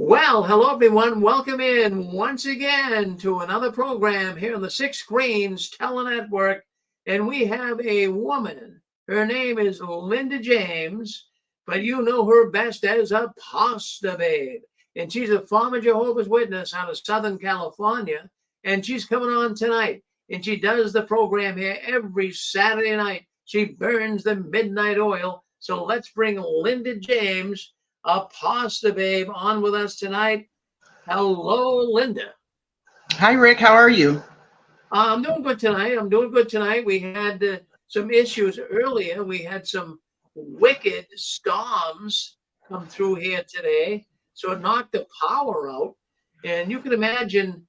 Well, hello everyone. Welcome in once again to another program here on the Six Screens Telenetwork. And we have a woman. Her name is Linda James, but you know her best as a pasta babe. And she's a former Jehovah's Witness out of Southern California. And she's coming on tonight. And she does the program here every Saturday night. She burns the midnight oil. So let's bring Linda James, a pasta babe, on with us tonight. Hello, Linda. Hi, Rick. How are you? I'm doing good tonight. We had some issues earlier. We had some wicked storms come through here today, so it knocked the power out. And you can imagine,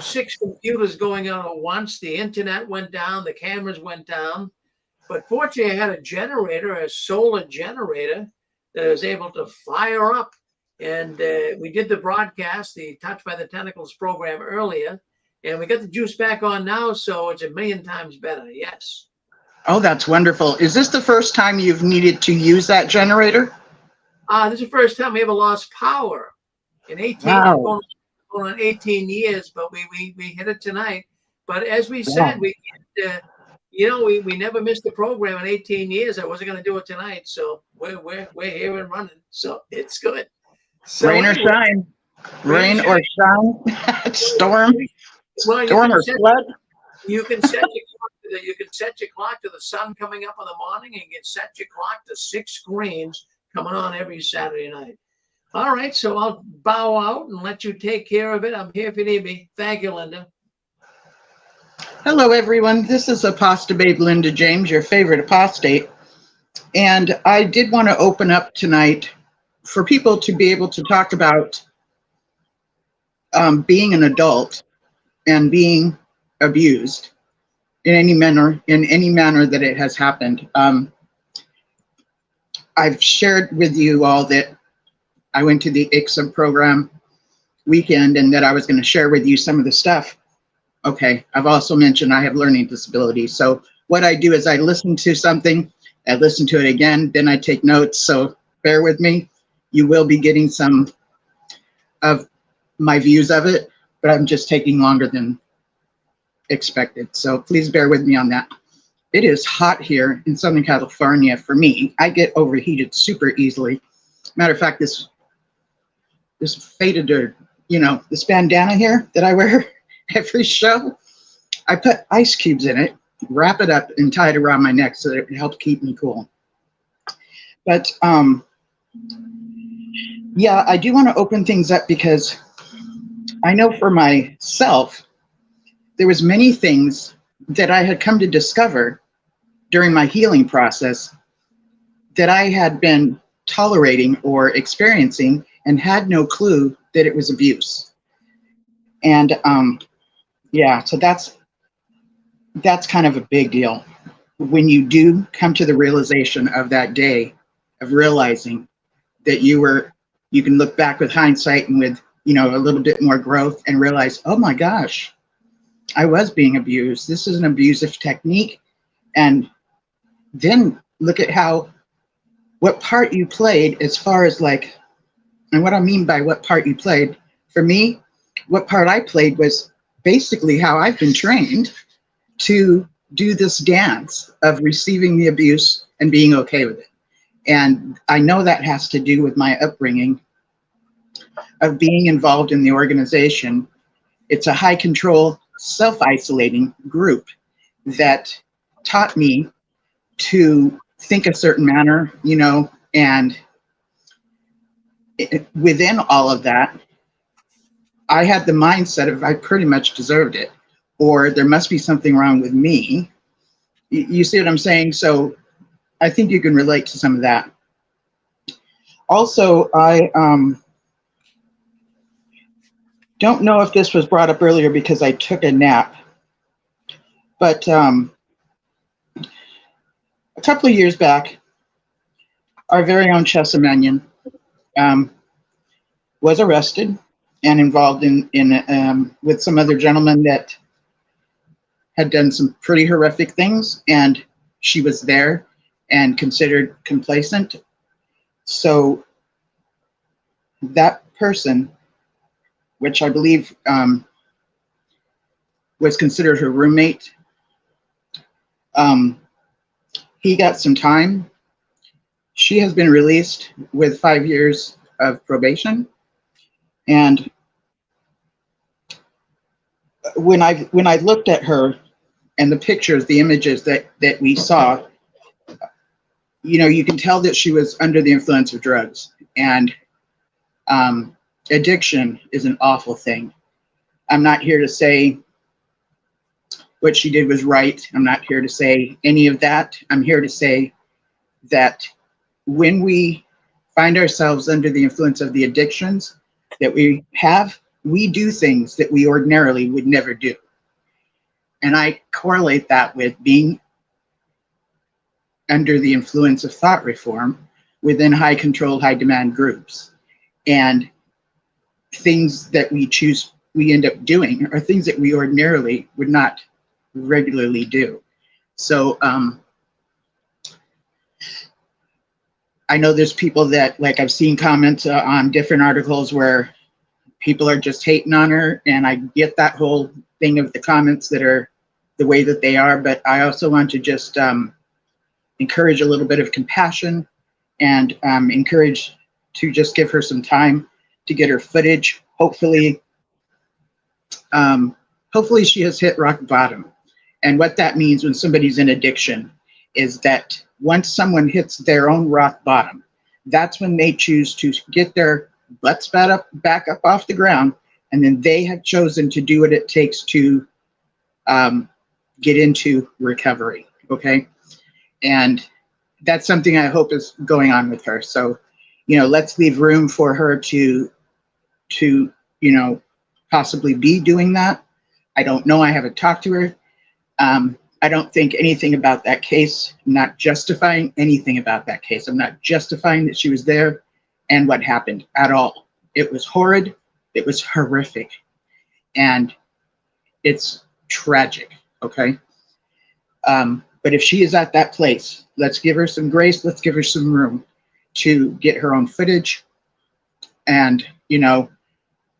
six computers going out at once. The internet went down, the cameras went down. But fortunately, I had a generator, a solar generator, that I was able to fire up. And we did the broadcast, the Touched by the Tentacles program earlier, and we got the juice back on now, so it's a million times better. Yes. Oh, that's wonderful. Is this the first time you've needed to use that generator? This is the first time we ever lost power in 18, Wow. going on 18 years, but we hit it tonight. But as we said, we never missed the program in 18 years. I wasn't going to do it tonight, so we're here and running. So it's good. So rain or shine. Rain or shine. Storm. Well, Storm or flood. You can set your clock to the sun coming up in the morning, and you can set your clock to 6 screens coming on every Saturday night. All right, so I'll bow out and let you take care of it. I'm here if you need me. Thank you, Linda. Hello, everyone. This is Apostate Babe Linda James, your favorite apostate. And I did want to open up tonight for people to be able to talk about being an adult and being abused in any manner that it has happened. I've shared with you all that I went to the ICSA program weekend and that I was going to share with you some of the stuff. Okay, I've also mentioned I have learning disabilities. So what I do is I listen to something, I listen to it again, then I take notes. So bear with me. You will be getting some of my views of it, but I'm just taking longer than expected. So please bear with me on that. It is hot here in Southern California for me. I get overheated super easily. Matter of fact, this faded, or this bandana here that I wear every show, I put ice cubes in it, wrap it up, and tie it around my neck so that it would help keep me cool. But yeah, I do want to open things up because I know for myself, there was many things that I had come to discover during my healing process that I had been tolerating or experiencing and had no clue that it was abuse. And yeah, so that's kind of a big deal when you do come to the realization of that day of realizing that you can look back with hindsight and with a little bit more growth and realize, oh my gosh, I was being abused. This is an abusive technique. And then look at what part you played as far as and what I mean by what part you played, for me, what part I played was basically how I've been trained to do this dance of receiving the abuse and being okay with it. And I know that has to do with my upbringing of being involved in the organization. It's a high control, self-isolating group that taught me to think a certain manner, and within all of that, I had the mindset of I pretty much deserved it, or there must be something wrong with me. You see what I'm saying? So I think you can relate to some of that. Also, I don't know if this was brought up earlier because I took a nap, but a couple of years back, our very own Chessa Mannion was arrested and involved in with some other gentlemen that had done some pretty horrific things, and she was there and considered complacent. So that person, which I believe was considered her roommate, he got some time. She has been released with 5 years of probation. And when I looked at her and the pictures, the images that we saw, you can tell that she was under the influence of drugs. And addiction is an awful thing. I'm not here to say what she did was right. I'm not here to say any of that. I'm here to say that when we find ourselves under the influence of the addictions that we have, we do things that we ordinarily would never do. And I correlate that with being under the influence of thought reform within high control, high demand groups. And things that we end up doing are things that we ordinarily would not regularly do. So I know there's people that, like, I've seen comments on different articles where people are just hating on her, and I get that whole thing of the comments that are the way that they are, but I also want to just encourage a little bit of compassion and encourage to just give her some time to get her footage. Hopefully she has hit rock bottom. And what that means when somebody's in addiction is that once someone hits their own rock bottom, that's when they choose to get their butts back up off the ground, and then they have chosen to do what it takes to get into recovery, okay? And that's something I hope is going on with her. So, let's leave room for her to possibly be doing that. I don't know. I haven't talked to her. I don't think anything about that case. I'm not justifying anything about that case. I'm not justifying that she was there and what happened at all. It was horrid. It was horrific. And it's tragic, okay? But if she is at that place, let's give her some grace. Let's give her some room to get her own footage and,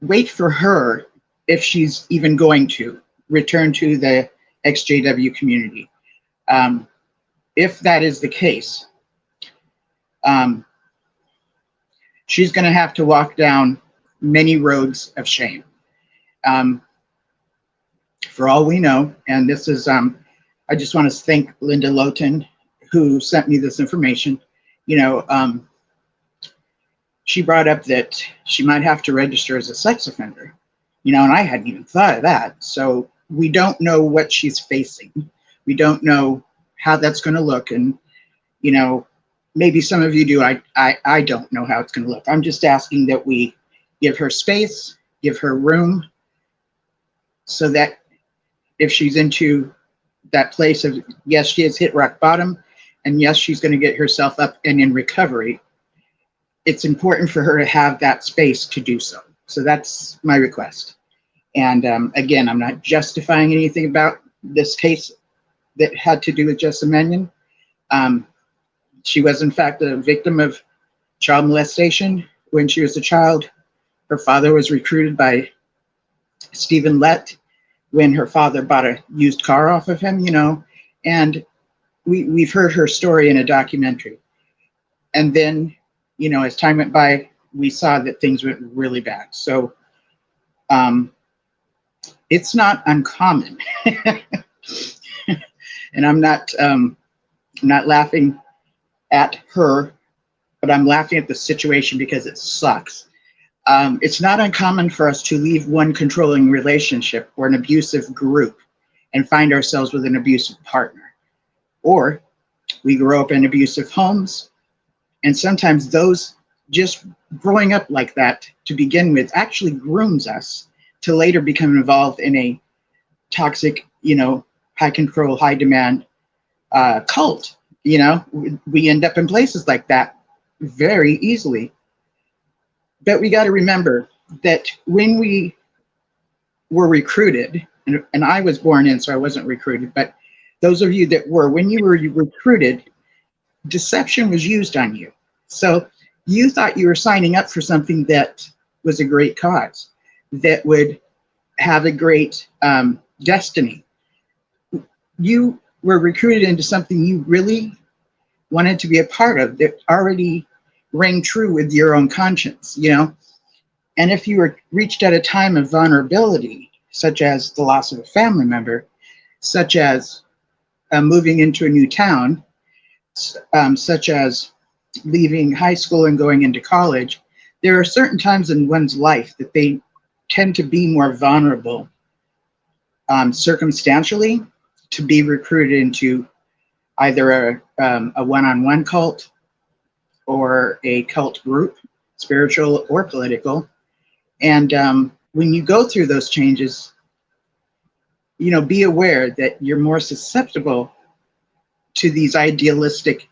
wait for her, if she's even going to return to the XJW community. If that is the case, she's going to have to walk down many roads of shame. For all we know, and this is, I just want to thank Linda Lowton, who sent me this information. She brought up that she might have to register as a sex offender, and I hadn't even thought of that. So we don't know what she's facing. We don't know how that's going to look. And, maybe some of you do. I don't know how it's going to look. I'm just asking that we give her space, give her room, so that if she's into that place of, yes, she has hit rock bottom, and yes, she's going to get herself up and in recovery, it's important for her to have that space to do so. So that's my request. And again, I'm not justifying anything about this case that had to do with Jessa Mannion. She was, in fact, a victim of child molestation when she was a child. Her father was recruited by Stephen Lett when her father bought a used car off of him, and we've heard her story in a documentary. And then, as time went by, we saw that things went really bad. So it's not uncommon. And I'm not laughing at her, but I'm laughing at the situation because it sucks. It's not uncommon for us to leave one controlling relationship or an abusive group and find ourselves with an abusive partner. Or we grow up in abusive homes, and sometimes those just growing up like that to begin with actually grooms us to later become involved in a toxic, high control, high demand cult. We end up in places like that very easily. But we got to remember that when we were recruited, and I was born in, so I wasn't recruited, but those of you that were, when you were recruited, deception was used on you. So you thought you were signing up for something that was a great cause, that would have a great destiny. You were recruited into something you really wanted to be a part of, that already rang true with your own conscience, you know? And if you were reached at a time of vulnerability, such as the loss of a family member, such as moving into a new town, such as leaving high school and going into college, there are certain times in one's life that they tend to be more vulnerable circumstantially to be recruited into either a one-on-one cult or a cult group, spiritual or political. And when you go through those changes, you know, be aware that you're more susceptible to these idealistic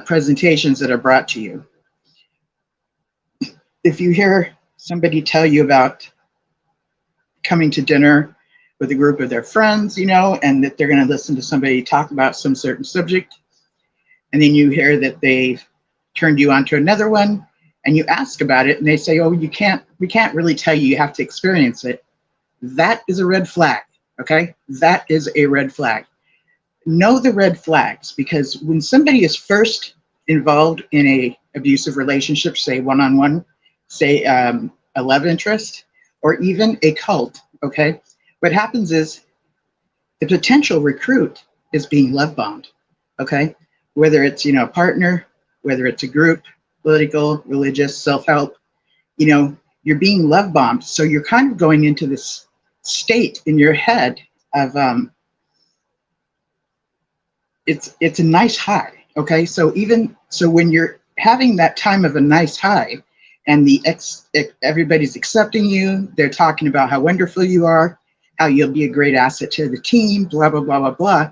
presentations that are brought to you. If you hear somebody tell you about coming to dinner with a group of their friends, you know, and that they're going to listen to somebody talk about some certain subject, and then you hear that they've turned you on to another one, and you ask about it, and they say, oh, we can't really tell you, you have to experience it. That is a red flag, okay? That is a red flag. Know the red flags, because when somebody is first involved in a abusive relationship, say one-on-one, say a love interest, or even a cult, okay? What happens is the potential recruit is being love bombed, okay? Whether it's, you know, a partner, whether it's a group, political, religious, self-help, you know, you're being love bombed. So you're kind of going into this state in your head of, it's a nice high, okay? So when you're having that time of a nice high, and everybody's accepting you, they're talking about how wonderful you are, how you'll be a great asset to the team, blah, blah, blah, blah, blah.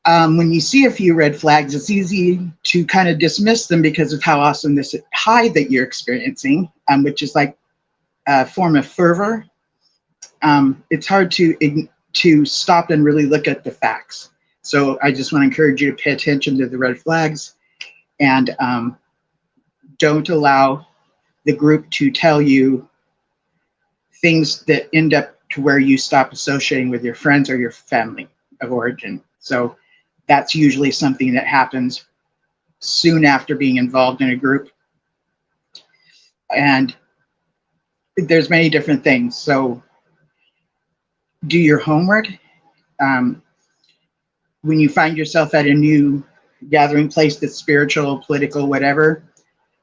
When you see a few red flags, it's easy to kind of dismiss them because of how awesome this high that you're experiencing, which is like a form of fervor. It's hard to stop and really look at the facts. So I just want to encourage you to pay attention to the red flags, and don't allow the group to tell you things that end up to where you stop associating with your friends or your family of origin. So that's usually something that happens soon after being involved in a group. And there's many different things. So do your homework. When you find yourself at a new gathering place that's spiritual, political, whatever,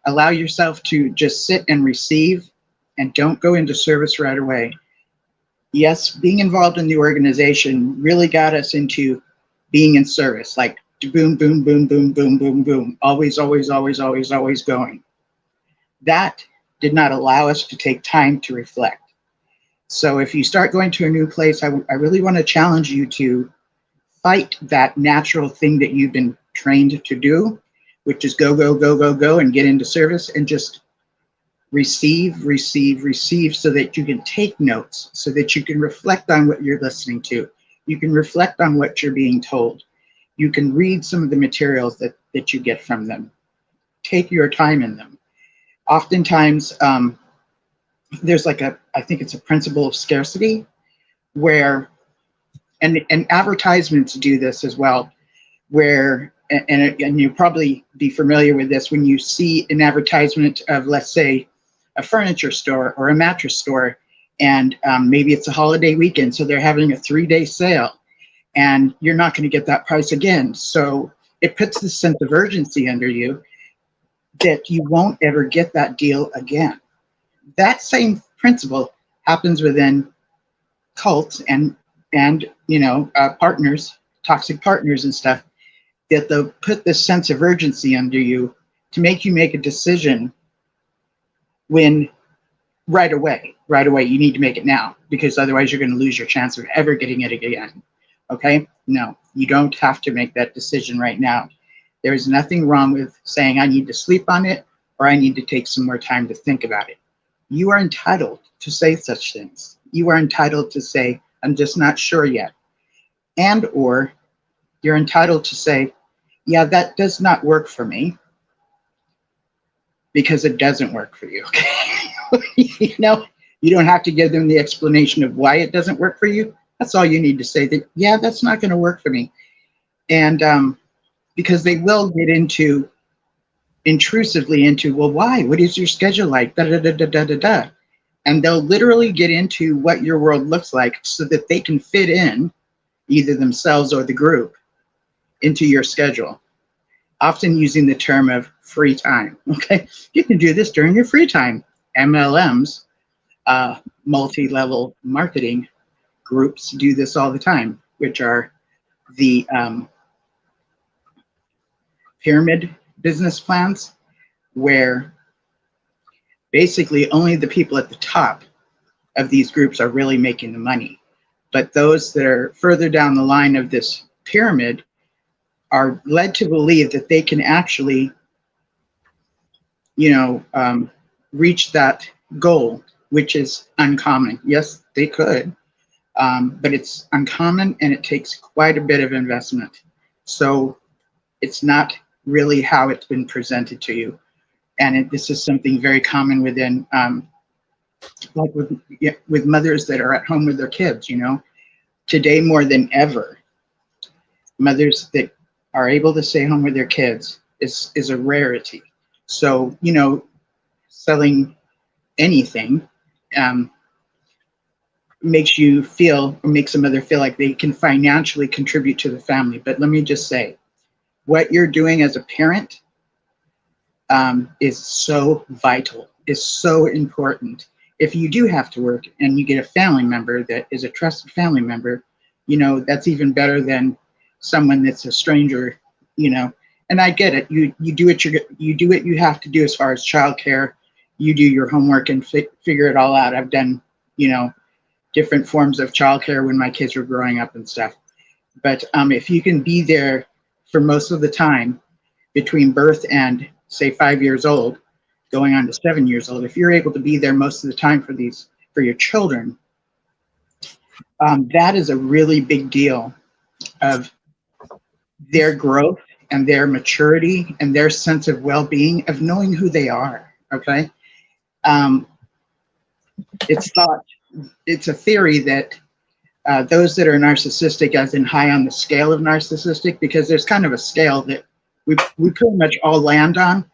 allow yourself to just sit and receive, and don't go into service right away. Yes, being involved in the organization really got us into being in service, like boom, boom, boom, boom, boom, boom, boom, always, always, always, always, always going. That did not allow us to take time to reflect. So if you start going to a new place, I really want to challenge you to fight that natural thing that you've been trained to do, which is go, go, go, go, go, and get into service, and just receive, receive, receive, so that you can take notes, so that you can reflect on what you're listening to. You can reflect on what you're being told. You can read some of the materials that you get from them. Take your time in them. Oftentimes, there's like I think it's a principle of scarcity, where, and advertisements do this as well, where, and you'll probably be familiar with this, when you see an advertisement of, let's say, a furniture store or a mattress store, and maybe it's a holiday weekend, so they're having a 3-day sale, and you're not going to get that price again. So it puts this sense of urgency under you that you won't ever get that deal again. That same principle happens within cults and you know, partners, toxic partners and stuff, that they'll put this sense of urgency under you to make you make a decision when right away, you need to make it now, because otherwise you're going to lose your chance of ever getting it again. Okay? No, you don't have to make that decision right now. There is nothing wrong with saying, I need to sleep on it, or I need to take some more time to think about it. You are entitled to say such things. You are entitled to say, I'm just not sure yet. And or you're entitled to say, yeah, that does not work for me. because it doesn't work for you. Okay. You know, you don't have to give them the explanation of why it doesn't work for you. That's all you need to say, that, yeah, that's not going to work for me. And because they will get into intrusively into, well, why? What is your schedule like? Da, da, da, da, da, da, da. And they'll literally get into what your world looks like so that they can fit in, either themselves or the group, into your schedule, often using the term of free time. Okay, you can do this during your free time. MLMs, multi-level marketing groups, do this all the time, which are the pyramid business plans, where basically only the people at the top of these groups are really making the money. But those that are further down the line of this pyramid are led to believe that they can actually, reach that goal, which is uncommon. Yes, they could, but it's uncommon and it takes quite a bit of investment. So it's not really how it's been presented to you. And this is something very common within, like with mothers that are at home with their kids, today more than ever, mothers that are able to stay home with their kids is a rarity. So, selling anything makes you feel, or makes a mother feel like they can financially contribute to the family. But let me just say, what you're doing as a parent is so vital, is so important. If you do have to work and you get a family member that is a trusted family member, that's even better than someone that's a stranger, And I get it. You do what you have to do as far as childcare. You do your homework and figure it all out. I've done, different forms of childcare when my kids were growing up and stuff. But if you can be there for most of the time between birth and say 5 years old, going on to 7 years old, if you're able to be there most of the time for your children, that is a really big deal of their growth and their maturity and their sense of well-being, of knowing who they are. Okay. It's a theory that those that are narcissistic, as in high on the scale of narcissistic, because there's kind of a scale that we pretty much all land on.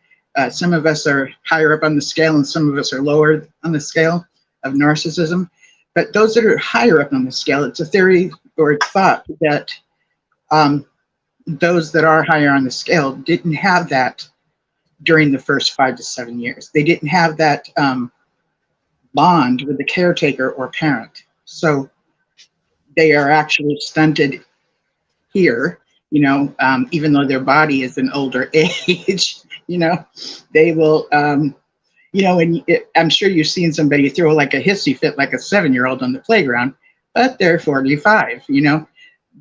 Some of us are higher up on the scale and some of us are lower on the scale of narcissism. But those that are higher up on the scale, it's a theory or it's thought that those that are higher on the scale didn't have that during the first 5 to 7 years. They didn't have that bond with the caretaker or parent. So they are actually stunted here, even though their body is an older age, they will, I'm sure you've seen somebody throw like a hissy fit like a 7-year-old on the playground, but they're 45,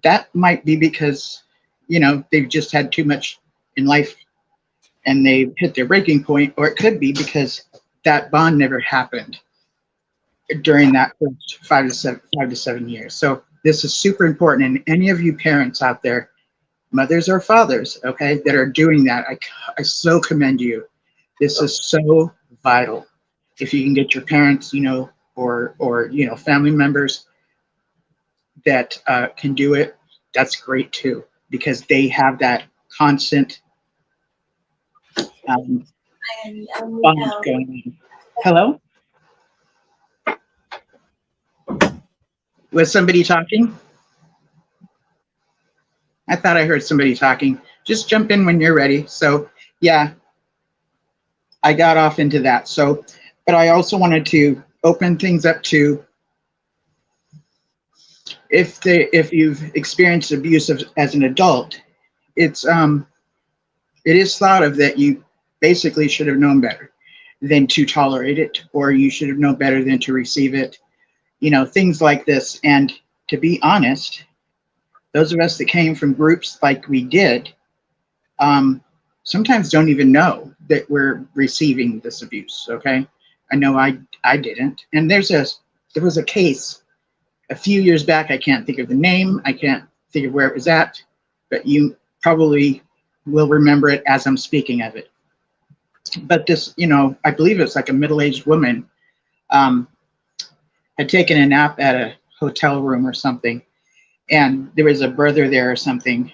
that might be because, they've just had too much in life and they've hit their breaking point, or it could be because that bond never happened during that first 5 to 7 years. So this is super important. And any of you parents out there, mothers or fathers, okay, that are doing that, I so commend you. This is so vital. If you can get your parents, or family members that can do it, that's great too, because they have that constant bond going on. Hello? Was somebody talking? I thought I heard somebody talking. Just jump in when you're ready. So yeah, I got off into that. So, but I also wanted to open things up to if you've experienced abuse as an adult, it is thought of that you basically should have known better than to tolerate it, or you should have known better than to receive it, things like this. And to be honest, those of us that came from groups like we did, sometimes don't even know that we're receiving this abuse. Okay. I know I didn't. And there was a case a few years back. I can't think of the name. I can't think of where it was at, but you probably will remember it as I'm speaking of it. But this, I believe it's like a middle-aged woman, um, had taken a nap at a hotel room or something, and there was a brother there or something.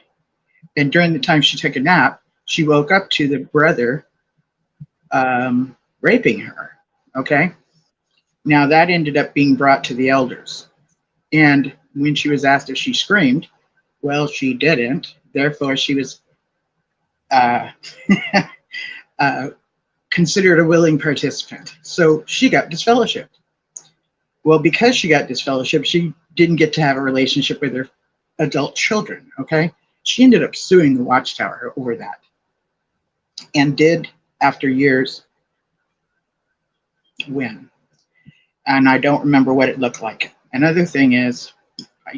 And during the time she took a nap, she woke up to the brother raping her. Okay. Now that ended up being brought to the elders. And when she was asked if she screamed, well, she didn't. Therefore, she was uh, uh, considered a willing participant. So she got disfellowshipped. Well, because she got disfellowshipped, she didn't get to have a relationship with her adult children. Okay. She ended up suing the Watchtower over that, and did, after years, win. And I don't remember what it looked like. Another thing is,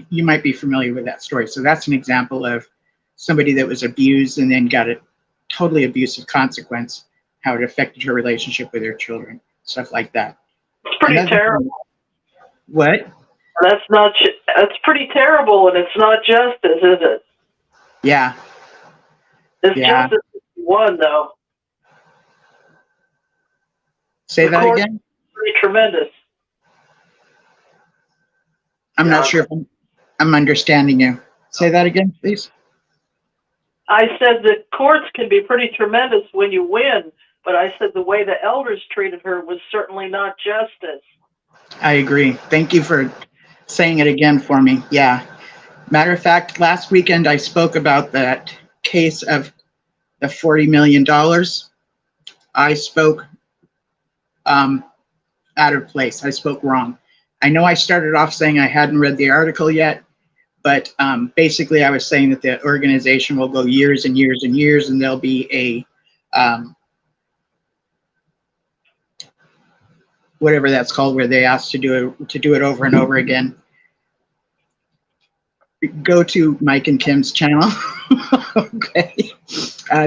you might be familiar with that story. So that's an example of somebody that was abused and then got a totally abusive consequence, how it affected her relationship with her children, stuff like that. It's pretty Another terrible. thing, what? That's pretty terrible, and it's not justice, is it? Yeah. It's Yeah. justice one, though. Say The that court again? is pretty tremendous. I'm not sure if I'm understanding you. Say that again, please. I said the courts can be pretty tremendous when you win, but I said the way the elders treated her was certainly not justice. I agree. Thank you for saying it again for me. Yeah. Matter of fact, last weekend I spoke about that case of the $40 million. I spoke out of place. I spoke wrong. I know I started off saying I hadn't read the article yet, but basically I was saying that the organization will go years and years and years, and there'll be a whatever that's called, where they ask to do it over and over again. Go to Mike and Kim's channel. Okay.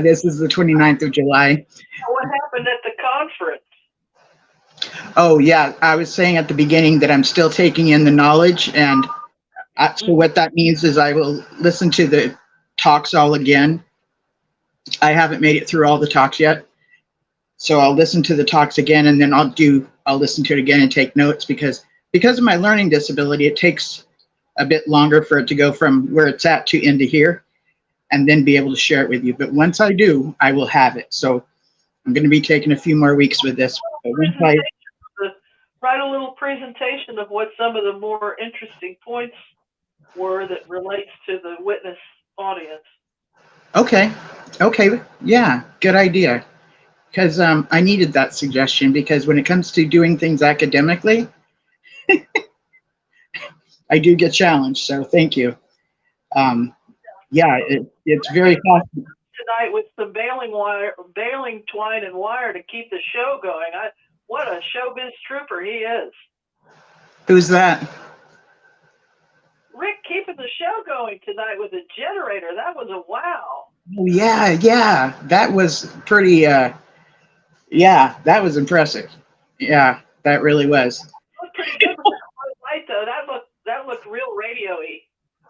This is the 29th of July. What happened at the conference? Oh, yeah. I was saying at the beginning that I'm still taking in the knowledge. And so what that means is I will listen to the talks all again. I haven't made it through all the talks yet. So I'll listen to the talks again, and then I'll listen to it again and take notes, because of my learning disability, it takes a bit longer for it to go from where it's at to into here, and then be able to share it with you. But once I do, I will have it. So I'm going to be taking a few more weeks with this. Write a little presentation of what some of the more interesting points were that relates to the witness audience. Okay. Yeah, good idea. Because I needed that suggestion, because when it comes to doing things academically, I do get challenged. So thank you. Yeah, it's very possible. Tonight with some baling twine and wire to keep the show going. What a showbiz trooper he is. Who's that? Rick keeping the show going tonight with a generator. That was a wow. Oh, yeah. That was pretty, yeah, that was impressive. Yeah, that really was. That was pretty good with that low light, though. That looked real radio-y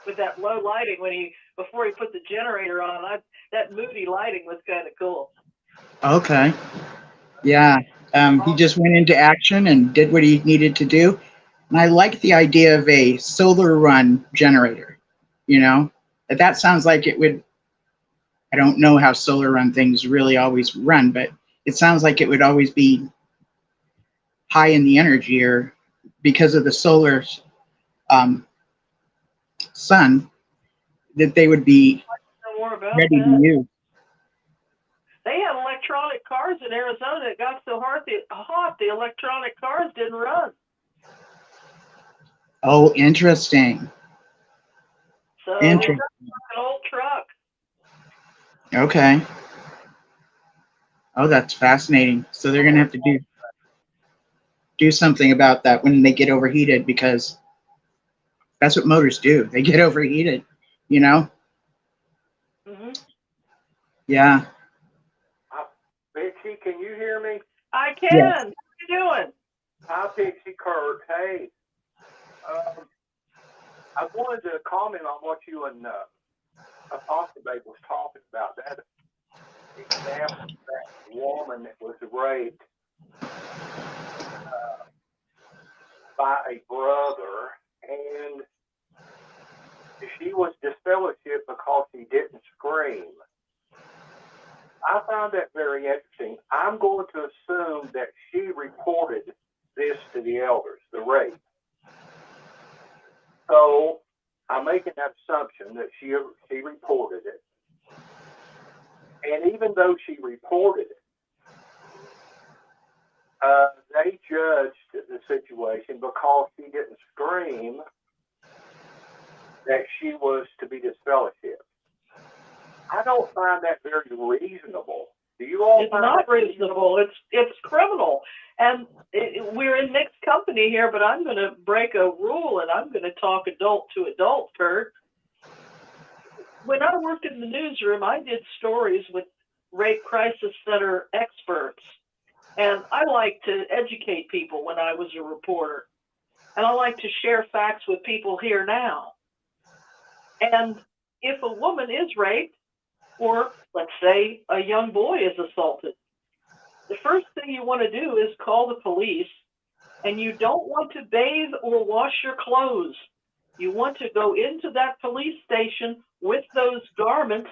with that low lighting before he put the generator on. That moody lighting was kind of cool. Okay. Yeah. He just went into action and did what he needed to do. And I like the idea of a solar run generator. That sounds like it would, I don't know how solar run things really always run, but it sounds like it would always be high in the energy, or because of the solar sun, that they would be ready to use. They had electronic cars in Arizona. It got so hot the electronic cars didn't run. Oh, interesting. So interesting. An old truck. Okay. Oh, that's fascinating. So they're gonna have to do something about that when they get overheated, because that's what motors do. They get overheated, Mm-hmm. Yeah. Pixie, can you hear me? I can. Yes. How are you doing? Hi, Pixie, Kurt. Hey, I wanted to comment on what you and Apostle Babe was talking about. example, that woman that was raped by a brother, and she was disfellowshipped because she didn't scream. I found that very interesting. I'm going to assume that she reported this to the elders, the rape. So I'm making that assumption that she reported it. And even though she reported it, they judged the situation because she didn't scream that she was to be disfellowshipped. I don't find that very reasonable. Do you all? It's not reasonable. It's criminal. And we're in mixed company here, but I'm going to break a rule and I'm going to talk adult to adult, Kurt. When I worked in the newsroom, I did stories with rape crisis center experts. And I like to educate people when I was a reporter. And I like to share facts with people here now. And if a woman is raped, or let's say a young boy is assaulted, the first thing you want to do is call the police, and you don't want to bathe or wash your clothes. You want to go into that police station with those garments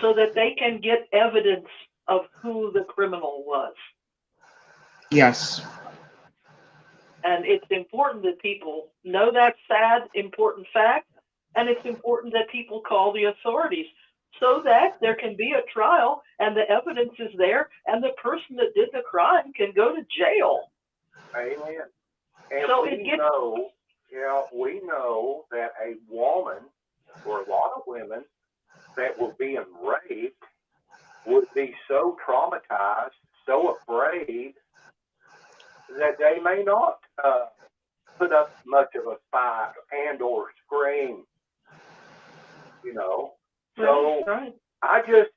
so that they can get evidence of who the criminal was. Yes. And it's important that people know that sad, important fact, and it's important that people call the authorities so that there can be a trial and the evidence is there and the person that did the crime can go to jail. Amen. And So we know that a woman, or a lot of women that were being raped, would be so traumatized, so afraid, that they may not put up much of a fight and or scream, you know. So right. I just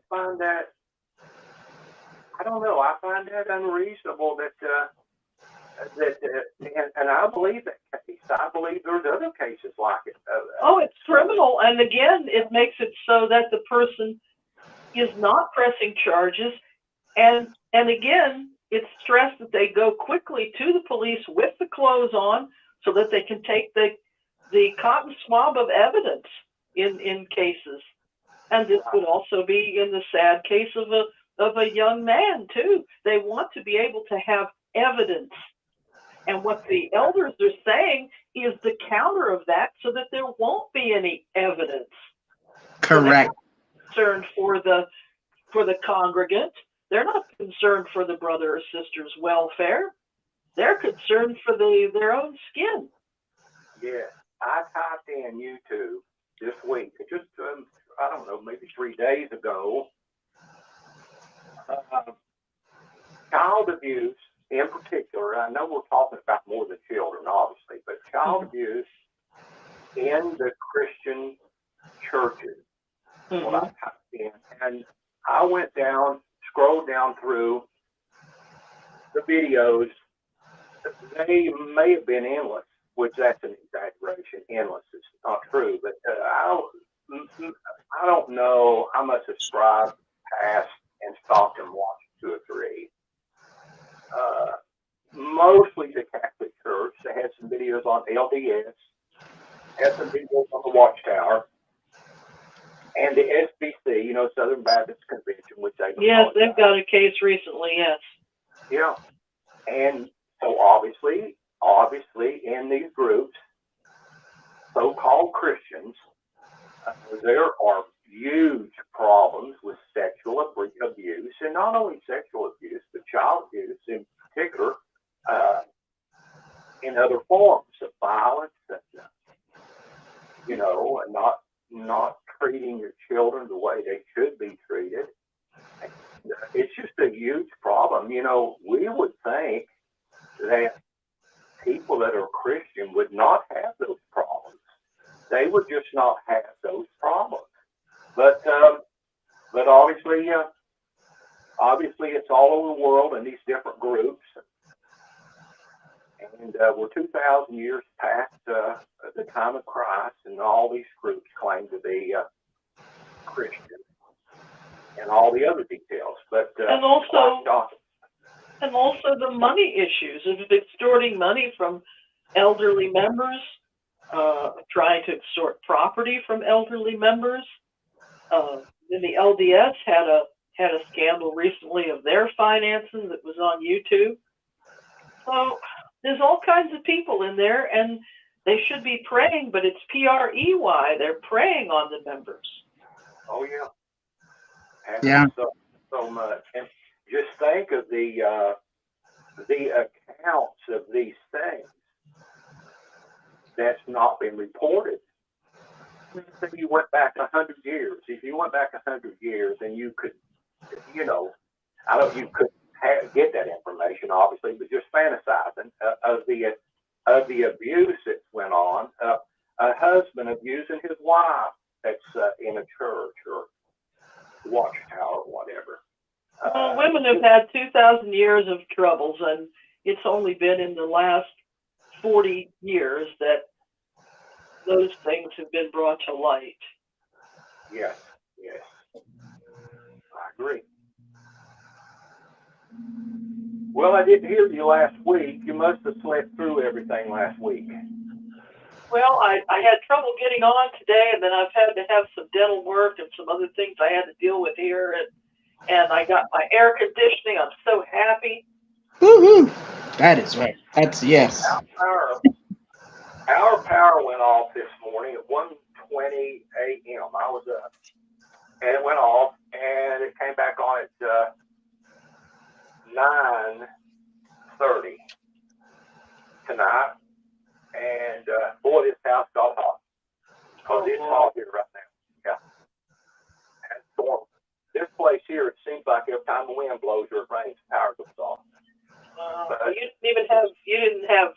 find that, I don't know, I find that unreasonable that and I believe that case. I believe there's other cases like it. It's criminal, and again, it makes it so that the person is not pressing charges, and again, it's stressed that they go quickly to the police with the clothes on so that they can take the cotton swab of evidence in cases. And this would also be in the sad case of a young man too. They want to be able to have evidence. And what the elders are saying is the counter of that so that there won't be any evidence. Correct. So they're not concerned for the congregant. They're not concerned for the brother or sister's welfare. They're concerned for their own skin. Yeah, I typed in YouTube this week, just I don't know, maybe 3 days ago, child abuse in particular. I know we're talking about more than children, obviously, but child abuse in the Christian churches. What I typed in, and I went down, scrolled down through the videos. They may have been endless, which that's an exaggeration. Endless is not true, but I don't know. I must have scrolled past and stopped and watched 2 or 3. Mostly the Catholic Church. They had some videos on LDS, had some videos on the Watchtower, and the SBC, you know, Southern Baptist Convention, which they've they've got a case recently. Yes. Yeah, and so obviously, in these groups, so-called Christians, there are huge problems with sexual abuse, and not only sexual abuse, but child abuse in particular, in other forms of violence, and, you know, and not treating your children the way they should be treated. It's just a huge problem. You know, we would think that people that are Christian would not have those problems. They would just not have those problems. But obviously it's all over the world in these different groups. And we're 2,000 years past the time of Christ, and all these groups claim to be Christian. and all the other details. But And also the money issues of extorting money from elderly members, trying to extort property from elderly members. Then the LDS had a scandal recently of their finances that was on YouTube. So there's all kinds of people in there, and they should be preying, but it's PREY. They're preying on the members. Oh yeah, and Yeah. so much. And just think of the accounts of these things that's not been reported. If you went back 100 years, and you could, I don't, you could get that information, obviously, but just fantasizing of the abuse that went on, a husband abusing his wife that's in a church or Watchtower or whatever. Well, women have had 2,000 years of troubles, and it's only been in the last 40 years that those things have been brought to light. Yes, I agree. Well, I didn't hear you last week. You must have slept through everything last week. Well, I had trouble getting on today, and then I've had to have some dental work and some other things I had to deal with here, and I got my air conditioning. I'm so happy. Woo-hoo. That is right. That's yes. Our power went off this morning at 1:20 a.m. I was up, and it went off, and it came back on at 9:30 tonight. And boy, this house got hot. Because it's hot here right now. Yeah. And storm. This place here, it seems like every time the wind blows or it rains, the power goes off. You didn't have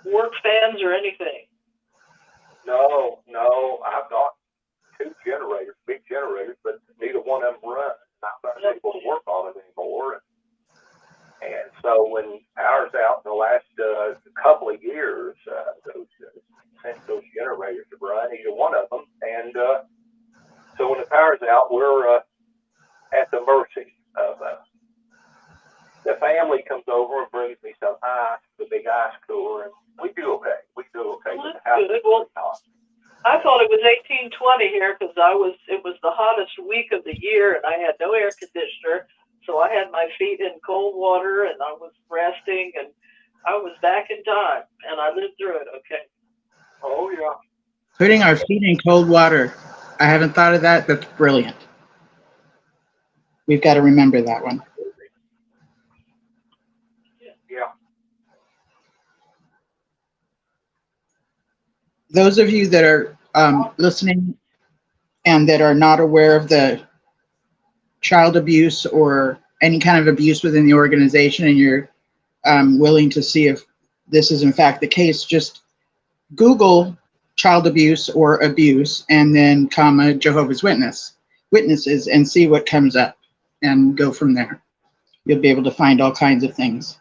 work fans or anything. No, I've got two generators, big generators, but neither one of them runs. I'm not able to work on it anymore. And so when power's out in the last couple of years, since those generators have run, either one of them, and so when the power's out, we're at the mercy of the family comes over and brings me some ice, the big ice cooler, and we do okay. Well, that's good. Well, I thought it was 1820 here because it was the hottest week of the year, and I had no air conditioner. So I had my feet in cold water, and I was resting, and I was back in time, and I lived through it. Okay. Oh yeah. Putting our feet in cold water. I haven't thought of that. That's brilliant. We've got to remember that one. Yeah. Those of you that are listening and that are not aware of the child abuse or any kind of abuse within the organization, and you're willing to see if this is in fact the case, just Google child abuse or abuse and then comma Jehovah's Witnesses and see what comes up and go from there. You'll be able to find all kinds of things.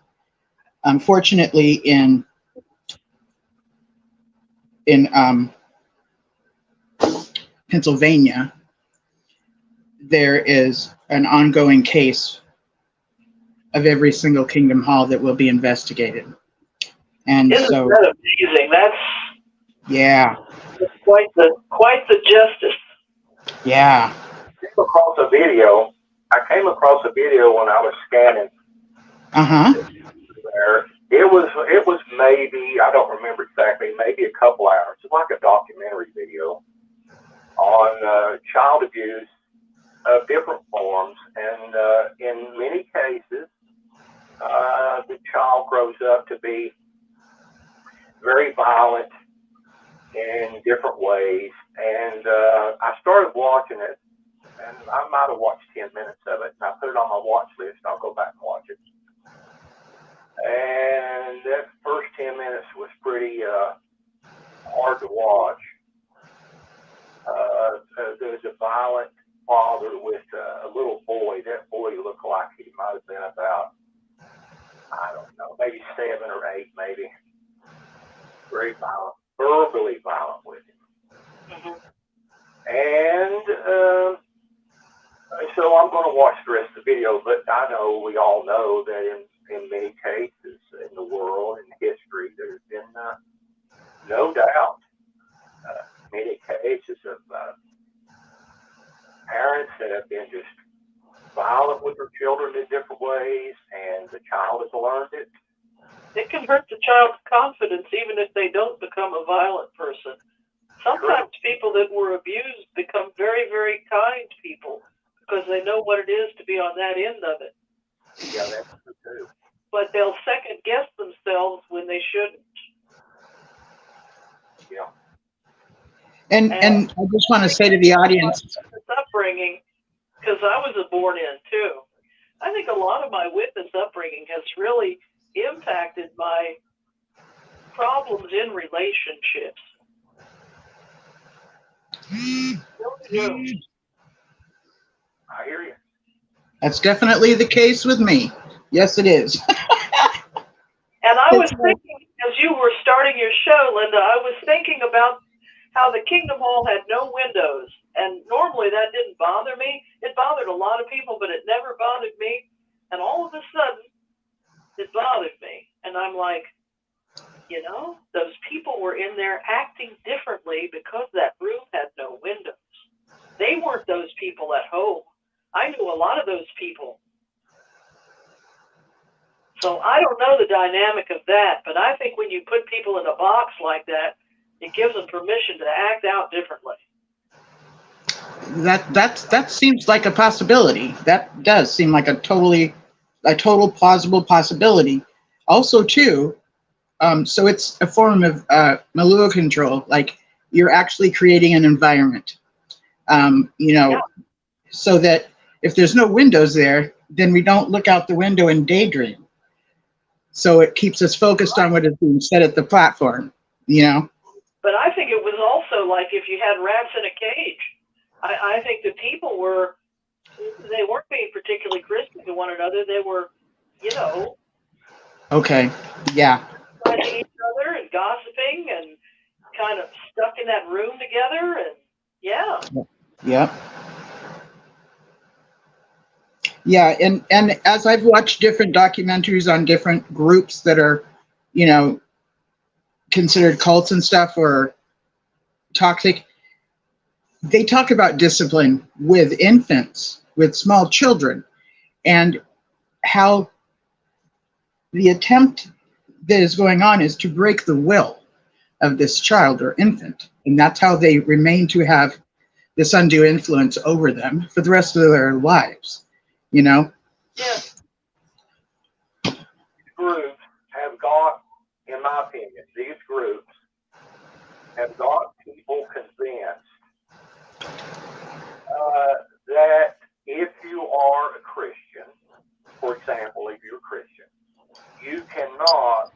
Unfortunately, in Pennsylvania, there is an ongoing case of every single Kingdom Hall that will be investigated. And Isn't so that amazing? That's quite the justice. Yeah. I came across a video when I was scanning. There. It was maybe, I don't remember exactly, maybe a couple hours. It's like a documentary video on child abuse of different forms, and in many cases, the child grows up to be very violent in different ways. And I started watching it, and I might have watched 10 minutes of it, and I put it on my watch list. I'll go back and watch it. And that first 10 minutes was pretty hard to watch. There was a violent father with a little boy. That boy looked like he might have been about, I don't know, maybe 7 or 8, maybe. Very violent, verbally violent with him. Mm-hmm. And watch the rest of the video, but I know we all know that in many cases in the world, in history, there's been no doubt many cases of parents that have been just violent with their children in different ways, and the child has learned it. It can hurt the child's confidence even if they don't become a violent person. Sometimes people that were abused become very, very kind people because they know what it is to be on that end of it. Yeah, that's true too. But they'll second guess themselves when they shouldn't. Yeah. And I just want to say to the audience, This upbringing, because I was born in too. I think a lot of my witness upbringing has really impacted my problems in relationships. Really do. I hear you. that's definitely the case with me. Yes, it is. And I was thinking, as you were starting your show, Linda, I was thinking about how the Kingdom Hall had no windows. And normally that didn't bother me. It bothered a lot of people, but it never bothered me. And all of a sudden, it bothered me. And I'm like, you know, those people were in there acting differently because that room had no windows. They weren't those people at home. I knew a lot of those people. So I don't know the dynamic of that, but I think when you put people in a box like that, it gives them permission to act out differently. That seems like a possibility. That does seem like a total plausible possibility. Also, too, so it's a form of Malua control. Like you're actually creating an environment, Yeah. so that if there's no windows there, then we don't look out the window and daydream. So it keeps us focused on what is being said at the platform, But I think it was also like if you had rats in a cage. I think the people they weren't being particularly Christian to one another. They were, Okay, yeah. fighting each other and gossiping and kind of stuck in that room together. And yeah. Yep. Yeah, and as I've watched different documentaries on different groups that are, considered cults and stuff or toxic, they talk about discipline with infants, with small children, and how the attempt that is going on is to break the will of this child or infant. And that's how they remain to have this undue influence over them for the rest of their lives, Yeah. Groups have got, in my opinion, these groups have got people convinced that if you are a Christian, for example, if you're a Christian, you cannot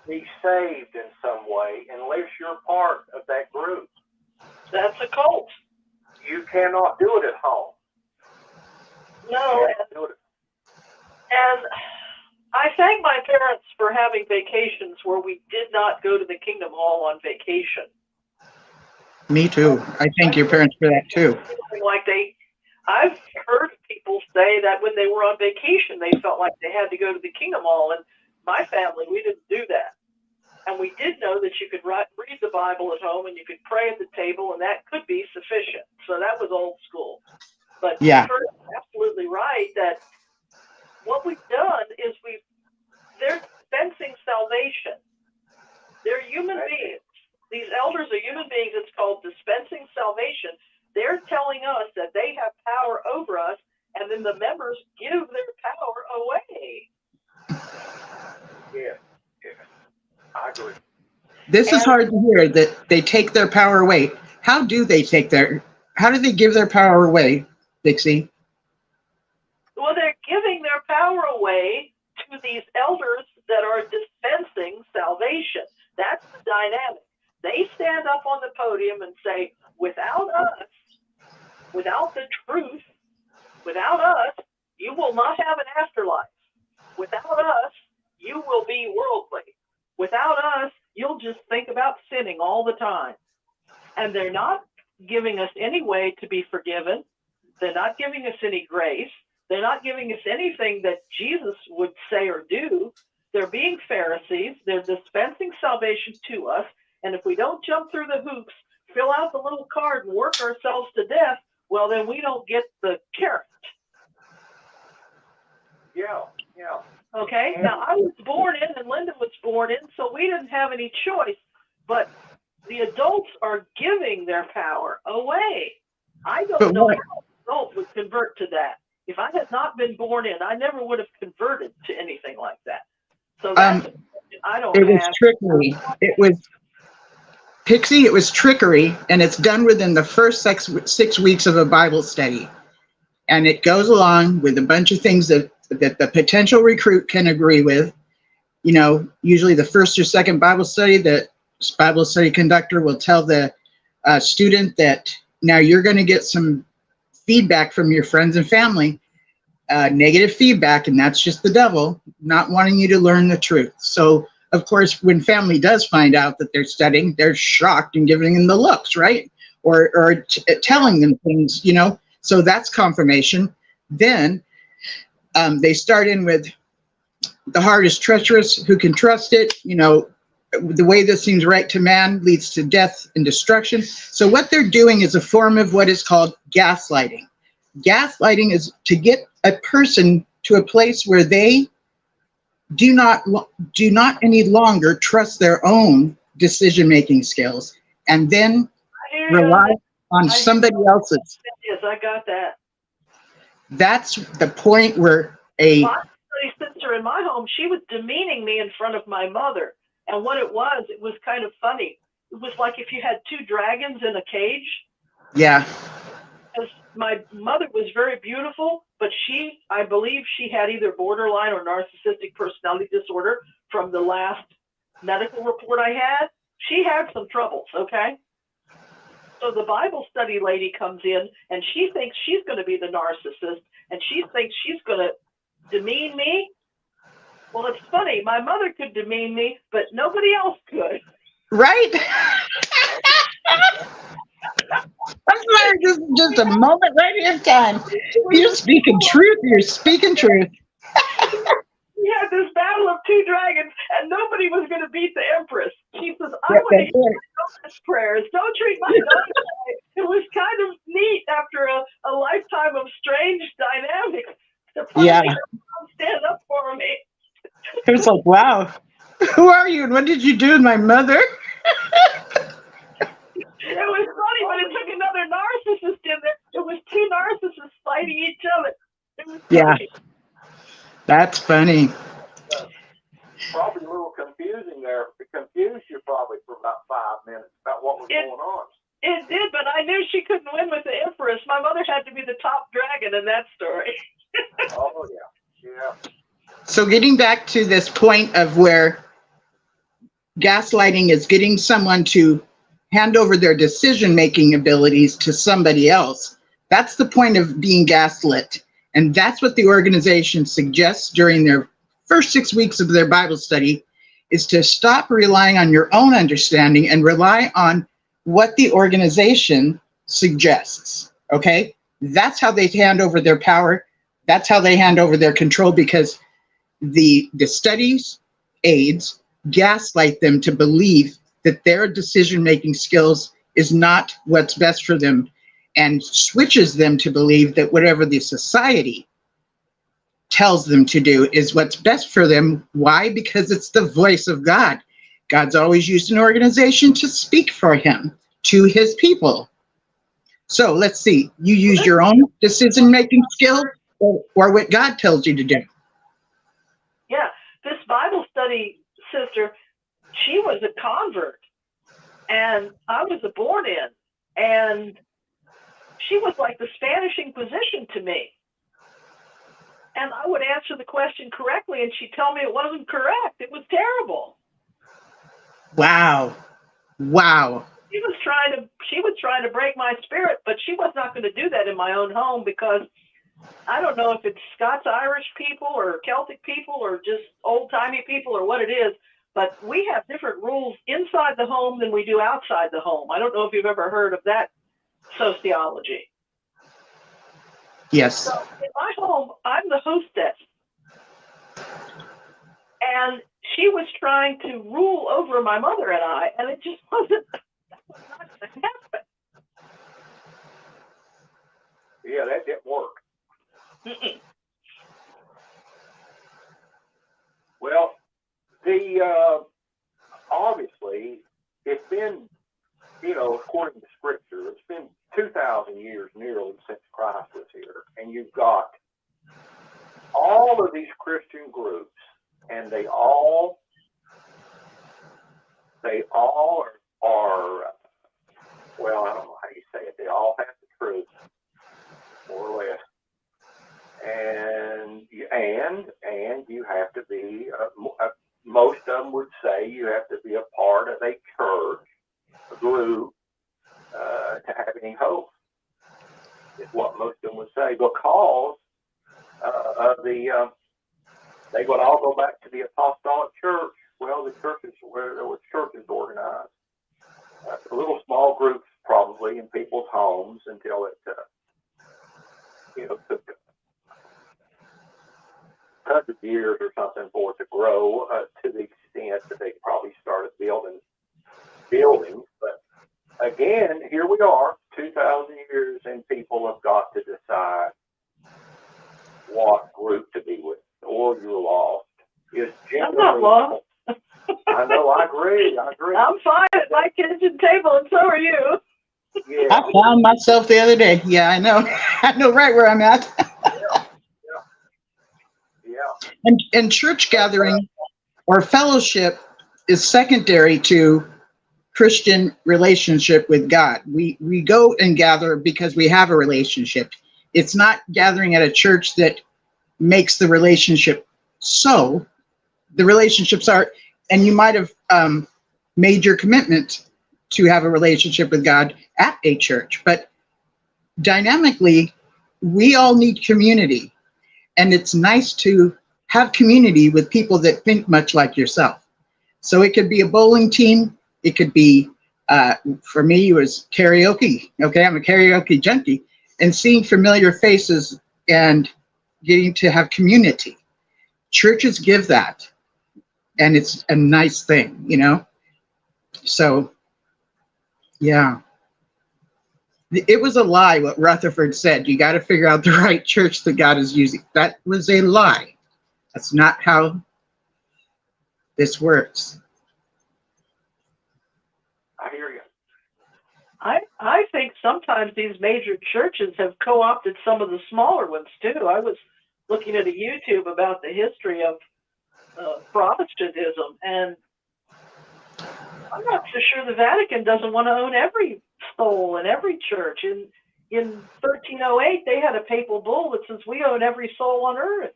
be saved in some way unless you're part of that group. That's a cult. You cannot do it at home. No. And I thank my parents for having vacations where we did not go to the Kingdom Hall on vacation. Me too. I thank your parents for that too. I've heard people say that when they were on vacation, they felt like they had to go to the Kingdom Hall. And my family, we didn't do that. And we did know that you could read the Bible at home and you could pray at the table, and that could be sufficient. So that was old school. But yeah, Kurt's absolutely right that what we've done is they're dispensing salvation. They're human beings. These elders are human beings. It's called dispensing salvation. They're telling us that they have power over us, and then the members give their power away. Yeah, I agree. This is hard to hear, that they take their power away. How do they give their power away, Dixie? Well, they're giving their power away to these elders that are dispensing salvation. That's the dynamic. They stand up on the podium and say, without us, without the truth, without us, you will not have an afterlife. Without us, you will be worldly. Without us, you'll just think about sinning all the time. And they're not giving us any way to be forgiven. They're not giving us any grace. They're not giving us anything that Jesus would say or do. They're being Pharisees. They're dispensing salvation to us. And if we don't jump through the hoops, fill out the little card and work ourselves to death, well, then we don't get the carrot. Yeah, yeah. Okay? Now, I was born in and Linda was born in, so we didn't have any choice. But the adults are giving their power away. I don't know how an adult would convert to that. If I had not been born in, I never would have converted to anything like that. So that's I don't it was have. trickery. It was Pixie. It was trickery, and it's done within the first 6 weeks of a Bible study, and it goes along with a bunch of things that the potential recruit can agree with. You know, usually the first or second Bible study, the Bible study conductor will tell the student that now you're going to get some feedback from your friends and family, negative feedback, and that's just the devil not wanting you to learn the truth. So, of course, when family does find out that they're studying, they're shocked and giving them the looks, right? Or telling them things, you know. So that's confirmation. Then they start in with the heart is treacherous, who can trust it? You know, the way this seems right to man leads to death and destruction. So what they're doing is a form of what is called gaslighting. Gaslighting is to get a person to a place where they do not any longer trust their own decision-making skills, and then rely on somebody else's. Yes, I got that. That's the point where My sister in my home, she was demeaning me in front of my mother. And what it was kind of funny. It was like if you had two dragons in a cage. Yeah. Because my mother was very beautiful, but I believe she had either borderline or narcissistic personality disorder from the last medical report I had. She had some troubles, okay? So the Bible study lady comes in, and she thinks she's going to be the narcissist, and she thinks she's going to demean me. Well, it's funny. My mother could demean me, but nobody else could. Right? just a moment right in time. You're speaking truth. You're speaking truth. We had this battle of two dragons, and nobody was going to beat the Empress. She says, I want to hear my daughter's prayers. Don't treat my daughter that way. It was kind of neat after a lifetime of strange dynamics to finally stand up for me. It was like, wow, who are you and what did you do with my mother? It was funny, but it took another narcissist in there. It was two narcissists fighting each other. It was funny. That's funny. Probably a little confusing there. It confused you probably for about 5 minutes about what was going on. It did, but I knew she couldn't win with the Empress. My mother had to be the top dragon in that story. Oh, yeah. Yeah. So getting back to this point of where gaslighting is getting someone to hand over their decision-making abilities to somebody else, that's the point of being gaslit. And that's what the organization suggests during their first 6 weeks of their Bible study, is to stop relying on your own understanding and rely on what the organization suggests, okay? That's how they hand over their power. That's how they hand over their control, because the studies aides gaslight them to believe that their decision-making skills is not what's best for them, and switches them to believe that whatever the society tells them to do is what's best for them. Why? Because it's the voice of God. God's always used an organization to speak for him to his people. So let's see, you use your own decision-making skills or what God tells you to do. Yeah, this Bible study sister, she was a convert, and I was a born-in, and she was like the Spanish Inquisition to me. And I would answer the question correctly, and she'd tell me it wasn't correct. It was terrible. Wow. Wow. She was trying to break my spirit, but she was not going to do that in my own home, because I don't know if it's Scots-Irish people or Celtic people or just old-timey people or what it is, but we have different rules inside the home than we do outside the home. I don't know if you've ever heard of that sociology. Yes. So in my home, I'm the hostess. And she was trying to rule over my mother and I, and it just wasn't, that was not going to happen. Yeah, that didn't work. Mm-mm. Well, obviously, it's been, according to Scripture, it's been 2,000 years nearly since Christ was here, and you've got all of these Christian groups, and they all are, well, I don't know how you say it. They all have the truth, more or less, and you have to be. Most of them would say you have to be a part of a church, a group, to have any hope. Is what most of them would say, because of they would all go back to the apostolic church. Well, the churches where there were churches organized, little small groups probably in people's homes until it, took 100 years or something for it to grow to the extent that they probably started building buildings. But again, here we are, 2,000 years, and people have got to decide what group to be with, or you're lost. I'm not lost. I know, I agree. I'm fine at my kitchen table, and so are you. Yeah. I found myself the other day. Yeah, I know. I know right where I'm at. Yeah. And church gathering or fellowship is secondary to Christian relationship with God. We go and gather because we have a relationship. It's not gathering at a church that makes the relationship so. The relationships are, and you might have made your commitment to have a relationship with God at a church, but dynamically, we all need community. And it's nice to have community with people that think much like yourself. So it could be a bowling team. It could be, for me, it was karaoke. Okay, I'm a karaoke junkie. And seeing familiar faces and getting to have community. Churches give that. And it's a nice thing, So, yeah. It was a lie what Rutherford said. You got to figure out the right church that God is using. That was a lie. That's not how this works. I hear you. I think sometimes these major churches have co-opted some of the smaller ones too. I was looking at a YouTube about the history of Protestantism, and I'm not so sure the Vatican doesn't want to own every soul in every church. In 1308, they had a papal bull that says we own every soul on earth.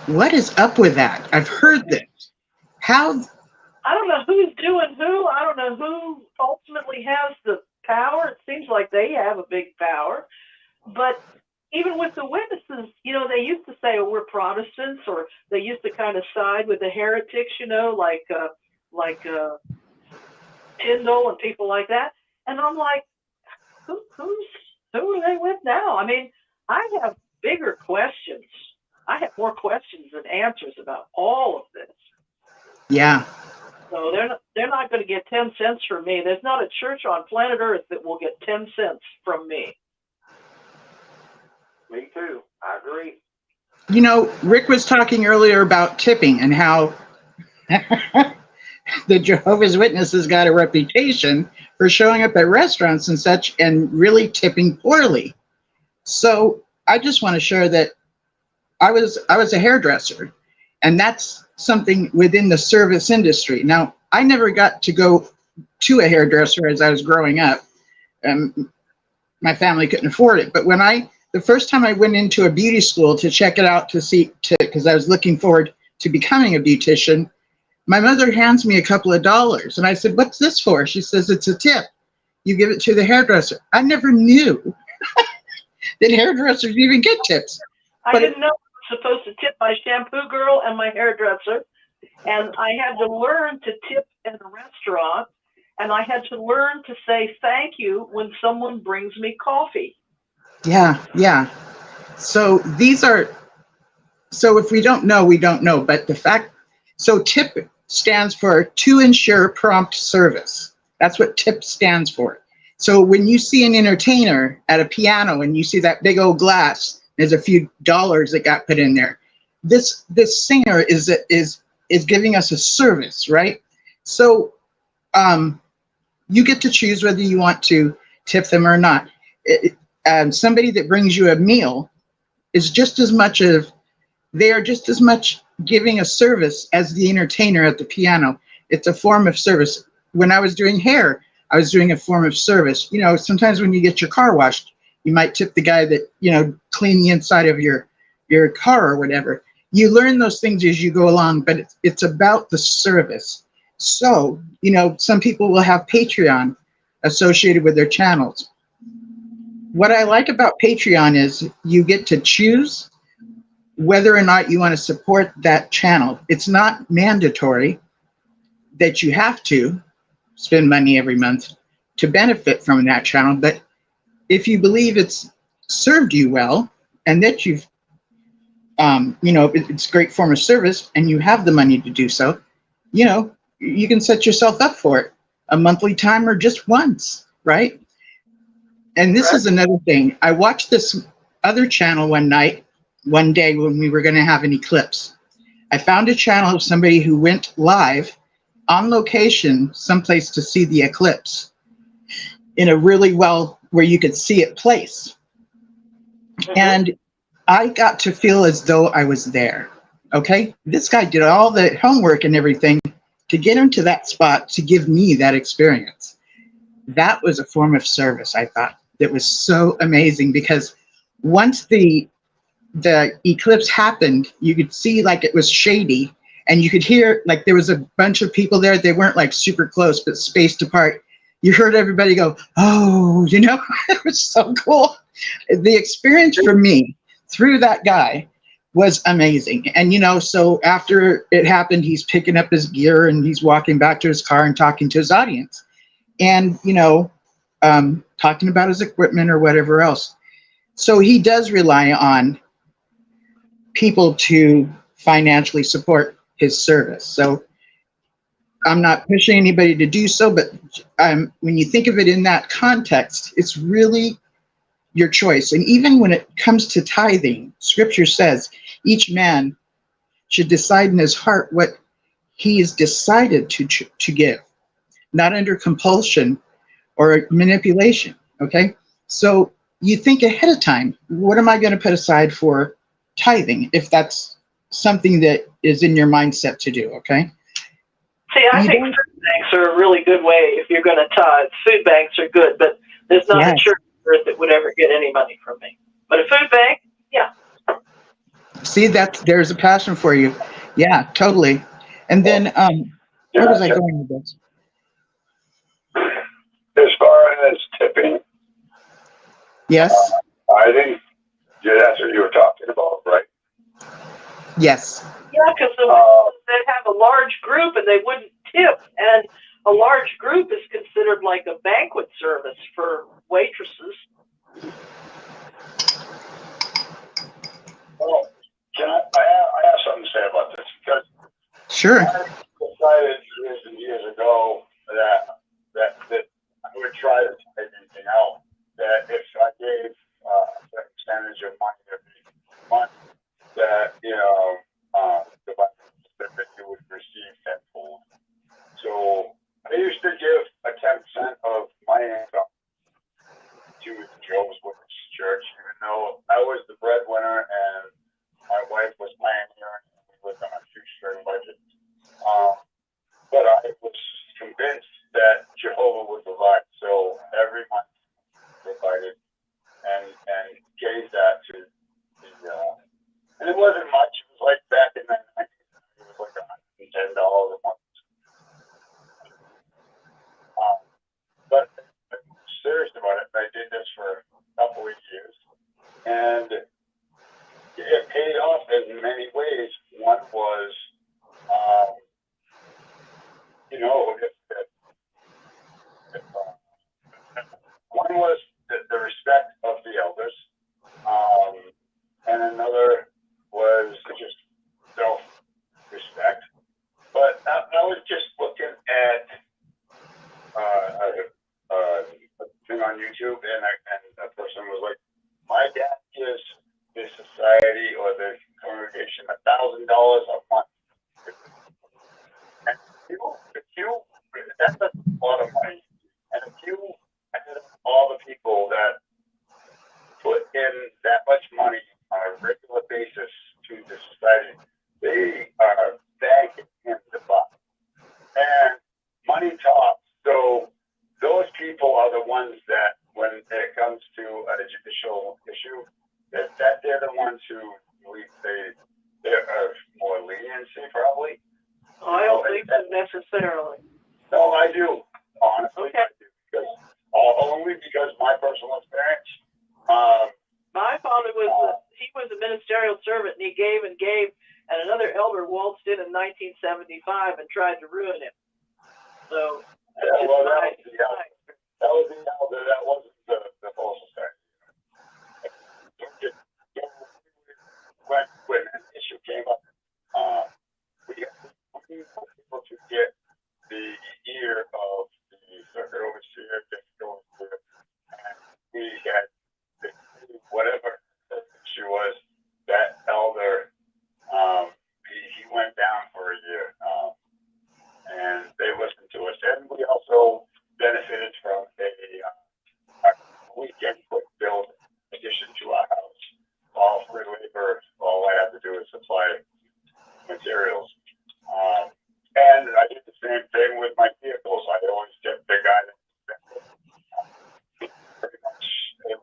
What is up with that? I've heard this. How? I don't know who's doing who. I don't know who ultimately has the power. It seems like they have a big power. But even with the witnesses, they used to say, oh, we're Protestants, or they used to kind of side with the heretics, like Tyndall and people like that. And I'm like, who are they with now? I mean, I have bigger questions. I have more questions than answers about all of this. Yeah. So they're not going to get 10 cents from me. There's not a church on planet Earth that will get 10 cents from me. Me too. I agree. Rick was talking earlier about tipping and how the Jehovah's Witnesses got a reputation for showing up at restaurants and such and really tipping poorly. So I just want to share that I was a hairdresser, and that's something within the service industry. Now, I never got to go to a hairdresser as I was growing up. My family couldn't afford it. But the first time I went into a beauty school to check it out because I was looking forward to becoming a beautician, my mother hands me a couple of dollars. And I said, what's this for? She says, it's a tip. You give it to the hairdresser. I never knew that hairdressers even get tips. I didn't know I was supposed to tip my shampoo girl and my hairdresser. And I had to learn to tip in a restaurant. And I had to learn to say thank you when someone brings me coffee. Yeah, yeah. So these are, so if we don't know, we don't know. But the fact, so TIP stands for to ensure prompt service. That's what TIP stands for. So when you see an entertainer at a piano and you see that big old glass, there's a few dollars that got put in there. This singer is giving us a service, right? So you get to choose whether you want to tip them or not. Somebody that brings you a meal is just as much of, they are just as much giving a service as the entertainer at the piano. It's a form of service. When I was doing hair, I was doing a form of service. You know, sometimes when you get your car washed, you might tip the guy that, you know, clean the inside of your car or whatever. You learn those things as you go along, but it's about the service. So, you know, some people will have Patreon associated with their channels. What I like about Patreon is you get to choose whether or not you want to support that channel. It's not mandatory that you have to spend money every month to benefit from that channel, but if you believe it's served you well and that you've, you know, it's a great form of service and you have the money to do so, you know, you can set yourself up for it a monthly time or just once, right? And this is another thing. I watched this other channel one day when we were going to have an eclipse. I found a channel of somebody who went live on location someplace to see the eclipse in a really well, where you could see it place. And I got to feel as though I was there. Okay. This guy did all the homework and everything to get into that spot to give me that experience. That was a form of service, I thought. That was so amazing because once the eclipse happened, you could see like it was shady and you could hear like there was a bunch of people there. They weren't like super close, but spaced apart. You heard everybody go, oh, you know, it was so cool. The experience for me through that guy was amazing. And, you know, so after it happened, he's picking up his gear and he's walking back to his car and talking to his audience and, you know, talking about his equipment or whatever else. So he does rely on people to financially support his service. So I'm not pushing anybody to do so, but when you think of it in that context, it's really your choice. And even when it comes to tithing, scripture says each man should decide in his heart what he is decided to give, not under compulsion or manipulation, okay? So you think ahead of time, what am I going to put aside for tithing if that's something that is in your mindset to do, okay? See, I think food banks are a really good way if you're going to tithe. Food banks are good, but there's not a church on earth that would ever get any money from me. But a food bank, yeah. See, there's a passion for you. Yeah, totally. And then, where was I going with this? As far as tipping, Yes. I think that's what you were talking about, right? Yes. Yeah, because they'd have a large group and they wouldn't tip. And a large group is considered like a banquet service for waitresses. Well, I have something to say about this because Sure. I decided years and years ago that I would try to type anything out. That if I gave a certain percentage of money every month, that that you would receive tenfold. So I used to give a 10% of my income to the Jehovah's Witness Church, even though I was the breadwinner and my wife was pioneering and we lived on a shoestring budget. But I was convinced that Jehovah would provide. So every month provided and gave that to the and it wasn't much. It was like back in the 90s, it was like $110 a month. But I'm serious about it. I did this for a couple of years, and it paid off in many ways. One was, one was the respect of the elders. they're the ones who they're more leniency probably. I don't think so necessarily. No, I do. Honestly, Okay. I do. Because, only because my personal experience. My father he was a ministerial servant, and he gave and gave, and another elder waltzed in 1975 and tried to ruin him. So Yeah, well, that was the elder. That wasn't the postal secretary. When an issue came up, we were able to get the ear of the circuit overseer, district overseer, and we had whatever the issue was. That elder, he went down for a year, and they listened to us, and we also benefited from a weekend quick build addition to our house. All free labor. All I had to do is supply materials. And I did the same thing with my vehicles. I always kept the guy that pretty much, the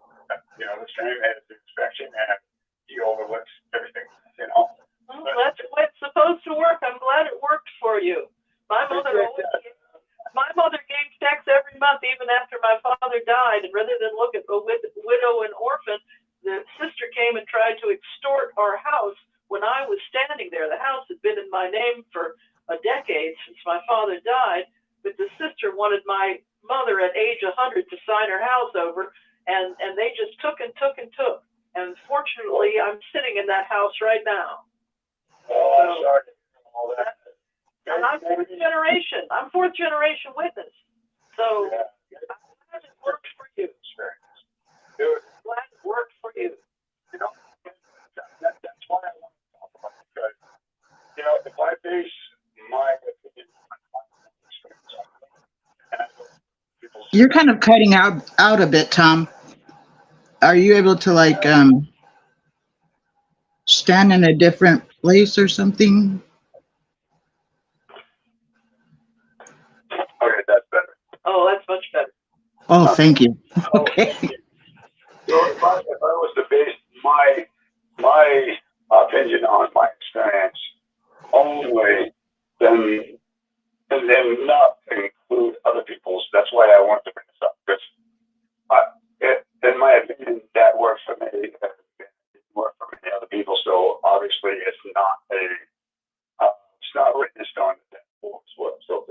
same as the inspection, and he overlooks everything, Well, that's the way it's supposed to work. I'm glad it worked for you. My mother gave checks every month, even after my father died. And rather than look at a widow and orphan, the sister came and tried to extort our house when I was standing there. The house had been in my name for a decade since my father died, but the sister wanted my mother at age 100 to sign her house over, and they just took and took and took. And fortunately, I'm sitting in that house right now. Oh, I'm sorry to hear all that. And I'm fourth generation witness. So I'm glad it worked for you. Glad it worked for you. That's why I want to talk about it, because, if I base my opinion on my experience, You're kind of cutting out a bit, Tom. Are you able to stand in a different place or something? Okay, that's better. Oh, that's much better. Oh, thank you. Okay. So if I was to base my opinion on my experience only, then and then not include other people's. That's why I wanted to bring this up, because in my opinion, that works for me. It didn't work for many other people. So obviously, it's not written in stone that works. So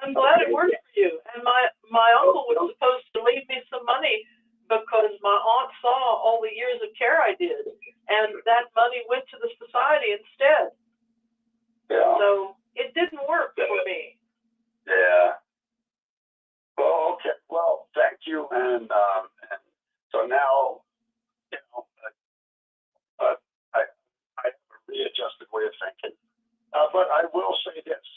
I'm glad it worked for you. And my uncle was supposed to leave me some money because my aunt saw all the years of care I did, and that money went to the society instead. yeah. So it didn't work for me. Yeah. Well, okay. Well, thank you. And so now, I have a readjusted way of thinking. But I will say this.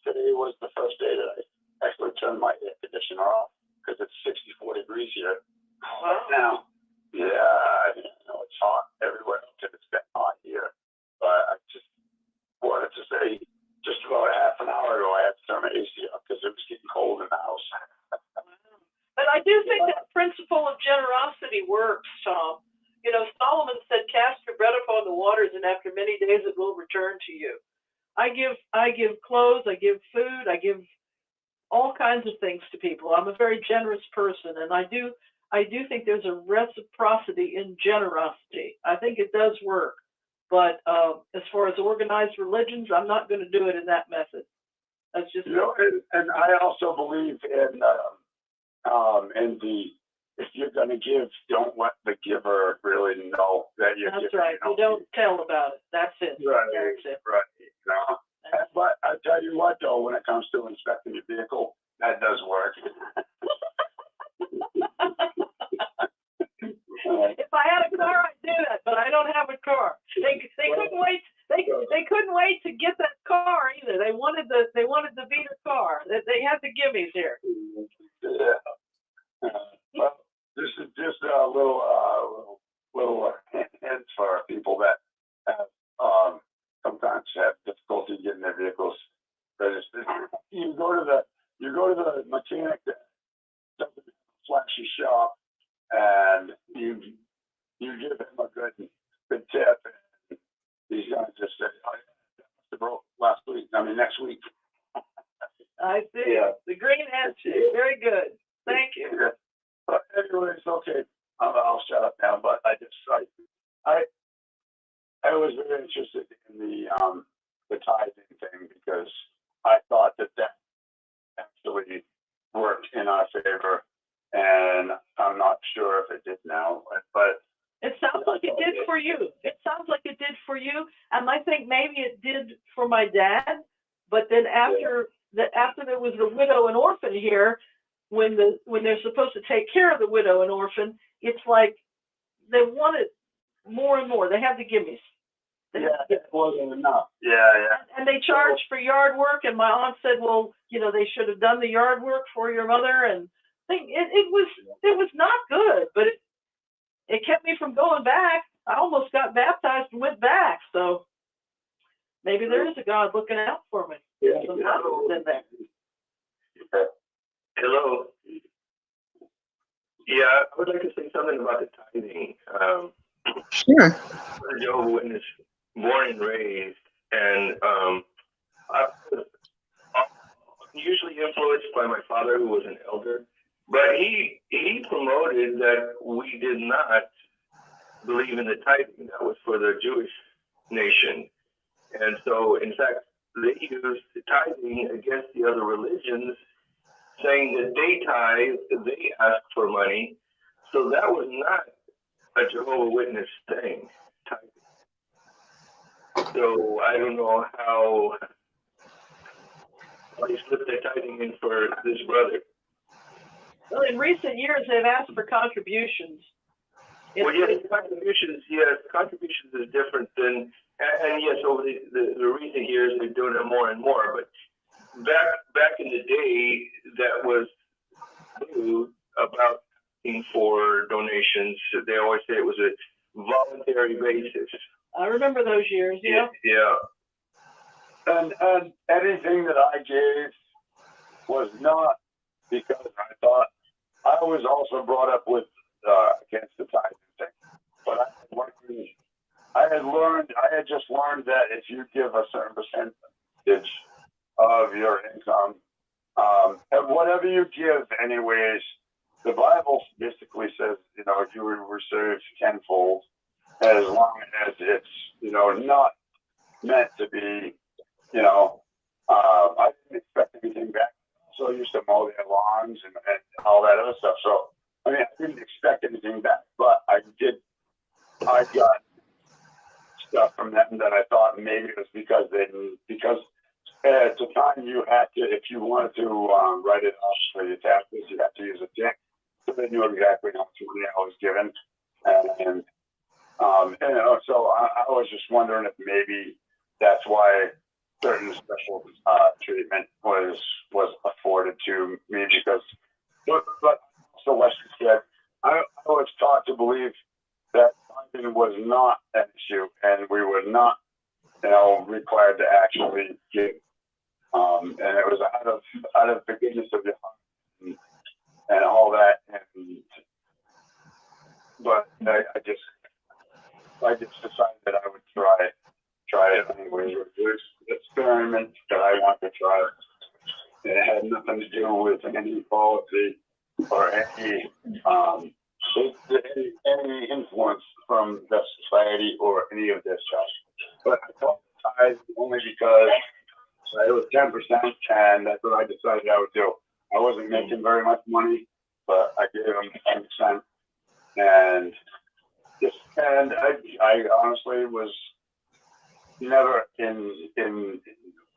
Today was the first day that I actually turned my air conditioner off, because it's 64 degrees here. Wow. Now, yeah, it's hot everywhere. It's been hot here. But I just wanted to say, just about a half an hour ago, I had to turn my AC up because it was getting cold in the house. But I do think that principle of generosity works, Tom. Solomon said, "Cast your bread upon the waters, and after many days it will return to you." I give clothes, I give food, I give all kinds of things to people. I'm a very generous person, and I do think there's a reciprocity in generosity. I think it does work. But as far as organized religions, I'm not going to do it in that method. That's just and I also believe in the, if you're going to give, don't let the giver really know that you're giving. That's right. You don't tell about it. That's it. Right. That's it. Right. But I tell you what, though, when it comes to inspecting your vehicle, that does work. If I had a car, I'd do that, but I don't have a car. They couldn't wait. They couldn't wait to get that car either. They wanted the Vita car. They had the gimmies here. Yeah. Well, this is just a little hint for people that have sometimes have difficulty getting their vehicles registered. You go to the mechanic that does a flashy shop, and you give him a good tip. And he's going to just say, oh, yeah, that broke last week. I mean, next week. I see. Yeah. The green handshake. Very good. Thank you. Yeah. But anyway, it's okay. I'll shut up now. But I was very interested in the tithing thing because I thought that actually worked in our favor, and I'm not sure if it did now. But it sounds like it did for you. It sounds like it did for you, and I think maybe it did for my dad. But then after there was the widow and orphan here, when they're supposed to take care of the widow and orphan, it's like they want it more and more. They have the gimmies. It wasn't enough. Yeah. And they charge for yard work, and my aunt said, well, they should have done the yard work for your mother, and it was not good, but it kept me from going back. I almost got baptized and went back, so maybe there is a God looking out for me. Yeah. Hello. In there. Hello. Yeah, I would like to say something about the tithing. Sure. I'm a Jehovah's Witness, born and raised, and I was usually influenced by my father, who was an elder, but he promoted that we did not believe in the tithing. That was for the Jewish nation. And so, in fact, they used tithing against the other religions, saying that they tithe, they ask for money. So that was not a Jehovah's Witness thing, tithing. So I don't know how they slipped their tithing in for this brother. Well, in recent years, they've asked for contributions. Well, yes, contributions is different than, and yes, over the recent years, they're doing it more and more. But back in the day, that was new about asking for donations. They always say it was a voluntary basis. I remember those years, yeah. Yeah. And anything that I gave was not because I thought I was also brought up with against the tithing thing, but I had just learned that if you give a certain percentage of your income, and whatever you give, anyways, the Bible basically says if you will receive tenfold, as long as it's not meant to be. I didn't expect anything back. So I used to mow their lawns and all that other stuff. So I didn't expect anything back, but I got stuff from them that I thought maybe it was because at the time you had to, if you wanted to write it off for your taxes, you had to use a check. So they knew exactly how much money I was given. And so I was just wondering if maybe that's why certain special treatment was afforded to me because, but so Wesley said, I was taught to believe that tithing was not an issue and we were not, required to actually give. And it was out of the goodness of your heart and all that. But I just decided that I would try it anyway. It was an experiment that I wanted to try. It had nothing to do with any policy or any influence from the society or any of this stuff. But I thought tithe only because it was 10%, and that's what I decided I would do. I wasn't making very much money, but I gave them 10%, and I honestly was never in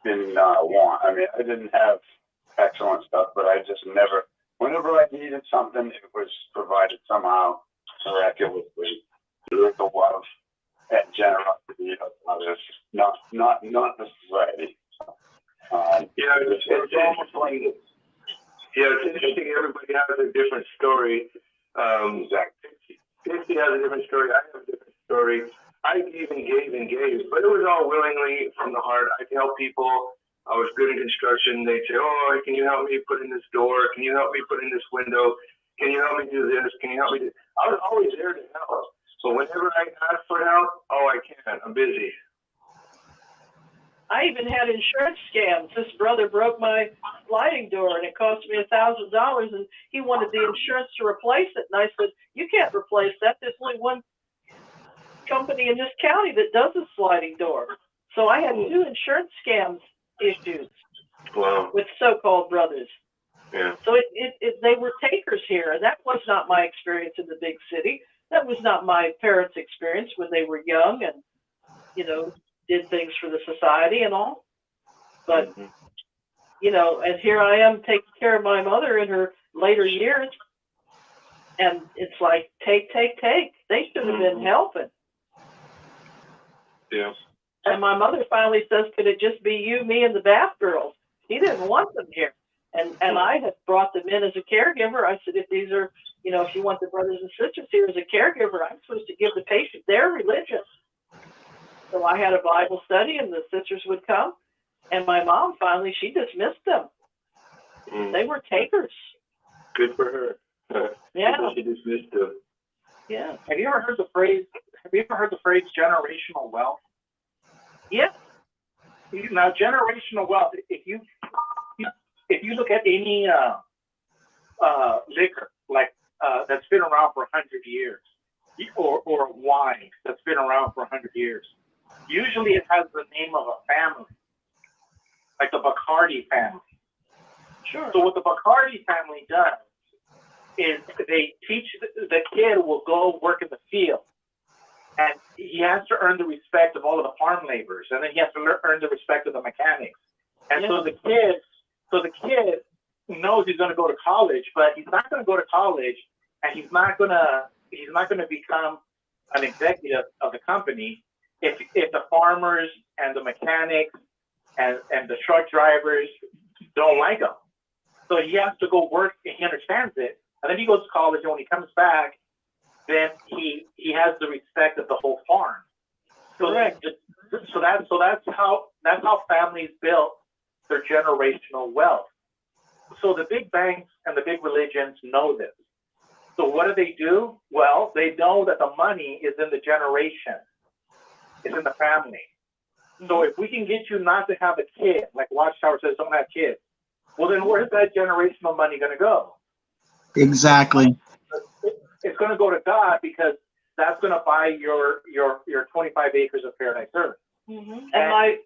want. I didn't have excellent stuff, but I just never. Whenever I needed something, it was provided somehow miraculously through the love and generosity of others, not the society. It's almost like it's interesting. Everybody has a different story. Exactly. Casey has a different story. I have a different story. I gave and gave, but it was all willingly from the heart. I'd help people. I was good in construction. They'd say, "Oh, can you help me put in this door? Can you help me put in this window? Can you help me do this? Can you help me do?" I was always there to help. So whenever I ask for help, oh, I can't. I'm busy. I even had insurance scams. This brother broke my sliding door, and it cost me $1,000, and he wanted the insurance to replace it. And I said, "You can't replace that. There's only one company in this county that does a sliding door." So I had 2 insurance scams issues Wow. with so-called brothers. Yeah. So they were takers here, and that was not my experience in the big city. That was not my parents' experience when they were young and, did things for the society and all. But, and here I am taking care of my mother in her later years, and it's like, take. They should have been helping. Yeah. And my mother finally says, "Could it just be you, me, and the Bath girls?" He didn't want them here. And I had brought them in as a caregiver. I said, if these are, if you want the brothers and sisters here as a caregiver, I'm supposed to give the patient their religion. So I had a Bible study, and the sisters would come. And my mom finally, she dismissed them. They were takers. Good for her. Yeah. She dismissed them. Yeah. Have you ever heard the phrase generational wealth? Yeah. Now, generational wealth, if you look at any liquor like that's been around for 100 years, or wine that's been around for 100 years, usually it has the name of a family, like the Bacardi family. Sure. So what the Bacardi family does is they teach the kid will go work in the field, and he has to earn the respect of all of the farm laborers, and then he has to earn the respect of the mechanics. And so the kid knows he's going to go to college, but he's not going to go to college, and he's not going to become an executive of the company if the farmers and the mechanics and the truck drivers don't like him. So he has to go work, and he understands it, and then he goes to college, and when he comes back, then he has the respect of the whole farm. So that's how families built their generational wealth. So the big banks and the big religions know this. So what do? Well, they know that the money is in the generation. It's in the family. So if we can get you not to have a kid, like Watchtower says, don't have kids, well, then where's that generational money going to go? Exactly. It's going to go to God, because that's going to buy your 25 acres of paradise earth. Mm-hmm. And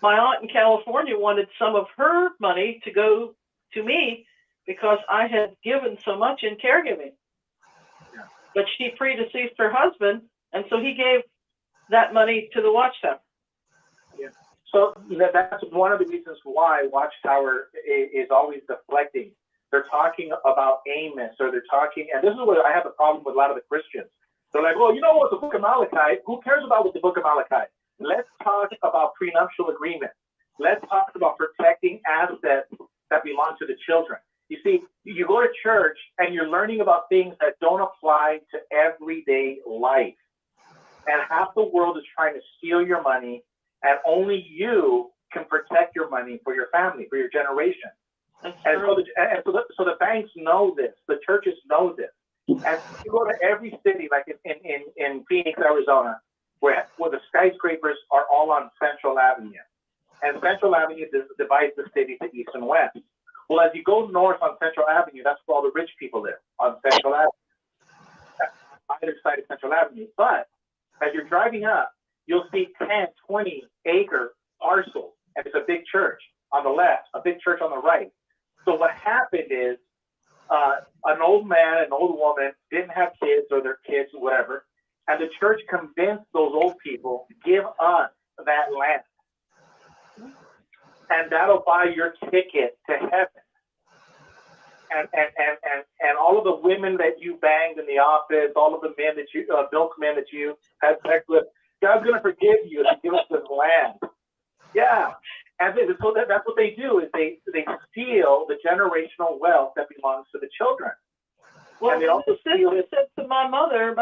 my aunt in California wanted some of her money to go to me because I had given so much in caregiving. Yeah. But she predeceased her husband, and so he gave that money to the Watchtower. Yeah. So that's one of the reasons why Watchtower is always deflecting. They're talking about Amos, or they're talking, and this is where I have a problem with a lot of the Christians. They're like, well, what the book of Malachi, who cares about what the book of Malachi? Let's talk about prenuptial agreement. Let's talk about protecting assets that belong to the children. You see, you go to church and you're learning about things that don't apply to everyday life. And half the world is trying to steal your money, and only you can protect your money for your family, for your generation. And so the banks know this. The churches know this. And you go to every city, like in Phoenix, Arizona, where the skyscrapers are all on Central Avenue. And Central Avenue divides the city to east and west. Well, as you go north on Central Avenue, that's where all the rich people live, on Central Avenue, either side of Central Avenue. But as you're driving up, you'll see 10, 20 acre parcels, and it's a big church on the left, a big church on the right. So what happened is an old man, an old woman didn't have kids, or their kids, whatever, and the church convinced those old people, give us that land, and that'll buy your ticket to heaven. And all of the women that you banged in the office, all of the men that you milkmen that you had sex with, God's gonna forgive you if you give us this land. Yeah. And so that's what they do, is they steal the generational wealth that belongs to the children. Well, and they also steal it. Said to my mother's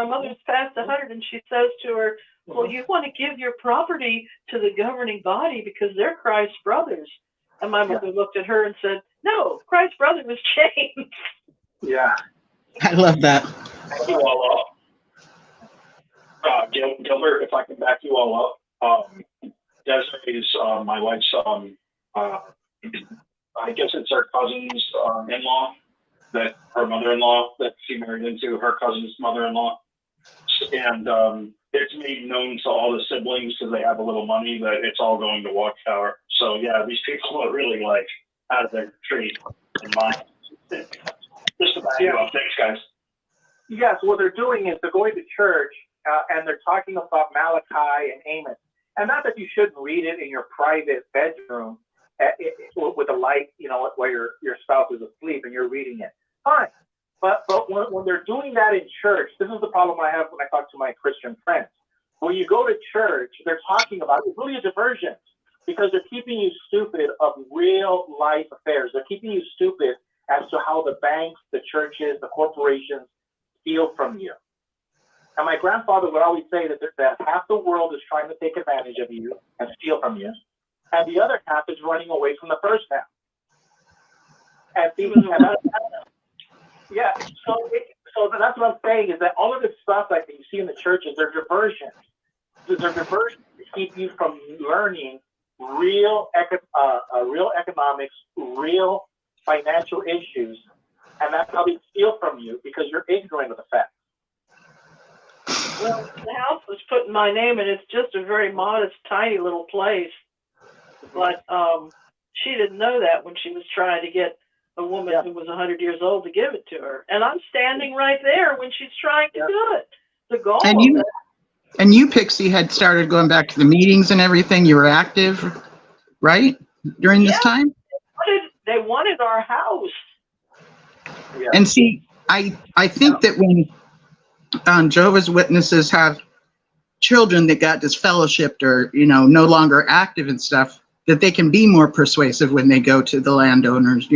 past 100, and she says to her, well, you want to give your property to the governing body because they're Christ's brothers. And my mother looked at her and said, no, Christ's brother was James. Yeah. I love that. Thank you, Allah. Gilbert, if I can back you all up, Desiree's my wife's, I guess it's her cousin's in-law, that her mother-in-law that she married into, her cousin's mother-in-law. And it's made known to all the siblings because they have a little money that it's all going to Watchtower. So yeah, these people are really like out of their tree in mind. Just to back you up. Thanks, guys. Yes, what they're doing is they're going to church and they're talking about Malachi and Amos. And not that you shouldn't read it in your private bedroom with a light, where your spouse is asleep and you're reading it. Fine. But when they're doing that in church, this is the problem I have when I talk to my Christian friends. When you go to church, they're talking about it's really a diversion because they're keeping you stupid of real life affairs. They're keeping you stupid as to how the banks, the churches, the corporations steal from you. And my grandfather would always say that half the world is trying to take advantage of you and steal from you, and the other half is running away from the first half. And yeah, so that's what I'm saying is that all of this stuff like that you see in the churches, they're diversions. They're diversions to keep you from learning real economics, real financial issues, and that's how they steal from you because you're ignorant of the facts. Well, the house was put in my name, and it's just a very modest, tiny little place. But she didn't know that when she was trying to get a woman who was 100 years old to give it to her. And I'm standing right there when she's trying to do it. The goal And you, Pixie, had started going back to the meetings and everything. You were active, right, during this time? They wanted our house. Yeah. And see, I think that when Jehovah's Witnesses have children that got disfellowshipped or, no longer active and stuff, that they can be more persuasive when they go to the landowners,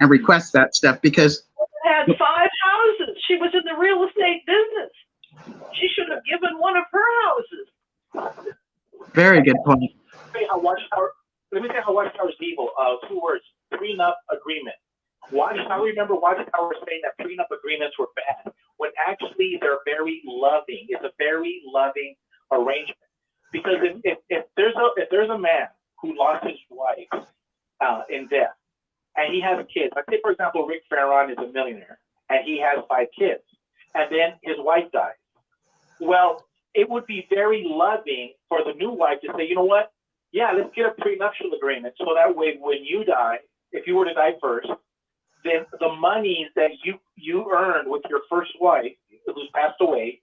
and request that stuff because she had 5 houses. She was in the real estate business. She should have given one of her houses. Very good point. Let me tell you how Watchtower is evil. 2 words: prenup agreement. I remember Watchtower saying that prenup agreements were bad, when actually they're very loving. It's a very loving arrangement. Because if there's a man who lost his wife in death, and he has kids, like say for example Rick Farron is a millionaire, and he has 5 kids, and then his wife dies. Well, it would be very loving for the new wife to say, you know what? Yeah, let's get a prenuptial agreement so that way when you die, if you were to die first, then the monies that you earned with your first wife, who's passed away,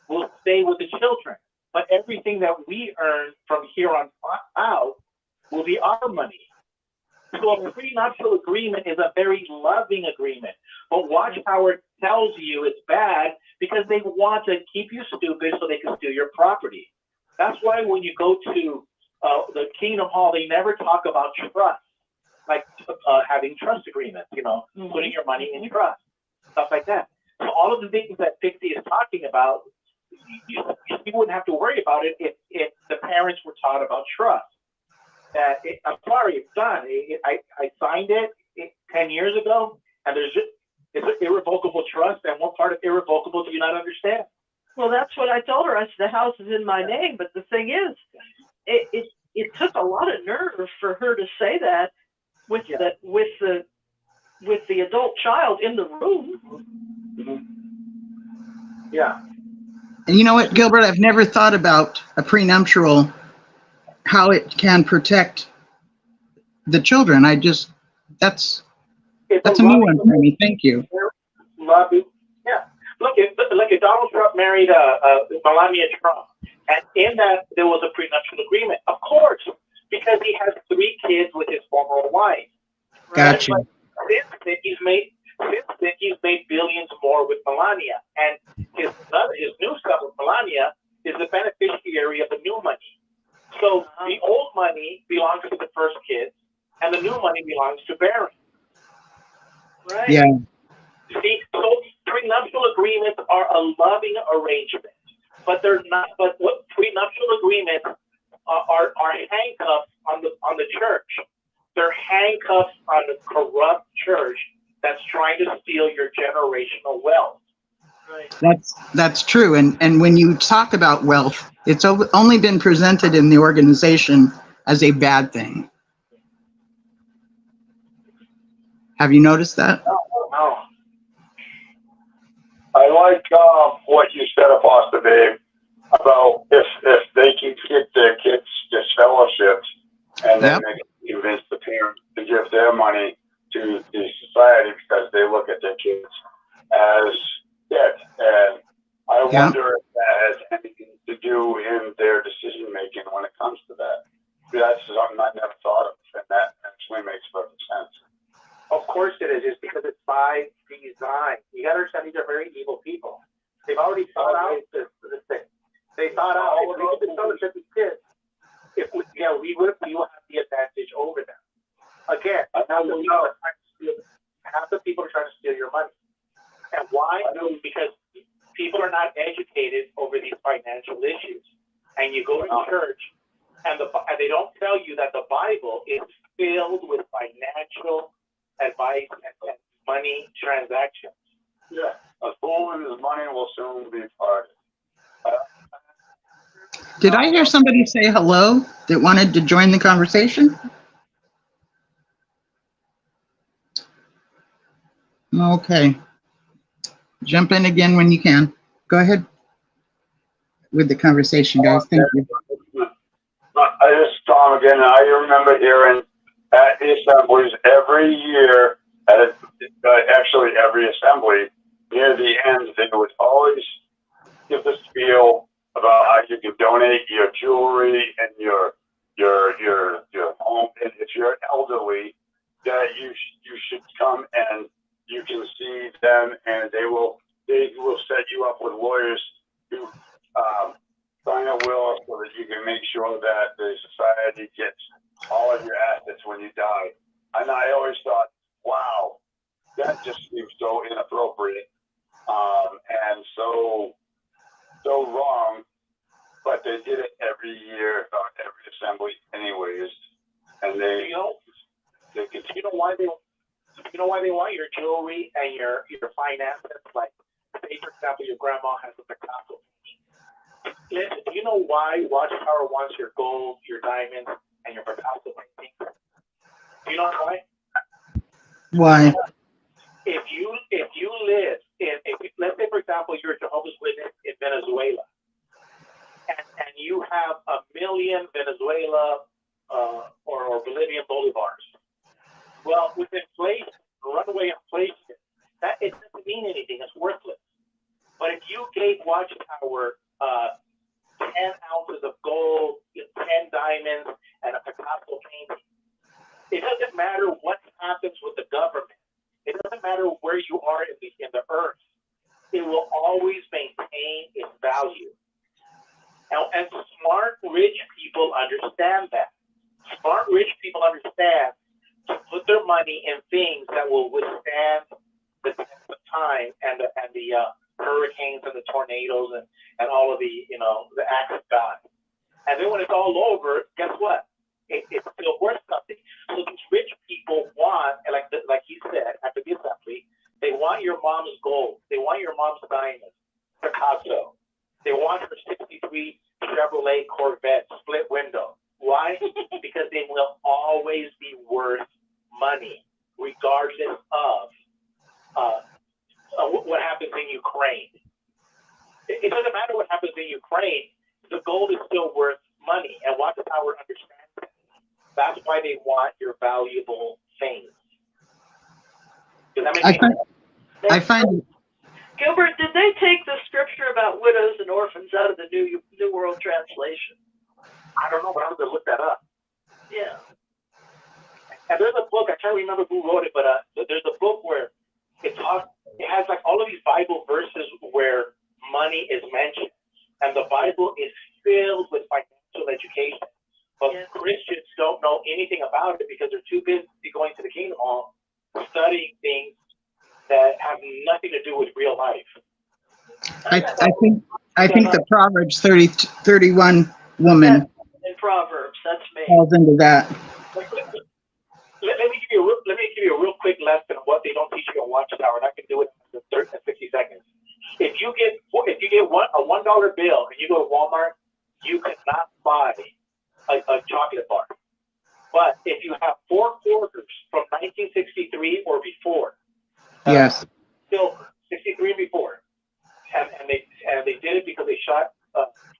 will stay with the children. But everything that we earn from here on out will be our money. So a prenuptial agreement is a very loving agreement. But Watchtower tells you it's bad because they want to keep you stupid so they can steal your property. That's why when you go to the Kingdom Hall, they never talk about trust, like having trust agreements, putting your money in trust, stuff like that. So all of the things that Pixie is talking about, you wouldn't have to worry about it if the parents were taught about trust. I'm sorry, it's done. I signed it 10 years ago, and it's an irrevocable trust. And what part of irrevocable do you not understand? Well, that's what I told her. I said the house is in my name, but the thing is, it took a lot of nerve for her to say that with the adult child in the room. Mm-hmm. Yeah. And you know what, Gilbert? I've never thought about a prenuptial, how it can protect the children. That's a new one for me. Thank you. Loving. Yeah. Look at Donald Trump married Melania Trump, and in that there was a prenuptial agreement, of course, because he has 3 kids with his former wife. Gotcha. Right? Since then, he's made billions more with Melania, and his new son with Melania is the beneficiary of the new money. So the old money belongs to the first kid, and the new money belongs to Barry. Right? Yeah. See, so prenuptial agreements are a loving arrangement, but they're not. But what prenuptial agreements are handcuffs on the church. They're handcuffs on the corrupt church that's trying to steal your generational wealth. That's true. And when you talk about wealth, it's only been presented in the organization as a bad thing. Have you noticed that? No. I like what you said, Apostle Dave, about if they can get their kids to scholarships and then they can convince the parents to give their money to the society because they look at their kids as debt. And I wonder if that has anything to do in their decision making when it comes to that. That's something I never thought of, and that actually makes perfect sense. Of course it is. It's because it's by design. You got to understand these are very evil people. They've already thought out this thing. They thought out if we could fellowship these kids, we will have the advantage over them. Again, half the people are trying to steal your money. And why? Because people are not educated over these financial issues. And you go to church, and they don't tell you that the Bible is filled with financial advice and money transactions. Yeah, a fool and his money will soon be parted. Did I hear somebody say hello that wanted to join the conversation? Okay. Jump in again when you can. Go ahead with the conversation, guys. Thank you. This is Tom again. I remember hearing at the assemblies every year, actually every assembly, near the end, they would always give the spiel about how you can donate your jewelry and your home, and if you're elderly, that you should come and you can see them, and they will set you up with lawyers who sign a will so that you can make sure that the society gets all of your assets when you die. And I always thought, wow, that just seems so inappropriate and so wrong. But they did it every year, every assembly, anyways. And they you know why they want your jewelry and your finances? Like, say for example, your grandma has a Picasso. Listen, do you know why Watchtower wants your gold, your diamonds, and your Picasso painting? Do you know why? Why? If you live let's say for example you're a Jehovah's Witness in Venezuela, and you have 1 million Venezuela or Bolivian bolivars. Well, with inflation, runaway inflation, that it doesn't mean anything. It's worthless. But if you gave Watchtower 10 ounces of gold, 10 diamonds, and a Picasso painting, it doesn't matter what happens with the government. It doesn't matter where you are in the earth. It will always maintain its value. And smart, rich people understand that. Smart, rich people understand to put their money in things that will withstand the test of time and the hurricanes and the tornadoes and all of the acts of God. And then when it's all over, guess what? It's still worth something. So these rich people want, like he said after the assembly, they want your mom's gold. They want your mom's diamonds, Picasso. They want her 63 Chevrolet Corvette split window. Why? Because they will always be worth money, regardless of what happens in Ukraine. It doesn't matter what happens in Ukraine. The gold is still worth money, and Watchtower understands that. That's why they want your valuable things. Does that make sense? I find. Gilbert, did they take the scripture about widows and orphans out of the New World Translation? I don't know, but I'm going to look that up. Yeah. And there's a book, I can't remember who wrote it, but there's a book where it has like all of these Bible verses where money is mentioned. And the Bible is filled with financial education. But Christians don't know anything about it because they're too busy going to the Kingdom Hall, studying things that have nothing to do with real life. I think the Proverbs 31 woman In Proverbs, that's me. falls into that. Let me give you a real quick lesson of what they don't teach you on Watchtower, and I can do it in 60 seconds. if you get a $1 bill and you go to Walmart, you cannot buy a chocolate bar. But if you have 4 quarters from 1963 or before, Yes. silver, 63 and before, and they did it because they shot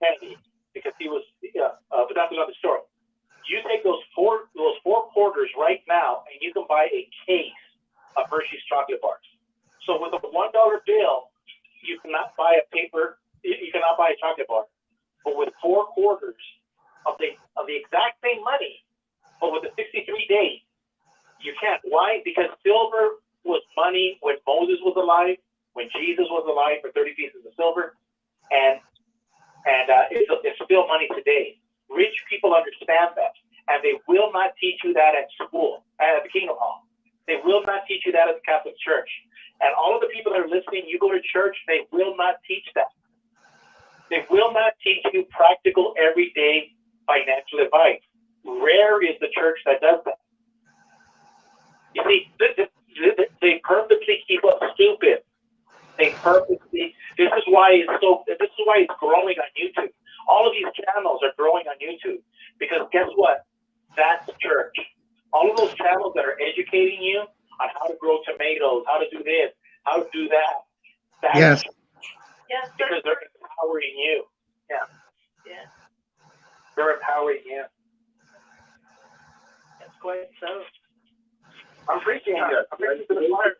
Kennedy because he was. But that's another story. You take those four quarters right now, and you can buy a case of Hershey's chocolate bars. So with a $1 bill, you cannot buy a paper. You cannot buy a chocolate bar. But with 4 quarters of the exact same money, but with the 63 days, you can't. Why? Because silver was money when Moses was alive, when Jesus was alive for 30 pieces of silver, and it's still money today. Rich people understand that, and they will not teach you that at school, at the Kingdom Hall. They will not teach you that at the Catholic Church. And all of the people that are listening, you go to church, they will not teach that. They will not teach you practical, everyday financial advice. Rare is the church that does that. You see, they purposely keep us stupid. They purposely. This is why it's growing on YouTube. All of these channels are growing on YouTube because guess what? That's church. All of those channels that are educating you on how to grow tomatoes, how to do this, how to do that. That's Yes. Yes, because they're empowering you. Yeah. Yeah, They're empowering you. that's quite so. I'm preaching here. I'm preaching to the choir.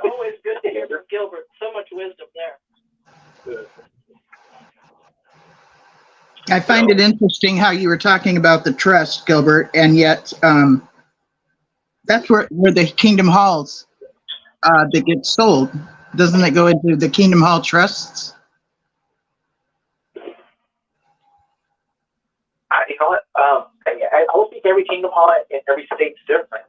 Always good to hear from Gilbert. So much wisdom there. I find it interesting how you were talking about the trust, Gilbert, and yet that's where the Kingdom Halls that get sold. Doesn't it go into the Kingdom Hall trusts? You know what? I don't think every Kingdom Hall in every state's different.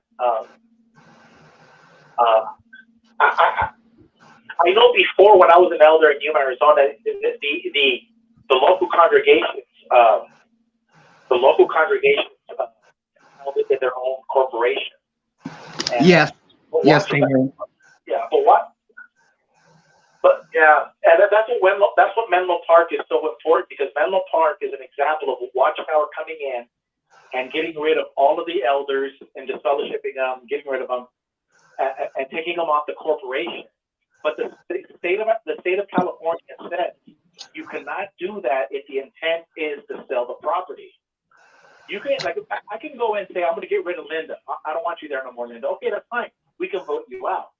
I know before when I was an elder in Yuma, Arizona, the local congregations, held it in their own corporation. And, Yes. Yes, they do. Yeah, but what? But yeah, and that's what Menlo Park is so important because Menlo Park is an example of a Watchtower coming in and getting rid of all of the elders and disfellowshipping them, getting rid of them, and taking them off the corporation. But the state of California said you cannot do that if the intent is to sell the property. You can I can go and say I'm going to get rid of Linda. I don't want you there no more, Linda. Okay, that's fine. We can vote you out.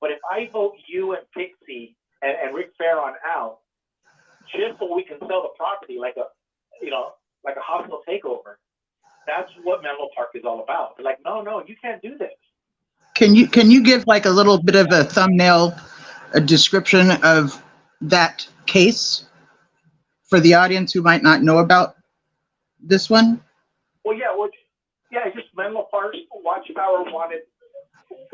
But if I vote you and Pixie and Rick Farron out, just so we can sell the property like a hostile takeover, that's what Menlo Park is all about. They're like, no, you can't do this. Can you give like a little bit of a thumbnail, a description of that case for the audience who might not know about this one? Well, it's just Menlo Park Watchtower wanted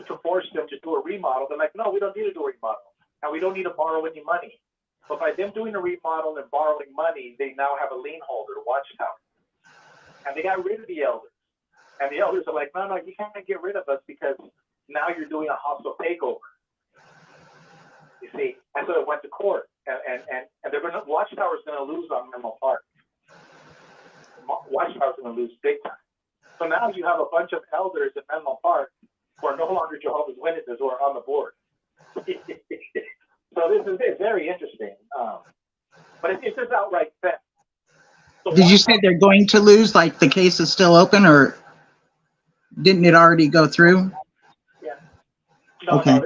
to force them to do a remodel. They're like, no, we don't need to do a remodel, and we don't need to borrow any money. But by them doing a remodel and borrowing money, they now have a lien holder to Watchtower, and they got rid of the elders. And the elders are like, no, you can't get rid of us because now you're doing a hostile takeover. You see, and so it went to court, and they're going to Watchtower's going to lose on Menlo Park. Watchtower's going to lose big time. So now you have a bunch of elders in Menlo Park who are no longer Jehovah's Witnesses who are on the board. So this is very interesting. But it's just outright theft. So Did you say they're going to lose? Like the case is still open, or didn't it already go through? Yeah. Okay.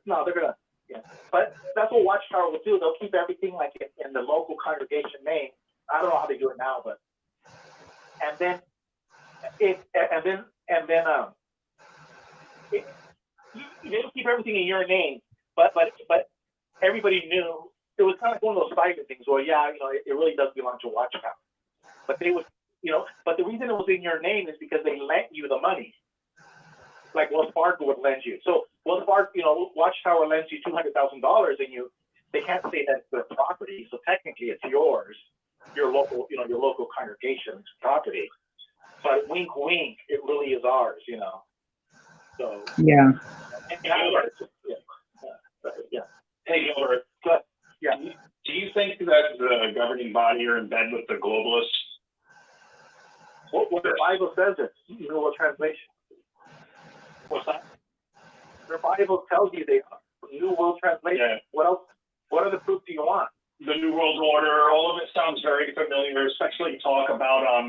No, they're gonna. Yeah. But that's what Watchtower will do. They'll keep everything like in the local congregation name. I don't know how they do it now, but they'll keep everything in your name. But everybody knew it was kind of like one of those cyber things where it really does belong to Watchtower. But they would, but the reason it was in your name is because they lent you the money. Like Wells Fargo would lend you. So Wells Fargo, Watchtower lends you $200,000 and they can't say that's their property. So technically it's yours, your local congregation's property. But wink, wink, it really is ours, So Yeah. Hey, Gilbert. But, yeah. Do you think that the governing body are in bed with the globalists? What the Bible says it. New World Translation. What's that? The Bible tells you they are. New World Translation. Yeah. What else? What other proof do you want? The New World Order, all of it sounds very familiar, especially talk about, all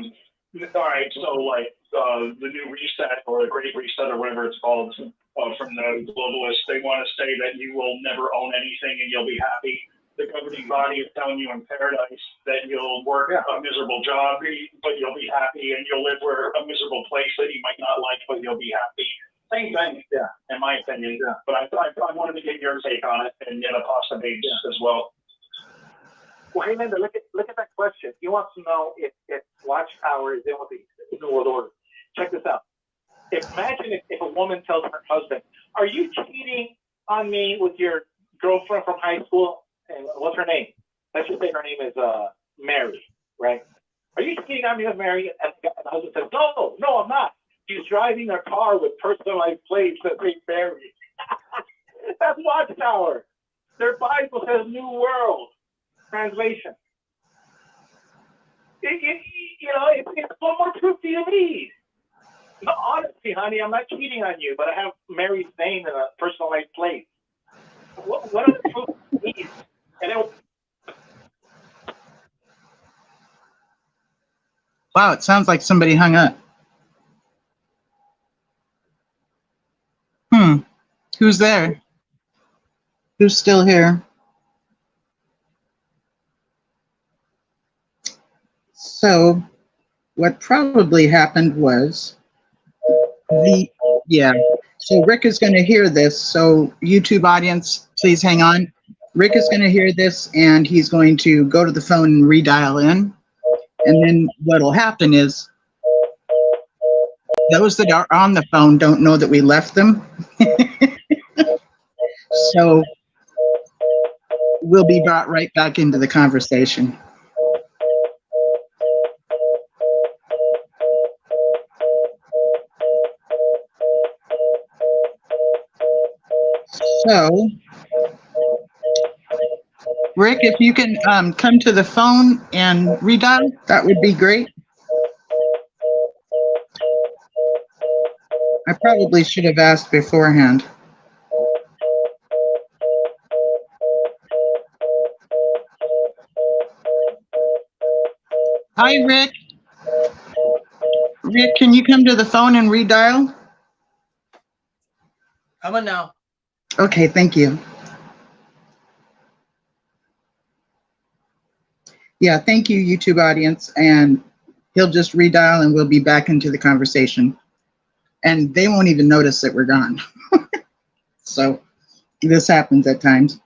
right, so like the New Reset or the Great Reset or whatever it's called from the globalists, they want to say that you will never own anything and you'll be happy. The governing body is telling you in paradise that you'll work a miserable job, but you'll be happy, and you'll live where a miserable place that you might not like, but you'll be happy. Same thing, in my opinion. Yeah. But I wanted to get your take on it and possibly as well. Well, hey, Linda, look at that question. He wants to know if Watchtower is in with the New World Order. Check this out. Imagine if a woman tells her husband, "Are you cheating on me with your girlfriend from high school?" And what's her name? Let's just say her name is Mary, right? "Are you cheating on me with Mary?" And the husband says, "No, I'm not. She's driving a car with personalized plates that say Mary." That's Watchtower. Their Bible says New World Translation. It's what more proof do you need? No, honestly, honey, I'm not cheating on you, but I have Mary's name in a personalized plate. What other proof do you need? And Wow, it sounds like somebody hung up. Who's there? Who's still here? So what probably happened was so Rick is going to hear this. So YouTube audience, please hang on. Rick is going to hear this and he's going to go to the phone and redial in. And then what'll happen is those that are on the phone don't know that we left them. So we'll be brought right back into the conversation. So, Rick, if you can come to the phone and redial, that would be great. I probably should have asked beforehand. Hi, Rick. Rick, can you come to the phone and redial? Coming now. Okay, thank you. Yeah, thank you, YouTube audience. And he'll just redial and we'll be back into the conversation. And they won't even notice that we're gone. So this happens at times.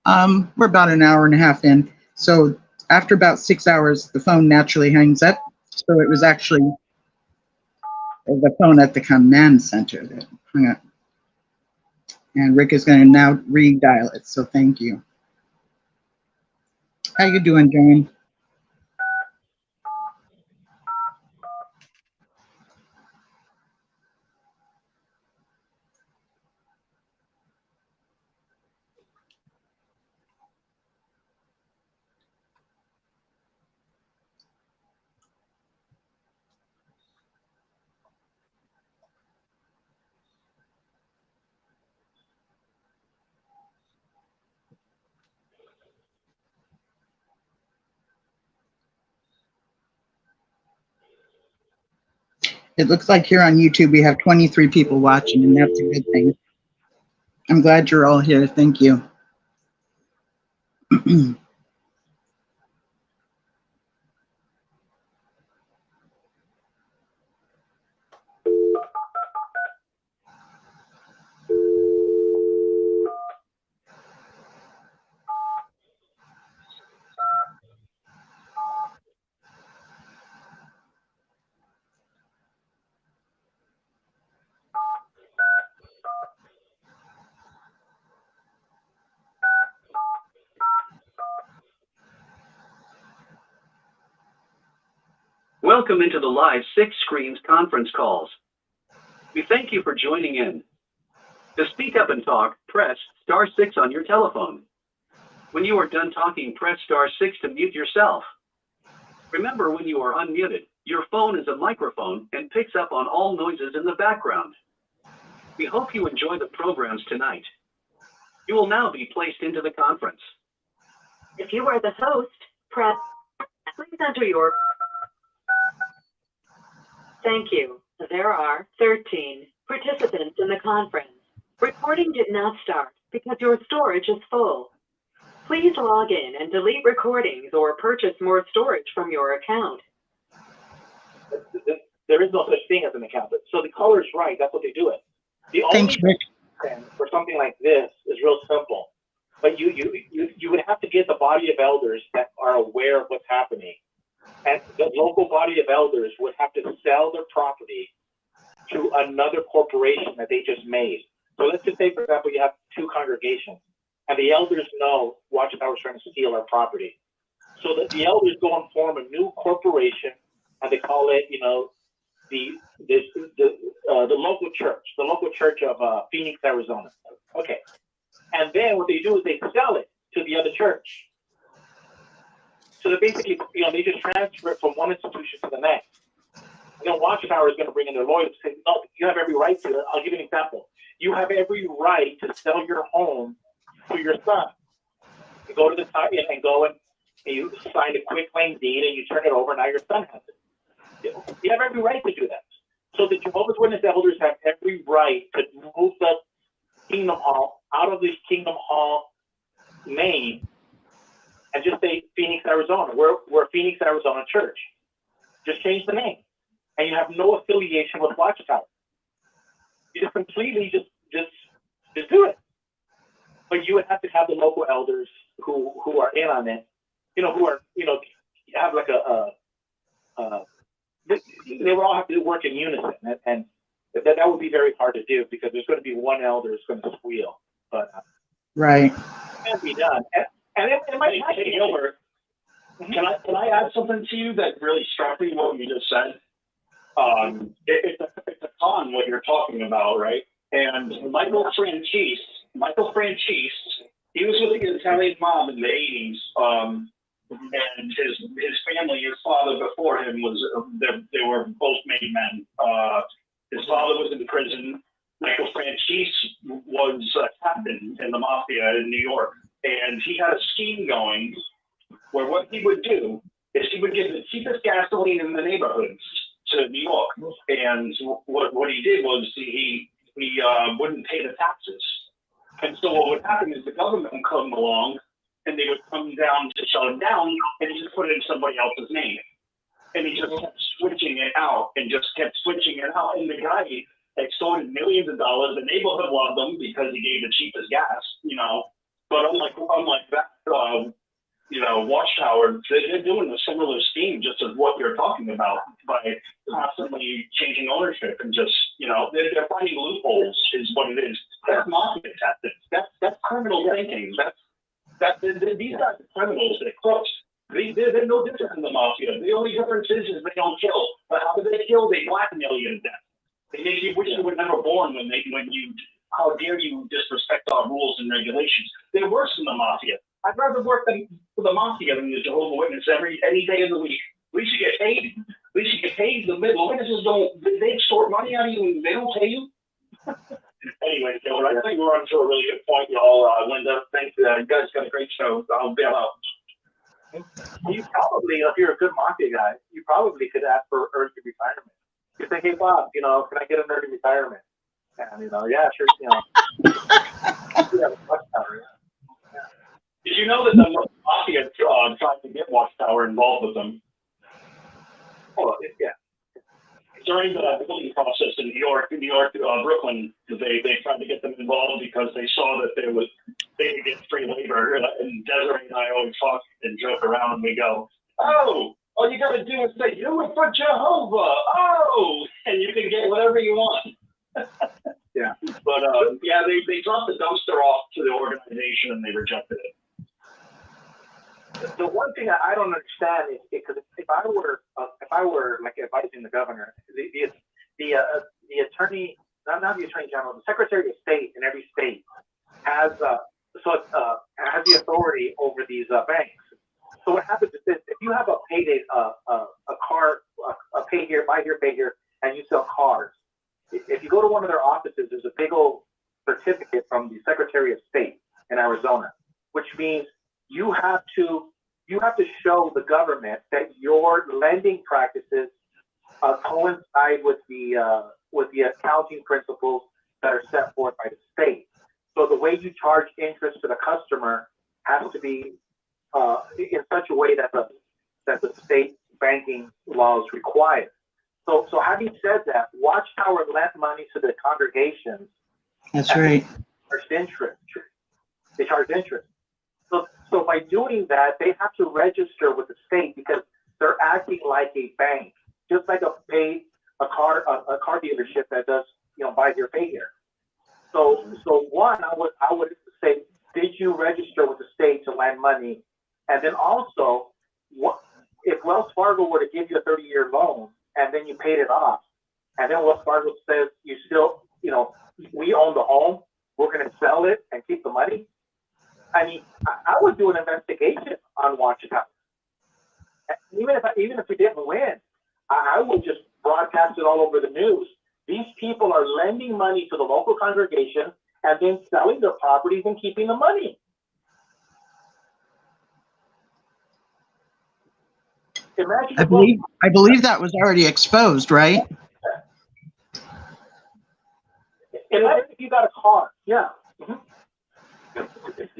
We're about an hour and a half in. So after about 6 hours, the phone naturally hangs up. So it was actually the phone at the command center that hung up. And Rick is going to now redial it. So thank you. How you doing, John? It looks like here on YouTube we have 23 people watching, and that's a good thing. I'm glad you're all here. Thank you. Welcome into the live 6 Screens conference calls. We thank you for joining in. To speak up and talk, press *6 on your telephone. When you are done talking, press *6 to mute yourself. Remember, when you are unmuted, your phone is a microphone and picks up on all noises in the background. We hope you enjoy the programs tonight. You will now be placed into the conference. If you are the host, please enter your. Thank you. There are 13 participants in the conference. Recording did not start because your storage is full. Please log in and delete recordings or purchase more storage from your account. There is no such thing as an account. So the caller's right. That's what they do it. The Thanks, only Rick. for something like this is real simple. But you would have to get the body of elders that are aware of what's happening. And the local body of elders would have to sell their property to another corporation that they just made. So let's just say, for example, you have 2 congregations, and the elders know Watchtower is trying to steal our property. So that the elders go and form a new corporation, and they call it, the local church of Phoenix, Arizona. Okay. And then what they do is they sell it to the other church. So they basically, they just transfer it from one institution to the next. And then Watchtower is going to bring in their lawyers and say, no, you have every right to it. I'll give you an example. You have every right to sell your home to your son. You go to the site and go and you sign a quick claim deed and you turn it over. Now your son has it. You have every right to do that. So the Jehovah's Witness elders have every right to move the Kingdom Hall out of the Kingdom Hall name and just say Phoenix, Arizona. We're Phoenix, Arizona Church. Just change the name. And you have no affiliation with Watchtower. You just completely just do it. But you would have to have the local elders who are in on it, who are, have like they would all have to work in unison. And that would be very hard to do because there's going to be one elder who's going to squeal. But Right. It can be done. And it might not be over. Can I add something to you that really struck me what you just said? It's a con what you're talking about, right? And Michael Franchise, he was with the Italian mob in the 80s, and his family, his father before him they were both made men. His father was in prison. Michael Franchise was a captain in the mafia in New York, and he had a scheme going where what he would do is he would give the cheapest gasoline in the neighborhoods to New York, and what he did was he wouldn't pay the taxes, and so what would happen is the government would come along and they would come down to shut him down and he just put it in somebody else's name, and he just kept switching it out and just kept switching it out, and the guy extorted millions of dollars. The neighborhood loved him because he gave the cheapest gas, but unlike that. Watchtower, they're doing a similar scheme just as what you're talking about by constantly changing ownership and just, they're finding loopholes is what it is. That's mafia tactics. That's criminal thinking. These guys are criminals. They're crooks. They're no different than the mafia. The only difference is they don't kill. But how do they kill? They blackmail you to death. They make you wish you were never born how dare you disrespect our rules and regulations. They're worse than the mafia. I'd rather work for the mafia than the Jehovah's Witness any day of the week. We should get paid. The witnesses they extort money out of you and they don't pay you. Anyway, Taylor, I think we're on to a really good point, y'all. Linda, thanks. You guys got a great show. I'll bail out. You probably, if you're a good mafia guy, you probably could ask for early retirement. You say, hey, Bob, can I get an early retirement? And, yeah, sure, Did you know that the mafia tried to get Watchtower involved with them? Oh, yeah. During the building process in New York, Brooklyn, they tried to get them involved because they saw that they could get free labor. And Desiree and I always talk and joke around and we go, oh, all you got to do is say, you it for Jehovah. Oh, and you can get whatever you want. Yeah. But they dropped the dumpster off to the organization and they rejected it. The one thing I don't understand is because if I were like advising the governor, the attorney not the Attorney General, the Secretary of State in every state has has the authority over these banks. So what happens is this: if you have a payday, a pay here, buy here, pay here, and you sell cars, if you go to one of their offices, there's a big old certificate from the Secretary of State in Arizona, which means you have to show the government that your lending practices coincide with the accounting principles that are set forth by the state. So the way you charge interest to the customer has to be in such a way that the state banking laws require. So having said that, Watchtower lent money to the congregations. That's right. They charge interest. So by doing that, they have to register with the state because they're acting like a bank, just like a car dealership that does, buy here, pay here. So one, I would say, did you register with the state to lend money? And then also, if Wells Fargo were to give you a 30-year loan and then you paid it off, and then Wells Fargo says you still, we own the home, we're going to sell it and keep the money. I mean, I would do an investigation on Watchtower. Even if we didn't win, I would just broadcast it all over the news. These people are lending money to the local congregation and then selling their properties and keeping the money. Imagine I believe that was already exposed, right? Imagine if you got a car. Yeah. Mm-hmm.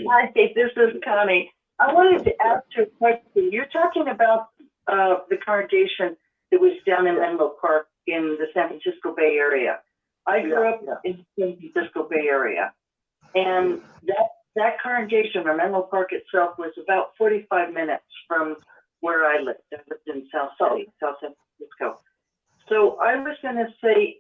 Hi, Steve. This is Connie. I wanted to ask you a question. You're talking about the congregation that was down in Menlo Park in the San Francisco Bay Area. I grew up in the San Francisco Bay Area, and that congregation, or Menlo Park itself, was about 45 minutes from where I lived. I lived in South City, South San Francisco. So I was going to say,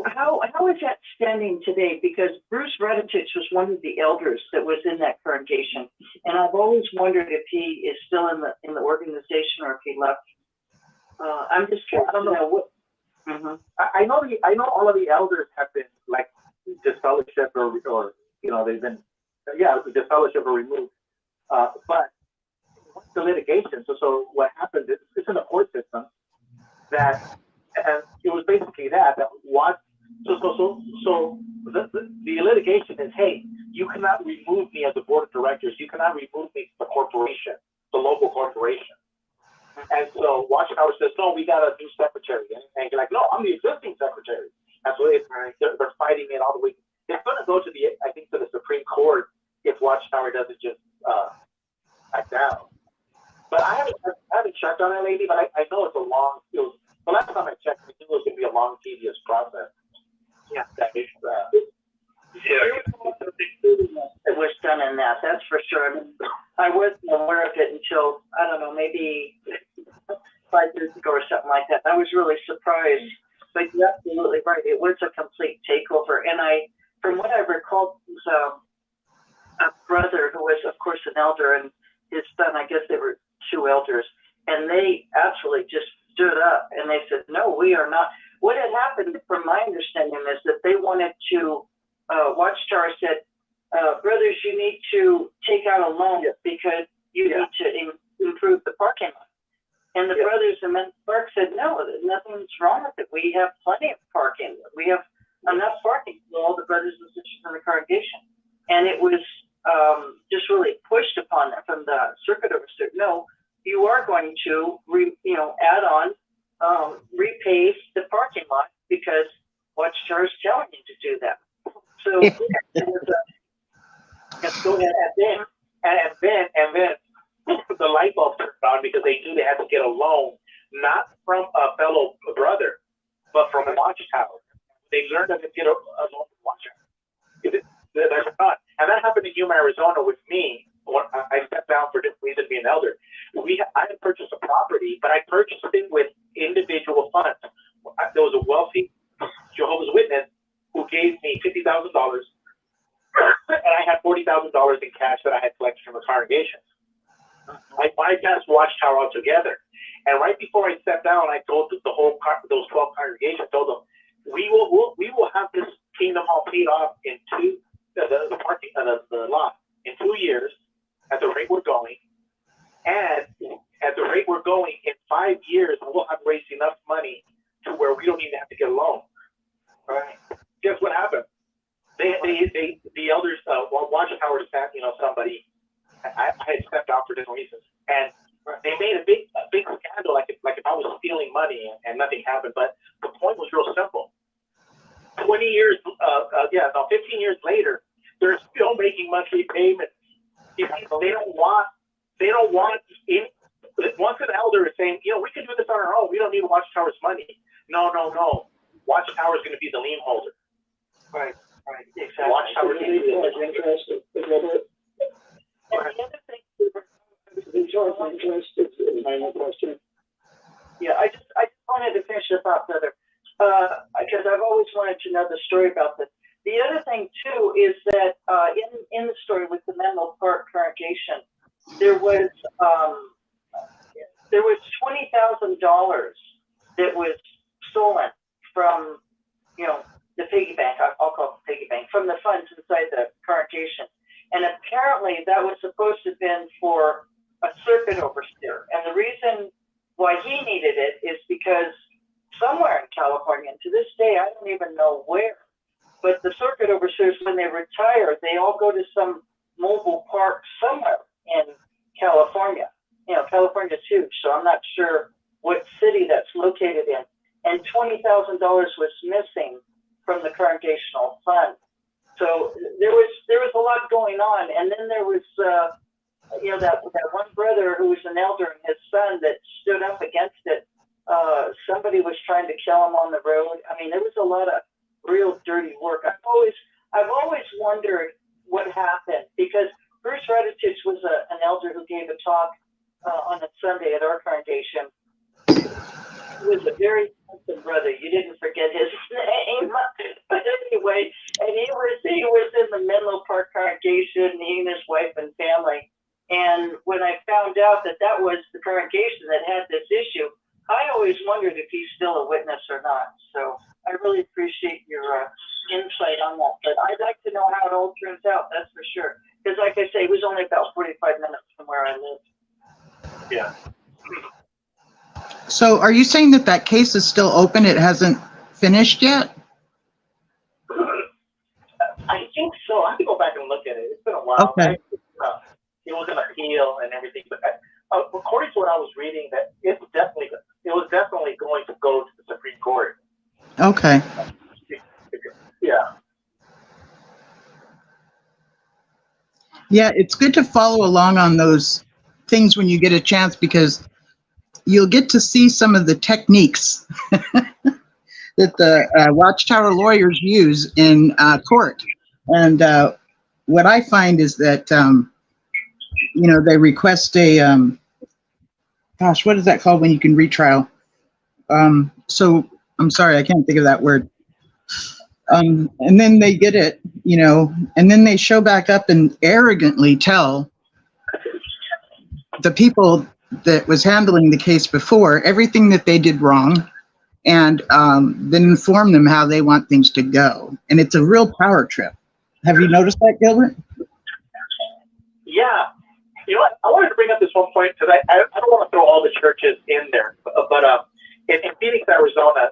how is that standing today? Because Bruce Reditich was one of the elders that was in that congregation, and I've always wondered if he is still in the organization or if he left. I'm just curious. I don't know what. Mm-hmm. I know all of the elders have been like disfellowship or they've been disfellowship or removed. But the litigation. So what happened is it's in the court system that. And it was basically that what so the litigation is, hey, you cannot remove me as a board of directors, you cannot remove me from the corporation, the local corporation. And so Watchtower says, no, we got a new secretary. And you're like, no, I'm the existing secretary. And so they're fighting it all the way. It's going to go to the Supreme Court if Watchtower doesn't just back down. But I haven't checked on it lately, but I know it's the last time I checked, I knew it was going to be a long, tedious process. Yeah. It was done in that, that's for sure. I mean, I wasn't aware of it until, I don't know, maybe 5 years ago or something like that. I was really surprised. But you're absolutely right. It was a complete takeover. And from what I recall, was a brother who was, of course, an elder, and his son, I guess they were 2 elders, and they absolutely just stood up and they said, no, we are not. What had happened, from my understanding, is that they wanted to, Watchtower said, brothers, you need to take out a loan because you need to improve the parking lot. And the brothers in Menlo Park said, no, nothing's wrong with it. We have plenty of parking. We have enough parking for all the brothers and sisters in the congregation. And it was just really pushed upon them from the circuit officer. No, you are going to, add on, repave the parking lot because Watchtower is telling you to do that. So it was go ahead. And then the light bulb turned on because they knew they had to get a loan, not from a fellow brother, but from Watchtower. They learned that they get a loan from Watchtower. There's a thought. And that happened in Yuma, Arizona with me. When I stepped down for different reasons, being an elder. I had purchased a property, but I purchased it with individual funds. There was a wealthy Jehovah's Witness who gave me $50,000, and I had $40,000 in cash that I had collected from the congregation. I bypassed Watchtower altogether. And right before I stepped down, I told those 12 congregations, I told them, we will have this Kingdom Hall paid off in the parking the lot in 2 years at the rate we're going, and at the rate we're going in 5 years we'll have raised enough money to where we don't even have to get a loan. All right. Guess what happened? The elders, Watchtower sent, somebody. I had stepped out for different reasons, and they made a big scandal, like if I was stealing money and nothing happened. But the point was real simple. 20 years, 15 years later, they're still making monthly payments. They don't want any. Once an elder is saying, we can do this on our own. We don't need Watchtower's money. No. Watchtower is going to be the lien holder. Right, exactly. Watchtower is going to be the lien holder. Yeah, I just wanted to finish this up further because I've always wanted to know the story about this. The other thing too is that in the story with the Menlo Park congregation, there was $20,000 that was stolen from the piggy bank. I'll call it the piggy bank, from the funds inside the congregation. And apparently that was supposed to have been for a circuit overseer. And the reason why he needed it is because somewhere in California, and to this day, I don't even know where, but the circuit overseers, when they retire, they all go to some mobile park somewhere in California. California's huge, so I'm not sure what city that's located in. And $20,000 was missing from the congregational fund. So there was a lot going on, and then there was that one brother who was an elder and his son that stood up against it. Somebody was trying to kill him on the road. I mean, there was a lot of real dirty work. I've always wondered what happened, because Bruce Raditich was an elder who gave a talk on a Sunday at our congregation. He was a very handsome brother. You didn't forget his name. But anyway, and he was in the Menlo Park congregation, he and his wife and family. And when I found out that was the congregation that had this issue, I always wondered if he's still a witness or not. So I really appreciate your insight on that. But I'd like to know how it all turns out, that's for sure. Because like I say, it was only about 45 minutes from where I live. Yeah. So are you saying that case is still open? It hasn't finished yet? I think so. I have to go back and look at it. It's been a while. Okay. It was an appeal and everything, but according to what I was reading, that it was definitely going to go to the Supreme Court. Okay. Yeah. Yeah, it's good to follow along on those things when you get a chance, because you'll get to see some of the techniques that the Watchtower lawyers use in court. And what I find is that, they request a, what is that called when you can retrial? So I'm sorry, I can't think of that word. And then they get it, and then they show back up and arrogantly tell the people that was handling the case before everything that they did wrong, and then inform them how they want things to go. And it's a real power trip. Have you noticed that, Gilbert? Yeah. You know what? I wanted to bring up this one point because I don't want to throw all the churches in there, but in Phoenix, Arizona,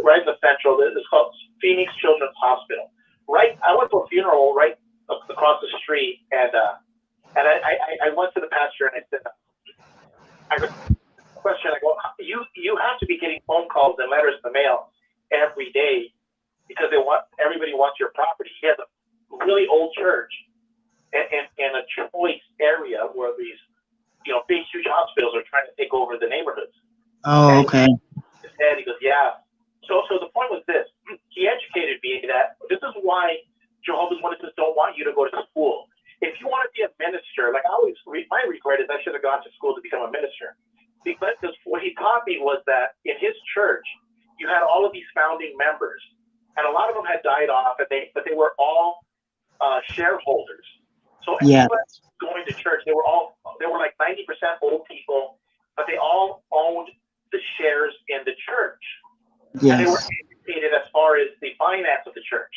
right in the central, it's called Phoenix Children's Hospital. Right, I went to a funeral right across the street, and I went to the pastor and I said, I go, you have to be getting phone calls and letters in the mail every day because everybody wants your property. He has a really old church in a choice area where these big huge hospitals are trying to take over the neighborhoods. Oh, okay. And he goes, yeah. So the point was this. He educated me that this is why Jehovah's Witnesses don't want you to go to school. If you want to be a minister, like my regret is I should have gone to school to become a minister. Because what he taught me was that in his church, you had all of these founding members, and a lot of them had died off, but they were all shareholders. So everybody going to church, they were like 90% old people, but they all owned the shares in the church. Yes. And complicated as far as the finance of the church.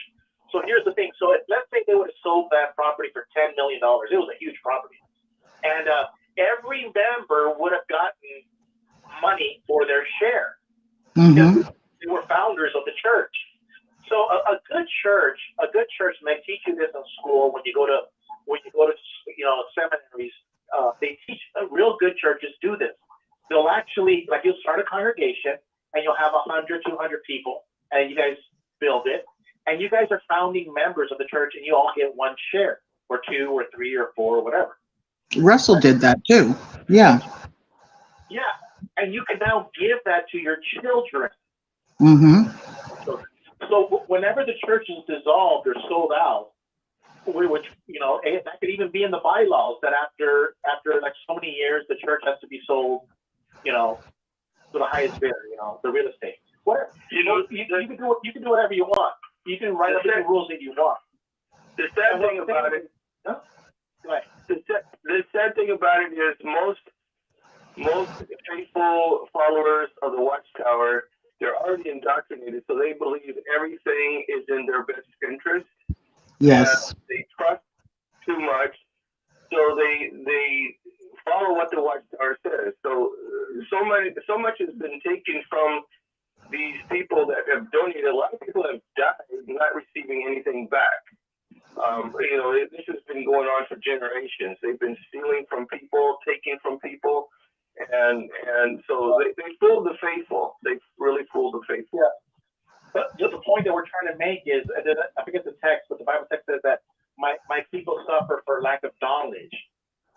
So here's the thing. So let's say they would have sold that property for $10 million. It was a huge property. And every member would have gotten money for their share. Mm-hmm. They were founders of the church. So a good church may teach you this in school when you go to seminaries. They teach real good churches do this. They'll actually, like, you'll start a congregation and you'll have 100, 200 people, and you guys build it, and you guys are founding members of the church, and you all get one share, or two, or three, or four, or whatever. Russell did that too. Yeah. Yeah, and you can now give that to your children. Mm-hmm. So whenever the church is dissolved or sold out, which, that could even be in the bylaws that after like so many years, the church has to be sold, to the highest bidder, the real estate. Whatever. You can do whatever you want. You can write up any rules that you want. The sad thing about it. Huh? Go ahead. The sad thing about it is most faithful followers of the Watchtower, they're already indoctrinated, so they believe everything is in their best interest. Yes. They trust too much, so they follow what the Watchtower says. So much has been taken from these people that have donated. A lot of people have died not receiving anything back. This has been going on for generations. They've been stealing from people, taking from people, and so they fooled the faithful. They really fooled the faithful. Yeah. But the point that we're trying to make is, I forget the text, but the Bible text says that my people suffer for lack of knowledge.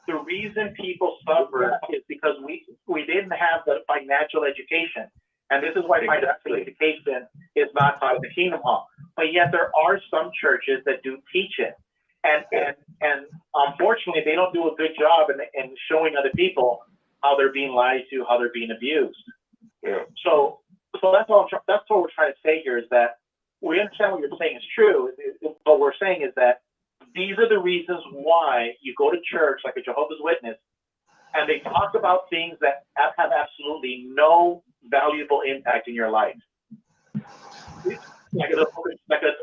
The reason people suffer is because we didn't have the financial education. And this is why financial education is not taught in the Kingdom Hall. But yet there are some churches that do teach it. And unfortunately, they don't do a good job in showing other people how they're being lied to, how they're being abused. Yeah. So that's what we're trying to say here is that we understand what you're saying is true. What we're saying is that these are the reasons why you go to church like a Jehovah's Witness, and they talk about things that have absolutely no valuable impact in your life.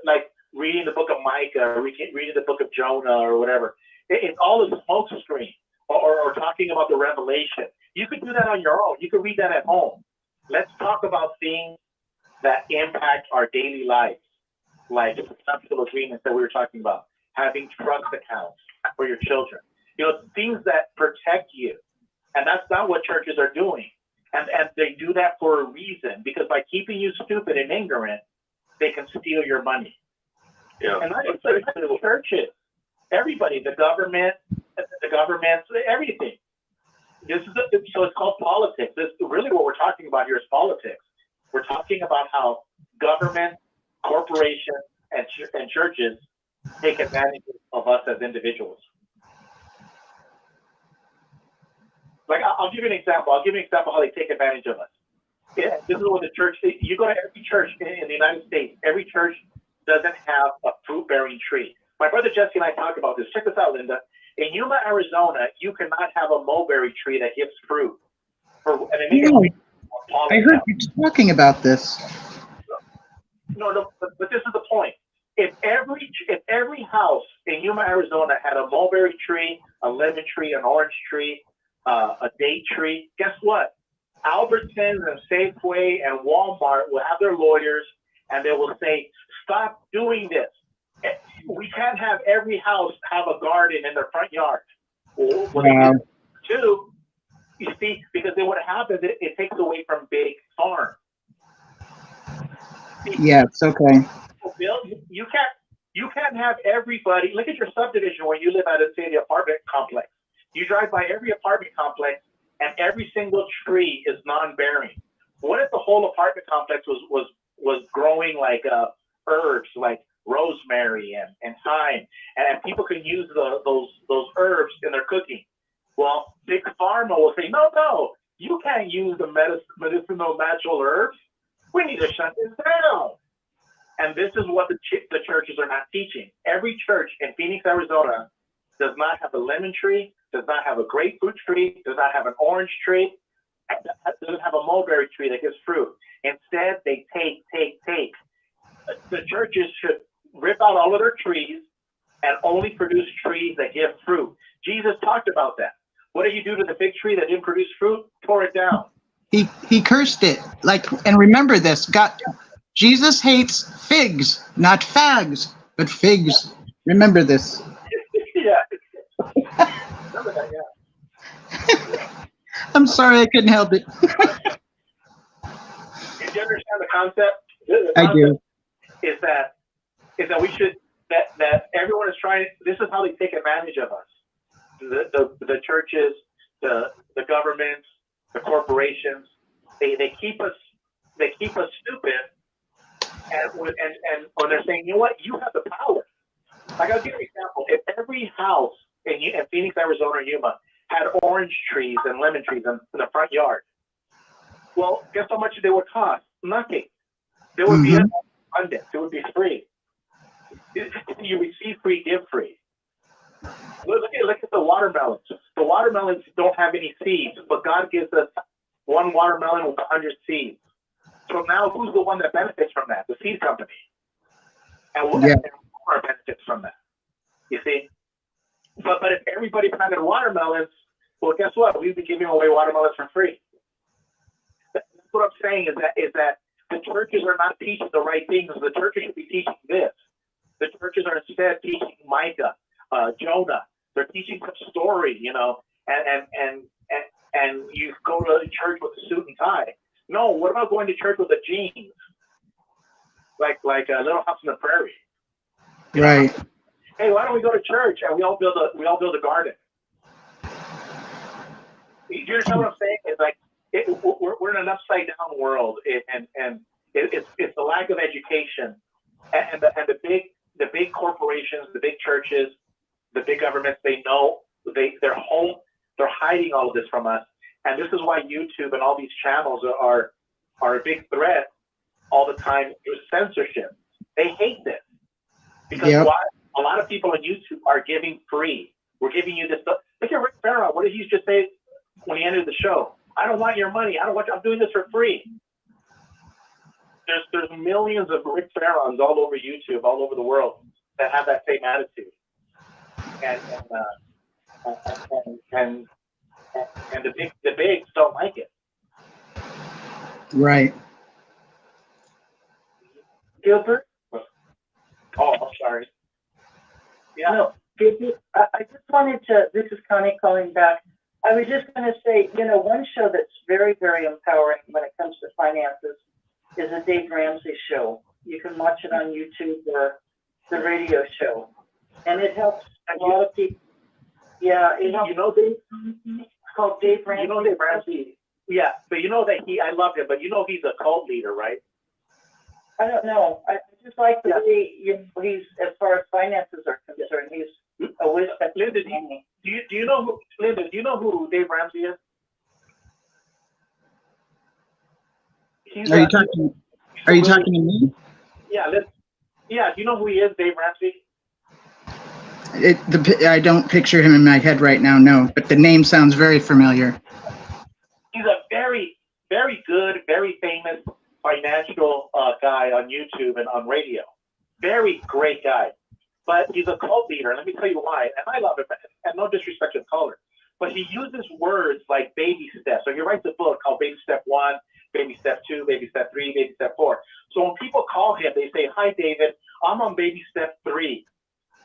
Like reading the book of Micah, or reading the book of Jonah, or whatever. It's all a smoke screen, or talking about the Revelation. You could do that on your own. You could read that at home. Let's talk about things that impact our daily lives, like the conceptual agreements that we were talking about, having trust accounts for your children. Things that protect you. And that's not what churches are doing. And they do that for a reason, because by keeping you stupid and ignorant, they can steal your money. Yeah. And not just the churches, everybody, the governments, everything. So it's called politics. Really what we're talking about here is politics. We're talking about how government, corporations, and churches take advantage of us as individuals. Like, I'll give you an example. How they take advantage of us. Yeah, this is what the church, you go to every church in the United States, every church doesn't have a fruit-bearing tree. My brother Jesse and I talked about this. Check this out, Linda. In Yuma, Arizona, you cannot have a mulberry tree that gives fruit. I heard you talking about this. No, but this is the point. If every house in Yuma, Arizona had a mulberry tree, a lemon tree, an orange tree, a date tree, guess what? Albertsons and Safeway and Walmart will have their lawyers, and they will say, stop doing this. We can't have every house have a garden in their front yard. Wow. Two, you see, because then what happens, it takes away from big farms. Yeah, it's okay. Bill, you can't have everybody. Look at your subdivision where you live at, say, the apartment complex. You drive by every apartment complex, and every single tree is non-bearing. What if the whole apartment complex was growing like herbs, like rosemary and thyme, and people can use those herbs in their cooking? Well, Big Pharma will say, no, you can't use the medicinal natural herbs. We need to shut this down. And this is what the churches are not teaching. Every church in Phoenix, Arizona does not have a lemon tree, does not have a grapefruit tree, does not have an orange tree, doesn't have a mulberry tree that gives fruit. Instead, they take. The churches should rip out all of their trees and only produce trees that give fruit. Jesus talked about that. What did you do to the fig tree that didn't produce fruit? Tore it down. He cursed it. And remember this, Jesus hates figs, not fags, but figs. Remember this. Yeah. Remember that, yeah. I'm sorry, I couldn't help it. Do you understand the concept? The I concept do. is that we should that everyone is trying. This is how they take advantage of us. The churches, the governments, the corporations. They keep us stupid, and when they're saying, you know what, you have the power. Like, I'll give you an example. If every house in Phoenix, Arizona, or Yuma had orange trees and lemon trees in the front yard, well, guess how much they would cost? Nothing. There would be abundance. It would be free. You receive free, give free. Look at the watermelons. The watermelons don't have any seeds, but God gives us one watermelon with 100 seeds. So now who's the one that benefits from that? The seed company. And more benefits from that. You see? But if everybody planted watermelons, well, guess what? We'd be giving away watermelons for free. That's what I'm saying is that the churches are not teaching the right things. The churches should be teaching this. The churches are instead teaching Micah, Jonah. They're teaching some story, you know, and you go to church with a suit and tie. No, what about going to church with the jeans? Like a Little House on the Prairie. You Right. know? Hey, why don't we go to church and we all build a garden? You understand what I'm saying? It's like we're in an upside down world, and it's the lack of education, and the big corporations, the big churches, the big governments. They know they're hiding all of this from us, and this is why YouTube and all these channels are a big threat all the time. There's censorship. They hate this because why? A lot of people on YouTube are giving free. We're giving you this stuff. Look at Rick Farrell. What did he just say when he ended the show? I don't want your money. I'm doing this for free. There's millions of Rick Farrells all over YouTube, all over the world that have that same attitude. And the bigs don't like it. Right. Gilbert? Oh, I'm sorry. Yeah. No, I just wanted to, this is Connie calling back. I was just going to say, you know, one show that's very, very empowering when it comes to finances is the Dave Ramsey show. You can watch it on YouTube or the radio show. And it helps a lot of people. Yeah, it helps. You know Dave? It's called Dave Ramsey. You know Dave Ramsey? Yeah, but you know that I love him, but you know he's a cult leader, right? I don't know. I just like the way he's, as far as finances are concerned, he's a wisdom. Linda, do you know who Dave Ramsey is? Are you talking to me? Yeah, do you know who he is, Dave Ramsey? I don't picture him in my head right now, no, but the name sounds very familiar. He's a very, very good, very famous financial guy on YouTube and on radio. Very great guy. But he's a cult leader, and let me tell you why. And I love him, and no disrespect to the caller. But he uses words like baby steps. So he writes a book called Baby Step 1, Baby Step 2, Baby Step 3, Baby Step 4. So when people call him, they say, "Hi, David, I'm on Baby Step 3.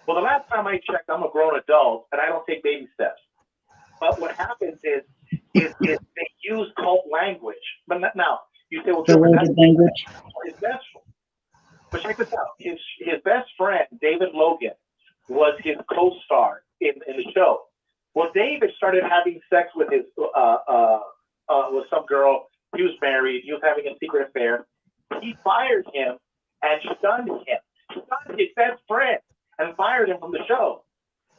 Well, the last time I checked, I'm a grown adult, and I don't take baby steps. But what happens is they use cult language. But now, you say, well, The language. His best, but check this out. His best friend, David Logan, was his co-star in the show. Well, David started having sex with with some girl. He was married. He was having a secret affair. He fired him and shunned him. He shunned his best friend and fired him from the show.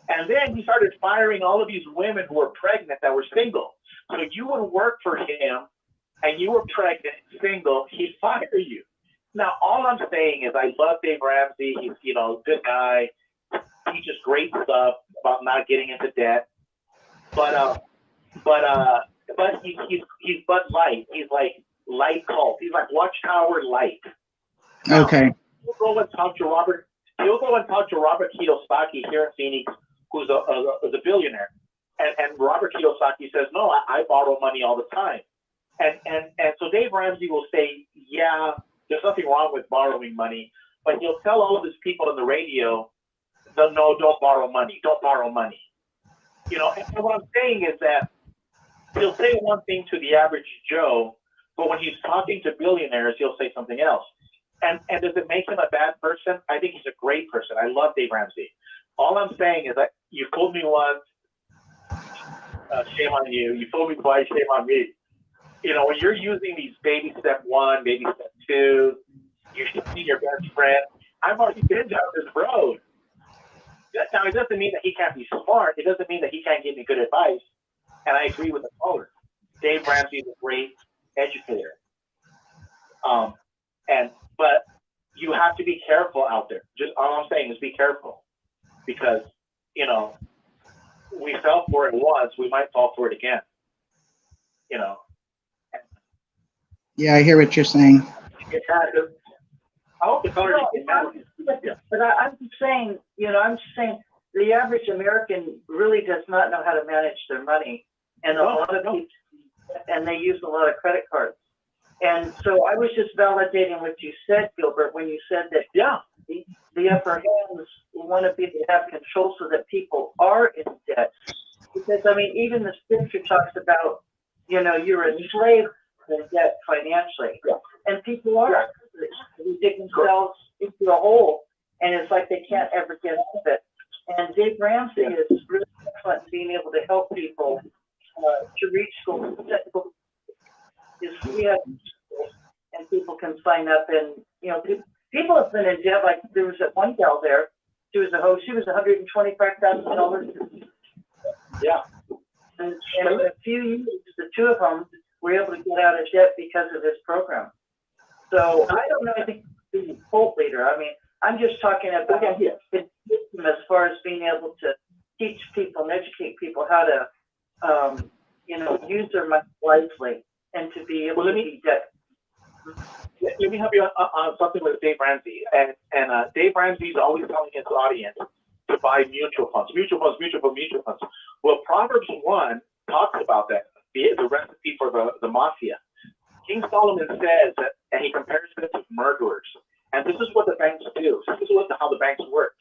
And then he started firing all of these women who were pregnant that were single. So you would work for him and you were pregnant, single, he'd fire you. Now, all I'm saying is I love Dave Ramsey. He's, good guy. Teaches great stuff about not getting into debt. But but he's Bud Light. He's like light cult. He's like Watchtower Light. Now, Okay. He'll go and talk to Robert Kiyosaki here in Phoenix, who's a billionaire. And Robert Kiyosaki says, no, I borrow money all the time. And so Dave Ramsey will say, yeah, there's nothing wrong with borrowing money, but he'll tell all of his people on the radio, no, don't borrow money. Don't borrow money. You know, and what I'm saying is that he'll say one thing to the average Joe, but when he's talking to billionaires, he'll say something else. And does it make him a bad person? I think he's a great person. I love Dave Ramsey. All I'm saying is that you fooled me once, shame on you. You fooled me twice, shame on me. You know, when you're using these baby step 1, baby step 2, you should see your best friend. I've already been down this road. Now, it doesn't mean that he can't be smart. It doesn't mean that he can't give me good advice. And I agree with the caller. Dave Ramsey is a great educator. But you have to be careful out there. Just all I'm saying is be careful, because you know we fell for it once, we might fall for it again. You know. Yeah, I hear what you're saying. I hope the caller didn't get mad. But I'm just saying, I'm just saying the average American really does not know how to manage their money, and a lot of people, and they use a lot of credit cards. And so I was just validating what you said, Gilbert, when you said that the upper hands want to be to have control so that people are in debt. Because I mean, even the scripture talks about, you're enslaved in debt financially, and people are. They dig themselves into a hole, and it's like they can't ever get out of it. And Dave Ramsey is really excellent in being able to help people to reach goals. And people can sign up, and people have been in debt. Like there was that one gal there. She was a host. She was $125,000. Yeah. And in a few years, the two of them were able to get out of debt because of this program. So I don't know. I think he's a cult leader. I mean, I'm just talking about his system as far as being able to teach people and educate people how to, use their money wisely and to be able to be debt. Let me help you on something with Dave Ramsey. And Dave Ramsey is always telling his audience to buy mutual funds. Well, Proverbs 1 talks about that, the recipe for the mafia. King Solomon says that, and he compares it to murderers. And this is what the banks do. This is how the banks work.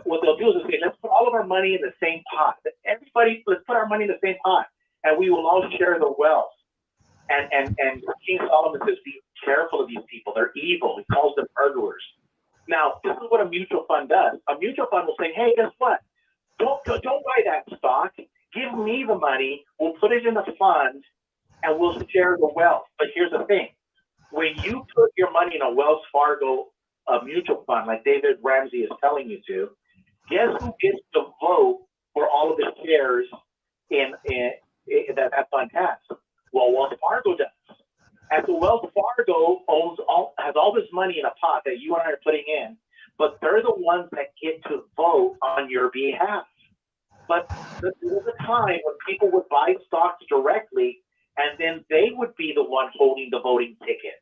What they'll do is they say, let's put all of our money in the same pot. Everybody, let's put our money in the same pot, and we will all share the wealth. And King Solomon says, be careful of these people. They're evil. He calls them murderers. Now, this is what a mutual fund does. A mutual fund will say, hey, guess what? Don't buy that stock. Give me the money. We'll put it in a fund, and we'll share the wealth. But here's the thing. When you put your money in a Wells Fargo mutual fund, like David Ramsey is telling you to, guess who gets to vote for all of the shares in that fund has? Well, Wells Fargo does. And so Wells Fargo has all this money in a pot that you and I are putting in, but they're the ones that get to vote on your behalf. But there was a time when people would buy stocks directly, and then they would be the one holding the voting ticket.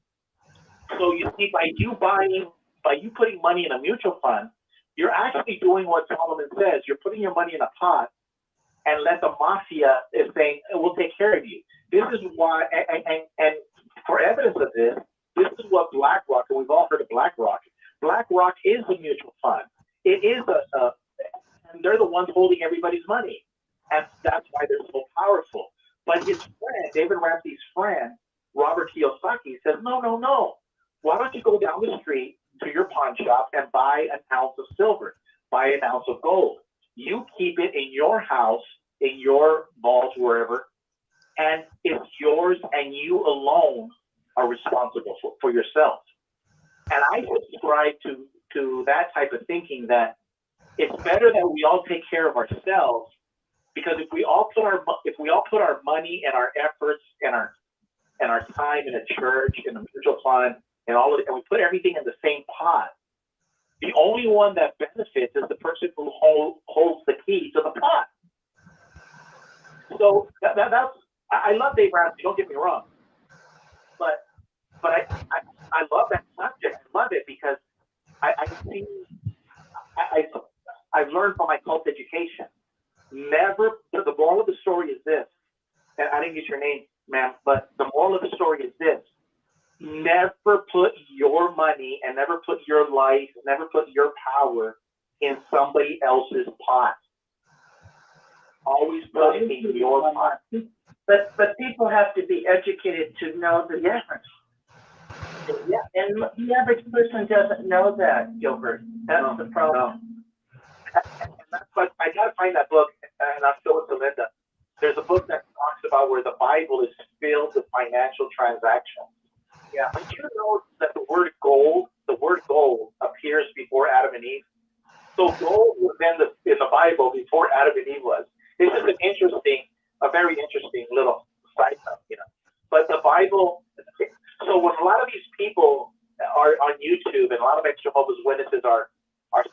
So you see, by you putting money in a mutual fund, you're actually doing what Solomon says. You're putting your money in a pot, and let the mafia is saying, we'll take care of you. This is why, and for evidence of this is what BlackRock, and we've all heard of BlackRock. BlackRock is a mutual fund. It is and they're the ones holding everybody's money. And that's why they're so powerful. But his friend, David Ramsey's friend, Robert Kiyosaki, says, no. Why don't you go down the street to your pawn shop and buy an ounce of silver, buy an ounce of gold. You keep it in your house, in your vault, wherever, and it's yours, and you alone are responsible for yourself. And I subscribe to that type of thinking, that it's better that we all take care of ourselves, because if we all put our money and our efforts and our time in a church, in a mutual fund, and and we put everything in the same pot, the only one that benefits is the person who holds the key to the pot. So that's I love Dave Ramsey. Don't get me wrong, but I love that subject. I love it because I've learned from my cult education. Never. The moral of the story is this, and I didn't get your name, ma'am, but the moral of the story is this: never put your money and never put your life, never put your power in somebody else's pot. Always put it in your pot. But people have to be educated to know the difference. Yeah, and the average person doesn't know that, Gilbert. That's the problem. And that's what I gotta find that book, and I'll show it to Linda. There's a book that talks about where the Bible is filled with financial transactions. Yeah. Did you know that the word gold appears before Adam and Eve? So gold was in the Bible before Adam and Eve was. This is a very interesting little side note, you know. But the Bible, so when a lot of these people are on YouTube and a lot of ex-Jehovah's Witnesses are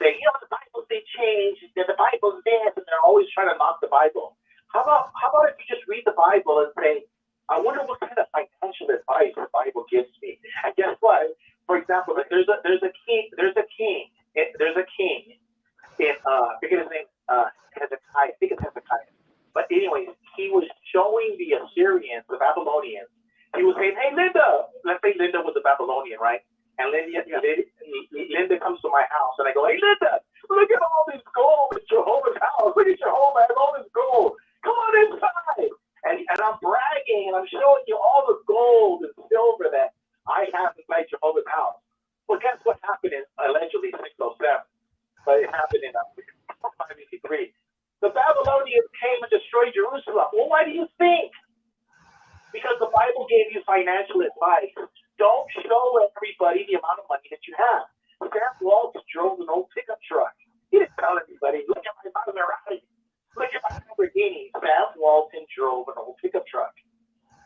saying, you know, the Bible, they changed, the Bible's this, and they're always trying to knock the Bible. How about if you just read the Bible and say, I wonder what kind of financial advice the Bible gives me. And guess what? For example, there's a king in I forget his name, Hezekiah. I think it's Hezekiah. But anyways, he was showing the Assyrians, the Babylonians. He was saying, "Hey, Linda." Let's say Linda was a Babylonian, right? And Linda comes to my house, and I go, "Hey, Linda, look at all this gold at Jehovah's house. Look at Jehovah, all this gold. Come on inside." And I'm bragging, and I'm showing you all the gold and silver that I have inside Jehovah's house. Well, guess what happened in allegedly 607? But it happened in 583. The Babylonians came and destroyed Jerusalem. Well, why do you think? Because the Bible gave you financial advice. Don't show everybody the amount of money that you have. Sam Waltz drove an old pickup truck. He didn't tell everybody, look at my Maserati. Look at my Lamborghini. Sam Walton drove an old pickup truck.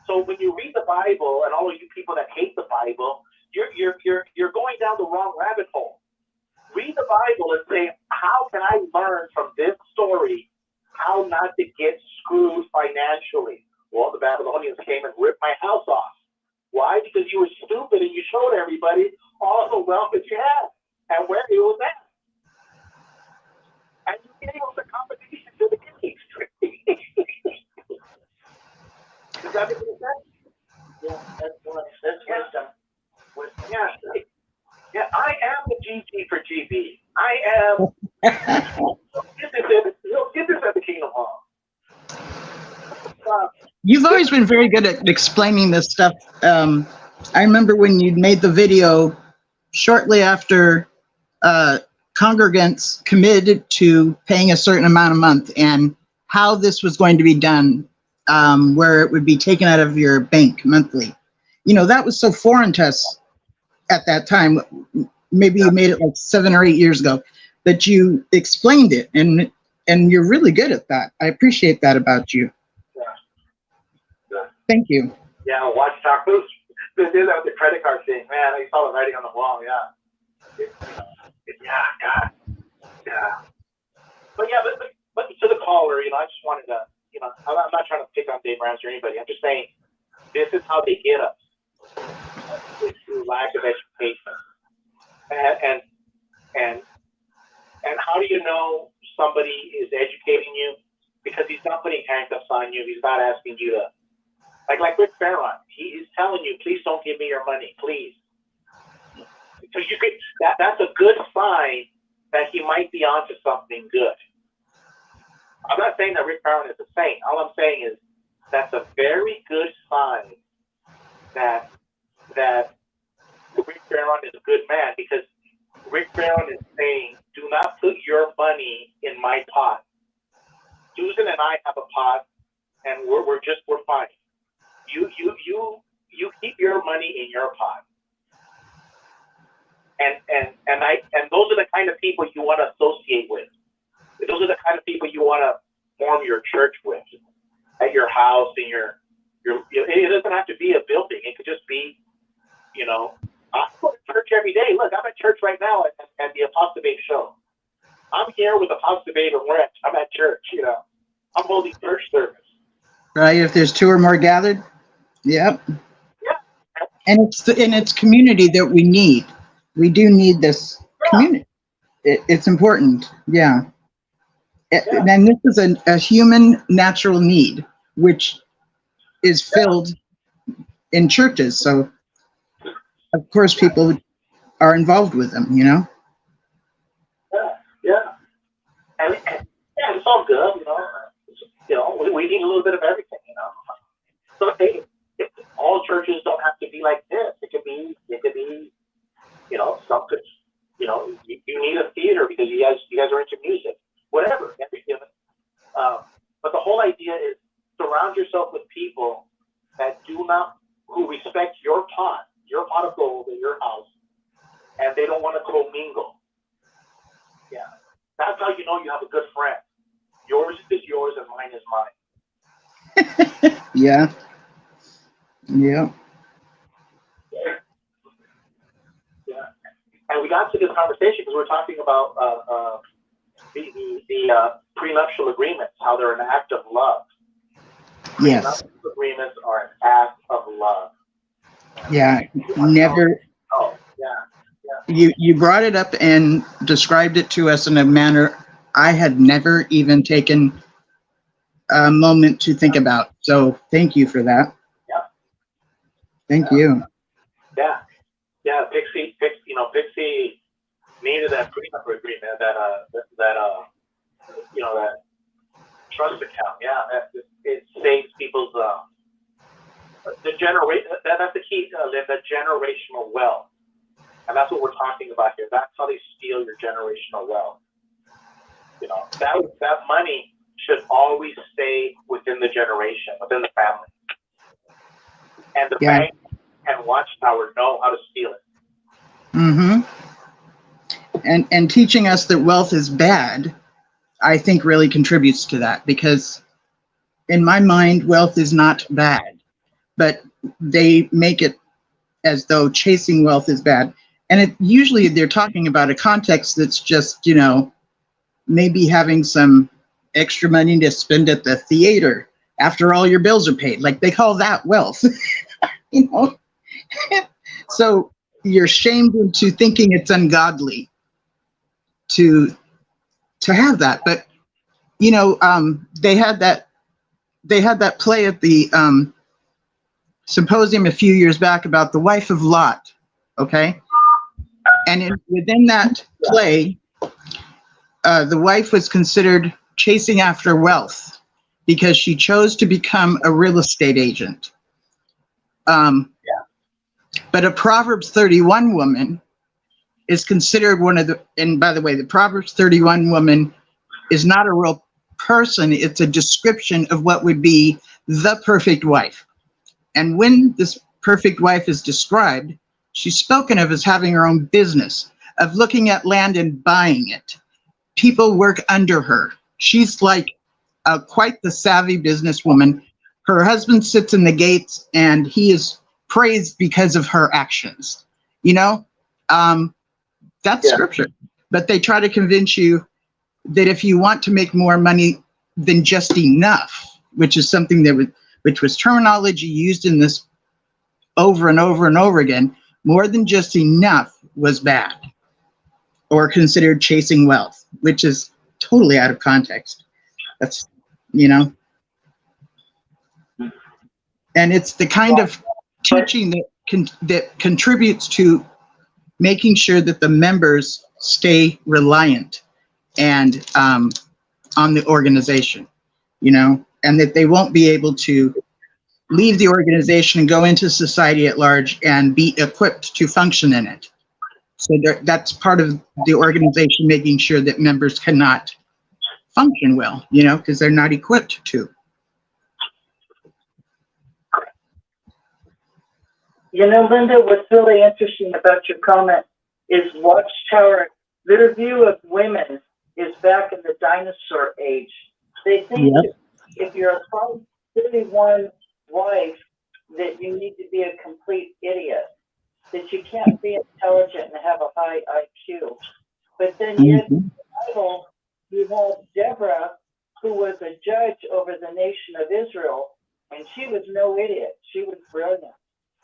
So when you read the Bible, and all of you people that hate the Bible, you're going down the wrong rabbit hole. Read the Bible and say, how can I learn from this story how not to get screwed financially? Well, the Babylonians came and ripped my house off. Why? Because you were stupid and you showed everybody all the wealth that you had and where it was at. And you gave them the competition to the kings. Does that make sense? Yeah, that's wisdom. Yeah, I am the GG for GB. I am. You'll get this at the Kingdom Hall. You've always been very good at explaining this stuff. I remember when you made the video shortly after congregants committed to paying a certain amount a month and how this was going to be done, where it would be taken out of your bank monthly. You know, that was so foreign to us at that time. Maybe you made it like 7 or 8 years ago, but you explained it, and you're really good at that. I appreciate that about you. Yeah. Thank you. Yeah, Watchtower. They did that with the credit card thing. Man, I saw the writing on the wall. Yeah. God. Yeah. But to the caller, you know, I just wanted to, you know, I'm not trying to pick on Dave Ramsey or anybody. I'm just saying this is how they get us. It's through lack of education. And how do you know somebody is educating you? Because he's not putting handcuffs on you. He's not asking you to, like Rick Barron. He's telling you, please don't give me your money, please. So you could, that's a good sign that he might be onto something good. I'm not saying that Rick Barron is a saint. All I'm saying is that's a very good sign that Rick Barron is a good man, because Rick Barron is saying, do not put your money in my pot. Susan and I have a pot, and we're fine. You keep your money in your pot. And those are the kind of people you want to associate with. Those are the kind of people you want to form your church with, at your house, in your it doesn't have to be a building. It could just be, you know, I go to church every day. Look, I'm at church right now at the Apostle Babe show. I'm here with Apostle Babe, and I'm at church, you know. I'm holding church service. right? If there's two or more gathered, yep. Yeah. And it's community that we need. We do need this community. It's important. Yeah. And this is a human natural need, which is filled in churches. So, of course, people are involved with them, you know? Yeah. And it's all good, we need a little bit of everything, So hey, all churches don't have to be like this. It could be, some could, you need a theater because you guys are into music, whatever. But the whole idea is surround yourself with people who respect your pot of gold in your house, and they don't want to commingle. Yeah. That's how you know you have a good friend. Yours is yours and mine is mine. Yeah. Yeah. Yeah. And we got to this conversation because we're talking about the prenuptial agreements, how they're an act of love. Yes. Prenuptial agreements are an act of love. Yeah. Never. Oh, yeah. You brought it up and described it to us in a manner I had never even taken a moment to think about. So thank you for that. Yeah. Thank you. Yeah. Pixie needed that prenuptial agreement, that trust account. Yeah, it saves people's the generate. That's the key. The generational wealth, and that's what we're talking about here. That's how they steal your generational wealth. That money should always stay within the generation, within the family. And the bank and Watchtower know how to steal it. Mm-hmm. And teaching us that wealth is bad, I think really contributes to that, because in my mind, wealth is not bad, but they make it as though chasing wealth is bad. And usually they're talking about a context that's just, maybe having some extra money to spend at the theater after all your bills are paid. Like they call that wealth, So you're shamed into thinking it's ungodly to have that. But, they had that play at the symposium a few years back about the wife of Lot. Okay. And within that play, the wife was considered chasing after wealth because she chose to become a real estate agent. But a Proverbs 31 woman is considered and by the way, the Proverbs 31 woman is not a real person. It's a description of what would be the perfect wife. And when this perfect wife is described, she's spoken of as having her own business, of looking at land and buying it. People work under her. She's like quite the savvy businesswoman. Her husband sits in the gates and he is praised because of her actions. That's scripture. But they try to convince you that if you want to make more money than just enough, which is something which was terminology used in this over and over and over again, more than just enough was bad or considered chasing wealth, which is totally out of context. That's, and it's the kind of teaching that contributes to making sure that the members stay reliant and on the organization, and that they won't be able to leave the organization and go into society at large and be equipped to function in it. So that's part of the organization, making sure that members cannot function well, because they're not equipped to. Linda, what's really interesting about your comment is Watchtower, their view of women is back in the dinosaur age. They think if you're a 31 wife, that you need to be a complete idiot, that you can't be intelligent and have a high IQ. But then yet in the Bible, you have Deborah, who was a judge over the nation of Israel, And she was no idiot. She was brilliant.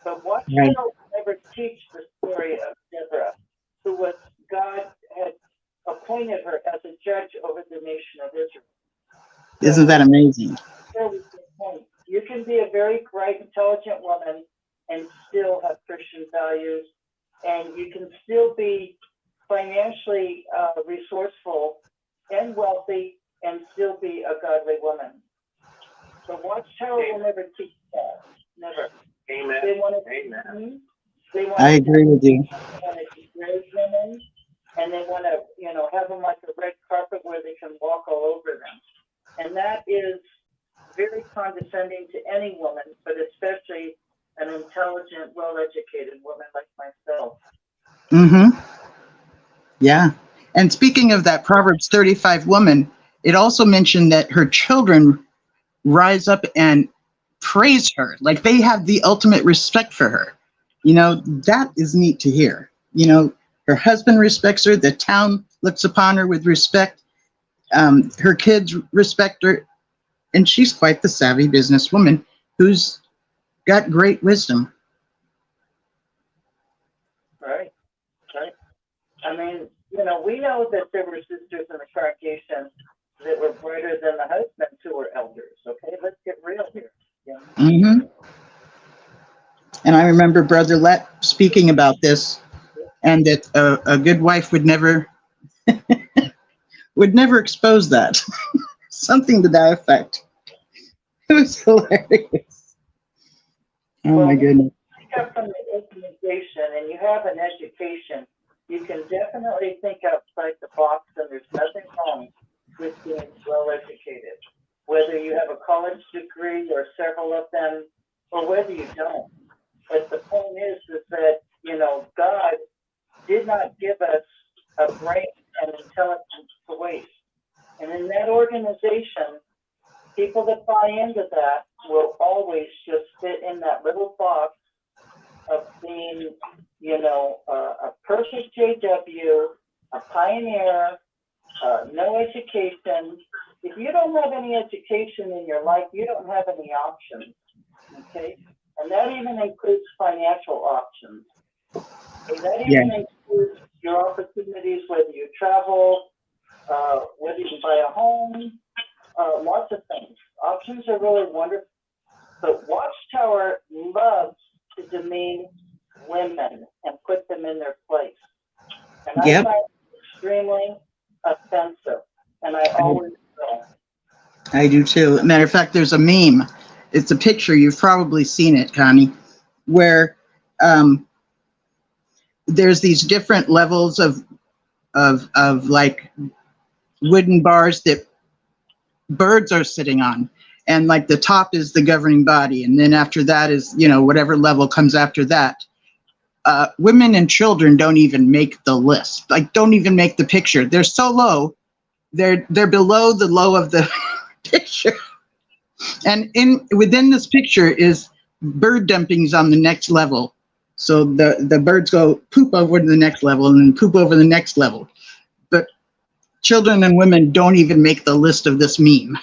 But Watchtower Right. will never teach the story of Deborah, who was God had appointed her as a judge over the nation of Israel. Isn't that amazing? There was the point. You can be a very bright, intelligent woman and still have Christian values, and you can still be financially resourceful and wealthy and still be a godly woman. So Watchtower will never teach that. Never. Amen. They want to. Amen. They want I agree with you. They want to degrade women, and they want to, have them like a red carpet where they can walk all over them. And that is very condescending to any woman, but especially an intelligent, well-educated woman like myself. Mm-hmm. Yeah. And speaking of that Proverbs 35 woman, it also mentioned that her children rise up and praise her. Like they have the ultimate respect for her. That is neat to hear. Her husband respects her. The town looks upon her with respect. Her kids respect her. And she's quite the savvy businesswoman who's got great wisdom. Right. I mean, we know that there were sisters in the congregation that were brighter than the husbands who were elders. Okay, let's get real here. Yeah. Mm-hmm. And I remember Brother Let speaking about this, and that a good wife would never expose that. Something to that effect. It was hilarious. Oh my goodness. You come from the organization and you have an education, you can definitely think outside the box, and there's nothing wrong with being well educated. Whether you have a college degree or several of them, or whether you don't. But the point is that, God did not give us a brain and intelligence to waste. And in that organization, people that buy into that will always just fit in that little box of being, a perfect JW, a pioneer, no education. If you don't have any education in your life, you don't have any options, okay? And that even includes financial options. And that even includes your opportunities, whether you travel, whether you buy a home, lots of things. Options are really wonderful. But Watchtower loves to demean women and put them in their place. And I find it extremely offensive. And I always will. I do too. Matter of fact, there's a meme. It's a picture. You've probably seen it, Connie, where there's these different levels of like wooden bars that birds are sitting on. And like the top is the governing body. And then after that is, whatever level comes after that. Women and children don't even make the list, like don't even make the picture. They're so low. They're below the low of the picture. And within this picture is bird dumpings on the next level. So the birds go poop over to the next level and then poop over the next level. But children and women don't even make the list of this meme.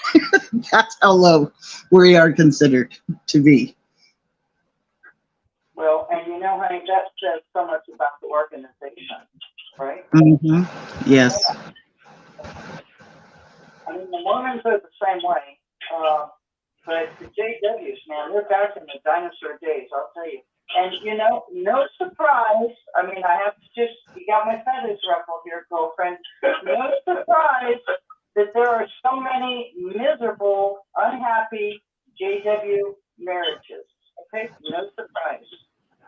That's how low we are considered to be. Well, and honey, that says so much about the organization, right? Mm-hmm. Yes. I mean, the Mormons are the same way. But the JWs, man, they're back in the dinosaur days, I'll tell you. And, no surprise. I mean, I have to you got my feathers ruffled here, girlfriend. No surprise that there are so many miserable, unhappy JW marriages. Okay? No surprise.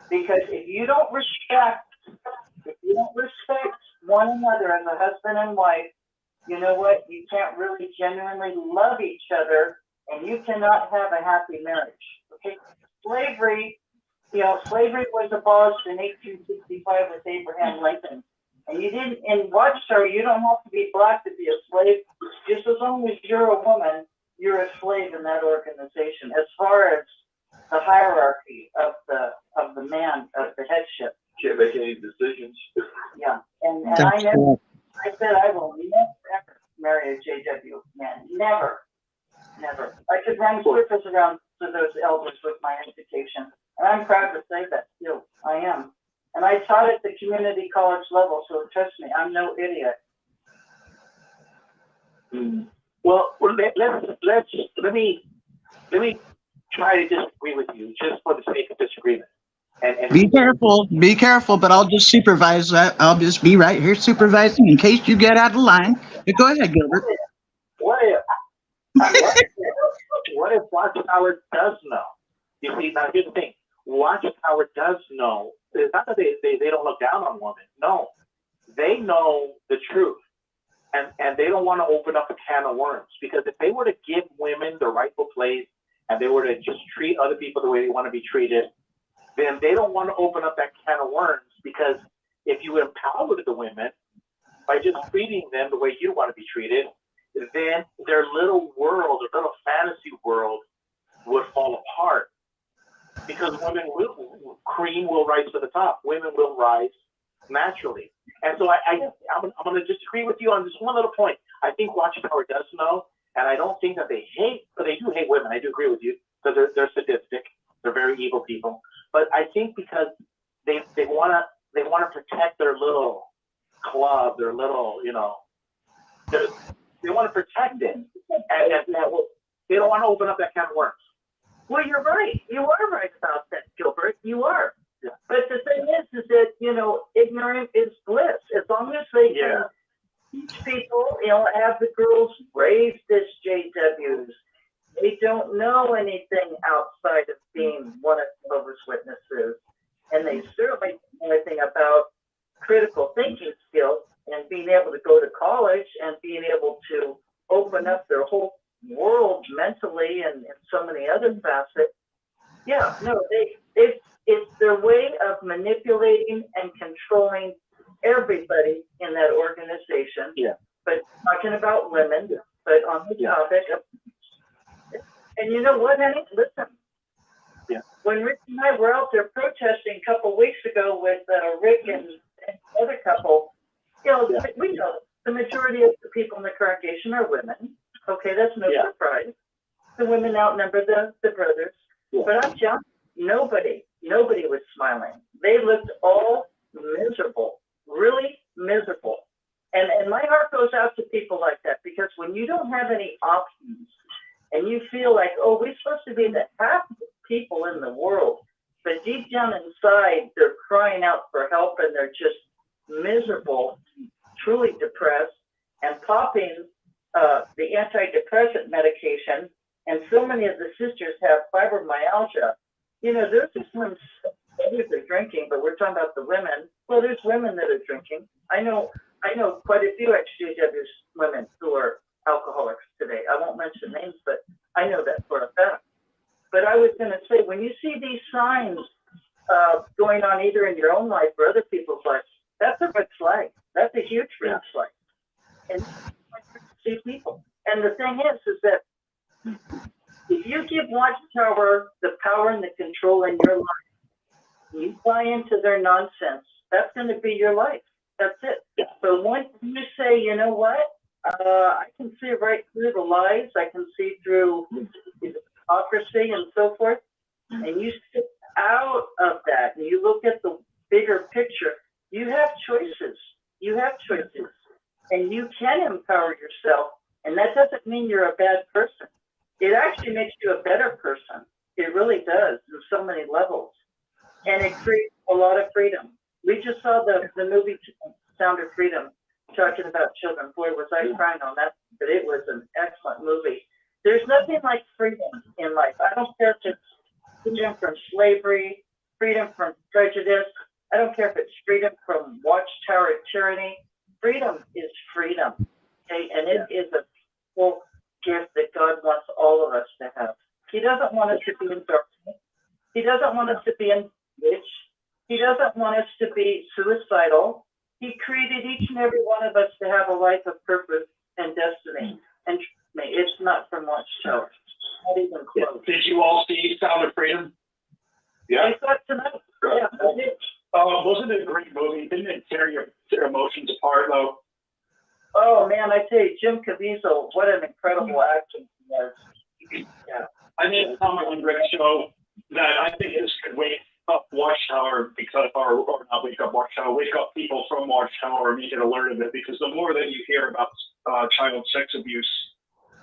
Because if you don't respect one another as a husband and wife, you know what? You can't really genuinely love each other, and you cannot have a happy marriage. Okay? Slavery was abolished in 1865 with Abraham Lincoln. And in Watchtower, you don't have to be black to be a slave. Just as long as you're a woman, you're a slave in that organization. As far as the hierarchy of the man, of the headship. Can't make any decisions. Yeah. And I said I will never ever marry a JW man. Never. I could run circles around civilians those elders with my education. And I'm proud to say that still. I am. And I taught at the community college level, so trust me, I'm no idiot. Well, let me try to disagree with you just for the sake of disagreement. And Be careful, but I'll just supervise that. I'll just be right here supervising in case you get out of line. But go ahead, Gilbert. what if Watchtower does know? You see, now here's the thing. Watchtower does know. It's not that they don't look down on women. No, they know the truth. And they don't want to open up a can of worms, because if they were to give women the rightful place and they were to just treat other people the way they want to be treated, then they don't want to open up that can of worms, because if you empower the women by just treating them the way you want to be treated, then their little world, their little fantasy world would fall apart, because cream will rise to the top. Women will rise naturally. And so I'm going to disagree with you on just one little point. I think Watchtower does know, and I don't think that they hate, but they do hate women. I do agree with you, because they're sadistic. They're very evil people. But I think because they want to protect their little club, their little, they want to protect it, and they don't want to open up that can of worms. Well, you're right. You are right about that, Gilbert. You are. Yeah. But the thing is that, ignorance is bliss. As long as they can teach people, have the girls raised as JWs, they don't know anything outside of being one of Jehovah's Witnesses. And they certainly don't know anything about critical thinking skills and being able to go to college and being able to open up their whole world mentally and in so many other facets. Yeah, no, it's their way of manipulating and controlling everybody in that organization. Yeah. But talking about women, but on the topic of, and you know what, honey? Listen. Yeah. When Rick and I were out there protesting a couple of weeks ago with Rick and another couple, we know the majority of the people in the congregation are women. Okay, that's no surprise. The women outnumber the brothers. Yeah. But I'm telling you, nobody was smiling. They looked all miserable, really miserable. And my heart goes out to people like that, because when you don't have any options and you feel like, oh, we're supposed to be the happiest people in the world, but deep down inside, they're crying out for help and they're just miserable, truly depressed, and popping the antidepressant medication. And so many of the sisters have fibromyalgia. There's just some others are drinking, but we're talking about the women. Well, there's women that are drinking. I know quite a few ex-JWs women who are alcoholics today. I won't mention names, but I know that for a fact. But I was going to say, when you see these signs going on either in your own life or other people's lives, that's a red flag. That's a huge red flag. And see people. And the thing is that if you give Watchtower the power and the control in your life, you buy into their nonsense, that's going to be your life. That's it. Yeah. But once you say, you know what, I can see right through the lies, I can see through the hypocrisy and so forth, and you step out of that and you look at the bigger picture, you have choices. You have choices. And you can empower yourself. And that doesn't mean you're a bad person. It actually makes you a better person. It really does in so many levels. And it creates a lot of freedom. We just saw the movie Sound of Freedom talking about children. Boy, was I crying on that, but it was an excellent movie. There's nothing like freedom in life. I don't care if it's freedom from slavery, freedom from prejudice. I don't care if it's freedom from Watchtower tyranny. Freedom is freedom, okay? And it is a full gift that God wants all of us to have. He doesn't want us to be in darkness. He doesn't want us to be in ditch. He doesn't want us to be suicidal. He created each and every one of us to have a life of purpose and destiny. And trust me, it's not from Watchtower. Not even close. Did you all see Sound of Freedom? Yeah. I thought tonight. Yeah, I did. Wasn't it a great movie? Didn't it tear your emotions apart, though? Oh, man, I tell you, Jim Caviezel, what an incredible actor he was. Yeah. I made a comment on Rick's show that I think this could wake up Watchtower because, or not wake up Watchtower, wake up people from Watchtower and make it alert of it, because the more that you hear about child sex abuse,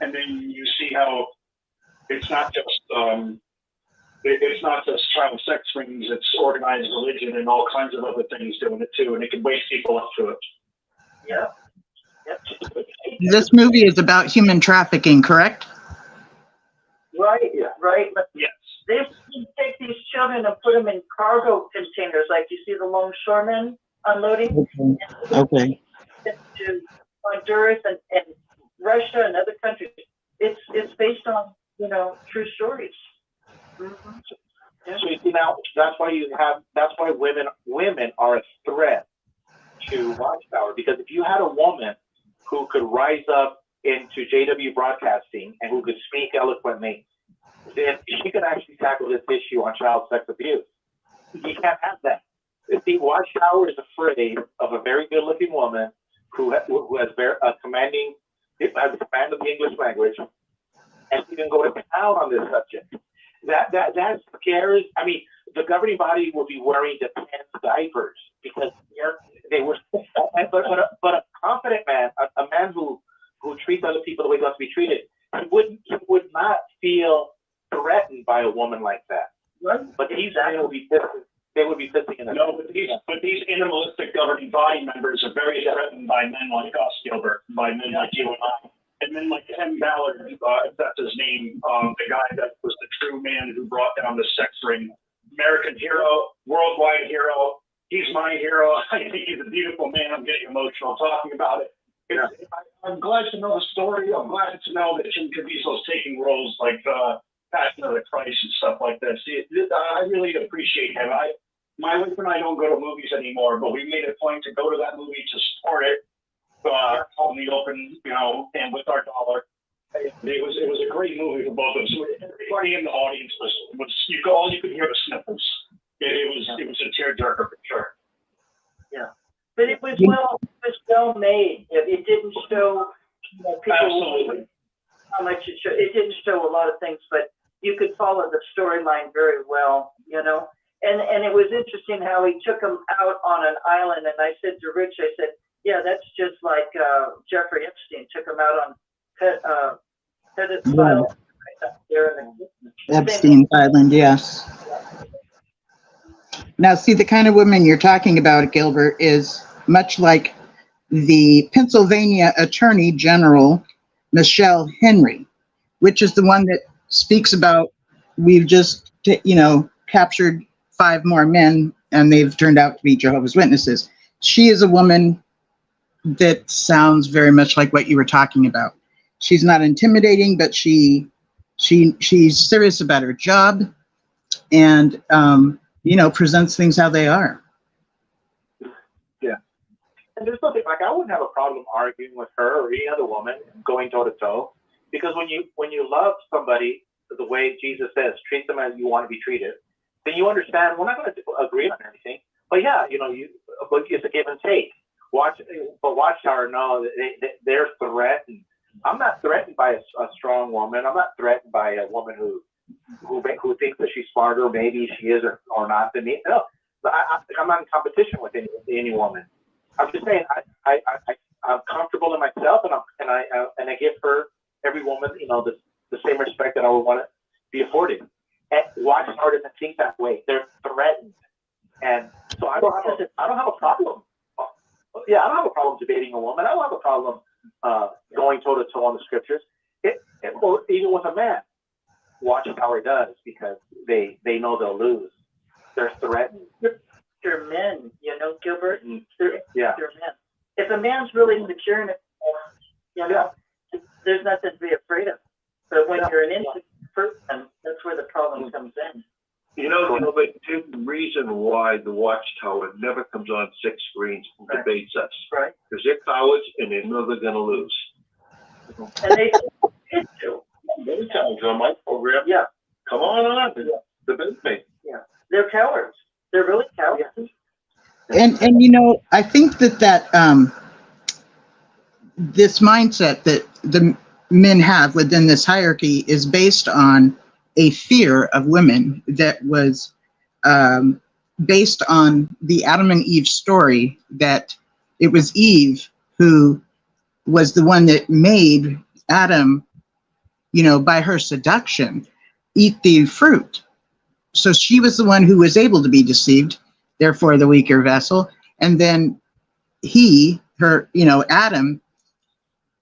and then you see how it's not just child sex rings, it's organized religion and all kinds of other things doing it too, and it can wake people up to it. Yeah. Yep. This movie is about human trafficking, correct? Right, right. But Yes. they take these children and put them in cargo containers, like you see the longshoremen unloading. Okay. To Honduras and Russia and other countries. It's based on, true stories. Mm-hmm. Yeah. So you see, now that's why women are a threat to Watchtower, because if you had a woman who could rise up into JW Broadcasting and who could speak eloquently, then she could actually tackle this issue on child sex abuse. You can't have that. See, Watchtower is afraid of a very good-looking woman who has a command of the English language, and she can go to town on this subject. That scares. I mean, the governing body will be wearing defense diapers because they were. But a confident man, a man who treats other people the way he wants to be treated, he would not feel threatened by a woman like that. Right. But these men would be pissing. They would be pissing in the. No, but these animalistic governing body members are very threatened by men like us, Gilbert, by men like you and I. And men like Ken Ballard, if that's his name, the guy that was the true man who brought down the sex ring. American hero, worldwide hero. He's my hero. I think he's a beautiful man. I'm getting emotional talking about it. I'm glad to know the story. I'm glad to know that Jim Caviezel's taking roles like Passion of the Christ and stuff like this. I really appreciate him. My wife and I don't go to movies anymore, but we made a point to go to that movie to support it on the open, and with our dollar. It was a great movie for both of us. Everybody in the audience was all you could hear was sniffles. It was a tearjerker for sure. Yeah, but it was well made. It didn't show people. Absolutely. How much it showed. It didn't show a lot of things, but you could follow the storyline very well, And it was interesting how he took them out on an island. And I said to Rich, I said, yeah, that's just like Jeffrey Epstein took him out on Island. Right there in the Epstein's Island, yes. Now, see, the kind of woman you're talking about, Gilbert, is much like the Pennsylvania Attorney General, Michelle Henry, which is the one that speaks about, we've just, captured 5 more men and they've turned out to be Jehovah's Witnesses. She is a woman that sounds very much like what you were talking about. She's not intimidating, but she's serious about her job and, presents things how they are. Yeah. And there's nothing, I wouldn't have a problem arguing with her or any other woman going toe to toe, because when you love somebody the way Jesus says, treat them as you want to be treated, then you understand we're not going to agree on anything. But yeah, but it's a give and take. Watchtower, no, they're threatened. I'm not threatened by a strong woman. I'm not threatened by a woman who thinks that she's smarter, maybe she is or not than me. No, I'm not in competition with any woman. I'm just saying I'm comfortable in myself, and I give her, every woman, the same respect that I would want to be afforded. And Watchtower doesn't think that way. They're threatened, and so I don't have a problem. Yeah, I don't have a problem debating a woman. I don't have a problem going toe to toe on the scriptures. Or even with a man, Watchtower does, because they know they'll lose. They're threatened. They're men, Gilbert. They're men. If a man's really secure in himself, there's nothing to be afraid of. But when you're an insecure person, that's where the problem comes in. But the reason why the Watchtower never comes on 6 screens and debates us. Right. Because they're cowards and they know they're going to lose. And they do. Many times on my program, come on, debate me. Yeah, they're cowards. They're really cowards. And I think that this mindset that the men have within this hierarchy is based on a fear of women that was based on the Adam and Eve story, that it was Eve who was the one that made Adam, by her seduction, eat the fruit. So she was the one who was able to be deceived, therefore the weaker vessel. And then Adam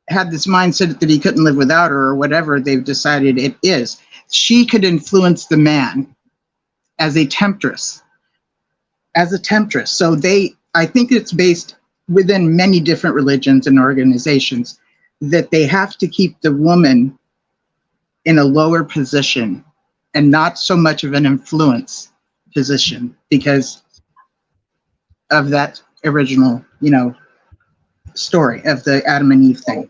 had this mindset that he couldn't live without her, or whatever they've decided it is. She could influence the man as a temptress. So I think it's based within many different religions and organizations that they have to keep the woman in a lower position and not so much of an influence position because of that original, story of the Adam and Eve thing.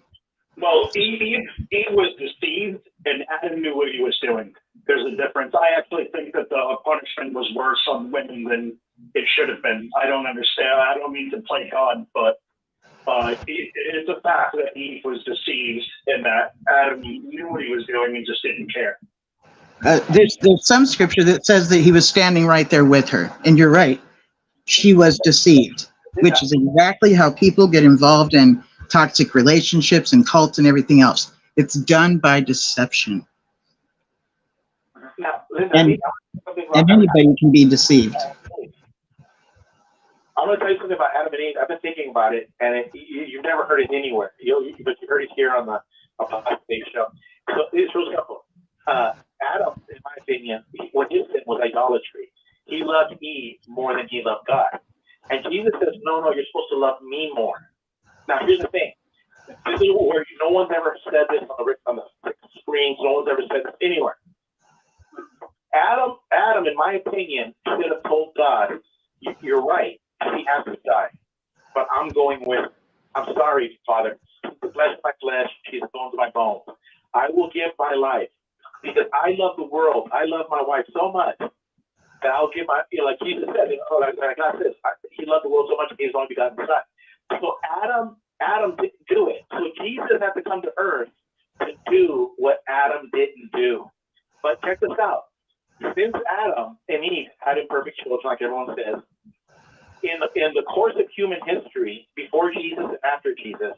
Well, Eve was deceived, and Adam knew what he was doing. There's a difference. I actually think that the punishment was worse on women than it should have been. I don't understand. I don't mean to play God, but it's a fact that Eve was deceived and that Adam knew what he was doing and just didn't care. There's some scripture that says that he was standing right there with her. And you're right. She was deceived, which is exactly how people get involved in toxic relationships and cults and everything else. It's done by deception. Now, Linda, And anybody can be deceived. I'm going to tell you something about Adam and Eve. I've been thinking about it, and you've never heard it anywhere. But you heard it here on the show. So it's real simple. Adam, in my opinion, what his sin was idolatry. He loved Eve more than he loved God. And Jesus says, no, you're supposed to love me more. Now, here's the thing. This is where no one's ever said this on the screens. No one's ever said this anywhere. Adam, in my opinion, should have told God, you're right. He has to die. But I'm sorry, Father. The flesh of my flesh, she's bones of my bones. I will give my life because I love the world. I love my wife so much that I'll give like Jesus said, like God says, he loved the world so much that he was only begotten son. So Adam didn't do it. So Jesus had to come to earth to do what Adam didn't do. But check this out. Since Adam and Eve had imperfect children, like everyone says, in the course of human history, before Jesus and after Jesus,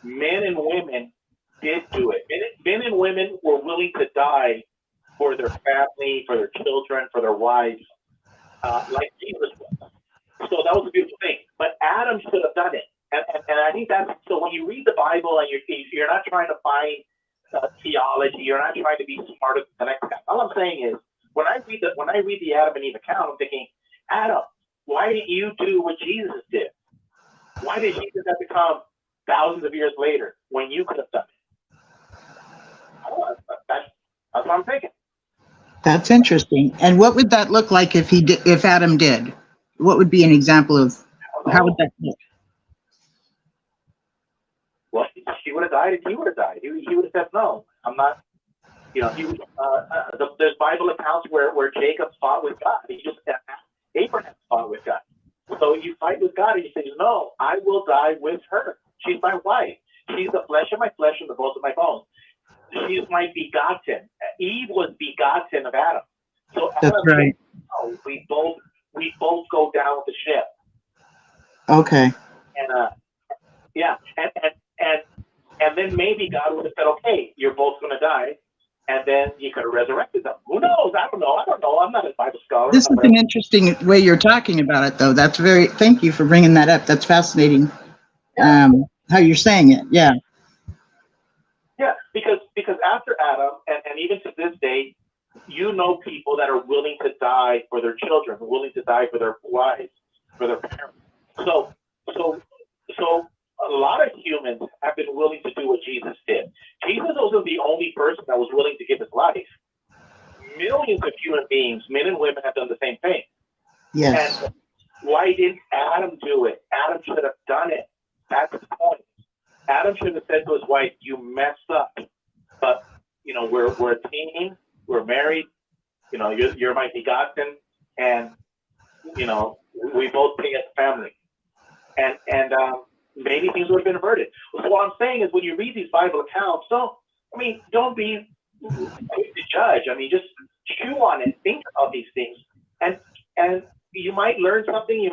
men and women did do it. Men and women were willing to die for their family, for their children, for their wives, like Jesus was. So that was a beautiful thing. But Adam should have done it. And I think that's, so when you read the Bible and you're not trying to find theology, you're not trying to be smarter than the next guy. All I'm saying is, when I read the Adam and Eve account, I'm thinking, Adam, why didn't you do what Jesus did? Why did Jesus have to come thousands of years later when you could have done it? That's what I'm thinking. That's interesting. And what would that look like if Adam did? What would be an example of how would that look? Well, she would have died and he would have died. He would have said, no, I'm not. There's Bible accounts where Jacob fought with God. Abraham fought with God. So you fight with God and he says, no, I will die with her. She's my wife. She's the flesh of my flesh and the bones of my bones. She's my begotten. Eve was begotten of Adam. So That's Adam right. said, we both go down with the ship. Okay. And and then maybe God would have said, okay, you're both going to die. And then he could have resurrected them. Who knows? I don't know. I'm not a Bible scholar. This is an interesting way you're talking about it, though. Thank you for bringing that up. That's fascinating. How you're saying it. Yeah. Yeah, because after Adam, and even to this day, people that are willing to die for their children, willing to die for their wives, for their parents. So a lot of humans have been willing to do what Jesus did. Jesus wasn't the only person that was willing to give his life. Millions of human beings, men and women, have done the same thing. Yes. And why didn't Adam do it? Adam should have done it. That's the point. Adam should have said to his wife, you messed up. But, we're a team. We're married. You're my begotten. And, we both pay as a family. And maybe things would have been averted. So what I'm saying is when you read these Bible accounts, don't be quick to judge. I mean, just chew on it, think of these things, and you might learn something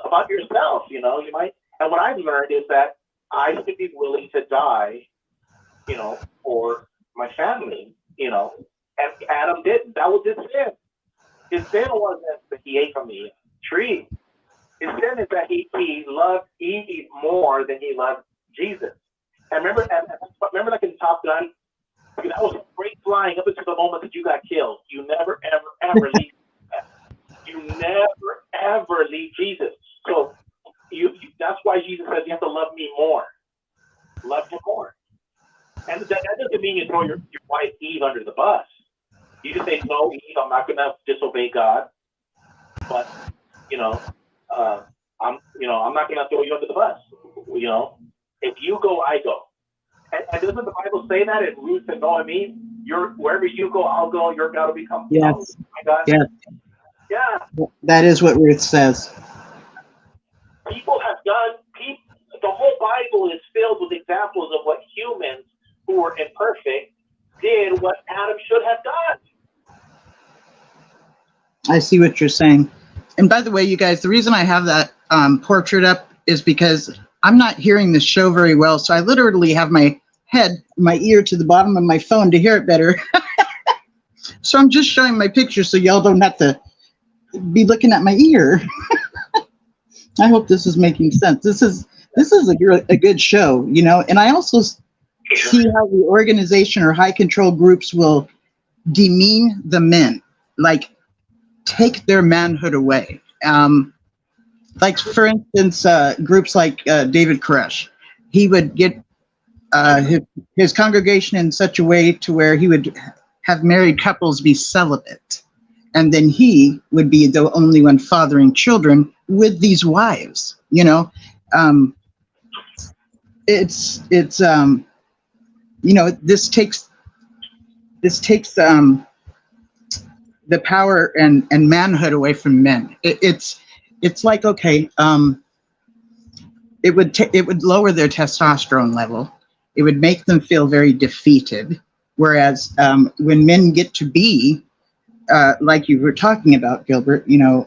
about yourself. You know, you might. And what I've learned is that I should be willing to die, you know, for my family. You know, and Adam didn't. That was his sin. His sin wasn't that he ate from the tree. His sin is that he loved Eve more than he loved Jesus. And remember like in Top Gun, that was a great flying up until the moment that you got killed. You never, ever, ever leave that. You never, ever leave Jesus. So that's why Jesus says you have to love me more. Love him more. And that doesn't mean you throw your wife Eve under the bus. You just say, no, Eve, I'm not going to disobey God. But, I'm not going to throw you under the bus. You know, if you go, I go. And doesn't the Bible say that in Ruth and Noemi? Wherever you go, I'll go. Your God will become. Yes. My God. Yes. Yeah. That is what Ruth says. People have done. The whole Bible is filled with examples of what humans who were imperfect did what Adam should have done. I see what you're saying. And by the way, you guys, the reason I have that portrait up is because I'm not hearing the show very well. So I literally have my ear to the bottom of my phone to hear it better. So I'm just showing my picture so y'all don't have to be looking at my ear. I hope this is making sense. This is a good show, you know, and I also see how the organization or high control groups will demean the men, like take their manhood away. Like, for instance, groups like David Koresh, he would get his congregation in such a way to where he would have married couples be celibate. And then he would be the only one fathering children with these wives, you know. It's you know, this takes the power and manhood away from men. It's like, okay, it would lower their testosterone level. It would make them feel very defeated. Whereas when men get to be like you were talking about, Gilbert, you know,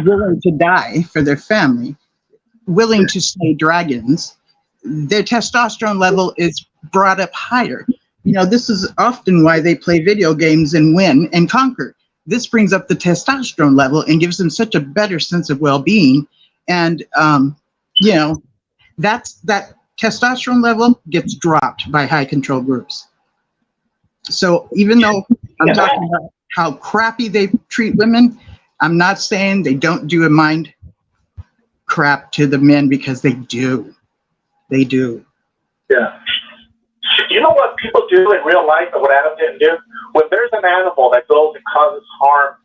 willing to die for their family, willing to slay dragons, their testosterone level is brought up higher. You know, this is often why they play video games and win and conquer. This brings up the testosterone level and gives them such a better sense of well-being. And, you know, that testosterone level gets dropped by high control groups. So even though I'm talking about how crappy they treat women, I'm not saying they don't do a mind crap to the men, because they do. They do. Yeah. You know what people do in real life and what Adam didn't do? When there's an animal that goes and causes harm,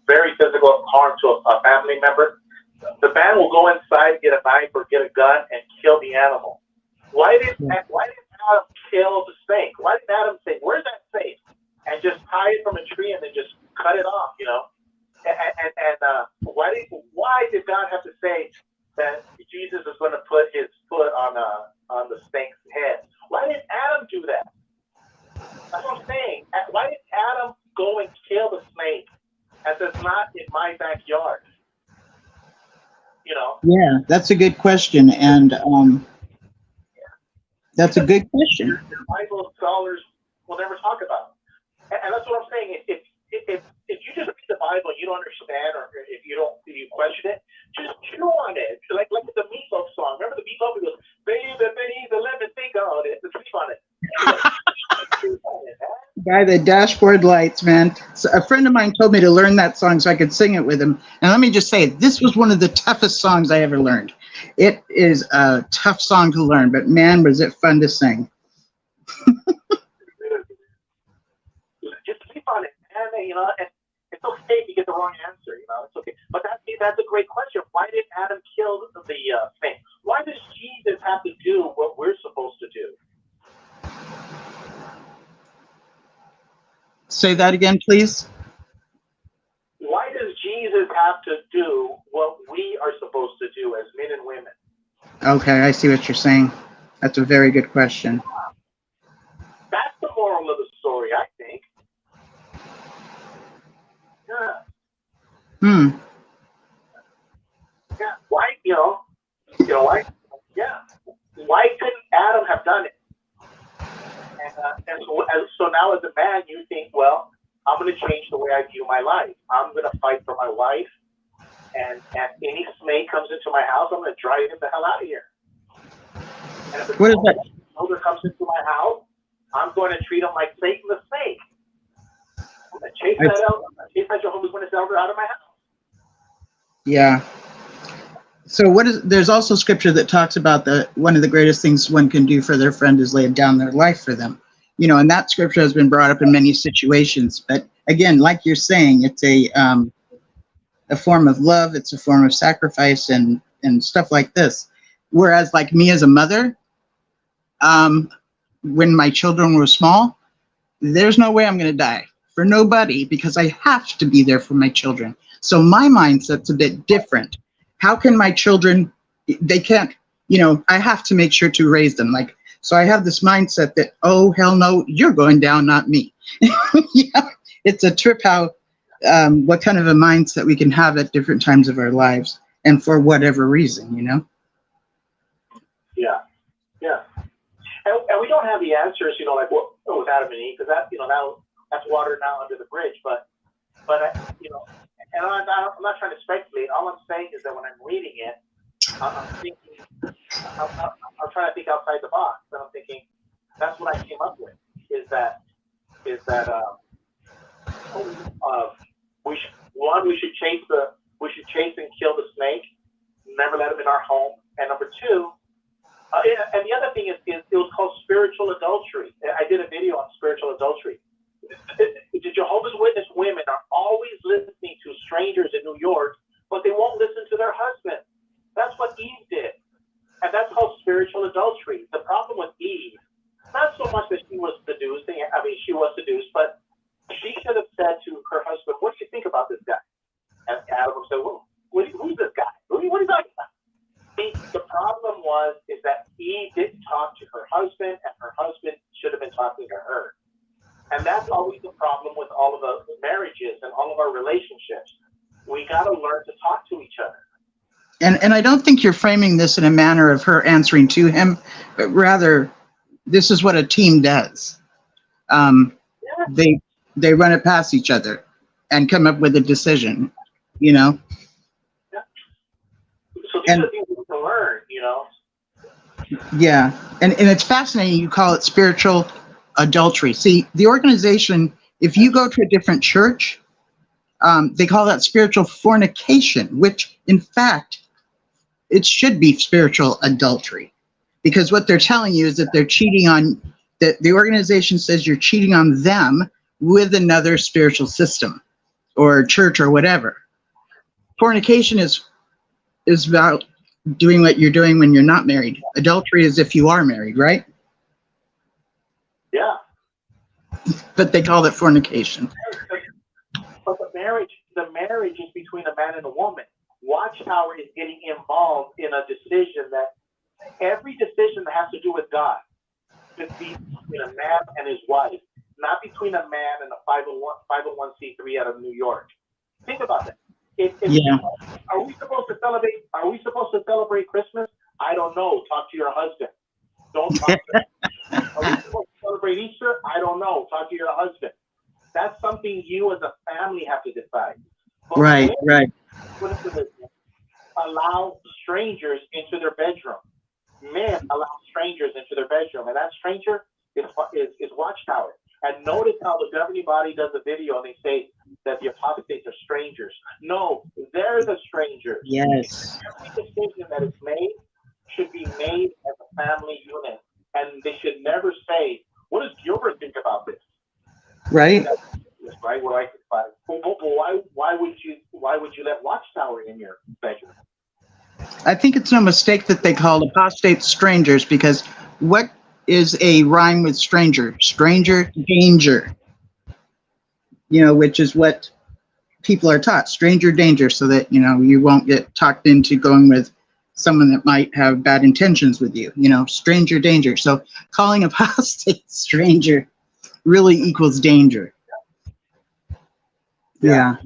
very physical harm to a family member, the man will go inside, get a knife or get a gun, and kill the animal. Why didn't Adam kill the snake? Why didn't Adam say, "Where's that snake?" and just tie it from a tree and then just cut it off? You know, why did God have to say that Jesus is going to put his foot on the snake's head? Why didn't Adam do that? That's what I'm saying. Why did Adam go and kill the snake and says, "Not in my backyard"? You know? Yeah, that's a good question, and that's a good question. Bible scholars will never talk about, and that's what I'm saying. If you just read the Bible and you don't understand, or if you question it, just chew on it. Like the Meatloaf song. Remember the Meatloaf? He goes, "Baby, let me think on it." Sleep on it. By the dashboard lights, man. So a friend of mine told me to learn that song so I could sing it with him. And let me just say, this was one of the toughest songs I ever learned. It is a tough song to learn, but man, was it fun to sing. Just sleep on it, and you know, and it's okay if you get the wrong answer. You know, it's okay. But that's a great question. Why did Adam kill the thing? Why does Jesus have to do what we're supposed to do? Say that again, please. Why does Jesus have to do what we are supposed to do as men and women? Okay, I see what you're saying. That's a very good question. That's the Hmm. Yeah. Why, why? Yeah. Why couldn't Adam have done it? So now as a man, you think, well, I'm going to change the way I view my life. I'm going to fight for my wife. And any snake comes into my house, I'm going to drive him the hell out of here. And if a elder comes into my house, I'm going to treat him like Satan the snake. I'm going to chase that Jehovah's Witness elder out of my house. Yeah. So there's also scripture that talks about one of the greatest things one can do for their friend is lay down their life for them. And that scripture has been brought up in many situations. But again, like you're saying, it's a form of love. It's a form of sacrifice and stuff like this. Whereas like me as a mother, when my children were small, there's no way I'm going to die for nobody because I have to be there for my children. So my mindset's a bit different. How can my children, they can't, I have to make sure to raise them. So I have this mindset that, oh, hell no, you're going down, not me. Yeah, it's a trip how, what kind of a mindset we can have at different times of our lives and for whatever reason, Yeah. Yeah. And we don't have the answers, like what with Adam and Eve, because that's water now under the bridge. But and I'm not trying to speculate. All I'm saying is that when I'm reading it, I'm thinking, I'm trying to think outside the box, and I'm thinking that's what I came up with. Is that we should chase and kill the snake, never let him in our home, and number two. And the other thing is it was called spiritual adultery. I did a video on spiritual adultery. The Jehovah's Witness women are always listening to strangers in New York, but they won't listen to their husband. That's what Eve did. And that's called spiritual adultery. The problem with Eve, not so much that she was seduced, she was seduced, but she should have said to her husband, what do you think about this guy? And Adam said, well, who's this guy? What are you talking about? The problem is that Eve didn't talk to her husband, and her husband should have been talking to her. And that's always the problem with all of the marriages and all of our relationships. We got to learn to talk to each other. And I don't think you're framing this in a manner of her answering to him, but rather this is what a team does. They run it past each other and come up with a decision, Yeah. So these are things we can learn, Yeah, and it's fascinating you call it spiritual adultery. See, the organization, if you go to a different church, they call that spiritual fornication, which in fact, it should be spiritual adultery. Because what they're telling you is that they're cheating on, that the organization says you're cheating on them with another spiritual system or church or whatever. Fornication is about doing what you're doing when you're not married. Adultery is if you are married, right? Yeah. But they call it fornication. But the marriage is between a man and a woman. Watchtower is getting involved in a decision that every decision that has to do with God should be between a man and his wife, not between a man and a 501c3 out of New York. Think about that. Are we supposed to celebrate? Are we supposed to celebrate Christmas? I don't know. Talk to your husband. Don't talk to him. Are we supposed to celebrate Easter? I don't know. Talk to your husband. That's something you as a family have to decide. But right. Allow strangers into their bedroom. Men allow strangers into their bedroom, and that stranger is Watchtower. And notice how the governing body does a video and they say that the apostates are strangers. No, they're the strangers. Yes. Every decision that is made should be made as a family unit. And they should never say, what does Gilbert think about this? Right. Right? Why would you let Watchtower in your bedroom? I think it's no mistake that they call apostates strangers, because what is a rhyme with stranger? Stranger danger. Which is what people are taught. Stranger danger, so that, you won't get talked into going with someone that might have bad intentions with you. Stranger danger. So calling apostate stranger really equals danger. Yeah.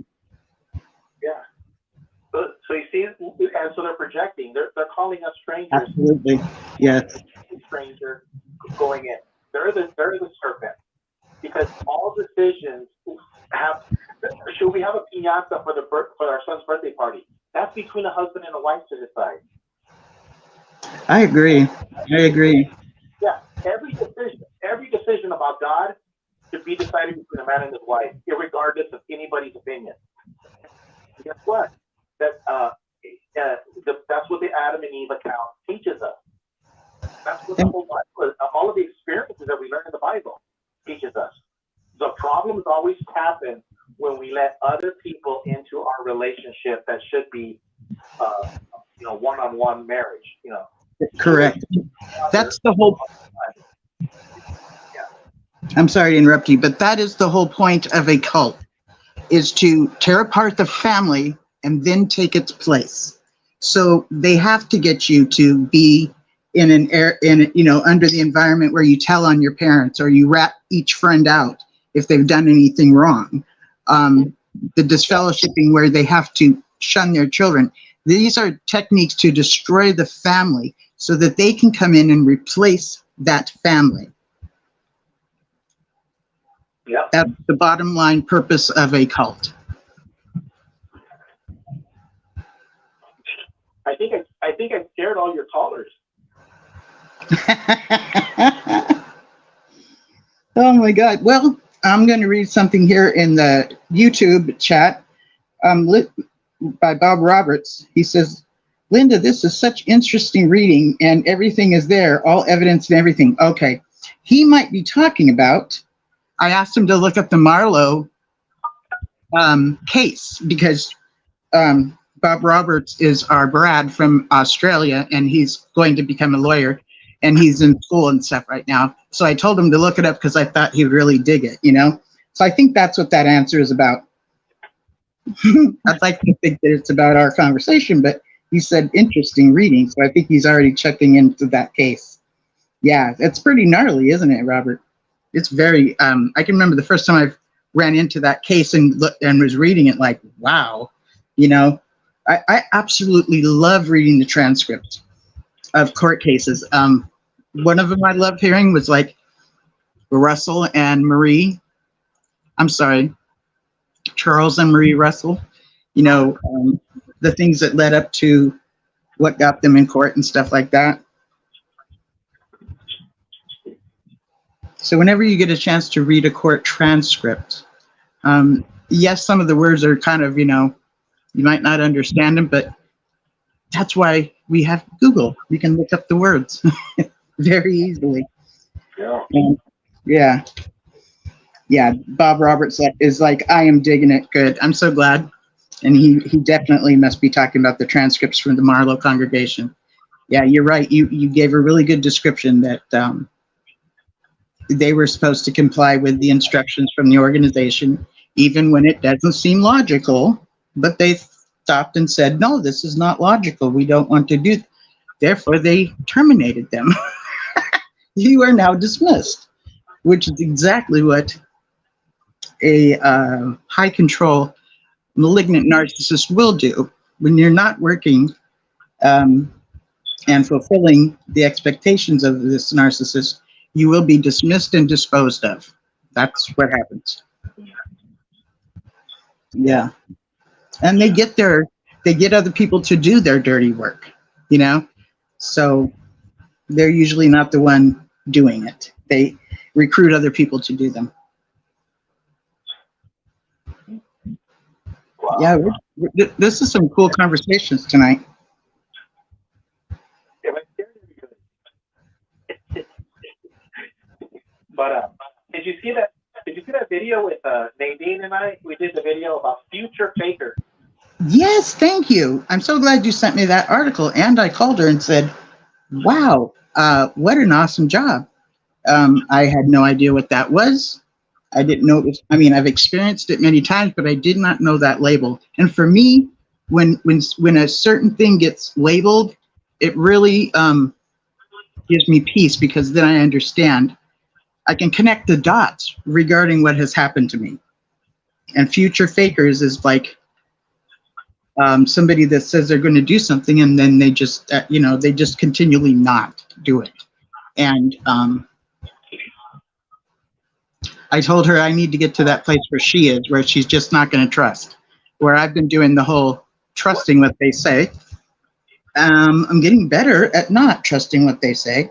So you see, and so they're projecting. They're calling us strangers. Absolutely. Yes. Stranger going in. They're the serpent, because all decisions have. Should we have a piñata for our son's birthday party? That's between a husband and a wife to decide. I agree. Yeah, every decision about God should be decided between a man and his wife, regardless of anybody's opinion. Guess what? That's what the Adam and Eve account teaches us. That's what the whole Bible is. All of the experiences that we learn in the Bible teaches us. The problems always happen when we let other people into our relationship that should be, one-on-one marriage. Correct. That's the whole. I'm sorry to interrupt you, but that is the whole point of a cult, is to tear apart the family and then take its place. So they have to get you to be in under the environment where you tell on your parents, or you rat each friend out if they've done anything wrong. The disfellowshipping where they have to shun their children. These are techniques to destroy the family so that they can come in and replace that family. Yep. That's the bottom line purpose of a cult. I think I scared all your callers. Oh my God. Well, I'm going to read something here in the YouTube chat by Bob Roberts. He says, Linda, this is such interesting reading, and everything is there, all evidence and everything. Okay. He might be talking about, I asked him to look up the Marlowe case, because Bob Roberts is our Brad from Australia, and he's going to become a lawyer, and he's in school and stuff right now. So I told him to look it up because I thought he would really dig it, So I think that's what that answer is about. I'd like to think that it's about our conversation, but he said interesting reading, so I think he's already checking into that case. Yeah, it's pretty gnarly, isn't it, Robert? It's very, I can remember the first time I ran into that case and was reading it like, wow, I absolutely love reading the transcript of court cases. One of them I loved hearing was like Charles and Marie Russell, the things that led up to what got them in court and stuff like that. So whenever you get a chance to read a court transcript, yes, some of the words are kind of, you might not understand them, but that's why we have Google. You can look up the words very easily. Yeah. Yeah. Bob Roberts is like, I am digging it. Good. I'm so glad. And he definitely must be talking about the transcripts from the Marlowe congregation. Yeah, you're right. You gave a really good description that they were supposed to comply with the instructions from the organization, even when it doesn't seem logical, but they stopped and said, no, this is not logical. We don't want to do that. Therefore, they terminated them. You are now dismissed, which is exactly what a high control malignant narcissist will do. When you're not working and fulfilling the expectations of this narcissist, you will be dismissed and disposed of. That's what happens. Yeah. And they get other people to do their dirty work, So they're usually not the one doing it. They recruit other people to do them. Wow. Yeah, this is some cool conversations tonight. But did you see that video with Nadine and I? We did the video about future fakers. Yes, thank you. I'm so glad you sent me that article. And I called her and said, wow, what an awesome job. I had no idea what that was. I didn't know it was, I've experienced it many times, but I did not know that label. And for me, when a certain thing gets labeled, it really gives me peace, because then I understand. I can connect the dots regarding what has happened to me. And future fakers is like, somebody that says they're going to do something and then they just, they just continually not do it. And I told her I need to get to that place where she is, where she's just not going to trust, where I've been doing the whole trusting what they say. I'm getting better at not trusting what they say,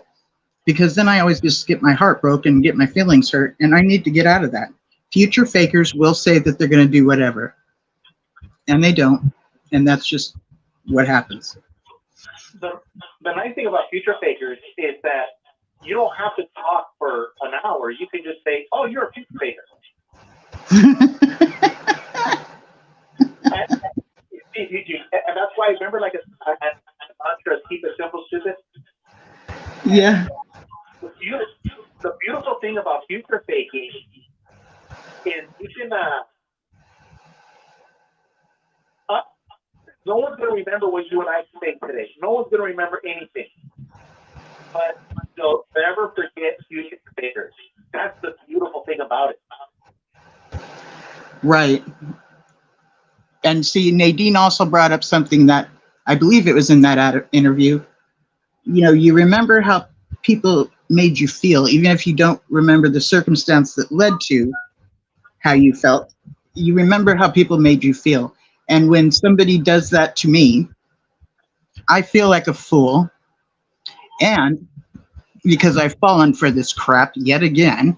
because then I always just get my heart broken, get my feelings hurt, and I need to get out of that. Future fakers will say that they're going to do whatever, and they don't, and that's just what happens. The nice thing about future fakers is that you don't have to talk for an hour. You can just say, "Oh, you're a future faker." And that's why, remember, like a mantra, keep it simple, stupid. Yeah. The beautiful thing about future faking is you can no one's going to remember what you and I say today. No one's going to remember anything. But they'll never forget future fakers. That's the beautiful thing about it. Right. And see, Nadine also brought up something that I believe it was in that interview. You remember how people made you feel, even if you don't remember the circumstance that led to how you felt. You remember how people made you feel. And when somebody does that to me, I feel like a fool. And because I've fallen for this crap yet again,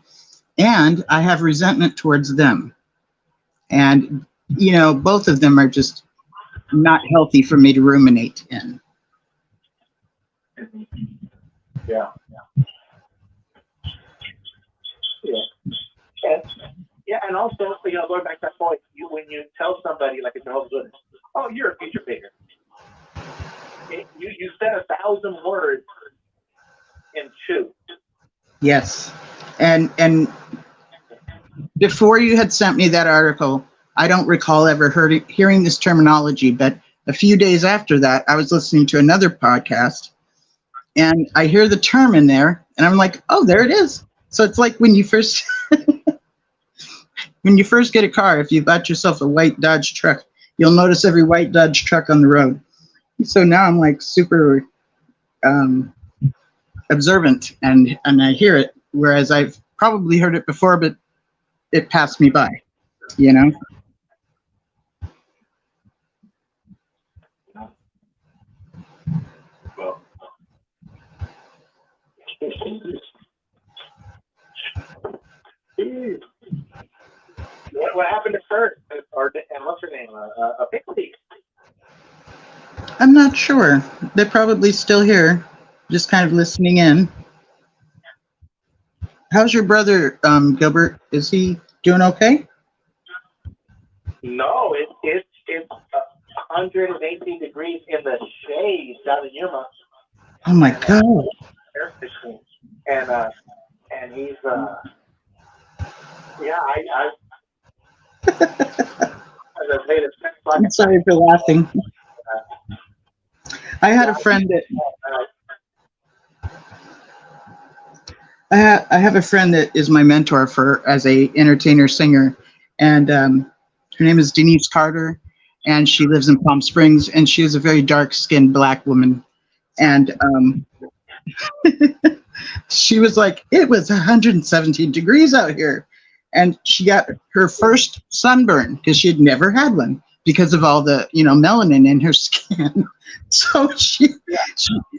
and I have resentment towards them. And, both of them are just not healthy for me to ruminate in. Yeah. And also, going back to that point, when you tell somebody, like a Jehovah's Witness, "Oh, you're a future faker," you said 1,000 words in 2. Yes. And before you had sent me that article, I don't recall ever hearing this terminology, but a few days after that, I was listening to another podcast, and I hear the term in there, and I'm like, oh, there it is. So it's like when you first get a car, if you bought yourself a white Dodge truck, you'll notice every white Dodge truck on the road. So now I'm like super observant, and I hear it, whereas I've probably heard it before, but it passed me by, Well, what happened to Kurt? And what's her name? A Pickley. I'm not sure. They're probably still here, just kind of listening in. How's your brother, Gilbert? Is he doing okay? No, it's 118 degrees in the shade down in Yuma. Oh my God! Air conditioning, and he's I'm sorry for laughing. I had a friend that I have a friend that is my mentor as a entertainer singer, and her name is Denise Carter, and she lives in Palm Springs, and she is a very dark-skinned Black woman, and she was like, it was 117 degrees out here, and she got her first sunburn because she had never had one because of all the melanin in her skin. So she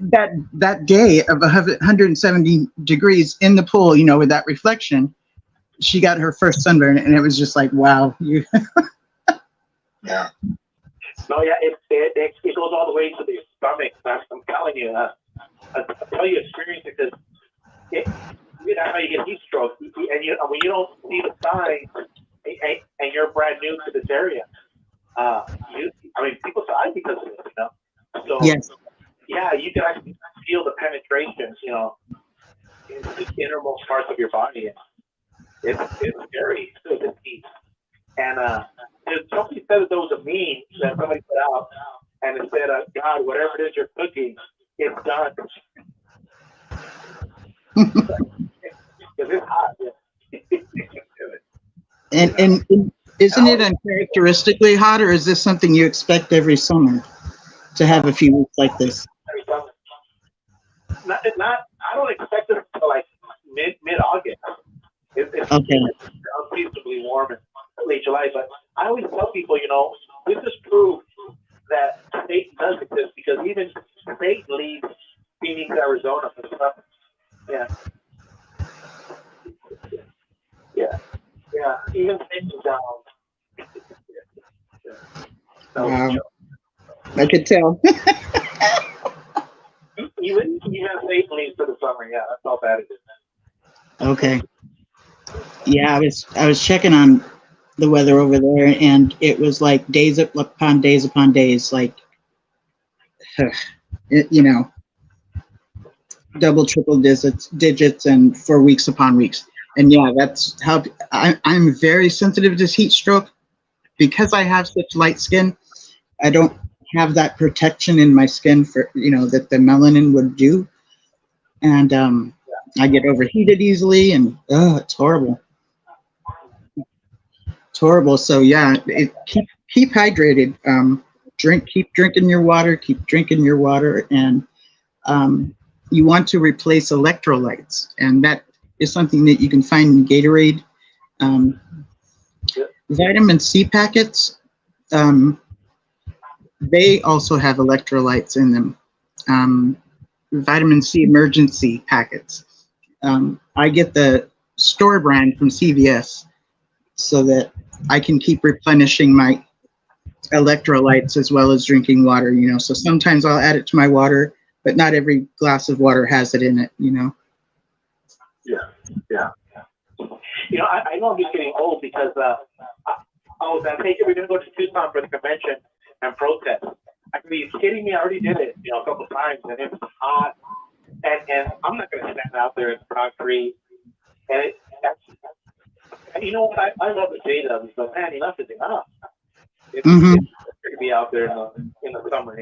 that day of 170 degrees in the pool, with that reflection, she got her first sunburn, and it was just like, wow. Yeah. No, yeah, it goes all the way to the stomach. I'm telling you, I'll tell you experience it, because you know how you get heat stroke, and when you don't see the signs, and you're brand new to this area, people die because of it, So yes. Yeah, you can actually feel the penetration, in the innermost parts of your body. It's scary. It's deep. And somebody said that there was a meme that somebody put out, and it said, "God, whatever it is you're cooking, it's done." Because it's hot. And Isn't it uncharacteristically hot, or is this something you expect every summer to have a few weeks like this? Not. I don't expect it until like mid August. It's Okay. unseasonably warm in late July. But I always tell people, this is proof that Satan does exist, because even Satan leaves Phoenix, Arizona for the summer. Yeah. Even Satan's down. Wow. I could tell. Even Satan leaves for the summer. Yeah, that's how bad it is. Okay. Yeah, I was checking on the weather over there, and it was like days upon days upon days, like double, triple digits, and for weeks upon weeks. And yeah, that's how I'm very sensitive to heat stroke because I have such light skin. I don't have that protection in my skin for that the melanin would do, and I get overheated easily, and it's horrible. It's horrible. So yeah, keep hydrated. Keep drinking your water. And you want to replace electrolytes, and that is something that you can find in Gatorade. Vitamin C packets, they also have electrolytes in them. Vitamin C emergency packets. I get the store brand from CVS so that I can keep replenishing my electrolytes as well as drinking water, so sometimes I'll add it to my water, but not every glass of water has it in it, Yeah. I know I'm just getting old because I was thinking we're going to go to Tucson for the convention and protest. I mean, are you kidding me? I already did it, a couple of times, and it was hot, and I'm not going to stand out there in concrete. And you know what? I love the J-Dubs, but man, enough is enough. It's good to be out there in the summer,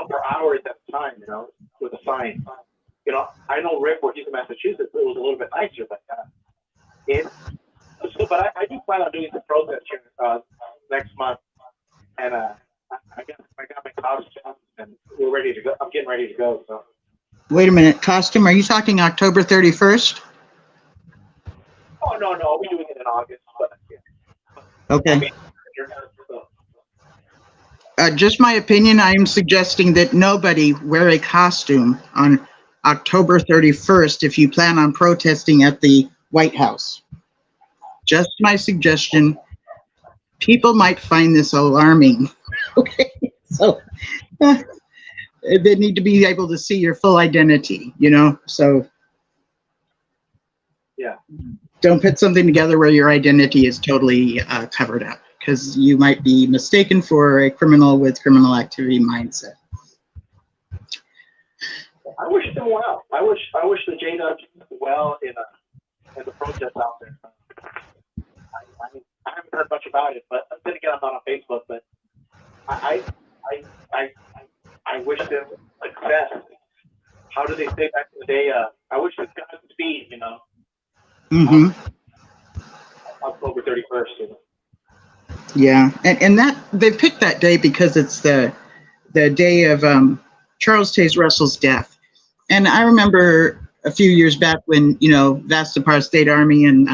for hours at a time, with a sign. I know Rick, where he's in Massachusetts, it was a little bit nicer, but but I do plan on doing some protest here next month, and I got my costume, and we're ready to go. I'm getting ready to go. So. Wait a minute, costume? Are you talking October 31st? Oh no, we're doing it in August. But, yeah. Okay. Just my opinion, I am suggesting that nobody wear a costume on October 31st if you plan on protesting at the White House. Just my suggestion. People might find this alarming. Okay, so they need to be able to see your full identity, so yeah. Don't put something together where your identity is totally covered up, because you might be mistaken for a criminal with criminal activity mindset. I wish them well. I wish the J-Dubs well in the protest out there. I haven't heard much about it, but then again, I'm not on Facebook. But I wish them success. How do they say back in the day? I wish them Godspeed. October 31st. Yeah, and that they picked that day because it's the day of Charles Taze Russell's death. And I remember a few years back when Vastapar State Army and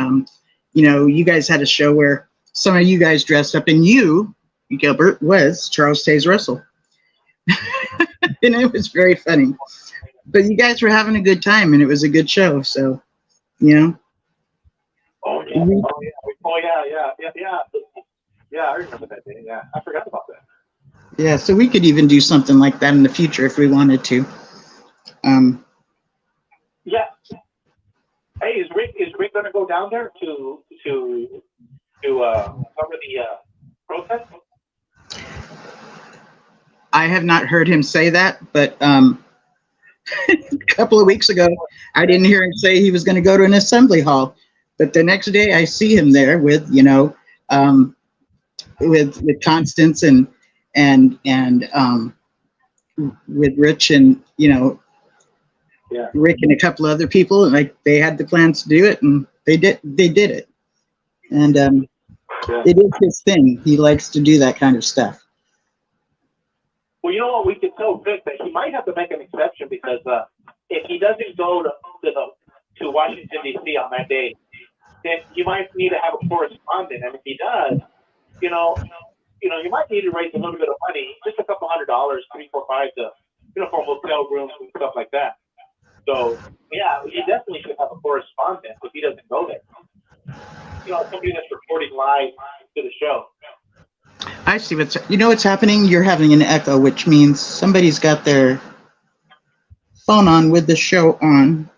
you guys had a show where some of you guys dressed up, and you, Gilbert, was Charles Taze Russell. And it was very funny. But you guys were having a good time, and it was a good show, so, Oh, yeah. Yeah, I remember that day. Yeah, I forgot about that. Yeah, so we could even do something like that in the future if we wanted to. Yeah. Hey, is Rick going to go down there to cover the protest? I have not heard him say that, but a couple of weeks ago, I didn't hear him say he was going to go to an assembly hall. But the next day, I see him there with with Constance and with Rich and Rick and a couple of other people, and they had the plans to do it, and they did it. And It is his thing. He likes to do that kind of stuff. Well, you know what? We could tell Vic that he might have to make an exception because if he doesn't go to Washington D.C. on that day, then you might need to have a correspondent. And if he does, you know, you might need to raise a little bit of money, just a couple $100, $3, $4, $5, to, for hotel rooms and stuff like that. So yeah, he definitely should have a correspondent if he doesn't go there. Somebody that's reporting live to the show. I see what's happening. You're having an echo, which means somebody's got their phone on with the show on,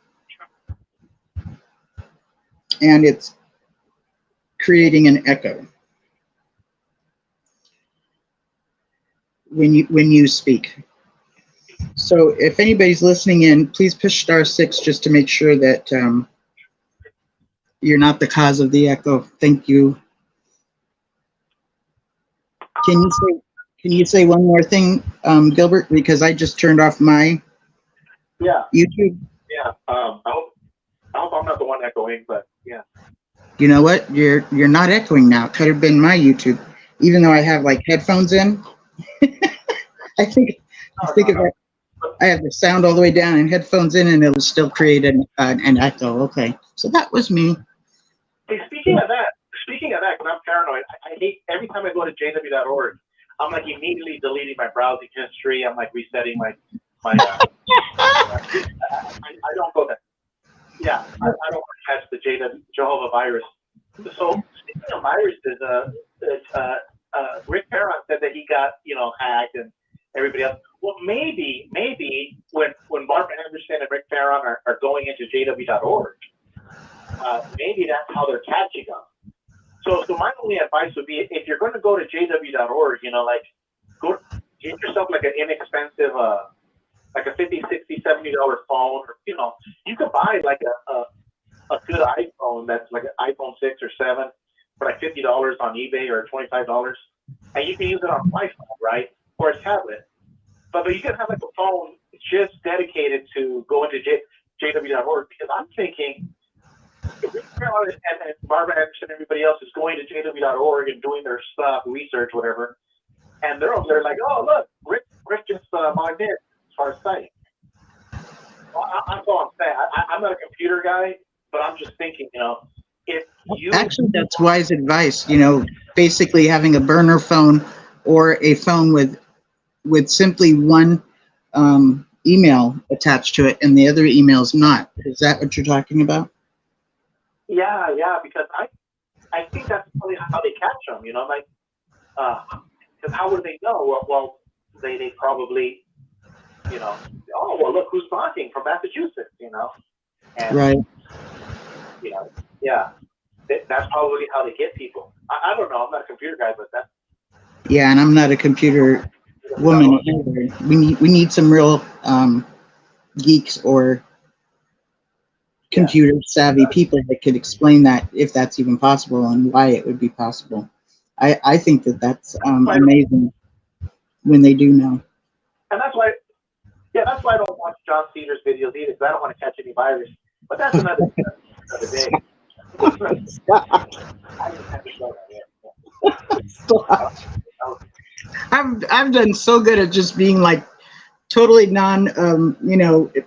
and it's creating an echo when you speak. So if anybody's listening in, please push *6 just to make sure that you're not the cause of the echo. Thank you. Can you say one more thing, Gilbert? Because I just turned off my YouTube. Yeah. I hope I'm not the one echoing, but yeah. You know what? You're not echoing now. Could have been my YouTube, even though I have like headphones in. I think if I have the sound all the way down and headphones in, and it'll still create an echo. Okay, so that was me. Hey, speaking of that, because I'm paranoid, I hate every time I go to jw.org, I'm like immediately deleting my browsing history. I'm like resetting my I don't go there. Yeah, I don't want to catch the Jehovah virus. So speaking of viruses, Rick Perron said that he got hacked and everybody else. Well, maybe when Barbara Anderson and Rick Perron are going into jw.org, maybe that's how they're catching them. So my only advice would be, if you're going to go to jw.org, go get yourself like an inexpensive, like a $50, $60, $70 phone, or you could buy like a good iPhone that's like an iPhone 6 or 7 for like $50 on eBay or $25, and you can use it on Wi-Fi, right, or a tablet. But you can have like a phone just dedicated to go into jw.org, because I'm thinking, and Barbara Anderson and everybody else is going to jw.org and doing their stuff, research, whatever, and they're over there like, oh, look, Rick just logged in as far as site. Well, that's all I'm saying. I'm not a computer guy, but I'm just thinking, if you... Actually, that's wise advice, basically having a burner phone or a phone with simply one email attached to it and the other email's not. Is that what you're talking about? Yeah, because I think that's probably how they catch them, because how would they know? Well, they probably, oh, well, look who's talking from Massachusetts, and, right. Yeah, that's probably how they get people. I don't know, I'm not a computer guy, but that's... Yeah, and I'm not a computer woman either. We need some real geeks or computer savvy people that could explain that, if that's even possible, and why it would be possible. I think that's amazing when they do know. And that's why I don't watch John Cedar's videos either, because I don't want to catch any virus. But that's another day. Stop. I've done so good at just being like totally non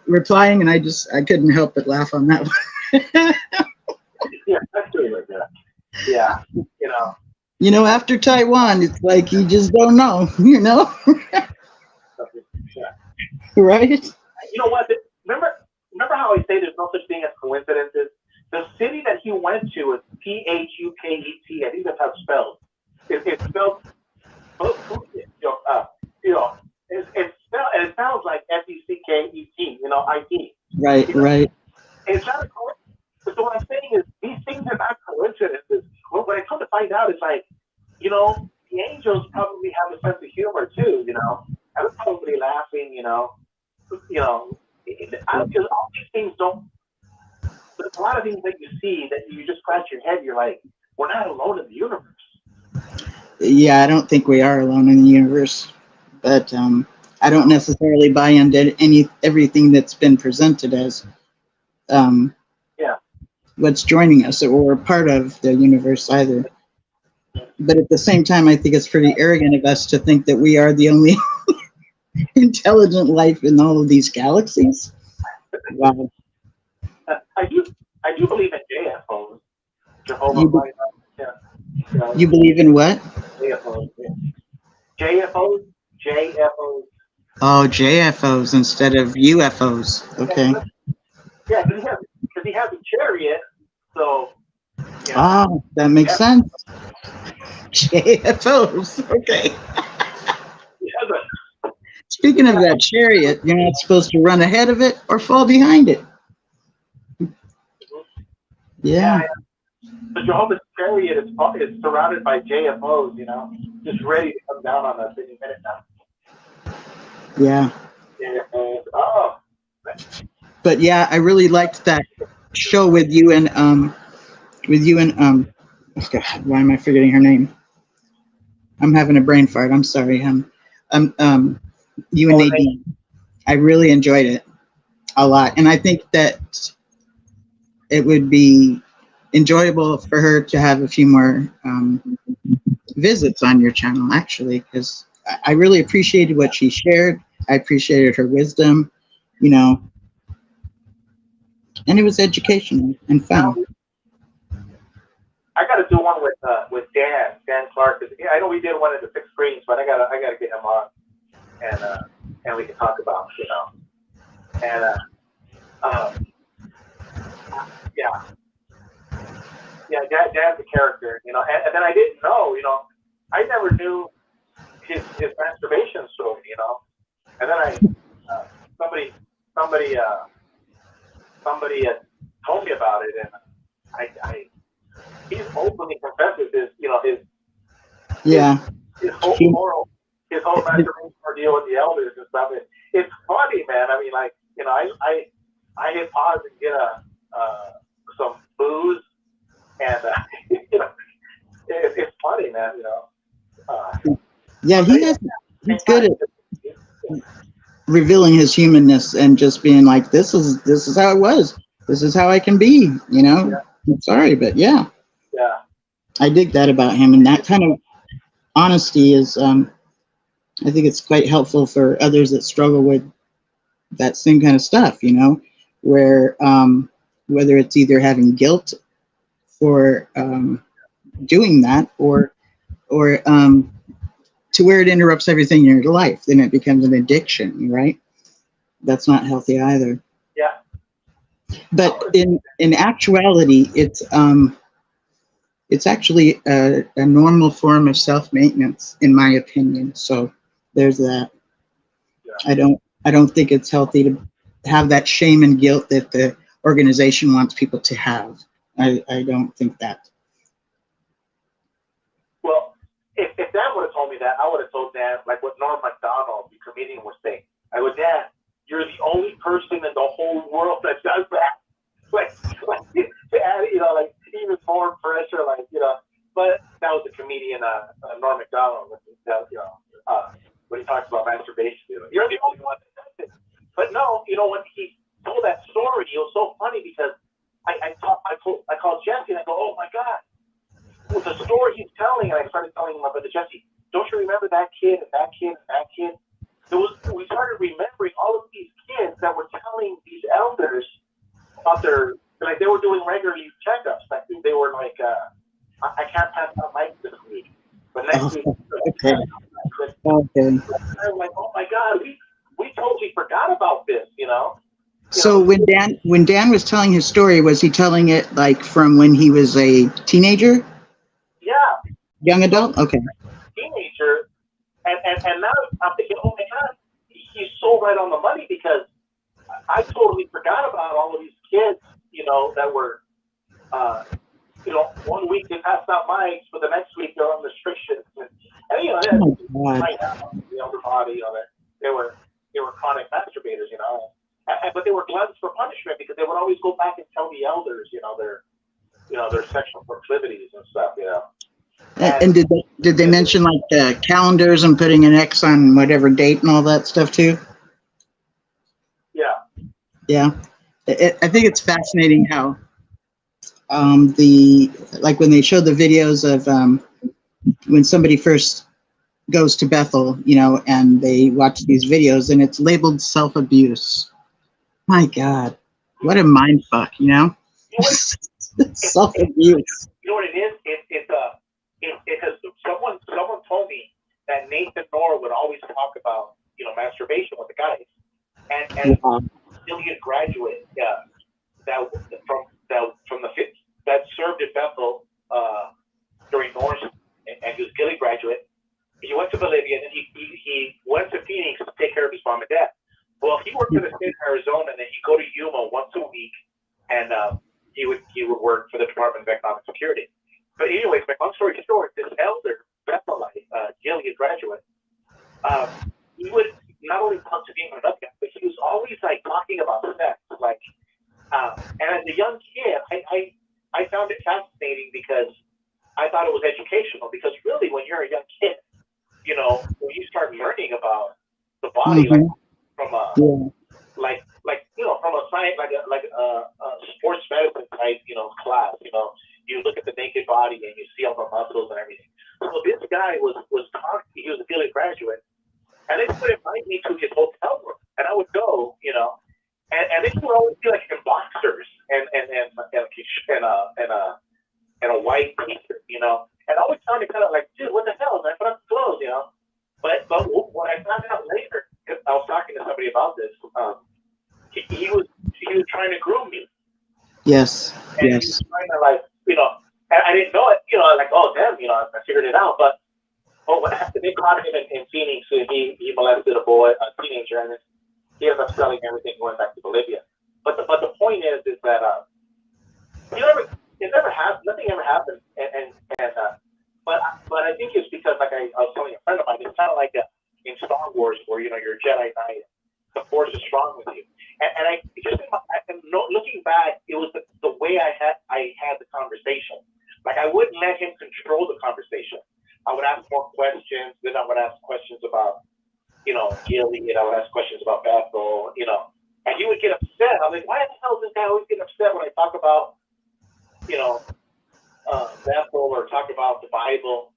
replying, and I couldn't help but laugh on that one. Yeah, that's doing like that. Yeah, after Taiwan, it's like you just don't know, right? You know what? Remember how I say there's no such thing as coincidences? The city that he went to is Phuket. I think that's how it's spelled. It's spelled. It's spelled, and it sounds like Fecket. IT. Right, right. It's not a coincidence. So what I'm saying is, these things are not coincidences. Well, when I come to find out, it's like, the angels probably have a sense of humor too. I was probably laughing. Because all these things don't. There's a lot of things that you see that you just scratch your head. You're like, we're not alone in the universe. Yeah, I don't think we are alone in the universe, but I don't necessarily buy into everything that's been presented as what's joining us or part of the universe either. but at the same time, I think it's pretty arrogant of us to think that we are the only intelligent life in all of these galaxies. Wow. I do believe in JFOs, Jehovah You, Light. Yeah. You know, you believe in what? JFOs. Yeah. JFOs. Oh, JFOs instead of UFOs. Okay. Yeah, because he has a chariot, so. Yeah. Oh, that makes sense. JFOs. Okay. Speaking of that chariot, you're not supposed to run ahead of it or fall behind it. Yeah. The Jehovah's chariot is surrounded by JFOs, you know, just ready to come down on us any minute now. Yeah. JFOs. Oh. But yeah, I really liked that show with you and oh God, why am I forgetting her name? I'm having a brain fart. I'm sorry. You and Nadine. I really enjoyed it a lot, and I think that it would be enjoyable for her to have a few more visits on your channel, actually, because I really appreciated what she shared. I appreciated her wisdom, you know, and it was educational and fun. I got to do one with Dan Clark. I know we did one at the 6 Screens, but I gotta get him on, and we can talk about, you know, and Dan's a character, you know, and then I didn't know, you know, I never knew his masturbation story, you know, and then somebody told me about it, and he's openly confesses his, you know, his whole masturbation ordeal with the elders and stuff. It's funny, man. I mean, like, you know, I hit pause and get some booze, and you know, it's funny, man. You know. Yeah, he's good at revealing his humanness and just being like, this is how it was. This is how I can be, you know. Yeah. I'm sorry, but yeah. Yeah. I dig that about him, and that kind of honesty is I think it's quite helpful for others that struggle with that same kind of stuff, you know, where whether it's either having guilt for doing that or to where it interrupts everything in your life, then it becomes an addiction, right? That's not healthy either. Yeah. But in actuality, it's actually a normal form of self-maintenance, in my opinion. So there's that. Yeah. I don't think it's healthy to have that shame and guilt that the organization wants people to have. I don't think that. Well, if Dan would have told me that, I would have told Dan, like what Norm Macdonald, the comedian, was saying. I go, Dan, you're the only person in the whole world that does that. Like to add, you know, like even more pressure, like, you know. But that was the comedian, Norm Macdonald, you know, when he talks about masturbation. You know, you're the only one that does it. But no, you know, when he told that story, it was so funny because I called Jesse and I go, oh my God, with the story he's telling, and I started telling him about the Jesse. Don't you remember that kid and that kid and that kid? We started remembering all of these kids that were telling these elders about like they were doing regular checkups. Like they were like, I can't pass out Mike this week, but next week. Okay. Okay. I'm like, oh my God, we totally forgot about this, you know. So when Dan was telling his story, was he telling it like from when he was a teenager? Yeah. Young adult? Okay. Teenager, and now I'm thinking, oh my God, he's so right on the money because I totally forgot about all of these kids, you know, that were, you know, one week they passed out mics, but the next week they're on restrictions, and you know, right now, the elder body, you know, they were chronic masturbators, you know, but they were gluttons for punishment because they would always go back and tell the elders, you know, their sexual proclivities and stuff, you know. And did they mention like calendars and putting an X on whatever date and all that stuff too? Yeah. Yeah. I think it's fascinating how like when they show the videos of when somebody first goes to Bethel, you know, and they watch these videos and it's labeled self-abuse. My God, what a mind fuck, you know? Self-abuse. You know what it is? Because someone told me that Nathan Noor would always talk about, you know, masturbation with the guys, and Gilead graduate that served at Bethel during Noor's, and he was Gilead graduate. He went to Bolivia, and then he went to Phoenix to take care of his mom and dad. Well, he worked for the state of Arizona, and then he'd go to Yuma once a week, and he would work for the Department of Economic Security. But anyways, my long story short, this elder Bethelite, Gilead graduate, he would not only talk to me about that, but he was always like talking about sex, like. And as a young kid, I found it fascinating because I thought it was educational. Because really, when you're a young kid, you know, when you start learning about the body, like from a you know, from a science, like a sports medicine type, you know, class, you know, you look at the naked body and you see all the muscles and everything. So this guy was talking. He was a Gilead graduate, and they would invite me to his hotel room, and I would go, you know, and they would always be like in boxers and a white t-shirt, you know, and I always sounded kind of like, dude, what the hell, man? Put on clothes, you know. But what I found out later, because I was talking to somebody about this, he was trying to groom me. Yes. And he was trying to, like, you know, and I didn't know it, you know, like, oh damn, you know, I figured it out. But what happened? They caught him in Phoenix, and he molested a teenager, and he ended up selling everything, going back to Bolivia. But the point is that nothing ever happened, but I think it's because, like I was telling a friend of mine, it's kind of like in Star Wars, where, you know, you're a Jedi Knight, the Force is strong with you, and I just looking back, it was the way I had the conversation. Like, I wouldn't let him control the conversation. I would ask more questions, then I would ask questions about, you know, Gilead, I would ask questions about Bethel, you know, and he would get upset. I'm like, why the hell does this guy always get upset when I talk about, you know, Bethel or talk about the Bible?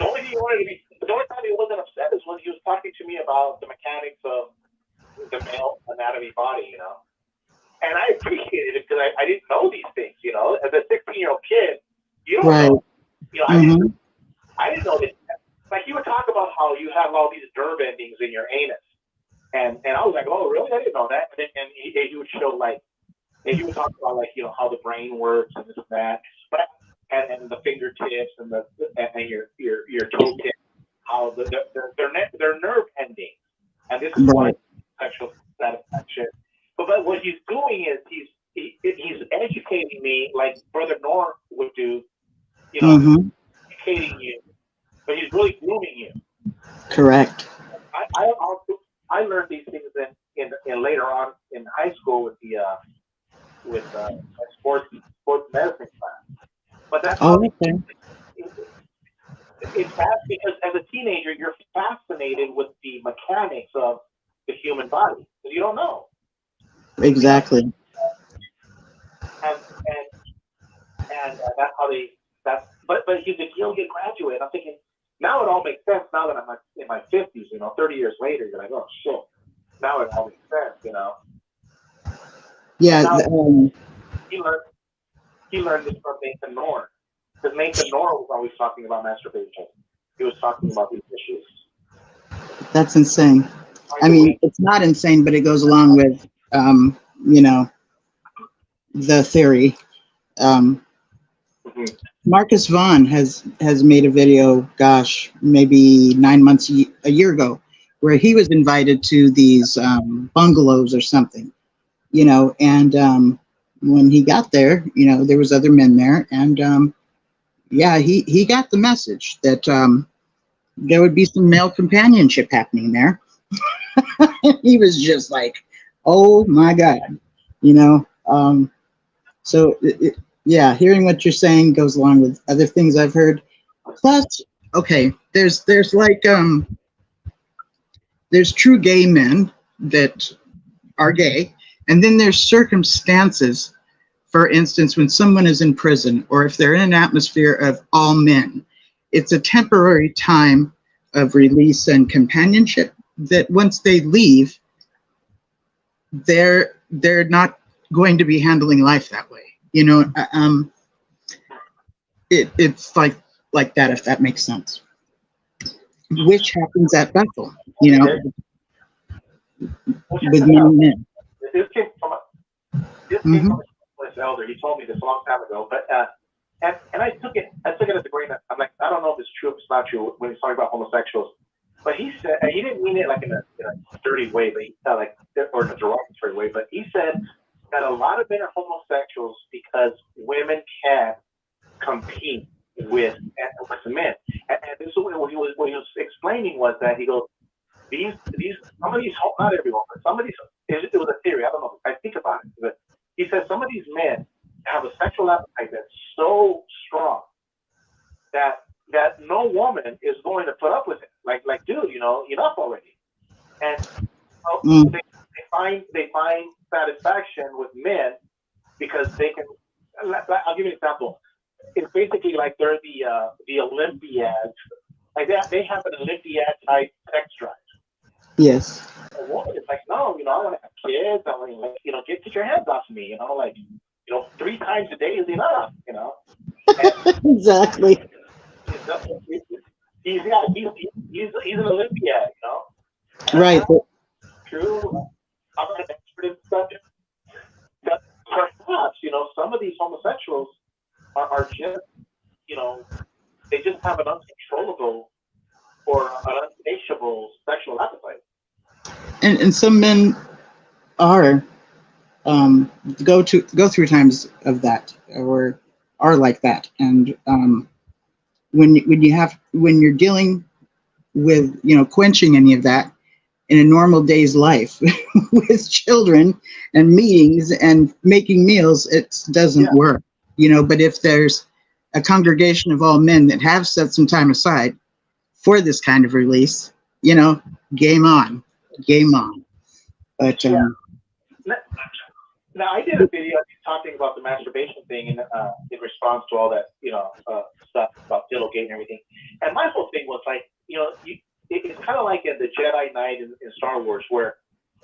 The only time he wasn't upset is when he was talking to me about the mechanics of the male anatomy body, you know. And I appreciated it because I didn't know these things, you know. As a 16-year-old kid, you don't know. You know, I didn't know this. Like, he would talk about how you have all these nerve endings in your anus. And I was like, oh, really? I didn't know that. And he would show, like, and he would talk about, like, you know, how the brain works and this and that. But and the fingertips and your toe tips, how they're nerve endings. And this is why sexual satisfaction. But what he's doing is he's educating me like Brother Noor would do, you know, educating you, but he's really grooming you. Correct. I learned these things in later on in high school with the sports medicine class. But that's it's bad because as a teenager you're fascinated with the mechanics of the human body because you don't know. Exactly. And that's how but he's a Gilead graduate. I'm thinking, now it all makes sense now that I'm in my 50s, you know, 30 years later, you're like, oh shit. Now it all makes sense, you know. Yeah. He learned this from Nathan Noor. Because Nathan Noor was always talking about masturbation. He was talking about these issues. That's insane. I mean, it's not insane, but it goes along with, you know, the theory. Marcus Vaughn has made a video, gosh, maybe 9 months, a year ago, where he was invited to these bungalows or something, you know, and when he got there, you know, there was other men there, and yeah, he got the message that there would be some male companionship happening there. He was just like, oh my God, you know. So yeah, hearing what you're saying goes along with other things I've heard. Plus, okay, there's like there's true gay men that are gay, and then there's circumstances. For instance, when someone is in prison, or if they're in an atmosphere of all men, it's a temporary time of release and companionship, that once they leave, they're not going to be handling life that way. You know, it's like that, if that makes sense. Which happens at Bethel, you know, with many men. This came from this elder. He told me this a long time ago, but and I took it as a grain. I'm like, I don't know if it's true, if it's not true when he's talking about homosexuals. But he said, and he didn't mean it like in a dirty way, but he like, or in a derogatory way. But he said that a lot of men are homosexuals because women can't compete with men. And this is what he was explaining, was that he goes, some of these, not everyone, but some of these, it was a theory. I don't know if I think about it, but he said some of these men have a sexual appetite that's so strong that no woman is going to put up with it. Like, dude, you know, enough already. And they find satisfaction with men because they can. I'll give you an example. It's basically like they're the Olympiads. Like that, they have an Olympiad type sex drive. Yes. A woman is like, no, you know, I want to have kids. I want to, like, you know, get your hands off me. You know, like, you know, 3 times a day is enough. You know. Exactly. He's an Olympiad, you know. Right. True. I'm not an expert in the subject. But perhaps, you know, some of these homosexuals are just, you know, they just have an uncontrollable or an insatiable sexual appetite. And some men are go through times of that, or are like that. And when you're dealing with, you know, quenching any of that in a normal day's life with children and meetings and making meals, it doesn't work, you know. But if there's a congregation of all men that have set some time aside for this kind of release, you know, game on. But now I did a video talking about the masturbation thing in response to all that, you know, stuff about Dillowgate and everything. And my whole thing was like, you know, it's kind of like in the Jedi Knight in Star Wars, where,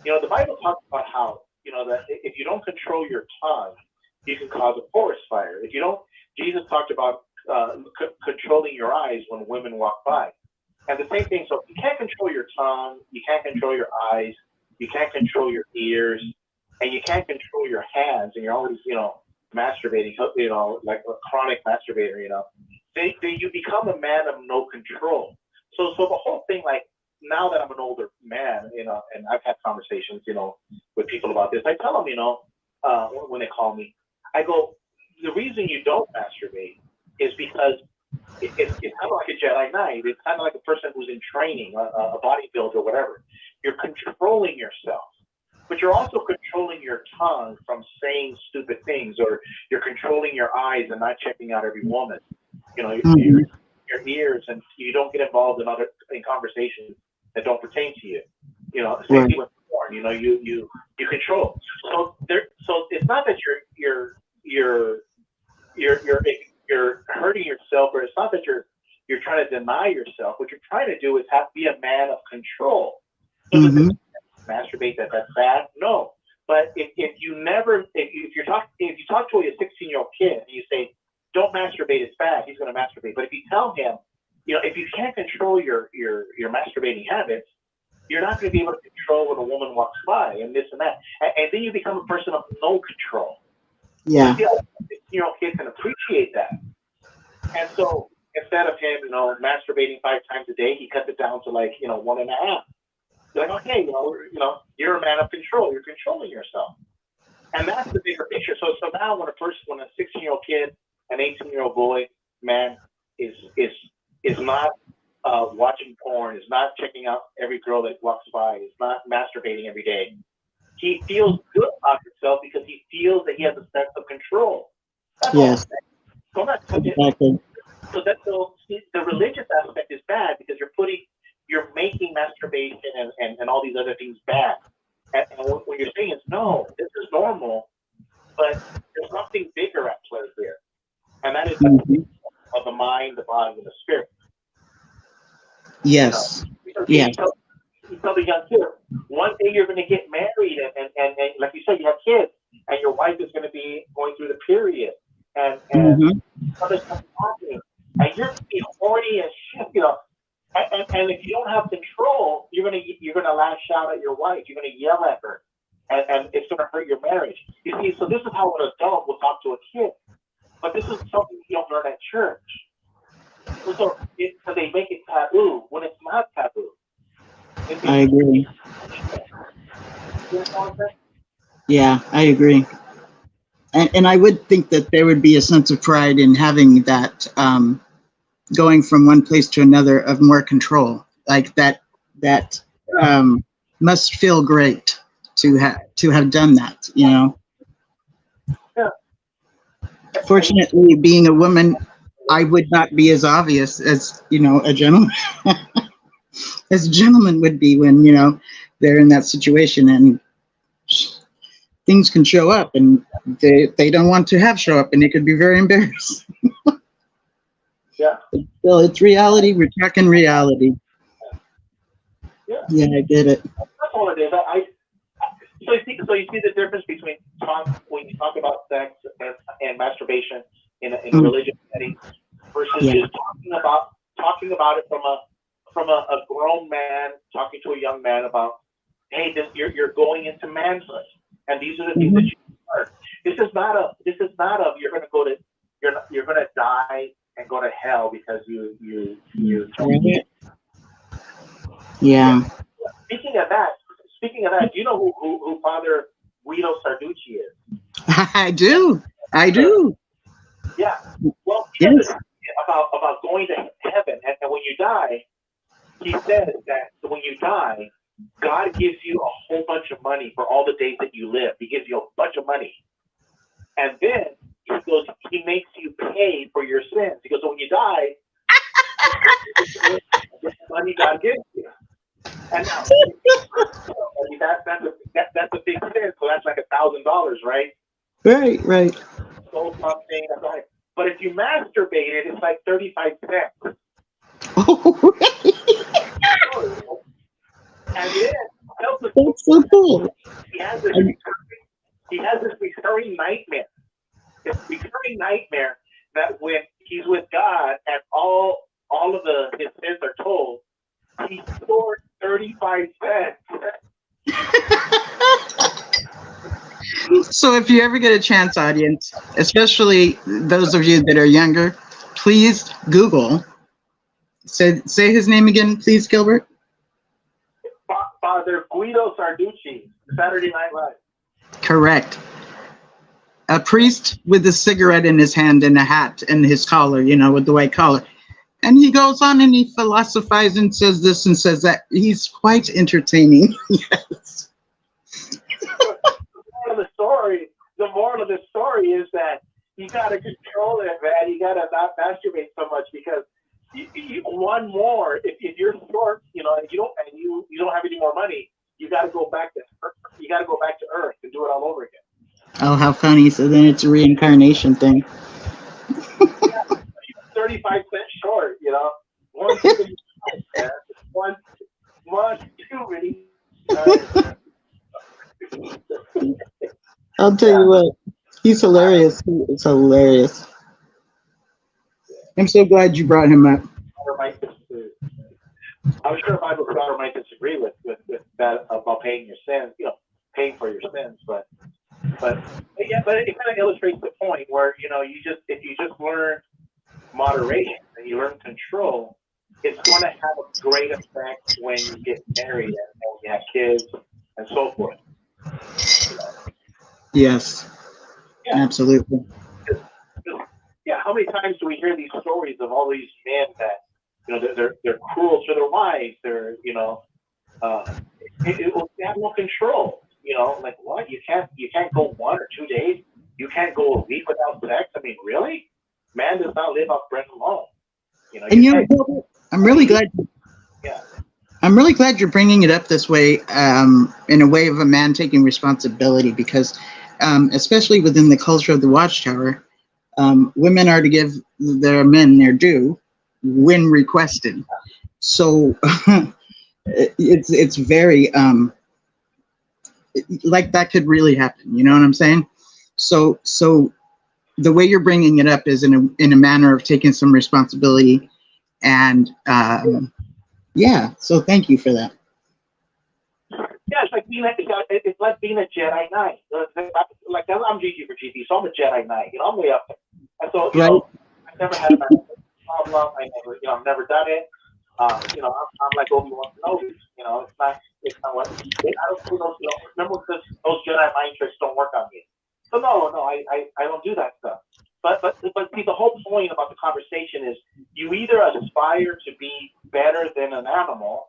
you know, the Bible talks about how, you know, that if you don't control your tongue, you can cause a forest fire. If you don't, Jesus talked about controlling your eyes when women walk by. And the same thing, so you can't control your tongue, you can't control your eyes, you can't control your ears, and you can't control your hands, and you're always, you know, masturbating, you know, like a chronic masturbator, you know. You become a man of no control. So the whole thing, like, now that I'm an older man, you know, and I've had conversations, you know, with people about this, I tell them, you know, when they call me, I go, the reason you don't masturbate is because it's kind of like a Jedi Knight. It's kind of like a person who's in training, a bodybuilder or whatever. You're controlling yourself, but you're also controlling your tongue from saying stupid things, or you're controlling your eyes and not checking out every woman. You know, your ears, and you don't get involved in conversations that don't pertain to you. You know, same thing with porn. You know, you control. So it's not that you're hurting yourself, or it's not that you're trying to deny yourself. What you're trying to do is be a man of control. So masturbate, that's bad? No. But if you talk to a 16-year-old kid and you say, don't masturbate, it's bad, he's going to masturbate. But if you tell him, you know, if you can't control your masturbating habits, you're not going to be able to control when a woman walks by and this and that. And then you become a person of no control. Yeah. The 16-year-old kid can appreciate that. And so instead of him, you know, masturbating 5 times a day, he cuts it down to, like, you know, 1.5. You're like, okay, you know, you're a man of control. You're controlling yourself. And that's the bigger picture. So now when a 16-year-old kid, an 18-year-old boy, man, is not watching porn, is not checking out every girl that walks by, is not masturbating every day, he feels good about himself because he feels that he has a sense of control. That's yes. So exactly. So the religious aspect is bad because you're making masturbation and all these other things bad. And what you're saying is, no, this is normal, but there's something bigger at play here. And that is of the mind, the body, and the spirit. Yes. Because Yeah. you tell the young kid, one day you're going to get married, and like you said, you have kids, and your wife is going to be going through the period, and other stuff is happening, and you're going to be horny as shit, and if you don't have control, you're gonna lash out at your wife, you're gonna yell at her, and it's gonna hurt your marriage. You see, so this is how an adult will talk to a kid, but this is something you don't learn at church. So they make it taboo when it's not taboo. I agree. You know what I'm saying? Yeah, I agree. And I would think that there would be a sense of pride in having that, going from one place to another, of more control. Like that must feel great to have done that, Yeah. Fortunately, being a woman, I would not be as obvious as, a gentleman, as a gentleman would be when, they're in that situation, and things can show up, and they don't want to show up, and it could be very embarrassing. Yeah. So it's reality. We're talking reality. Yeah, I get it. That's all it is. So you see the difference between when you talk about sex and masturbation in a religious setting versus just talking about it from a grown man talking to a young man about, hey, you're going into manhood, and these are the things that you learn. This is not of you're gonna die and go to hell because you Yeah. Speaking of that, do you know who Father Guido Sarducci is? I do. Yeah. Well, he has this about going to heaven, and when you die, he says that when you die, God gives you a whole bunch of money for all the days that you live. He gives you a bunch of money, and then he goes, he makes you pay for your sins. He goes, so when you die, this money God gives you. And now, that's a big sin. So that's like $1,000, right? Right. So something. But if you masturbate it, it's like 35 cents. Oh, And then that's so cool. He has this recurring nightmare. This recurring nightmare that when he's with God and all of his sins are told, he scored 35 cents. So if you ever get a chance, audience, especially those of you that are younger, please Google. Say his name again, please, Gilbert. Father Guido Sarducci, Saturday Night Live. Correct. A priest with a cigarette in his hand and a hat and his collar, with the white collar. And he goes on and he philosophizes and says this and says that. He's quite entertaining. Yes. The moral of the story is that you got to control it, man. You got to not masturbate so much, because you one more. If you're short, and you don't have any more money, you got to go back to Earth and do it all over again. Oh, how funny! So then it's a reincarnation thing. 35 cents short, one too many. I'll tell you what, he's hilarious. He is hilarious. I'm so glad you brought him up. I'm sure my daughter might disagree with that about paying your sins, paying for your sins, but it kind of illustrates the point where if you just learn moderation and you learn control, it's going to have a great effect when you get married and when you have kids and so forth. Yes, absolutely. Yeah, how many times do we hear these stories of all these men that they're cruel to their wives? They're they have no control. Like what? You can't go 1 or 2 days. You can't go a week without sex. I mean, really? Man does not live off bread alone. I'm really glad. Yeah. I'm really glad you're bringing it up this way, in a way of a man taking responsibility, because especially within the culture of the Watchtower, women are to give their men their due when requested. So it's very like that could really happen. You know what I'm saying? So the way you're bringing it up is in a manner of taking some responsibility, and yeah. So thank you for that. Yeah, it's like being it's like being a Jedi Knight. Like I'm GG for GT, so I'm a Jedi Knight. You know, I'm way up there. And so you know, I've never had a problem. I've never done it. You know, I'm like Obi-Wan Kenobi. You know, it's not what I don't do those. You know, remember because those Jedi mind tricks don't work on me. So no, I don't do that stuff. But see, the whole point about the conversation is you either aspire to be better than an animal,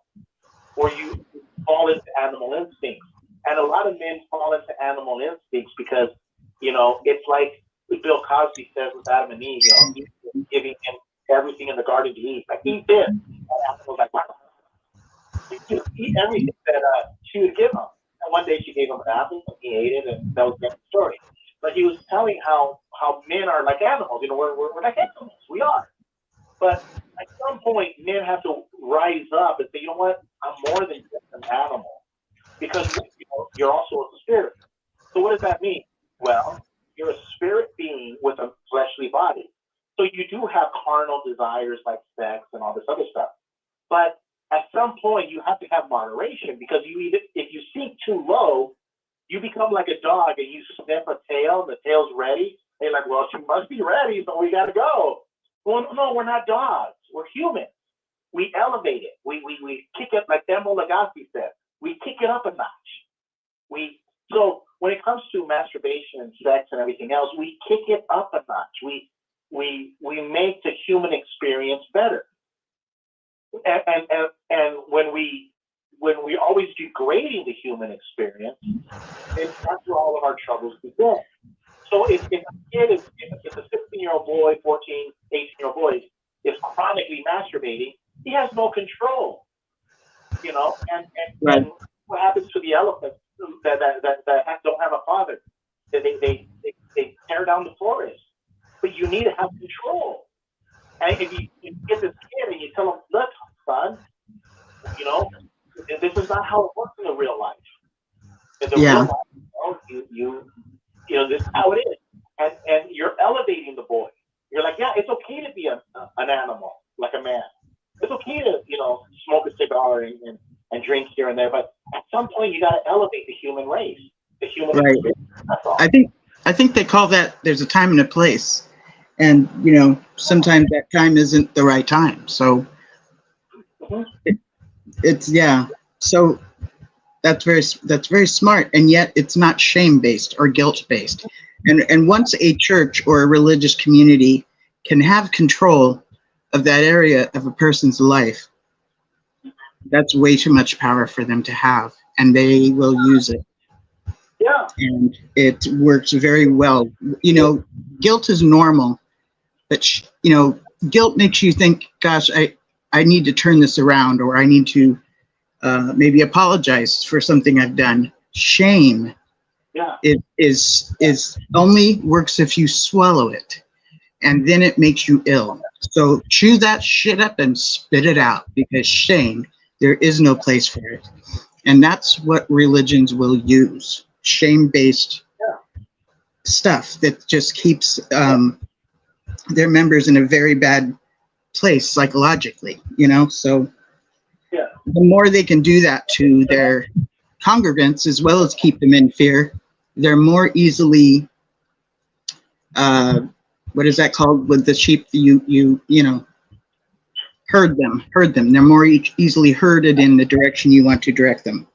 or you fall into animal instincts. And a lot of men fall into animal instincts because, you know, it's like Bill Cosby says with Adam and Eve, you know, he's giving him everything in the garden to eat. Like, eat this. And Adam was like, wow. Eat everything that she would give him. And one day she gave him an apple, and he ate it, and that was the story. But he was telling how men are like animals. You know, we're like animals. We are. But at some point, men have to rise up and say, you know what? I'm more than just an animal. Because you know, you're also a spirit. So what does that mean? Well, you're a spirit being with a fleshly body. So you do have carnal desires like sex and all this other stuff. But at some point, you have to have moderation, because if you sink too low, you become like a dog and you sniff a tail, and the tail's ready. They're like, well, she must be ready, so we got to go. Well, no, we're not dogs. We're humans. We elevate it. We kick it, like Demo Legaspi said. We kick it up a notch. So when it comes to masturbation and sex and everything else, we kick it up a notch. We make the human experience better. And when we always degrading the human experience, that's where all of our troubles begin. So if a kid is, if a 16-year-old boy, 14, 18-year-old boy is chronically masturbating, he has no control, you know. And what happens to the elephants that don't have a father? They tear down the forest. But you need to have control. And if you get this kid and you tell him, look, son, you know, this is not how it works in the real life. In the real life, you know, this is how it is. And you're elevating the boy. You're like, yeah, it's okay to be an animal, like a man. It's okay to, you know, smoke a cigar and drink here and there. But at some point, you got to elevate the human race, the human experience. That's all. I think they call that, there's a time and a place. And, you know, sometimes that time isn't the right time. So it's, yeah. So that's very smart. And yet it's not shame-based or guilt-based. And once a church or a religious community can have control of that area of a person's life, that's way too much power for them to have. And they will use it. Yeah. And it works very well. You know, guilt is normal. But, you know, guilt makes you think, gosh, I need to turn this around, or I need to maybe apologize for something I've done. Shame is only works if you swallow it, and then it makes you ill. So chew that shit up and spit it out, because shame, there is no place for it. And that's what religions will use, shame-based stuff that just keeps their members in a very bad place psychologically, you know. So the more they can do that to their congregants, as well as keep them in fear, they're more easily what is that called with the sheep? You know, herd them. They're more easily herded in the direction you want to direct them.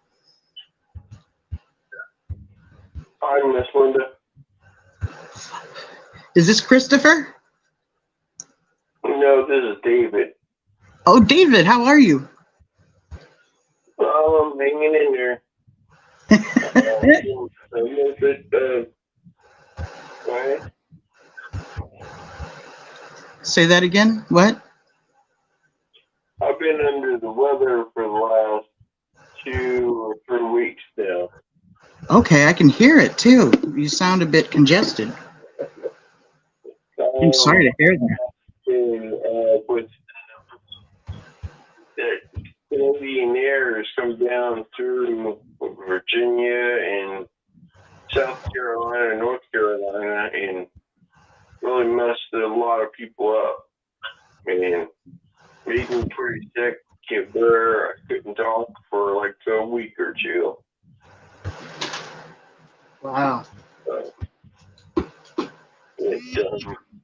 Hi, Miss Linda. Is this Christopher? No, this is David. Oh, David, how are you? I'm hanging in there. A little bit right? Say that again. What? I've been under the weather for the last 2 or 3 weeks now. Okay, I can hear it too. You sound a bit congested. I'm sorry to hear that. With Legionnaires come down through Virginia and South Carolina, North Carolina, and really messed a lot of people up. And made me pretty sick. I couldn't talk for like a week or two. Wow. It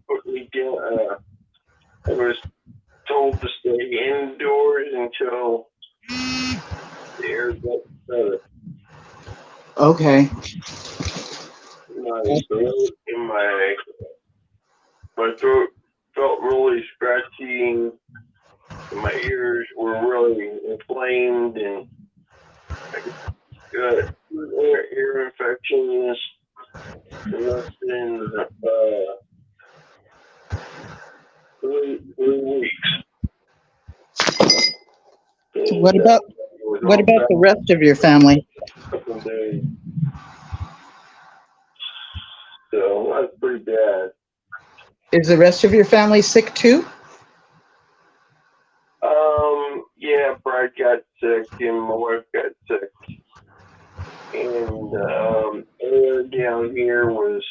put me down. I was told to stay indoors until the air got better. Okay. My throat and my throat felt really scratchy. My ears were really inflamed, and I got ear infections less than 3 weeks. And, What about the rest of your family? Couple days. So that's pretty bad. Is the rest of your family sick too? Yeah, Brad got sick and my wife got sick. And air down here was